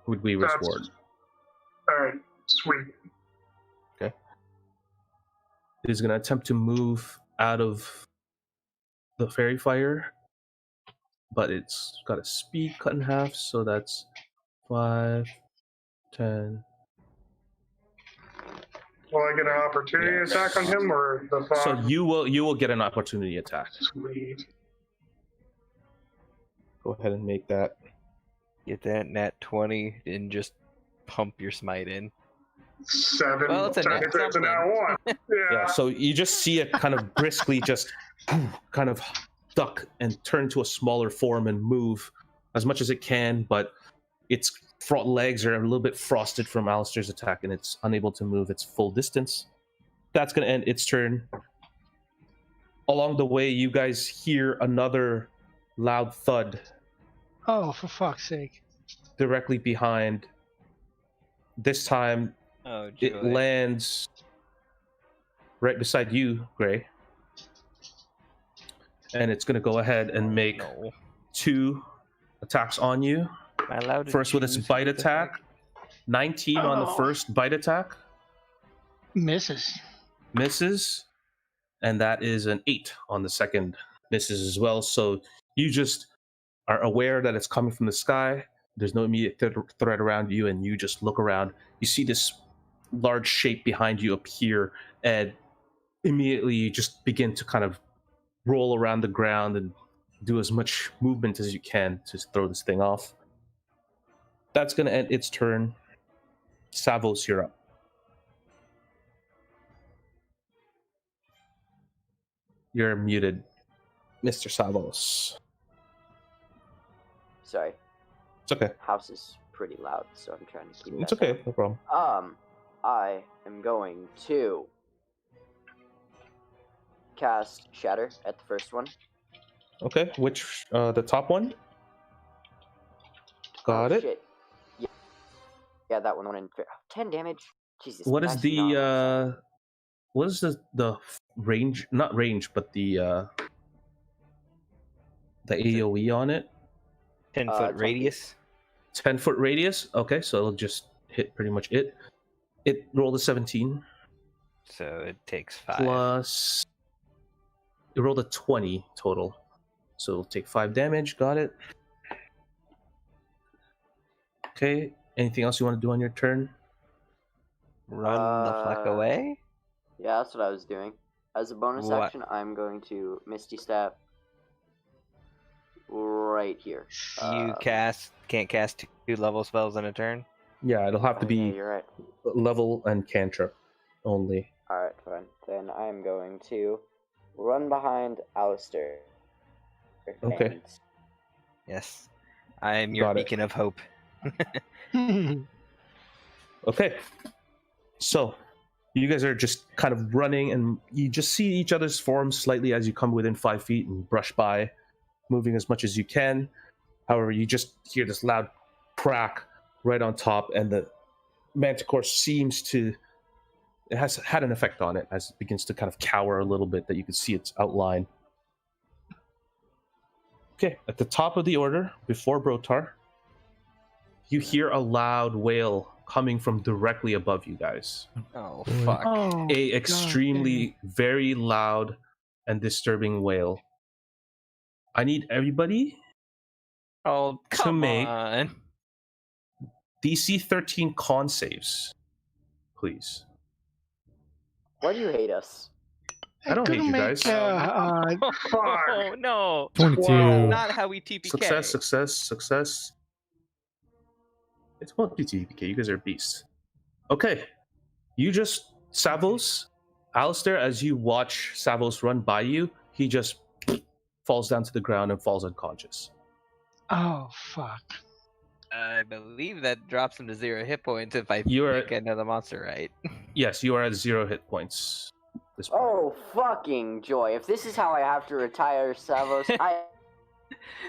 [SPEAKER 5] Would we
[SPEAKER 4] That's-
[SPEAKER 5] reward?
[SPEAKER 4] Alright, sweet.
[SPEAKER 5] It is going to attempt to move out of the fairy fire, but it's got a speed cut in half, so that's 5, 10.
[SPEAKER 4] Will I get an opportunity
[SPEAKER 5] Yeah.
[SPEAKER 4] attack on him or the fog?
[SPEAKER 5] So you will get an opportunity attack.
[SPEAKER 4] Sweet.
[SPEAKER 5] Go ahead and make that.
[SPEAKER 2] Get that nat 20 and just pump your smite in.
[SPEAKER 4] 7.
[SPEAKER 2] Well, it's a net
[SPEAKER 4] Technically, it's a nat
[SPEAKER 2] something.
[SPEAKER 4] 1. Yeah.
[SPEAKER 5] Yeah, so you just see it kind of briskly just kind of duck and turn to a smaller form and move as much as it can, but its legs are a little bit frosted from Alistair's attack, and it's unable to move its full distance. That's going to end its turn. Along the way, you guys hear another loud thud
[SPEAKER 6] Oh, for fuck's sake.
[SPEAKER 5] directly behind. This time,
[SPEAKER 2] Oh,
[SPEAKER 5] It
[SPEAKER 2] joy.
[SPEAKER 5] lands right beside you, Gray. And it's going to go ahead and make
[SPEAKER 2] No.
[SPEAKER 5] 2 attacks on you.
[SPEAKER 2] Am I allowed to
[SPEAKER 5] First with its
[SPEAKER 2] choose
[SPEAKER 5] bite
[SPEAKER 2] what the
[SPEAKER 5] attack.
[SPEAKER 2] fuck?
[SPEAKER 5] 19 on the
[SPEAKER 6] Oh.
[SPEAKER 5] first bite attack.
[SPEAKER 6] Misses.
[SPEAKER 5] Misses. And that is an 8 on the second. Misses as well. So you just are aware that it's coming from the sky. There's no immediate threat around you, and you just look around. You see this large shape behind you appear, and immediately you just begin to kind of roll around the ground and do as much movement as you can to throw this thing off. That's going to end its turn. Savos, you're up. You're muted, Mr. Savos.
[SPEAKER 1] Sorry,
[SPEAKER 5] It's okay.
[SPEAKER 1] house is pretty loud, so I'm trying to keep
[SPEAKER 5] It's
[SPEAKER 1] that
[SPEAKER 5] okay.
[SPEAKER 1] down.
[SPEAKER 5] No problem.
[SPEAKER 1] I am going to cast Shatter at the first one.
[SPEAKER 5] Okay. Which, the top one? Got it.
[SPEAKER 1] Shit. Yeah, that one went in. 10 damage. Jesus.
[SPEAKER 5] What is
[SPEAKER 1] actually, no, I'm sorry.
[SPEAKER 5] what is the range? Not range, but the AOE on it.
[SPEAKER 2] 10-foot
[SPEAKER 1] 10 feet.
[SPEAKER 2] radius.
[SPEAKER 5] 10-foot radius. Okay, so it'll just hit pretty much it. It rolled a 17
[SPEAKER 2] So it takes 5.
[SPEAKER 5] plus. It rolled a 20 total, so it'll take 5 damage. Got it. Okay. Anything else you want to do on your turn?
[SPEAKER 2] Run the fuck away?
[SPEAKER 1] Yeah, that's what I was doing. As a bonus
[SPEAKER 2] What?
[SPEAKER 1] action, I'm going to Misty Step right here.
[SPEAKER 2] You can't cast 2 level spells in a turn?
[SPEAKER 5] Yeah, it'll have to
[SPEAKER 1] Oh, yeah,
[SPEAKER 5] be
[SPEAKER 1] you're right.
[SPEAKER 5] level and cantrip only.
[SPEAKER 1] Alright, fine. Then I'm going to run behind Alistair.
[SPEAKER 5] Okay.
[SPEAKER 1] And
[SPEAKER 2] Yes. I am your
[SPEAKER 5] Got it.
[SPEAKER 2] beacon of hope.
[SPEAKER 5] Okay. So, you guys are just kind of running, and you just see each other's forms slightly as you come within 5 feet and brush by, moving as much as you can. However, you just hear this loud crack right on top, and the manticore seems to... It has had an effect on it as it begins to kind of cower a little bit, that you can see its outline. Okay, at the top of the order, before Brotar, you hear a loud wail coming from directly above you guys.
[SPEAKER 2] Oh,
[SPEAKER 3] Boy.
[SPEAKER 2] fuck.
[SPEAKER 6] Oh,
[SPEAKER 5] A extremely, very loud and disturbing wail. I need everybody
[SPEAKER 2] Oh,
[SPEAKER 5] to
[SPEAKER 2] come
[SPEAKER 5] make
[SPEAKER 2] on.
[SPEAKER 5] DC 13 con saves, please.
[SPEAKER 1] why do you hate us?
[SPEAKER 5] I don't hate you guys.
[SPEAKER 2] Oh, no.
[SPEAKER 3] 22.
[SPEAKER 4] Wow.
[SPEAKER 2] Not how we TPK.
[SPEAKER 5] Success. It's about TPK. You guys are beasts. Okay. You just... Savos, Alistair, as you watch Savos run by you, he just falls down to the ground and falls unconscious.
[SPEAKER 6] Oh, fuck.
[SPEAKER 2] I believe that drops him to 0 hit points if I
[SPEAKER 5] You're-
[SPEAKER 2] pick another monster, right?
[SPEAKER 5] Yes, you are at 0 hit points. This point.
[SPEAKER 1] Oh, fucking joy. If this is how I have to retire Savos, I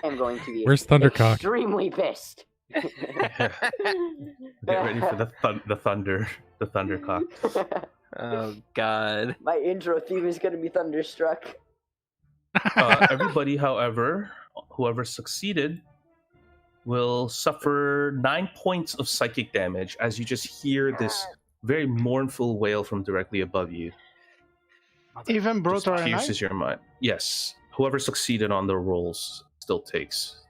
[SPEAKER 1] am going to be
[SPEAKER 3] Where's Thundercock?
[SPEAKER 1] extremely pissed.
[SPEAKER 5] Get ready for the thunder, the thundercock.
[SPEAKER 2] Oh, God.
[SPEAKER 1] My intro theme is going to be Thunderstruck.
[SPEAKER 5] Everybody, however, whoever succeeded, will suffer 9 points of psychic damage as you just hear this very mournful wail from directly above you.
[SPEAKER 6] Even
[SPEAKER 5] Just
[SPEAKER 6] Brotar and I?
[SPEAKER 5] pierces your mind. Yes, whoever succeeded on the rolls still takes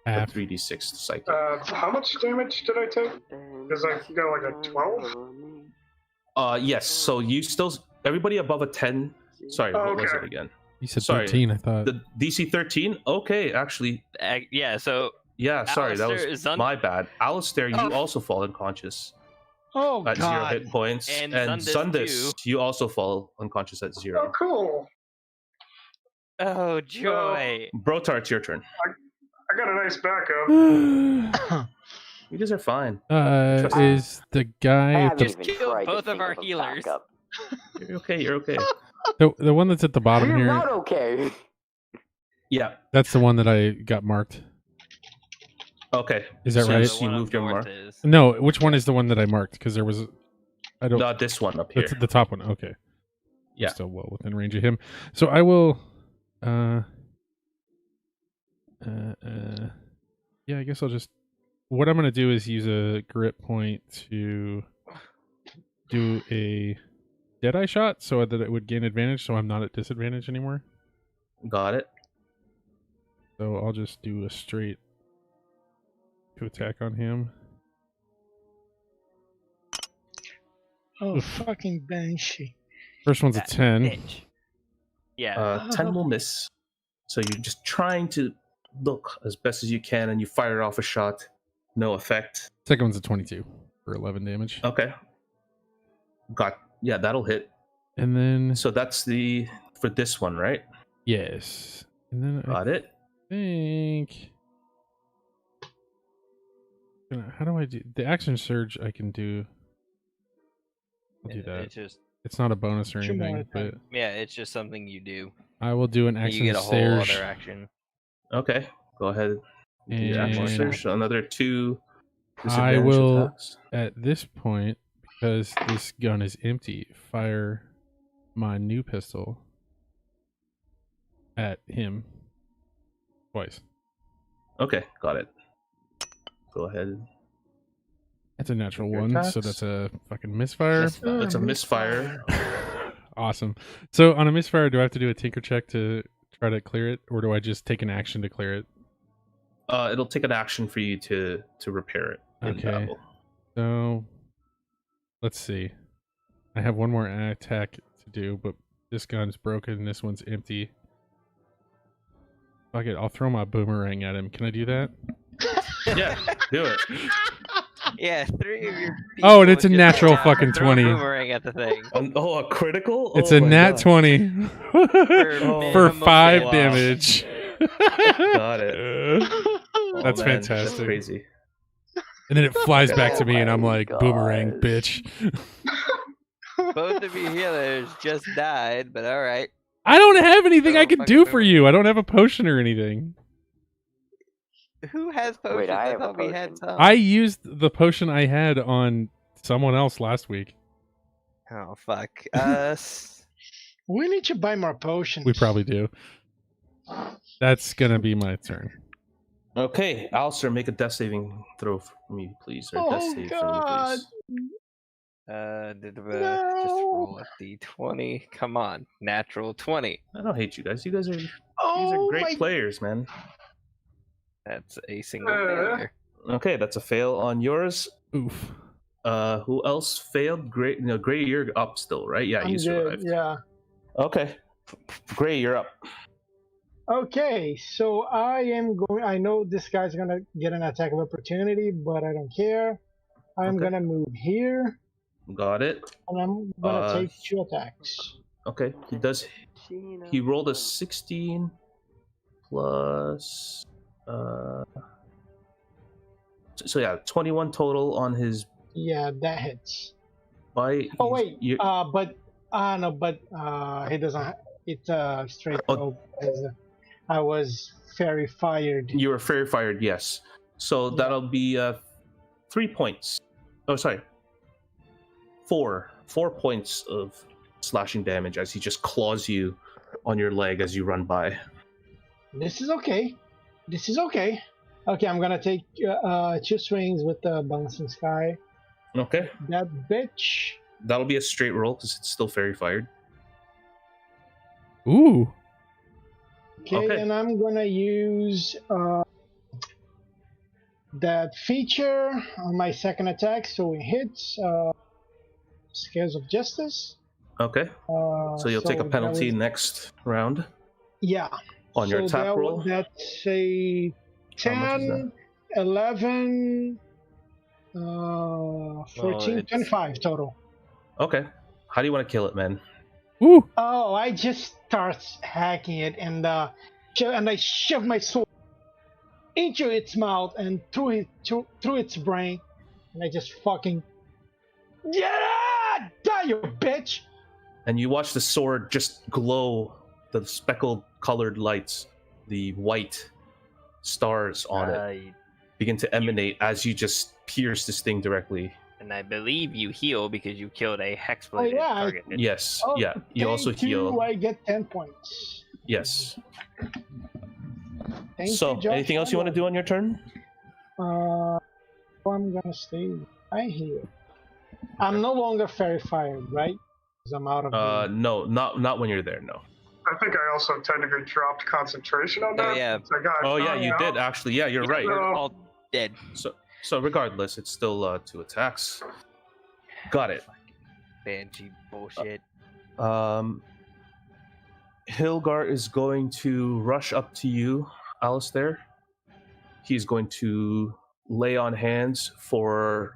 [SPEAKER 5] a
[SPEAKER 3] Half.
[SPEAKER 5] 3d6 psychic.
[SPEAKER 4] How much damage did I take? Because I got like a 12?
[SPEAKER 5] Yes, so you still... Everybody above a 10... Sorry,
[SPEAKER 4] Oh,
[SPEAKER 5] what was it
[SPEAKER 4] okay.
[SPEAKER 5] again?
[SPEAKER 3] You said
[SPEAKER 5] Sorry.
[SPEAKER 3] 13, I thought.
[SPEAKER 5] The DC 13? Okay, actually,
[SPEAKER 2] Yeah, so
[SPEAKER 5] yeah, sorry, that
[SPEAKER 2] Alistair
[SPEAKER 5] was
[SPEAKER 2] is
[SPEAKER 5] my bad. Alistair, you
[SPEAKER 2] Oh.
[SPEAKER 5] also fall unconscious
[SPEAKER 6] Oh,
[SPEAKER 5] at 0
[SPEAKER 6] God.
[SPEAKER 5] hit points.
[SPEAKER 2] And
[SPEAKER 5] And
[SPEAKER 2] Zundis,
[SPEAKER 5] Zundis, you also fall unconscious at 0.
[SPEAKER 4] Oh, cool.
[SPEAKER 2] oh, joy.
[SPEAKER 5] Brotar, it's your turn.
[SPEAKER 4] I got a nice backup.
[SPEAKER 5] You guys are fine. Trust me.
[SPEAKER 3] Is the
[SPEAKER 1] I
[SPEAKER 3] guy at
[SPEAKER 1] haven't
[SPEAKER 3] the,
[SPEAKER 2] Just
[SPEAKER 1] even
[SPEAKER 2] killed
[SPEAKER 1] tried to
[SPEAKER 2] both of
[SPEAKER 1] think
[SPEAKER 2] our
[SPEAKER 1] of a
[SPEAKER 2] healers.
[SPEAKER 1] backup.
[SPEAKER 5] You're okay, you're okay.
[SPEAKER 3] the one that's at the bottom
[SPEAKER 1] We're
[SPEAKER 3] here?
[SPEAKER 1] not okay.
[SPEAKER 5] Yeah,
[SPEAKER 3] That's the one that I got marked.
[SPEAKER 5] okay.
[SPEAKER 3] Is that
[SPEAKER 5] So
[SPEAKER 3] right?
[SPEAKER 5] you moved your mark.
[SPEAKER 3] No, which one is the one that I marked? Because there was I don't.
[SPEAKER 5] Not this one up here.
[SPEAKER 3] That's the top one. Okay.
[SPEAKER 5] Yeah.
[SPEAKER 3] I'm still well within range of him. So I will. Yeah, I guess I'll just. What I'm gonna do is use a grit point to do a Deadeye shot, so that it would gain advantage, so I'm not at disadvantage anymore.
[SPEAKER 5] Got it.
[SPEAKER 3] So I'll just do a straight to attack on him.
[SPEAKER 6] Oh,
[SPEAKER 3] Oof.
[SPEAKER 6] fucking Banshee.
[SPEAKER 3] First one's a 10.
[SPEAKER 2] Bitch. Yeah.
[SPEAKER 5] 10 will miss. So you're just trying to look as best as you can, and you fire off a shot. No effect.
[SPEAKER 3] Second one's a 22 for 11 damage.
[SPEAKER 5] Okay. Yeah, that'll hit.
[SPEAKER 3] And then
[SPEAKER 5] So that's for this one, right?
[SPEAKER 3] yes. And then
[SPEAKER 5] Got it.
[SPEAKER 3] I think how do I do the action surge? I can do. I'll do that. It's not a bonus or
[SPEAKER 6] Two more
[SPEAKER 3] anything, but
[SPEAKER 2] Yeah, it's just something you do.
[SPEAKER 3] I will do an
[SPEAKER 2] You
[SPEAKER 3] action
[SPEAKER 2] get a whole
[SPEAKER 3] surge.
[SPEAKER 2] other action.
[SPEAKER 5] Okay. Go ahead. Do your action
[SPEAKER 3] And
[SPEAKER 5] surge. Another 2
[SPEAKER 3] I
[SPEAKER 5] disadvantage
[SPEAKER 3] will
[SPEAKER 5] attacks.
[SPEAKER 3] at this point, because this gun is empty, fire my new pistol at him twice.
[SPEAKER 5] Okay, got it. Go ahead.
[SPEAKER 3] That's a natural
[SPEAKER 5] Your
[SPEAKER 3] one, so
[SPEAKER 5] attacks.
[SPEAKER 3] that's a fucking misfire.
[SPEAKER 5] That's a misfire.
[SPEAKER 3] Awesome. So on a misfire, do I have to do a tinker check to try to clear it, or do I just take an action to clear it?
[SPEAKER 5] It'll take an action for you to repair it in
[SPEAKER 3] Okay.
[SPEAKER 5] battle.
[SPEAKER 3] So let's see. I have one more attack to do, but this gun's broken. This one's empty. Fuck it, I'll throw my boomerang at him. Can I do that?
[SPEAKER 5] Yeah, do it.
[SPEAKER 2] Yeah, 3 of your.
[SPEAKER 3] Oh, and it's a
[SPEAKER 2] people just
[SPEAKER 3] natural
[SPEAKER 2] throw
[SPEAKER 3] fucking
[SPEAKER 2] a
[SPEAKER 3] 20.
[SPEAKER 2] Boomerang at the thing.
[SPEAKER 5] A critical?
[SPEAKER 3] It's
[SPEAKER 5] Oh
[SPEAKER 3] a
[SPEAKER 5] my
[SPEAKER 3] nat
[SPEAKER 5] God.
[SPEAKER 3] 20 for
[SPEAKER 2] minimum
[SPEAKER 3] 5
[SPEAKER 2] damage.
[SPEAKER 3] damage.
[SPEAKER 5] Got it. Oh,
[SPEAKER 3] That's
[SPEAKER 5] man,
[SPEAKER 3] fantastic.
[SPEAKER 5] That's crazy.
[SPEAKER 3] And then it flies back to me, and I'm
[SPEAKER 1] my
[SPEAKER 3] like, boomerang,
[SPEAKER 1] gosh.
[SPEAKER 3] bitch.
[SPEAKER 2] Both of your healers just died, but all right.
[SPEAKER 3] I don't have anything I
[SPEAKER 2] Oh,
[SPEAKER 3] can
[SPEAKER 2] fucking
[SPEAKER 3] do for
[SPEAKER 2] boomerang.
[SPEAKER 3] you. I don't have a potion or anything.
[SPEAKER 2] Who has potions?
[SPEAKER 1] Wait, I
[SPEAKER 2] I
[SPEAKER 1] have a
[SPEAKER 2] thought we had
[SPEAKER 1] potion.
[SPEAKER 2] some.
[SPEAKER 3] I used the potion I had on someone else last week.
[SPEAKER 2] Oh fuck.
[SPEAKER 6] We need to buy more potions.
[SPEAKER 3] We probably do. That's gonna be my turn.
[SPEAKER 5] Okay, Alistair, make a death saving throw for me, please. Or death
[SPEAKER 6] Oh,
[SPEAKER 5] save
[SPEAKER 6] God.
[SPEAKER 5] for me, please.
[SPEAKER 2] Just roll a d20. Come on, natural 20.
[SPEAKER 5] I don't hate you guys. You guys are
[SPEAKER 6] Oh,
[SPEAKER 5] great
[SPEAKER 6] my
[SPEAKER 5] players, man.
[SPEAKER 2] That's a single failure.
[SPEAKER 5] Okay, that's a fail on yours.
[SPEAKER 3] Oof.
[SPEAKER 5] Who else failed? Gray, Gray, you're up still, right? Yeah,
[SPEAKER 6] I'm
[SPEAKER 5] you
[SPEAKER 6] good.
[SPEAKER 5] survived.
[SPEAKER 6] Yeah.
[SPEAKER 5] Okay, Gray, you're up.
[SPEAKER 6] Okay, so I know this guy's gonna get an attack of opportunity, but I don't care. I'm
[SPEAKER 5] Okay.
[SPEAKER 6] gonna move here,
[SPEAKER 5] Got it.
[SPEAKER 6] and I'm gonna take 2 attacks.
[SPEAKER 5] Okay, he does. He rolled a 16 plus. So yeah, 21 total on his
[SPEAKER 6] Yeah, that hits.
[SPEAKER 5] bite.
[SPEAKER 6] Oh wait,
[SPEAKER 5] You,
[SPEAKER 6] but he doesn't. It's a straight
[SPEAKER 5] Oh.
[SPEAKER 6] roll. As I was fairy fired.
[SPEAKER 5] you were fair fired, yes. So
[SPEAKER 6] Yeah.
[SPEAKER 5] that'll be 3 points. Oh, sorry. 4 points of slashing damage as he just claws you on your leg as you run by.
[SPEAKER 6] This is okay. This is okay. Okay, I'm gonna take 2 swings with the bouncing sky.
[SPEAKER 5] Okay,
[SPEAKER 6] That bitch.
[SPEAKER 5] that'll be a straight roll because it's still fairy fired.
[SPEAKER 3] Ooh.
[SPEAKER 6] Okay,
[SPEAKER 5] Okay.
[SPEAKER 6] and I'm gonna use that feature on my second attack, so it hits Scales of Justice.
[SPEAKER 5] Okay, so you'll take a
[SPEAKER 6] that
[SPEAKER 5] penalty
[SPEAKER 6] was-
[SPEAKER 5] next round
[SPEAKER 6] Yeah.
[SPEAKER 5] on your
[SPEAKER 6] So
[SPEAKER 5] attack roll.
[SPEAKER 6] That's a
[SPEAKER 5] How much is
[SPEAKER 6] 10, 11, 14,
[SPEAKER 2] it's-
[SPEAKER 6] 25 total.
[SPEAKER 5] Okay, how do you want to kill it, man?
[SPEAKER 3] Ooh.
[SPEAKER 6] Oh, I just start hacking it, and I shove my sword into its mouth and through its brain, and I just fucking die, you bitch!
[SPEAKER 5] And you watch the sword just glow, the speckled colored lights, the white stars on it begin to emanate as you just pierce this thing directly
[SPEAKER 2] And I believe you heal because you killed a
[SPEAKER 6] Oh
[SPEAKER 2] hexblade
[SPEAKER 6] yeah,
[SPEAKER 2] target.
[SPEAKER 5] Yes.
[SPEAKER 6] Oh,
[SPEAKER 5] Yeah. You also
[SPEAKER 6] thank you,
[SPEAKER 5] heal.
[SPEAKER 6] I get 10 points.
[SPEAKER 5] Yes.
[SPEAKER 6] Thank
[SPEAKER 5] So,
[SPEAKER 6] you, Josh.
[SPEAKER 5] anything else you want to do on your turn?
[SPEAKER 6] I'm gonna stay right here. I'm no longer fairy fired, right? Because I'm out of the...
[SPEAKER 5] No, not when you're there. No.
[SPEAKER 4] I think I also technically dropped concentration on
[SPEAKER 2] Oh,
[SPEAKER 4] that.
[SPEAKER 2] yeah.
[SPEAKER 4] since I got
[SPEAKER 5] Oh yeah,
[SPEAKER 4] knocked
[SPEAKER 5] you
[SPEAKER 4] out.
[SPEAKER 5] did actually. Yeah, you're right.
[SPEAKER 2] We're all dead.
[SPEAKER 5] So regardless, it's still 2 attacks. Got it.
[SPEAKER 2] Banshee bullshit.
[SPEAKER 5] Hilgar is going to rush up to you, Alistair. He's going to lay on hands for.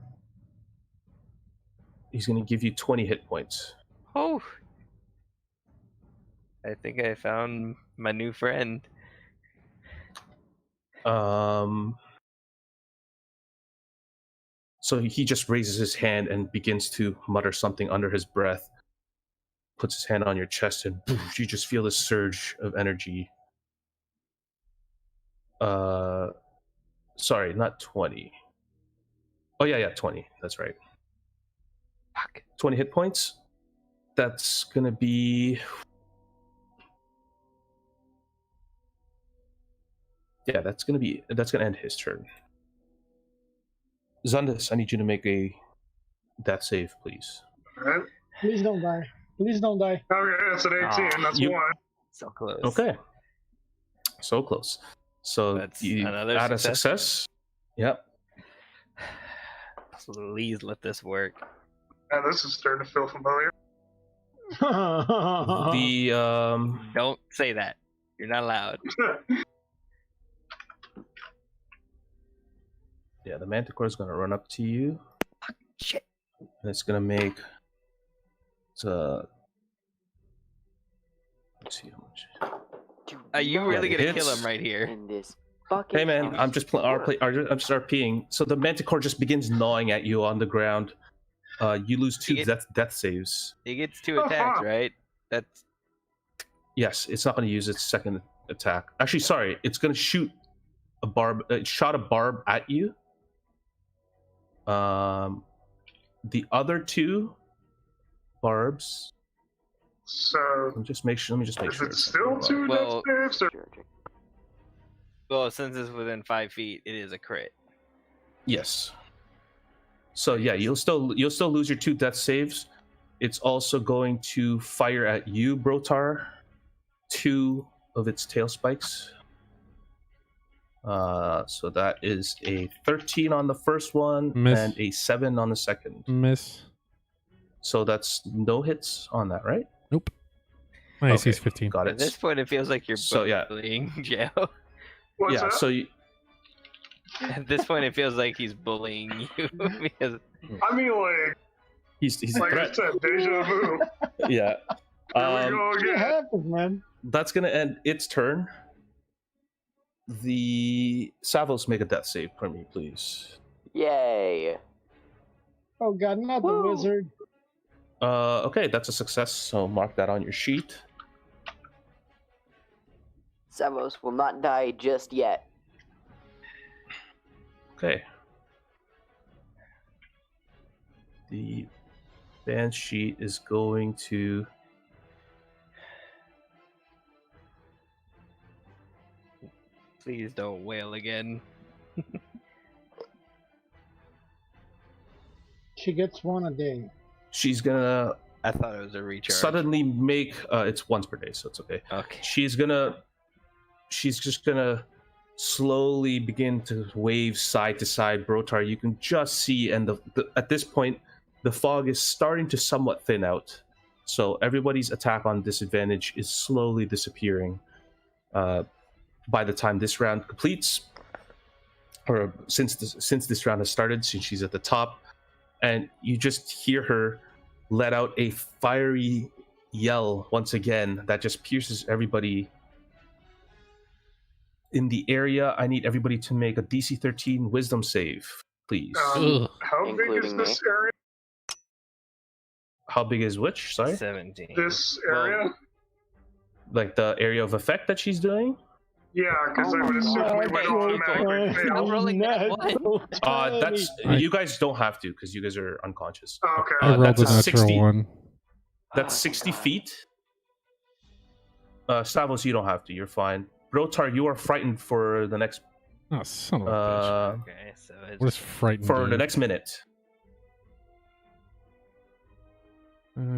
[SPEAKER 5] He's going to give you 20 hit points.
[SPEAKER 2] Oh. I think I found my new friend.
[SPEAKER 5] So he just raises his hand and begins to mutter something under his breath. Puts his hand on your chest and poof, you just feel this surge of energy. Sorry, not 20. Oh yeah, 20. That's right.
[SPEAKER 2] Fuck.
[SPEAKER 5] 20 hit points. That's gonna be. Yeah, that's gonna end his turn. Zundus, I need you to make a death save, please.
[SPEAKER 4] Alright.
[SPEAKER 6] Please don't die. Please don't die.
[SPEAKER 4] Okay, that's an 18.
[SPEAKER 2] Aw,
[SPEAKER 4] That's
[SPEAKER 5] you-
[SPEAKER 4] 1.
[SPEAKER 2] So close.
[SPEAKER 5] Okay. So close. So
[SPEAKER 2] That's
[SPEAKER 5] you
[SPEAKER 2] another
[SPEAKER 5] add a
[SPEAKER 2] success.
[SPEAKER 5] success. Yep.
[SPEAKER 2] Please let this work.
[SPEAKER 4] Yeah, this is starting to feel familiar.
[SPEAKER 5] The
[SPEAKER 2] Don't say that. You're not allowed.
[SPEAKER 5] yeah, the manticore is gonna run up to you.
[SPEAKER 2] Shit.
[SPEAKER 5] And it's gonna make. Let's see how much.
[SPEAKER 2] Are you really
[SPEAKER 5] it
[SPEAKER 2] gonna kill
[SPEAKER 5] hits.
[SPEAKER 2] him right here?
[SPEAKER 1] In this fucking
[SPEAKER 5] Hey man,
[SPEAKER 1] house.
[SPEAKER 5] I'm just I'm just RPing. So the manticore just begins gnawing at you on the ground. You lose 2 death saves.
[SPEAKER 2] He gets 2 attacks, right? That's
[SPEAKER 5] Yes, it's not going to use its second attack. Actually, sorry, it's going to shoot a barb. It shot a barb at you. The other 2 barbs.
[SPEAKER 4] So,
[SPEAKER 5] Let me just make sure.
[SPEAKER 4] is it
[SPEAKER 5] it's
[SPEAKER 4] still 2
[SPEAKER 2] Well-
[SPEAKER 4] death saves? Or...
[SPEAKER 2] well, since it's within 5 feet, it is a crit.
[SPEAKER 5] Yes. So yeah, you'll still lose your 2 death saves. It's also going to fire at you, Brotar. 2 of its tail spikes. So that is a 13 on the first one
[SPEAKER 3] Miss.
[SPEAKER 5] and a 7 on the second.
[SPEAKER 3] Miss.
[SPEAKER 5] So that's no hits on that, right?
[SPEAKER 3] Nope. My AC is 15.
[SPEAKER 5] Got
[SPEAKER 2] At
[SPEAKER 5] it.
[SPEAKER 2] this point, it feels like you're
[SPEAKER 5] So, yeah.
[SPEAKER 2] bullying Joe.
[SPEAKER 4] What's
[SPEAKER 5] Yeah.
[SPEAKER 4] that?
[SPEAKER 5] So you,
[SPEAKER 2] At this point, it feels like he's bullying you because
[SPEAKER 4] I mean, like
[SPEAKER 5] he's a
[SPEAKER 4] I
[SPEAKER 5] threat.
[SPEAKER 4] said, deja vu.
[SPEAKER 5] Yeah.
[SPEAKER 4] Here we go
[SPEAKER 6] What
[SPEAKER 4] again.
[SPEAKER 6] happened, man?
[SPEAKER 5] That's gonna end its turn. The Savos, make a death save for me, please.
[SPEAKER 1] Yay.
[SPEAKER 6] Oh god, not the
[SPEAKER 1] Woo.
[SPEAKER 6] wizard.
[SPEAKER 5] Okay, that's a success. So mark that on your sheet.
[SPEAKER 1] Savos will not die just yet.
[SPEAKER 5] Okay. The Banshee is going to.
[SPEAKER 2] please don't wail again.
[SPEAKER 6] She gets 1 a day.
[SPEAKER 5] She's gonna
[SPEAKER 2] I thought it was a recharge.
[SPEAKER 5] suddenly make. It's once per day, so it's okay.
[SPEAKER 2] Okay.
[SPEAKER 5] She's just gonna slowly begin to wave side to side. Brotar, you can just see, and at this point, the fog is starting to somewhat thin out. So everybody's attack on disadvantage is slowly disappearing. By the time this round completes, or since this round has started, since she's at the top, and you just hear her let out a fiery yell once again that just pierces everybody in the area. I need everybody to make a DC 13 Wisdom save, please.
[SPEAKER 3] Ugh.
[SPEAKER 4] How big is
[SPEAKER 1] Including
[SPEAKER 4] this area?
[SPEAKER 5] How big is which? Sorry,
[SPEAKER 2] 17.
[SPEAKER 4] This area?
[SPEAKER 5] like the area of effect that she's doing.
[SPEAKER 4] Yeah, because
[SPEAKER 1] Oh
[SPEAKER 4] I would
[SPEAKER 1] my
[SPEAKER 4] assume we
[SPEAKER 1] God.
[SPEAKER 4] would
[SPEAKER 2] Wait,
[SPEAKER 4] automatically fail.
[SPEAKER 2] I'm rolling that one.
[SPEAKER 5] That's
[SPEAKER 3] I-
[SPEAKER 5] you guys don't have to because you guys are unconscious.
[SPEAKER 4] Okay.
[SPEAKER 3] I rolled
[SPEAKER 5] that's
[SPEAKER 3] a
[SPEAKER 5] a
[SPEAKER 3] natural
[SPEAKER 5] 60.
[SPEAKER 3] one.
[SPEAKER 5] That's
[SPEAKER 1] Oh,
[SPEAKER 5] 60
[SPEAKER 1] God.
[SPEAKER 5] feet. Stavros, you don't have to. You're fine. Brotar, you are frightened for the next
[SPEAKER 3] Oh, son of a bitch.
[SPEAKER 2] Okay, so it's
[SPEAKER 3] What is frightened?
[SPEAKER 5] for the
[SPEAKER 3] do?
[SPEAKER 5] next minute.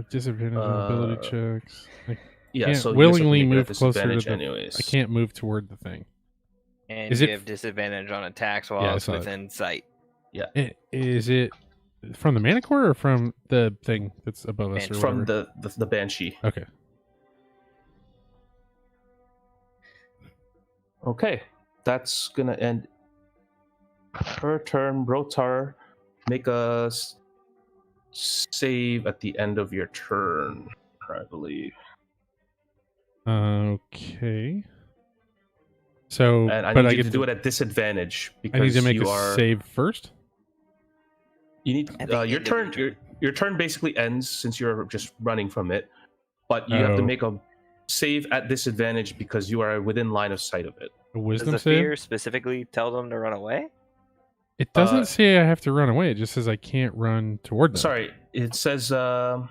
[SPEAKER 3] Disadvantage on ability checks. I
[SPEAKER 5] Yeah,
[SPEAKER 3] can't
[SPEAKER 5] so you guys have to
[SPEAKER 3] willingly
[SPEAKER 5] make it at
[SPEAKER 3] move closer to
[SPEAKER 5] disadvantage
[SPEAKER 3] the.
[SPEAKER 5] anyways.
[SPEAKER 3] I can't move toward the thing.
[SPEAKER 2] and
[SPEAKER 3] Is
[SPEAKER 2] you
[SPEAKER 3] it-
[SPEAKER 2] have disadvantage on attacks while
[SPEAKER 3] Yeah, I
[SPEAKER 2] it's
[SPEAKER 3] saw it.
[SPEAKER 2] within sight.
[SPEAKER 3] Is it from the Manicore or from the thing that's above us? Or
[SPEAKER 5] It's from
[SPEAKER 3] whatever?
[SPEAKER 5] the banshee.
[SPEAKER 3] Okay.
[SPEAKER 5] Okay, that's gonna end her turn. Brotar, make a save at the end of your turn, I believe.
[SPEAKER 3] Okay. So,
[SPEAKER 5] And I
[SPEAKER 3] but
[SPEAKER 5] need
[SPEAKER 3] I
[SPEAKER 5] you
[SPEAKER 3] get
[SPEAKER 5] to do it at disadvantage because
[SPEAKER 3] I need to make
[SPEAKER 5] you
[SPEAKER 3] a
[SPEAKER 5] are.
[SPEAKER 3] save first.
[SPEAKER 5] You need
[SPEAKER 2] At the
[SPEAKER 5] your
[SPEAKER 2] end of
[SPEAKER 5] turn.
[SPEAKER 2] your
[SPEAKER 5] Your turn basically ends since you're just running from it, but you have to
[SPEAKER 3] Oh.
[SPEAKER 5] make a save at disadvantage because you are within line of sight of it.
[SPEAKER 3] A
[SPEAKER 2] Does
[SPEAKER 3] wisdom
[SPEAKER 2] the
[SPEAKER 3] save.
[SPEAKER 2] fear specifically tell them to run away?
[SPEAKER 3] It doesn't
[SPEAKER 5] Uh,
[SPEAKER 3] say I have to run away. It just says I can't run toward them.
[SPEAKER 5] Sorry, it says.
[SPEAKER 3] I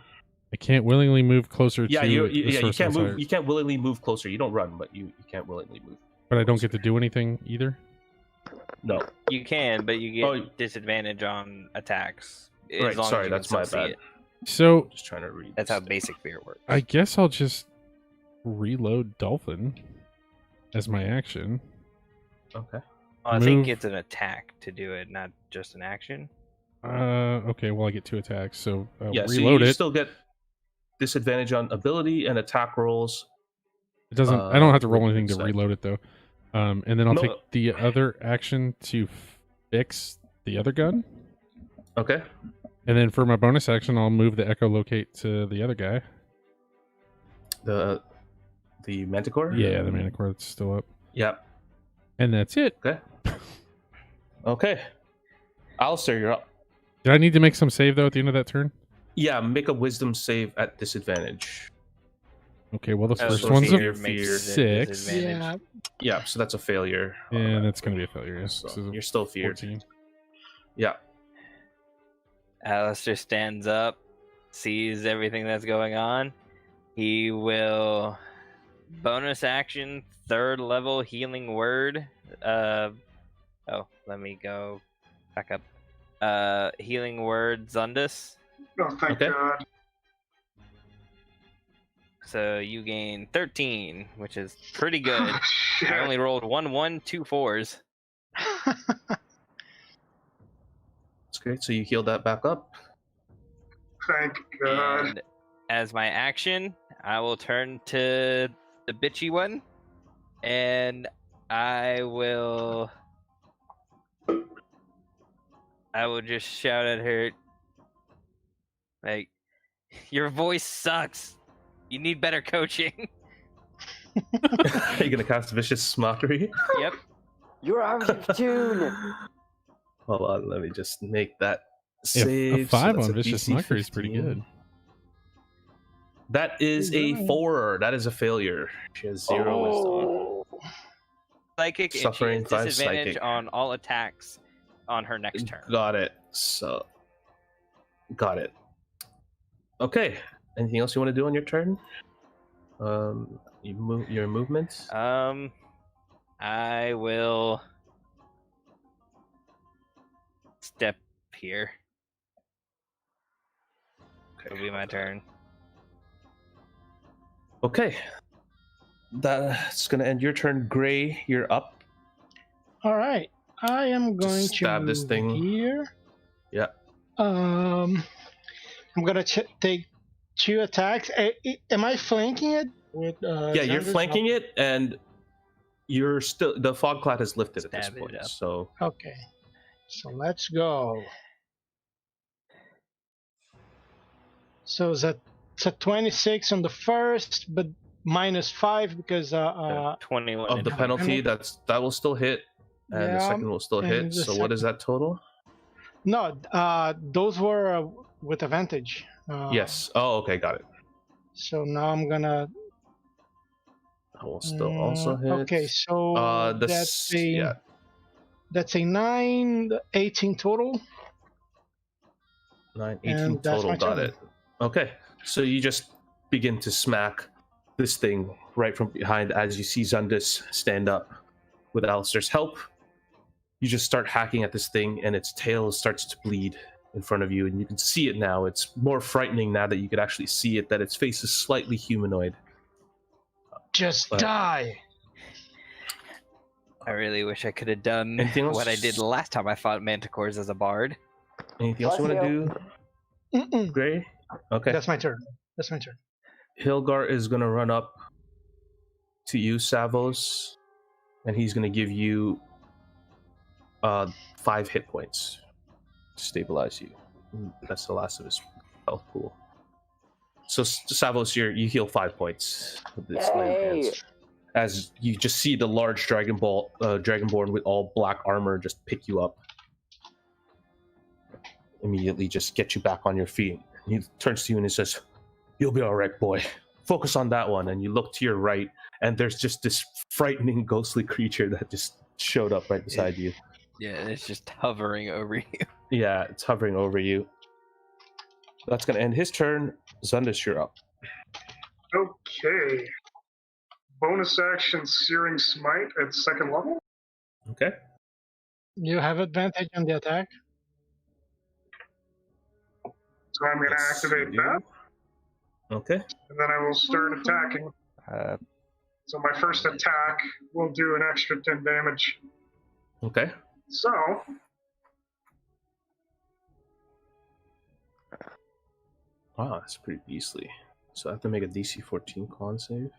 [SPEAKER 3] can't willingly move closer
[SPEAKER 5] Yeah,
[SPEAKER 3] to
[SPEAKER 5] you
[SPEAKER 3] the
[SPEAKER 5] you
[SPEAKER 3] source
[SPEAKER 5] can't
[SPEAKER 3] of
[SPEAKER 5] move.
[SPEAKER 3] desire.
[SPEAKER 5] You can't willingly move closer. You don't run, but you can't willingly move.
[SPEAKER 3] But I don't get to do anything either.
[SPEAKER 5] No.
[SPEAKER 2] You can, but you get
[SPEAKER 5] Oh.
[SPEAKER 2] disadvantage on attacks. As
[SPEAKER 5] Right,
[SPEAKER 2] long as
[SPEAKER 5] sorry,
[SPEAKER 2] you can
[SPEAKER 5] that's my
[SPEAKER 2] still see
[SPEAKER 5] bad.
[SPEAKER 2] it.
[SPEAKER 3] So
[SPEAKER 5] Just trying to read.
[SPEAKER 2] That's
[SPEAKER 5] this
[SPEAKER 2] how
[SPEAKER 5] thing.
[SPEAKER 2] basic fear works.
[SPEAKER 3] I guess I'll just reload Dolphin as my action.
[SPEAKER 5] Okay.
[SPEAKER 2] I think
[SPEAKER 3] move-
[SPEAKER 2] it's an attack to do it, not just an action.
[SPEAKER 3] Okay. Well, I get 2 attacks, so
[SPEAKER 5] Yeah. So
[SPEAKER 3] reload
[SPEAKER 5] you
[SPEAKER 3] it.
[SPEAKER 5] still get disadvantage on ability and attack rolls.
[SPEAKER 3] It doesn't. I don't have to roll
[SPEAKER 5] with
[SPEAKER 3] anything to
[SPEAKER 5] insight.
[SPEAKER 3] reload it though. And then I'll
[SPEAKER 5] No.
[SPEAKER 3] take the other action to fix the other gun.
[SPEAKER 5] Okay.
[SPEAKER 3] And then for my bonus action, I'll move the echolocate to the other guy.
[SPEAKER 5] The manticore.
[SPEAKER 3] Yeah, the Manicore that's still up.
[SPEAKER 5] Yeah.
[SPEAKER 3] And that's it.
[SPEAKER 5] Okay. Okay. Alistair, you're up.
[SPEAKER 3] Did I need to make some save though at the end of that turn?
[SPEAKER 5] Yeah. Make a wisdom save at disadvantage.
[SPEAKER 3] Okay, well the
[SPEAKER 2] Oh,
[SPEAKER 3] first
[SPEAKER 2] so
[SPEAKER 3] one's
[SPEAKER 2] fear
[SPEAKER 3] a
[SPEAKER 2] makes it a
[SPEAKER 3] 6,
[SPEAKER 2] disadvantage.
[SPEAKER 6] Yeah,
[SPEAKER 5] Yeah. So that's a failure. on
[SPEAKER 3] and
[SPEAKER 5] that.
[SPEAKER 3] that's going to be a failure. Yes.
[SPEAKER 5] So
[SPEAKER 3] So
[SPEAKER 5] you're still feared.
[SPEAKER 3] 14.
[SPEAKER 5] Yeah.
[SPEAKER 2] Alistair stands up, sees everything that's going on. He will bonus action, 3rd level healing word. Let me go back up. Healing word Zundus.
[SPEAKER 4] Oh, thank
[SPEAKER 5] Okay.
[SPEAKER 4] God.
[SPEAKER 2] So you gain 13, which is pretty good.
[SPEAKER 4] Shit.
[SPEAKER 2] I only rolled 1, 2 4s.
[SPEAKER 5] That's great. So you heal that back up.
[SPEAKER 4] Thank God.
[SPEAKER 2] And as my action, I will turn to the bitchy one, and I will just shout at her, like, "Your voice sucks. You need better coaching."
[SPEAKER 5] Are you gonna cast vicious mockery?
[SPEAKER 2] Yep.
[SPEAKER 1] You're out of tune.
[SPEAKER 5] Hold on. Let me just make that
[SPEAKER 3] Yeah,
[SPEAKER 5] save.
[SPEAKER 3] a
[SPEAKER 5] So
[SPEAKER 3] 5
[SPEAKER 5] that's
[SPEAKER 3] on
[SPEAKER 5] a
[SPEAKER 3] Vicious
[SPEAKER 5] DC
[SPEAKER 3] Mockery is pretty
[SPEAKER 5] 15.
[SPEAKER 3] good.
[SPEAKER 5] That is a 4. That is a failure. She has 0 wisdom.
[SPEAKER 2] Psychic, and
[SPEAKER 5] Suffering
[SPEAKER 2] she has
[SPEAKER 5] 5
[SPEAKER 2] disadvantage
[SPEAKER 5] psychic.
[SPEAKER 2] on all attacks on her next turn.
[SPEAKER 5] Got it. So, got it. Okay. Anything else you want to do on your turn? Your movement.
[SPEAKER 2] I will step here. It'll be my turn.
[SPEAKER 5] Okay. That's gonna end your turn. Gray, you're up.
[SPEAKER 6] All right, I am going
[SPEAKER 5] Just stab
[SPEAKER 6] to
[SPEAKER 5] this
[SPEAKER 6] move
[SPEAKER 5] thing.
[SPEAKER 6] here.
[SPEAKER 5] Yeah.
[SPEAKER 6] I'm gonna take 2 attacks. Am I flanking it with?
[SPEAKER 5] Yeah, you're flanking it, and you're still the fog cloud has lifted at this
[SPEAKER 2] Stab it
[SPEAKER 5] point.
[SPEAKER 2] up.
[SPEAKER 5] So
[SPEAKER 6] Okay, so let's go. So it's a 26 on the first, but -5 because
[SPEAKER 2] 21
[SPEAKER 5] of
[SPEAKER 2] and
[SPEAKER 5] the
[SPEAKER 2] 20.
[SPEAKER 5] penalty, that will still hit, and the
[SPEAKER 6] Yeah,
[SPEAKER 5] second will still
[SPEAKER 6] and
[SPEAKER 5] hit.
[SPEAKER 6] the
[SPEAKER 5] So what is that total?
[SPEAKER 6] no, those were with advantage.
[SPEAKER 5] Yes. Oh, okay, got it.
[SPEAKER 6] So now I'm gonna
[SPEAKER 5] That will still also hit.
[SPEAKER 6] Okay, so that's a 9, 18 total.
[SPEAKER 5] 9, 18
[SPEAKER 6] And that's
[SPEAKER 5] total.
[SPEAKER 6] my
[SPEAKER 5] Got
[SPEAKER 6] turn.
[SPEAKER 5] it. Okay, so you just begin to smack this thing right from behind as you see Zundus stand up with Alistair's help. You just start hacking at this thing, and its tail starts to bleed in front of you, and you can see it now. It's more frightening now that you could actually see it, that its face is slightly humanoid.
[SPEAKER 6] Just
[SPEAKER 5] But-
[SPEAKER 6] die.
[SPEAKER 2] I really wish I could have done
[SPEAKER 5] Anything else?
[SPEAKER 2] what I did last time I fought manticores as a bard.
[SPEAKER 5] Anything else you
[SPEAKER 1] Bless
[SPEAKER 5] want to
[SPEAKER 1] you.
[SPEAKER 5] do,
[SPEAKER 6] Mm-mm.
[SPEAKER 5] Gray? Okay.
[SPEAKER 6] That's my turn. That's my turn.
[SPEAKER 5] Hilgar is going to run up to you, Savos, and he's going to give you 5 hit points to stabilize you. That's the last of his health pool. So, Savos, you heal 5 points with this lay of
[SPEAKER 1] Yay!
[SPEAKER 5] hands. As you just see the large Dragonborn with all black armor just pick you up. Immediately just get you back on your feet. He turns to you and he says, "You'll be all right, boy. Focus on that one." And you look to your right, and there's just this frightening ghostly creature that just showed up right beside you.
[SPEAKER 2] Yeah, it's just hovering over you.
[SPEAKER 5] Yeah, it's hovering over you. That's going to end his turn. Zundus, you're up.
[SPEAKER 4] Okay. Bonus action Searing Smite at 2nd level.
[SPEAKER 5] Okay.
[SPEAKER 6] You have advantage on the attack.
[SPEAKER 4] So I'm going to
[SPEAKER 5] Yes,
[SPEAKER 4] activate
[SPEAKER 5] you
[SPEAKER 4] that,
[SPEAKER 5] do. Okay.
[SPEAKER 4] and then I will start attacking. So my first attack will do an extra 10 damage.
[SPEAKER 5] Okay.
[SPEAKER 4] So,
[SPEAKER 5] Wow, that's pretty beastly. So I have to make a DC 14 con save.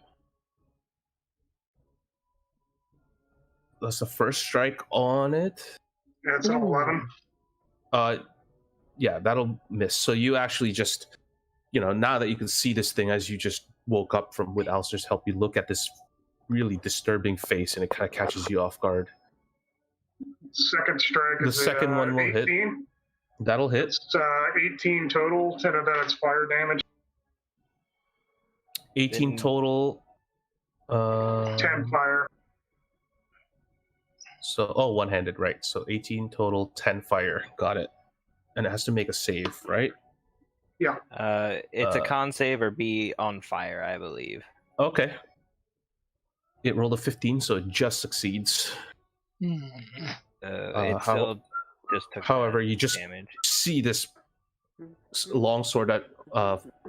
[SPEAKER 5] That's the first strike on it.
[SPEAKER 4] it's an
[SPEAKER 6] Ooh.
[SPEAKER 4] 11.
[SPEAKER 5] Yeah, that'll miss. So you actually just, now that you can see this thing as you just woke up from with Alistair's help, you look at this really disturbing face and it kind of catches you off guard.
[SPEAKER 4] Second strike
[SPEAKER 5] The
[SPEAKER 4] is
[SPEAKER 5] second one will
[SPEAKER 4] 18.
[SPEAKER 5] hit. That'll hit.
[SPEAKER 4] It's 18 total, 10 of that is fire damage.
[SPEAKER 5] 18
[SPEAKER 2] Then-
[SPEAKER 5] total.
[SPEAKER 4] 10 fire.
[SPEAKER 5] So, one-handed, right. So 18 total, 10 fire. Got it. And it has to make a save, right?
[SPEAKER 2] It's a con save or be on fire, I believe.
[SPEAKER 5] Okay. It rolled a 15, so it just succeeds.
[SPEAKER 6] Hmm.
[SPEAKER 2] It still just took
[SPEAKER 5] however,
[SPEAKER 2] that
[SPEAKER 5] you just
[SPEAKER 2] damage.
[SPEAKER 5] see this long sword that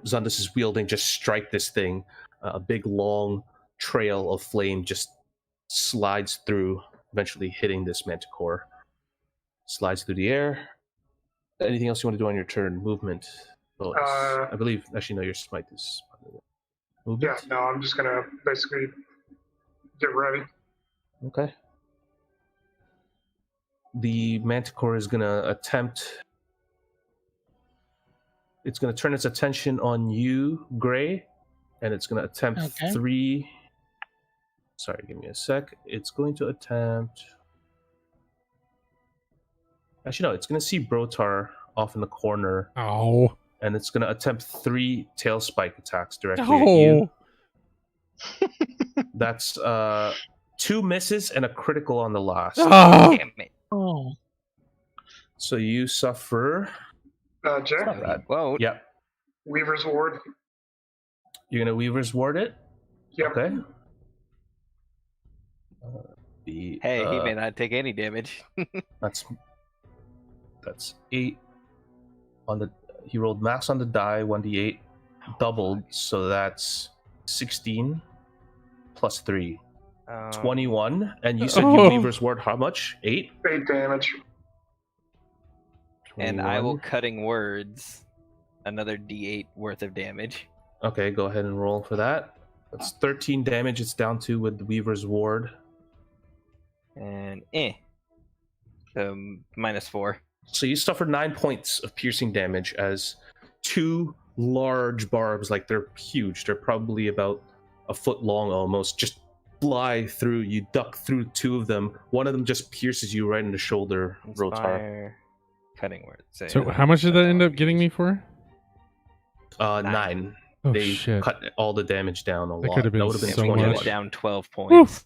[SPEAKER 5] Zundus is wielding just strike this thing. A big long trail of flame just slides through, eventually hitting this manticore. Slides through the air. Anything else you want to do on your turn? Movement. Bonus. I believe, actually, no, your smite is movement.
[SPEAKER 4] Yeah, no, I'm just going to basically get ready.
[SPEAKER 5] Okay. The manticore is going to attempt. It's going to turn its attention on you, Gray, and it's going to attempt
[SPEAKER 6] Okay.
[SPEAKER 5] 3. Sorry, give me a sec. It's going to attempt. Actually, no, it's going to see Brotar off in the corner,
[SPEAKER 3] Oh.
[SPEAKER 5] and it's going to attempt 3 tail spike attacks directly at you.
[SPEAKER 3] No.
[SPEAKER 5] That's 2 misses and a critical on the last.
[SPEAKER 3] Ah.
[SPEAKER 2] Damn it.
[SPEAKER 6] Oh.
[SPEAKER 5] So you suffer.
[SPEAKER 4] Jay,
[SPEAKER 5] Not bad.
[SPEAKER 2] Whoa.
[SPEAKER 5] Yep.
[SPEAKER 4] Weaver's Ward.
[SPEAKER 5] You're going to Weaver's Ward it?
[SPEAKER 4] Yep.
[SPEAKER 5] Okay.
[SPEAKER 2] Hey, he may not take any damage.
[SPEAKER 5] That's 8 on the. He rolled max on the die, 1d8 doubled, so that's 16 plus 3, 21. And you said you
[SPEAKER 3] Oh.
[SPEAKER 5] Weaver's Ward how much? 8.
[SPEAKER 4] 8 damage.
[SPEAKER 2] And I will
[SPEAKER 5] 21.
[SPEAKER 2] cutting words another d8 worth of damage.
[SPEAKER 5] Okay, go ahead and roll for that. That's 13 damage. It's down to with the Weaver's Ward.
[SPEAKER 2] And -4.
[SPEAKER 5] So you suffer 9 points of piercing damage as 2 large barbs, like they're huge, they're probably about a foot long almost, just fly through. You duck through 2 of them. One of them just pierces you right in the shoulder, Rotar.
[SPEAKER 2] Inspire, cutting words.
[SPEAKER 3] So how much did that end up getting me for?
[SPEAKER 5] 9.
[SPEAKER 3] Oh
[SPEAKER 5] they
[SPEAKER 3] shit!
[SPEAKER 5] cut all the damage down a
[SPEAKER 3] That
[SPEAKER 5] lot.
[SPEAKER 3] could have been
[SPEAKER 5] that would have been
[SPEAKER 3] so
[SPEAKER 2] we cut
[SPEAKER 5] 21.
[SPEAKER 3] much.
[SPEAKER 2] it down 12 points.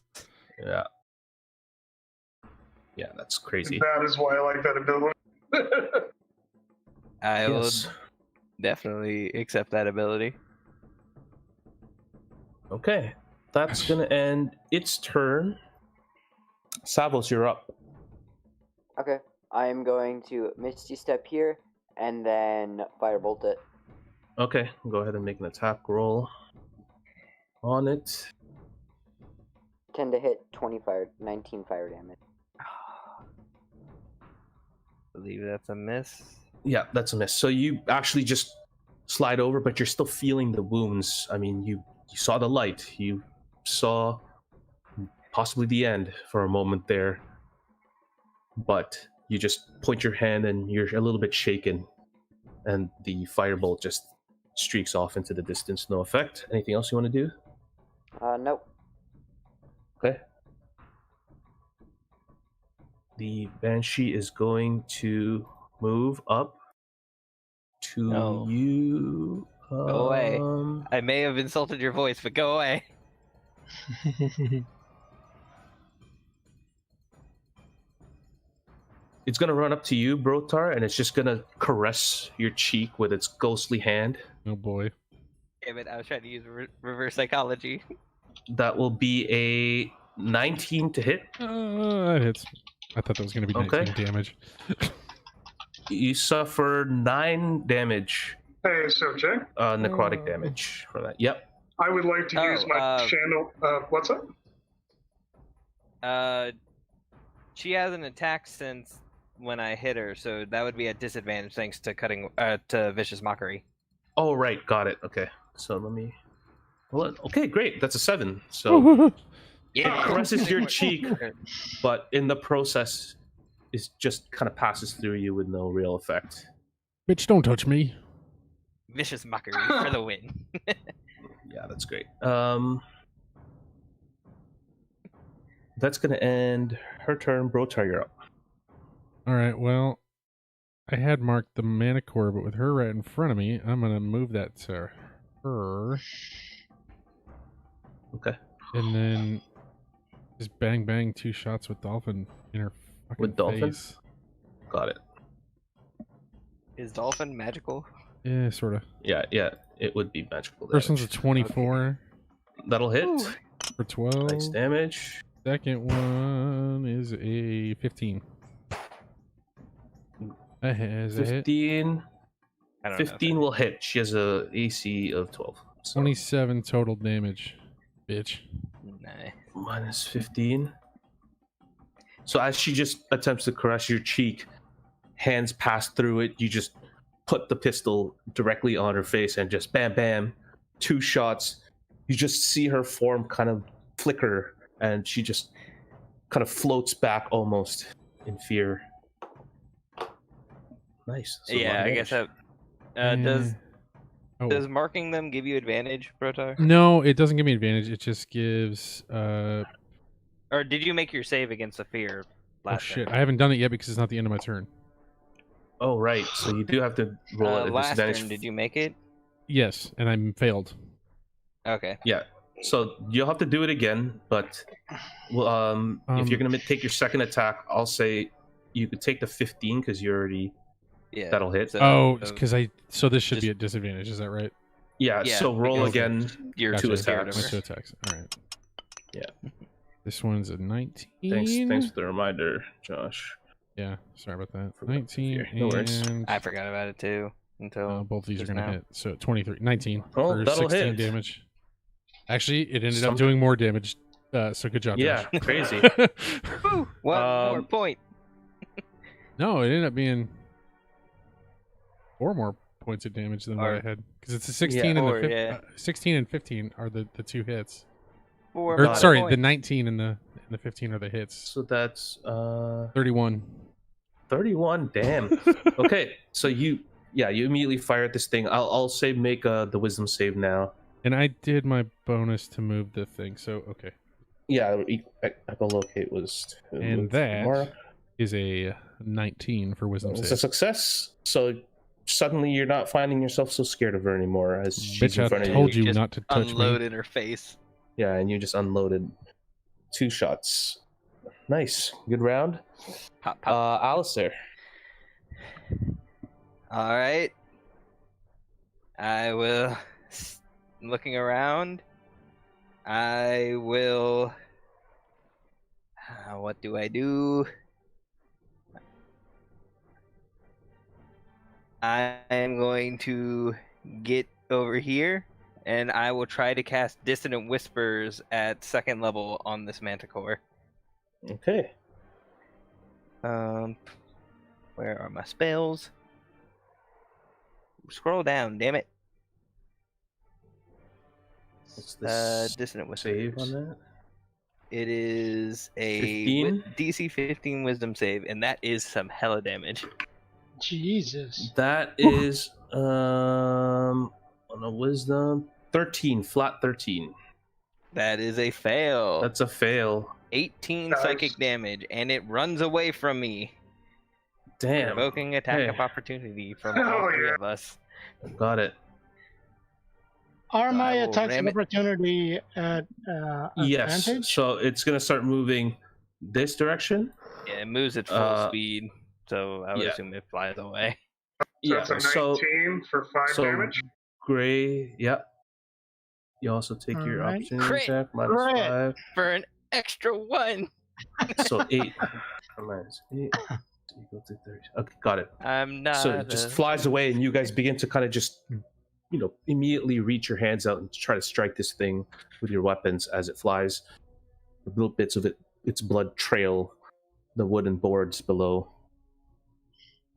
[SPEAKER 5] Yeah. Yeah, that's crazy.
[SPEAKER 4] That is why I like that ability.
[SPEAKER 2] I
[SPEAKER 5] Yes.
[SPEAKER 2] will definitely accept that ability.
[SPEAKER 5] Okay. That's gonna end its turn. Savos, you're up.
[SPEAKER 1] Okay, I am going to Misty Step here, and then Firebolt it.
[SPEAKER 5] Okay, go ahead and make an attack roll on it.
[SPEAKER 1] 10 to hit, 19 fire damage.
[SPEAKER 2] Believe that's a miss.
[SPEAKER 5] Yeah, that's a miss. So you actually just slide over, but you're still feeling the wounds. I mean, you saw the light. You saw possibly the end for a moment there. But you just point your hand and you're a little bit shaken. And the firebolt just streaks off into the distance. No effect. Anything else you want to do?
[SPEAKER 1] Nope.
[SPEAKER 5] Okay. The Banshee is going to move up to
[SPEAKER 2] No.
[SPEAKER 5] you.
[SPEAKER 2] Go away. I may have insulted your voice, but go away.
[SPEAKER 5] It's going to run up to you, Brotar, and it's just going to caress your cheek with its ghostly hand.
[SPEAKER 3] Oh boy.
[SPEAKER 2] Damn it, I was trying to use reverse psychology.
[SPEAKER 5] That will be a 19 to hit.
[SPEAKER 3] That hits. I thought that was going to be 19
[SPEAKER 5] Okay.
[SPEAKER 3] damage.
[SPEAKER 5] You suffer 9 damage,
[SPEAKER 4] Hey, so Jay,
[SPEAKER 5] necrotic damage from that. Yep.
[SPEAKER 4] I would like to use my channel. What's up?
[SPEAKER 2] She has an attack since when I hit her, so that would be a disadvantage thanks to to Vicious Mockery.
[SPEAKER 5] Oh, right. Got it. Okay. So let me... Well, okay, great. That's a 7. So it caresses your cheek, but in the process, it just kind of passes through you with no real effect.
[SPEAKER 3] Bitch, don't touch me.
[SPEAKER 2] Vicious Mockery for the win.
[SPEAKER 5] Yeah, that's great. That's going to end her turn. Brotar, you're up.
[SPEAKER 3] All right. Well, I had marked the Manicore, but with her right in front of me, I'm gonna move that to her.
[SPEAKER 5] Okay.
[SPEAKER 3] And then just bang bang 2 shots with Dolphin in her fucking
[SPEAKER 5] With Dolphin?
[SPEAKER 3] face.
[SPEAKER 5] Got it.
[SPEAKER 2] Is Dolphin magical?
[SPEAKER 3] Yeah, sort of.
[SPEAKER 5] Yeah, it would be magical damage.
[SPEAKER 3] First one's a 24
[SPEAKER 5] That'll hit.
[SPEAKER 2] Ooh.
[SPEAKER 3] for 12.
[SPEAKER 5] Nice damage.
[SPEAKER 3] Second one is a 15. That has a hit.
[SPEAKER 5] 15.
[SPEAKER 2] I don't know.
[SPEAKER 5] 15 will hit. She has a AC of 12. So
[SPEAKER 3] 27 total damage, bitch.
[SPEAKER 2] Nice.
[SPEAKER 5] minus 15. So as she just attempts to caress your cheek, hands pass through it, you just put the pistol directly on her face and just bam bam, 2 shots. You just see her form kind of flicker and she just kind of floats back almost in fear. Nice. So
[SPEAKER 2] Yeah, I guess that does marking them give you advantage, Brotar?
[SPEAKER 3] No, it doesn't give me advantage. It just gives.
[SPEAKER 2] Or did you make your save against the fear
[SPEAKER 3] Oh
[SPEAKER 2] last
[SPEAKER 3] shit!
[SPEAKER 2] turn?
[SPEAKER 3] I haven't done it yet because it's not the end of my turn.
[SPEAKER 5] Oh right, so you do have to roll at a
[SPEAKER 2] Last
[SPEAKER 5] disadvantage.
[SPEAKER 2] turn, did you make it?
[SPEAKER 3] Yes, and I failed.
[SPEAKER 2] Okay.
[SPEAKER 5] Yeah. So you'll have to do it again, but if you're gonna take your second attack, I'll say you could take the 15 because you already
[SPEAKER 2] Yeah.
[SPEAKER 5] that'll hit.
[SPEAKER 3] Oh, because so this should be at disadvantage. Is that right?
[SPEAKER 5] Yeah.
[SPEAKER 2] Yeah,
[SPEAKER 5] So roll
[SPEAKER 2] because
[SPEAKER 5] again.
[SPEAKER 2] Your
[SPEAKER 5] Two
[SPEAKER 2] two
[SPEAKER 5] attacks.
[SPEAKER 3] My 2 attacks. All right.
[SPEAKER 5] Yeah.
[SPEAKER 3] This one's a 19.
[SPEAKER 5] Thanks for the reminder, Josh.
[SPEAKER 3] Yeah, sorry about that.
[SPEAKER 5] Forgot
[SPEAKER 3] 19
[SPEAKER 5] No worries.
[SPEAKER 3] and
[SPEAKER 2] I forgot about it too until
[SPEAKER 3] both of these are
[SPEAKER 2] just
[SPEAKER 3] going to
[SPEAKER 2] now.
[SPEAKER 3] hit. So 23, 19
[SPEAKER 5] Oh,
[SPEAKER 3] for
[SPEAKER 5] that'll
[SPEAKER 3] 16
[SPEAKER 5] hit.
[SPEAKER 3] damage. Actually, it ended up
[SPEAKER 5] Some-
[SPEAKER 3] doing more damage. So good job,
[SPEAKER 5] Yeah,
[SPEAKER 3] Josh.
[SPEAKER 5] crazy.
[SPEAKER 2] Woo! One more point.
[SPEAKER 3] No, it ended up being 4 more points of damage than what
[SPEAKER 2] Or-
[SPEAKER 3] I had because it's a 16
[SPEAKER 5] Yeah.
[SPEAKER 3] and
[SPEAKER 2] Or,
[SPEAKER 3] the
[SPEAKER 2] yeah.
[SPEAKER 3] 16 and 15 are the 2 hits.
[SPEAKER 2] 4
[SPEAKER 3] Or
[SPEAKER 2] more
[SPEAKER 3] sorry, the
[SPEAKER 2] points.
[SPEAKER 3] 19 and the 15 are the hits.
[SPEAKER 5] So that's
[SPEAKER 3] 31.
[SPEAKER 5] 31. Damn. Okay, so you immediately fire at this thing. I'll say make the wisdom save now.
[SPEAKER 3] And I did my bonus to move the thing. So okay,
[SPEAKER 5] Yeah, echolocate was to
[SPEAKER 3] and
[SPEAKER 5] move the
[SPEAKER 3] that
[SPEAKER 5] mark.
[SPEAKER 3] is a 19 for wisdom
[SPEAKER 5] It's a
[SPEAKER 3] save.
[SPEAKER 5] success. So suddenly you're not finding yourself so scared of her anymore as she's
[SPEAKER 3] Bitch,
[SPEAKER 5] in
[SPEAKER 3] I
[SPEAKER 5] front of
[SPEAKER 3] told
[SPEAKER 5] you.
[SPEAKER 3] you
[SPEAKER 2] Just
[SPEAKER 3] not to touch me.
[SPEAKER 2] unload in her face.
[SPEAKER 5] Yeah, and you just unloaded 2 shots. Nice. Good round.
[SPEAKER 2] Pop, pop.
[SPEAKER 5] Alistair.
[SPEAKER 2] All right. I will. Looking around. I will. What do I do? I am going to get over here, and I will try to cast Dissonant Whispers at 2nd level on this Manticore.
[SPEAKER 5] Okay.
[SPEAKER 2] Where are my spells? Scroll down, damn it.
[SPEAKER 5] What's this
[SPEAKER 2] Dissonant
[SPEAKER 5] save
[SPEAKER 2] Whispers.
[SPEAKER 5] on that?
[SPEAKER 2] It is a
[SPEAKER 5] 15?
[SPEAKER 2] DC 15 Wisdom save, and that is some hella damage.
[SPEAKER 6] Jesus.
[SPEAKER 5] That is on a wisdom 13, flat 13.
[SPEAKER 2] That is a fail.
[SPEAKER 5] That's a fail.
[SPEAKER 2] 18
[SPEAKER 4] Nice.
[SPEAKER 2] psychic damage, and it runs away from me,
[SPEAKER 5] Damn.
[SPEAKER 2] provoking attack
[SPEAKER 5] Hey.
[SPEAKER 2] of opportunity from
[SPEAKER 4] Oh,
[SPEAKER 2] all 3
[SPEAKER 4] yeah.
[SPEAKER 2] of us.
[SPEAKER 5] Got it.
[SPEAKER 6] Are
[SPEAKER 2] So
[SPEAKER 6] my
[SPEAKER 2] I will
[SPEAKER 6] attacks of
[SPEAKER 2] ram it.
[SPEAKER 6] opportunity at
[SPEAKER 5] Yes.
[SPEAKER 6] advantage?
[SPEAKER 5] So it's gonna start moving this direction.
[SPEAKER 2] Yeah, it moves at full speed, so I would
[SPEAKER 5] yeah.
[SPEAKER 2] assume it flies away.
[SPEAKER 4] So it's a 19 for 5 damage.
[SPEAKER 5] Gray, yeah. You also take your
[SPEAKER 6] Alright.
[SPEAKER 5] opportunity
[SPEAKER 2] Crit.
[SPEAKER 5] attack minus
[SPEAKER 6] Crit.
[SPEAKER 5] 5.
[SPEAKER 2] For an extra 1!
[SPEAKER 5] So 8 minus 8 equal to 30. Okay, got it.
[SPEAKER 2] I'm not.
[SPEAKER 5] So it just flies away, and you guys begin to kind of just, immediately reach your hands out and try to strike this thing with your weapons as it flies. Little bits of its blood trail the wooden boards below.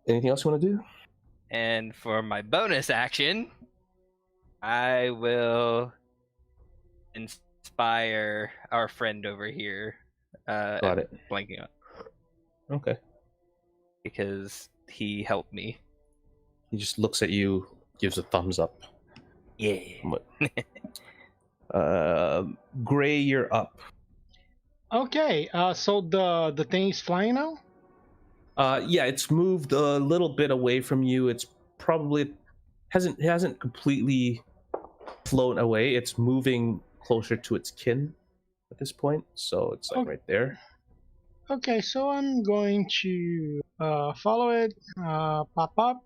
[SPEAKER 5] Anything else you want to do?
[SPEAKER 2] And for my bonus action, I will inspire our friend over here.
[SPEAKER 5] Got it.
[SPEAKER 2] Blanking out
[SPEAKER 5] Okay.
[SPEAKER 2] because he helped me.
[SPEAKER 5] He just looks at you, gives a thumbs up.
[SPEAKER 2] Yeah.
[SPEAKER 5] Gray, you're up.
[SPEAKER 6] Okay, so the thing is flying now?
[SPEAKER 5] Yeah, it's moved a little bit away from you. It's probably hasn't completely flown away. It's moving closer to its kin at this point, so it's like
[SPEAKER 6] Okay.
[SPEAKER 5] right there.
[SPEAKER 6] Okay, so I'm going to follow it, pop up.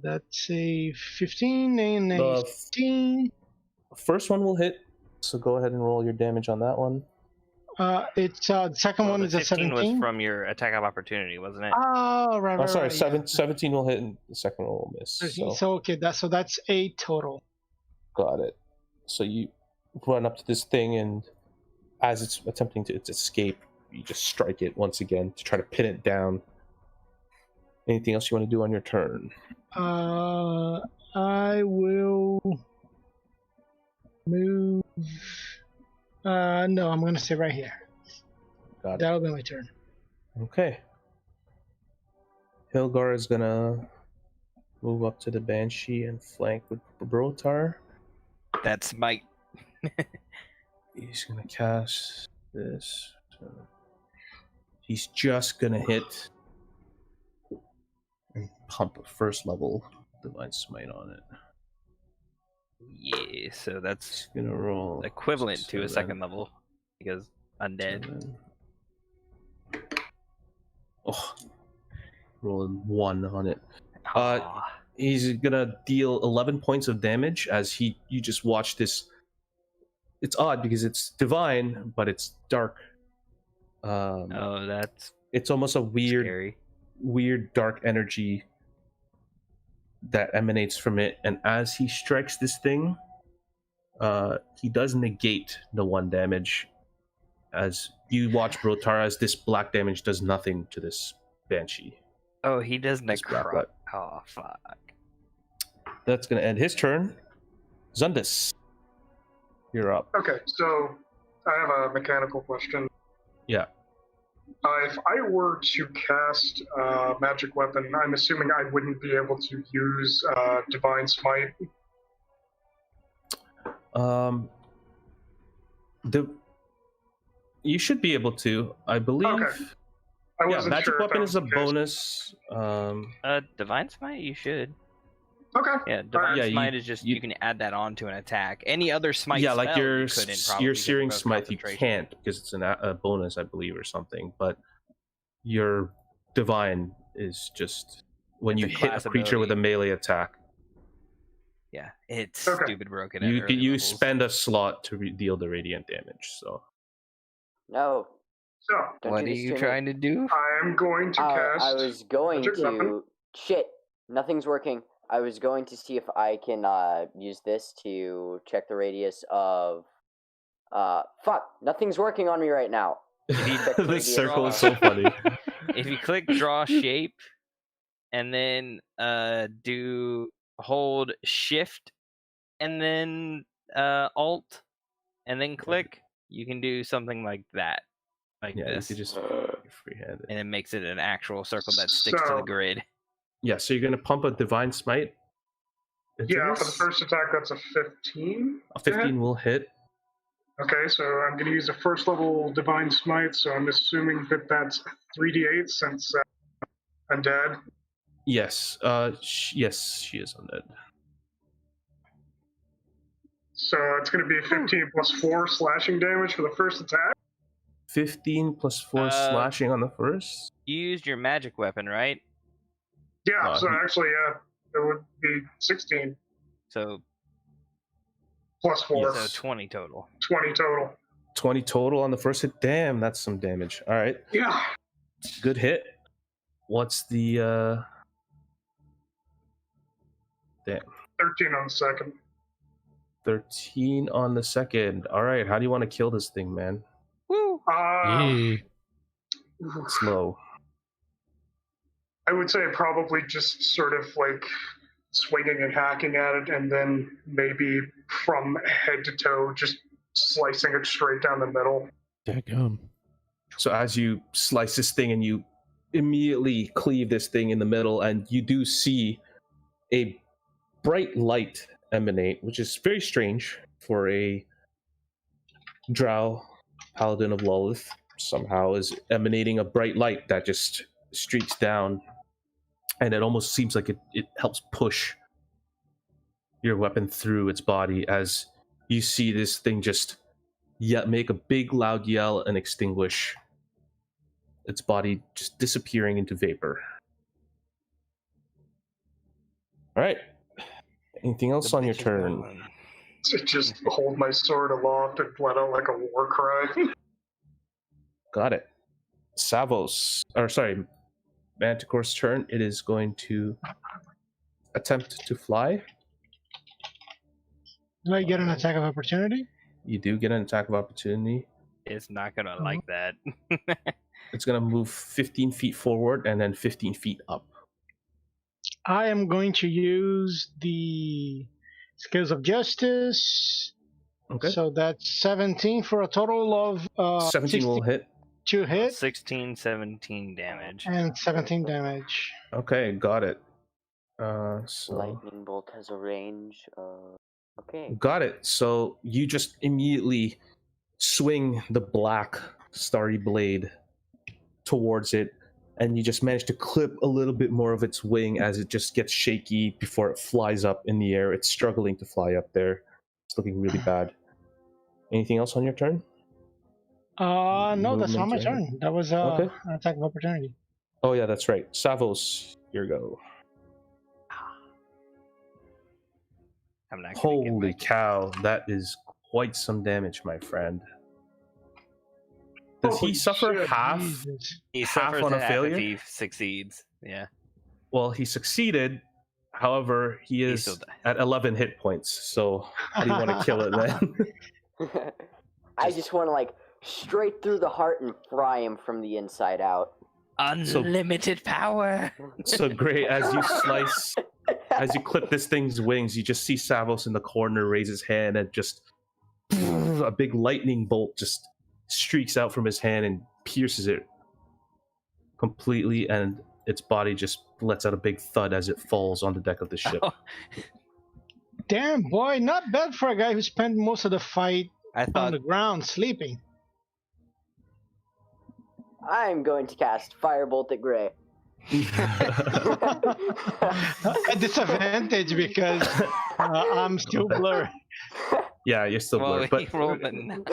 [SPEAKER 6] That's a 15 and a
[SPEAKER 5] The
[SPEAKER 6] 15.
[SPEAKER 5] first one will hit, so go ahead and roll your damage on that one.
[SPEAKER 6] It's the second one
[SPEAKER 2] the
[SPEAKER 6] is a
[SPEAKER 2] 15 was
[SPEAKER 6] 17.
[SPEAKER 2] from your attack of opportunity, wasn't it?
[SPEAKER 6] Oh, right,
[SPEAKER 5] Oh,
[SPEAKER 6] right,
[SPEAKER 5] sorry,
[SPEAKER 6] right, yeah.
[SPEAKER 5] 17 will hit, and the second one will miss.
[SPEAKER 6] 13.
[SPEAKER 5] So
[SPEAKER 6] So okay, that's 8 total.
[SPEAKER 5] got it. So you run up to this thing, and as it's attempting to escape, you just strike it once again to try to pin it down. Anything else you want to do on your turn?
[SPEAKER 6] I will move. No, I'm gonna stay right here.
[SPEAKER 5] Got it.
[SPEAKER 6] That'll be my turn.
[SPEAKER 5] Okay. Hilgar is gonna move up to the Banshee and flank with Brotar.
[SPEAKER 2] That's my.
[SPEAKER 5] He's gonna cast this. He's just gonna hit and pump a first level Divine Smite on it.
[SPEAKER 2] Yeah, so that's
[SPEAKER 5] He's gonna roll
[SPEAKER 2] equivalent to a
[SPEAKER 5] 7.
[SPEAKER 2] 2nd level because undead.
[SPEAKER 5] 7. Oh, rolling 1 on it.
[SPEAKER 2] Aw.
[SPEAKER 5] He's gonna deal 11 points of damage as you just watch this. It's odd because it's divine, but it's dark.
[SPEAKER 2] Oh, that's
[SPEAKER 5] It's almost a
[SPEAKER 2] scary.
[SPEAKER 5] weird dark energy that emanates from it. And as he strikes this thing, he does negate the 1 damage. As you watch Brotar, as this black damage does nothing to this Banshee.
[SPEAKER 2] Oh, he does
[SPEAKER 5] That's black
[SPEAKER 2] necro.
[SPEAKER 5] light.
[SPEAKER 2] Oh, fuck.
[SPEAKER 5] That's gonna end his turn. Zundus, you're up.
[SPEAKER 4] Okay, so I have a mechanical question.
[SPEAKER 5] Yeah.
[SPEAKER 4] If I were to cast a magic weapon, I'm assuming I wouldn't be able to use Divine Smite.
[SPEAKER 5] You should be able to, I believe.
[SPEAKER 4] Okay. I
[SPEAKER 5] Yeah,
[SPEAKER 4] wasn't
[SPEAKER 5] magic
[SPEAKER 4] sure if
[SPEAKER 5] weapon
[SPEAKER 4] that
[SPEAKER 5] is a
[SPEAKER 4] was the case.
[SPEAKER 5] bonus.
[SPEAKER 2] Divine Smite, you should.
[SPEAKER 4] Okay.
[SPEAKER 2] Yeah, Divine
[SPEAKER 5] Yeah,
[SPEAKER 2] Smite is just you can add that on to an attack. Any other Smite
[SPEAKER 5] yeah,
[SPEAKER 2] spell
[SPEAKER 5] like your
[SPEAKER 2] you couldn't probably
[SPEAKER 5] your
[SPEAKER 2] because of
[SPEAKER 5] searing
[SPEAKER 2] both
[SPEAKER 5] smite you
[SPEAKER 2] concentration.
[SPEAKER 5] can't because it's a bonus, I believe, or something. But your divine is just when
[SPEAKER 2] It's
[SPEAKER 5] you
[SPEAKER 2] a
[SPEAKER 5] hit a
[SPEAKER 2] class
[SPEAKER 5] creature with a
[SPEAKER 2] ability.
[SPEAKER 5] melee attack.
[SPEAKER 2] Yeah, it's
[SPEAKER 4] Okay.
[SPEAKER 2] stupid broken at
[SPEAKER 5] You
[SPEAKER 2] early
[SPEAKER 5] you
[SPEAKER 2] levels.
[SPEAKER 5] spend a slot to deal the radiant damage. So
[SPEAKER 1] No.
[SPEAKER 4] So
[SPEAKER 1] Don't
[SPEAKER 2] What are
[SPEAKER 1] this
[SPEAKER 2] you
[SPEAKER 1] to me.
[SPEAKER 2] trying to do?
[SPEAKER 4] I am going to cast.
[SPEAKER 1] I was going
[SPEAKER 4] magic weapon.
[SPEAKER 1] to. Shit, nothing's working. I was going to see if I can use this to check the radius of. Fuck, nothing's working on me right now. Check
[SPEAKER 5] this
[SPEAKER 1] radius
[SPEAKER 5] circle is
[SPEAKER 1] of-
[SPEAKER 5] so funny.
[SPEAKER 2] If you click draw shape and then do hold shift and then alt and then click, you can do something like that. Like
[SPEAKER 5] Yeah,
[SPEAKER 2] this.
[SPEAKER 5] you could just freehand
[SPEAKER 2] And
[SPEAKER 5] it.
[SPEAKER 2] it makes it an actual circle that sticks to the
[SPEAKER 4] So-
[SPEAKER 2] grid.
[SPEAKER 5] Yeah, so you're gonna pump a divine smite. into
[SPEAKER 4] Yeah, for the
[SPEAKER 5] this.
[SPEAKER 4] first attack, that's a 15.
[SPEAKER 5] A 15 will hit.
[SPEAKER 4] Okay, so I'm going to use a first level Divine Smite, so I'm assuming that that's 3d8 since I'm dead.
[SPEAKER 5] Yes. Yes, she is undead.
[SPEAKER 4] So it's going to be 15 plus 4 slashing damage for the first attack.
[SPEAKER 5] 15 plus 4 slashing on the first.
[SPEAKER 2] You used your magic weapon, right?
[SPEAKER 4] Yeah, so actually, yeah, it would be 16
[SPEAKER 2] So
[SPEAKER 4] plus 4.
[SPEAKER 2] so 20 total.
[SPEAKER 4] 20 total.
[SPEAKER 5] 20 total on the first hit. Damn, that's some damage. All right.
[SPEAKER 4] Yeah.
[SPEAKER 5] Good hit. What's the damn.
[SPEAKER 4] 13 on the second.
[SPEAKER 5] 13 on the second. All right, how do you want to kill this thing, man?
[SPEAKER 2] Woo!
[SPEAKER 3] Yeah.
[SPEAKER 5] Slow.
[SPEAKER 4] I would say probably just sort of like swinging and hacking at it, and then maybe from head to toe, just slicing it straight down the middle.
[SPEAKER 3] Dadgum.
[SPEAKER 5] So as you slice this thing and you immediately cleave this thing in the middle, and you do see a bright light emanate, which is very strange for a drow paladin of Lolith. Somehow is emanating a bright light that just streaks down, and it almost seems like it helps push your weapon through its body as you see this thing just make a big loud yell and extinguish, its body just disappearing into vapor. All right. Anything else on your turn?
[SPEAKER 4] To just hold my sword aloft and let out like a war cry.
[SPEAKER 5] Got it. Manticore's turn. It is going to attempt to fly.
[SPEAKER 6] Do I get an attack of opportunity?
[SPEAKER 5] You do get an attack of opportunity.
[SPEAKER 2] It's not gonna like that.
[SPEAKER 5] It's going to move 15 feet forward and then 15 feet up.
[SPEAKER 6] I am going to use the Scales of Justice.
[SPEAKER 5] Okay.
[SPEAKER 6] So that's 17 for a total of
[SPEAKER 5] 17 will hit.
[SPEAKER 6] 2 hit
[SPEAKER 2] 16, 17 damage.
[SPEAKER 6] and 17 damage.
[SPEAKER 5] Okay, got it. So
[SPEAKER 1] Lightning bolt has a range. Okay.
[SPEAKER 5] got it. So you just immediately swing the black starry blade towards it, and you just manage to clip a little bit more of its wing as it just gets shaky before it flies up in the air. It's struggling to fly up there. It's looking really bad. Anything else on your turn?
[SPEAKER 6] No, that's not my
[SPEAKER 5] Movement,
[SPEAKER 6] turn. That was
[SPEAKER 5] Okay.
[SPEAKER 6] an attack of opportunity.
[SPEAKER 5] Oh yeah, that's right. Savos, your go.
[SPEAKER 2] I'm not gonna
[SPEAKER 5] Holy
[SPEAKER 2] get my...
[SPEAKER 5] cow, that is quite some damage, my friend. Does he
[SPEAKER 4] Holy
[SPEAKER 5] suffer
[SPEAKER 4] shit,
[SPEAKER 5] half?
[SPEAKER 6] Jesus.
[SPEAKER 2] He
[SPEAKER 5] half
[SPEAKER 2] suffers
[SPEAKER 5] on a
[SPEAKER 2] half
[SPEAKER 5] failure?
[SPEAKER 2] if he succeeds. Yeah.
[SPEAKER 5] Well, he succeeded. However, he is
[SPEAKER 2] still dies.
[SPEAKER 5] at 11 hit points. So how do you want to kill it, man?
[SPEAKER 1] I just want to like straight through the heart and fry him from the inside out.
[SPEAKER 2] Unlimited power.
[SPEAKER 5] So great, as you clip this thing's wings, you just see Savos in the corner raise his hand, and just a big lightning bolt just streaks out from his hand and pierces it completely, and its body just lets out a big thud as it falls on the deck of the ship.
[SPEAKER 2] Oh,
[SPEAKER 6] Damn, boy, not bad for a guy who spent most of the fight
[SPEAKER 2] I
[SPEAKER 6] on
[SPEAKER 2] thought
[SPEAKER 6] the ground sleeping.
[SPEAKER 1] I'm going to cast Firebolt at Gray.
[SPEAKER 6] A disadvantage because I'm still blurred.
[SPEAKER 5] Yeah, you're still
[SPEAKER 2] Well,
[SPEAKER 5] blurred, but
[SPEAKER 2] he rolled a 9.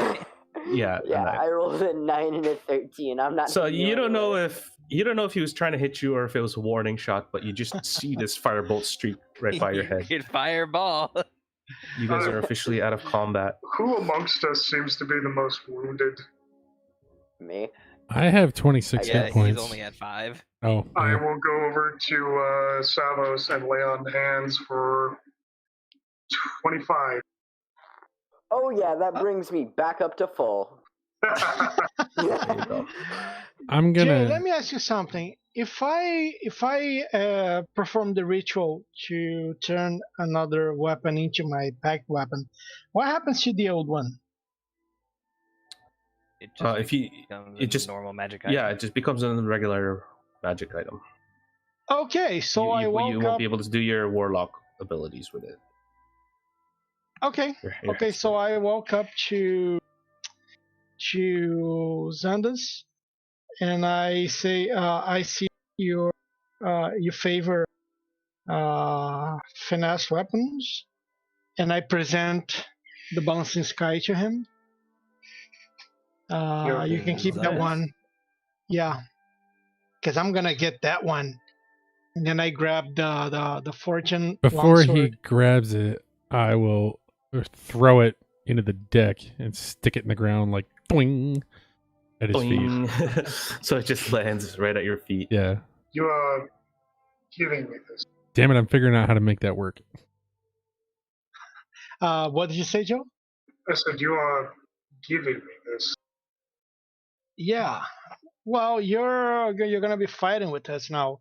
[SPEAKER 5] yeah, a
[SPEAKER 1] Yeah,
[SPEAKER 5] 9.
[SPEAKER 1] I rolled a 9 and a 13. I'm not.
[SPEAKER 5] So you don't know
[SPEAKER 1] anywhere.
[SPEAKER 5] if he was trying to hit you or if it was a warning shot, but you just see this firebolt streak right by your head.
[SPEAKER 2] Good fireball.
[SPEAKER 5] You guys are officially out of combat.
[SPEAKER 4] Who amongst us seems to be the most wounded?
[SPEAKER 1] Me.
[SPEAKER 3] I have 26
[SPEAKER 2] Yeah,
[SPEAKER 3] hit points.
[SPEAKER 2] he's only at 5.
[SPEAKER 3] Oh,
[SPEAKER 4] I
[SPEAKER 3] yeah.
[SPEAKER 4] will go over to Savos and lay on hands for 25.
[SPEAKER 1] Oh yeah, that brings me back up to full.
[SPEAKER 5] There you go.
[SPEAKER 3] I'm
[SPEAKER 6] Jay,
[SPEAKER 3] gonna.
[SPEAKER 6] let me ask you something. If I perform the ritual to turn another weapon into my packed weapon, what happens to the old one?
[SPEAKER 2] It just
[SPEAKER 5] If you,
[SPEAKER 2] becomes
[SPEAKER 5] it
[SPEAKER 2] a
[SPEAKER 5] just
[SPEAKER 2] normal magic
[SPEAKER 5] yeah,
[SPEAKER 2] item.
[SPEAKER 5] it just becomes a regular magic item.
[SPEAKER 6] Okay, so I
[SPEAKER 5] you
[SPEAKER 6] woke
[SPEAKER 5] won't
[SPEAKER 6] up.
[SPEAKER 5] be able to do your warlock abilities with it.
[SPEAKER 6] Okay,
[SPEAKER 5] Your
[SPEAKER 6] okay, so I woke up to Xandas, and I say, I see you favor finesse weapons, and I present the balancing sky to him. You can keep that
[SPEAKER 5] Nice.
[SPEAKER 6] one, yeah, because I'm gonna get that one, and then I grab the fortune
[SPEAKER 3] Before
[SPEAKER 6] longsword.
[SPEAKER 3] he grabs it, I will throw it into the deck and stick it in the ground like boing at his feet.
[SPEAKER 5] Boing. So it just lands right at your feet.
[SPEAKER 3] Yeah.
[SPEAKER 4] You are giving me this.
[SPEAKER 3] Damn it! I'm figuring out how to make that work.
[SPEAKER 6] What did you say, Joe?
[SPEAKER 4] I said, you are giving me this.
[SPEAKER 6] Yeah. Well, you're gonna be fighting with us now.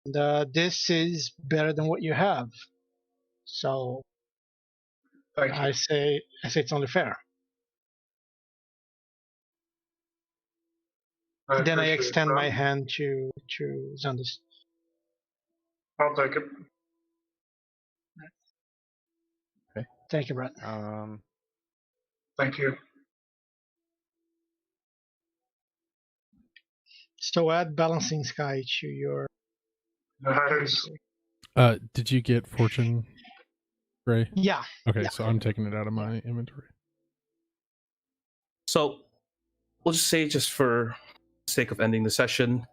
[SPEAKER 6] And, this is better than what you have. So
[SPEAKER 4] Thank you.
[SPEAKER 6] I say it's only fair. Then I
[SPEAKER 4] appreciate
[SPEAKER 6] extend
[SPEAKER 4] that.
[SPEAKER 6] my hand to Xandas.
[SPEAKER 4] I'll take it.
[SPEAKER 6] Thank you, Brett.
[SPEAKER 4] Thank you.
[SPEAKER 6] So add balancing sky to your.
[SPEAKER 4] Nice.
[SPEAKER 3] Did you get fortune, Ray?
[SPEAKER 6] Yeah.
[SPEAKER 3] Okay,
[SPEAKER 6] Yeah.
[SPEAKER 3] so I'm taking it out of my inventory.
[SPEAKER 5] So we'll just say, just for the sake of ending the session,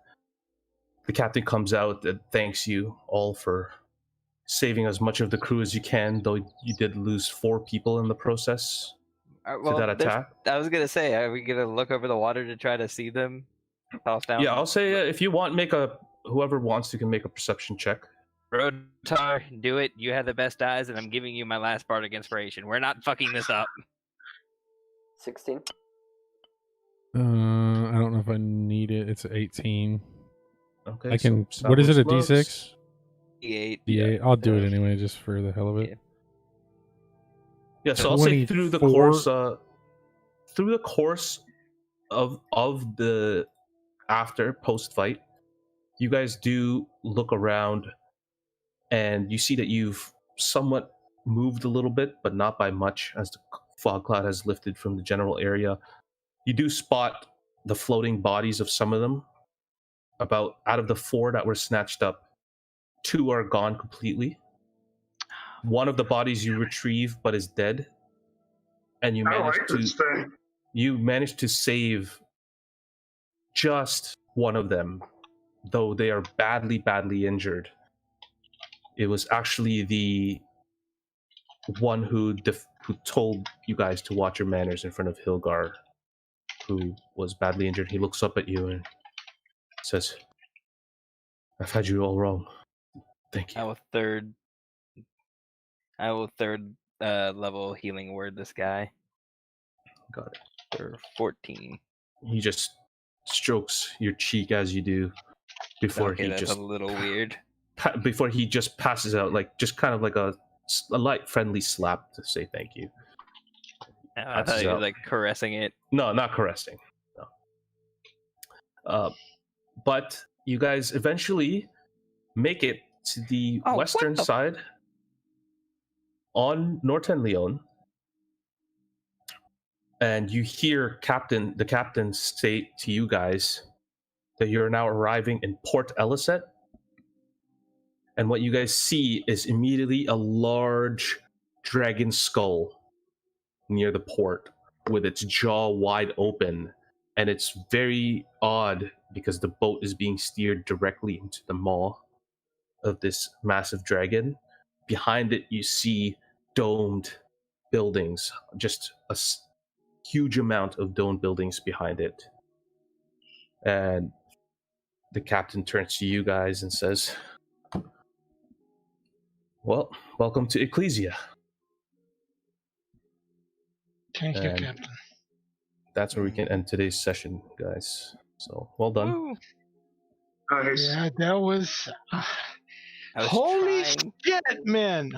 [SPEAKER 5] the captain comes out and thanks you all for saving as much of the crew as you can, though you did lose 4 people in the process to that attack.
[SPEAKER 2] I was gonna say, are we gonna look over the water to try to see them toss down?
[SPEAKER 5] Yeah, I'll say if you want, whoever wants to can make a perception check.
[SPEAKER 2] Rotar, do it. You have the best eyes, and I'm giving you my last bardic inspiration. We're not fucking this up.
[SPEAKER 1] 16.
[SPEAKER 3] I don't know if I need it. It's 18.
[SPEAKER 5] Okay.
[SPEAKER 3] I can.
[SPEAKER 5] so
[SPEAKER 3] What is it? A
[SPEAKER 5] Savos
[SPEAKER 3] D6?
[SPEAKER 2] D8.
[SPEAKER 3] D8. I'll do it anyway, just for the hell of it.
[SPEAKER 2] Yeah.
[SPEAKER 5] Yeah, so I'll say through the
[SPEAKER 3] 24.
[SPEAKER 5] course of the after post fight, you guys do look around and you see that you've somewhat moved a little bit, but not by much, as the fog cloud has lifted from the general area. You do spot the floating bodies of some of them. About out of the 4 that were snatched up, 2 are gone completely. One of the bodies you retrieve but is dead, and you
[SPEAKER 4] I
[SPEAKER 5] manage
[SPEAKER 4] like this thing.
[SPEAKER 5] to save just one of them, though they are badly injured. It was actually the one who told you guys to watch your manners in front of Hilgar, who was badly injured. He looks up at you and says, "I've had you all wrong. Thank you."
[SPEAKER 2] I will third level healing word this guy
[SPEAKER 5] Got it.
[SPEAKER 2] for 14.
[SPEAKER 5] He just strokes your cheek as you do before
[SPEAKER 2] Okay,
[SPEAKER 5] he
[SPEAKER 2] that's
[SPEAKER 5] just
[SPEAKER 2] a little weird.
[SPEAKER 5] before he just passes out, like just kind of like a light friendly slap to say thank you.
[SPEAKER 2] I thought he was like caressing it.
[SPEAKER 5] No, not caressing. No. But you guys eventually make it to the western side on Norton Leon, and you hear the captain state to you guys, that you're now arriving in Port Eliset. And what you guys see is immediately a large dragon skull near the port with its jaw wide open. And it's very odd because the boat is being steered directly into the maw of this massive dragon. Behind it, you see domed buildings, just a huge amount of domed buildings behind it. And the captain turns to you guys and says, well, welcome to Ecclesia.
[SPEAKER 6] Thank you,
[SPEAKER 5] And
[SPEAKER 6] Captain.
[SPEAKER 5] that's where we can end today's session, guys. So, well done.
[SPEAKER 2] Woo.
[SPEAKER 4] Nice.
[SPEAKER 6] Yeah, that was.
[SPEAKER 2] I was
[SPEAKER 6] Holy
[SPEAKER 2] trying.
[SPEAKER 6] shit, man!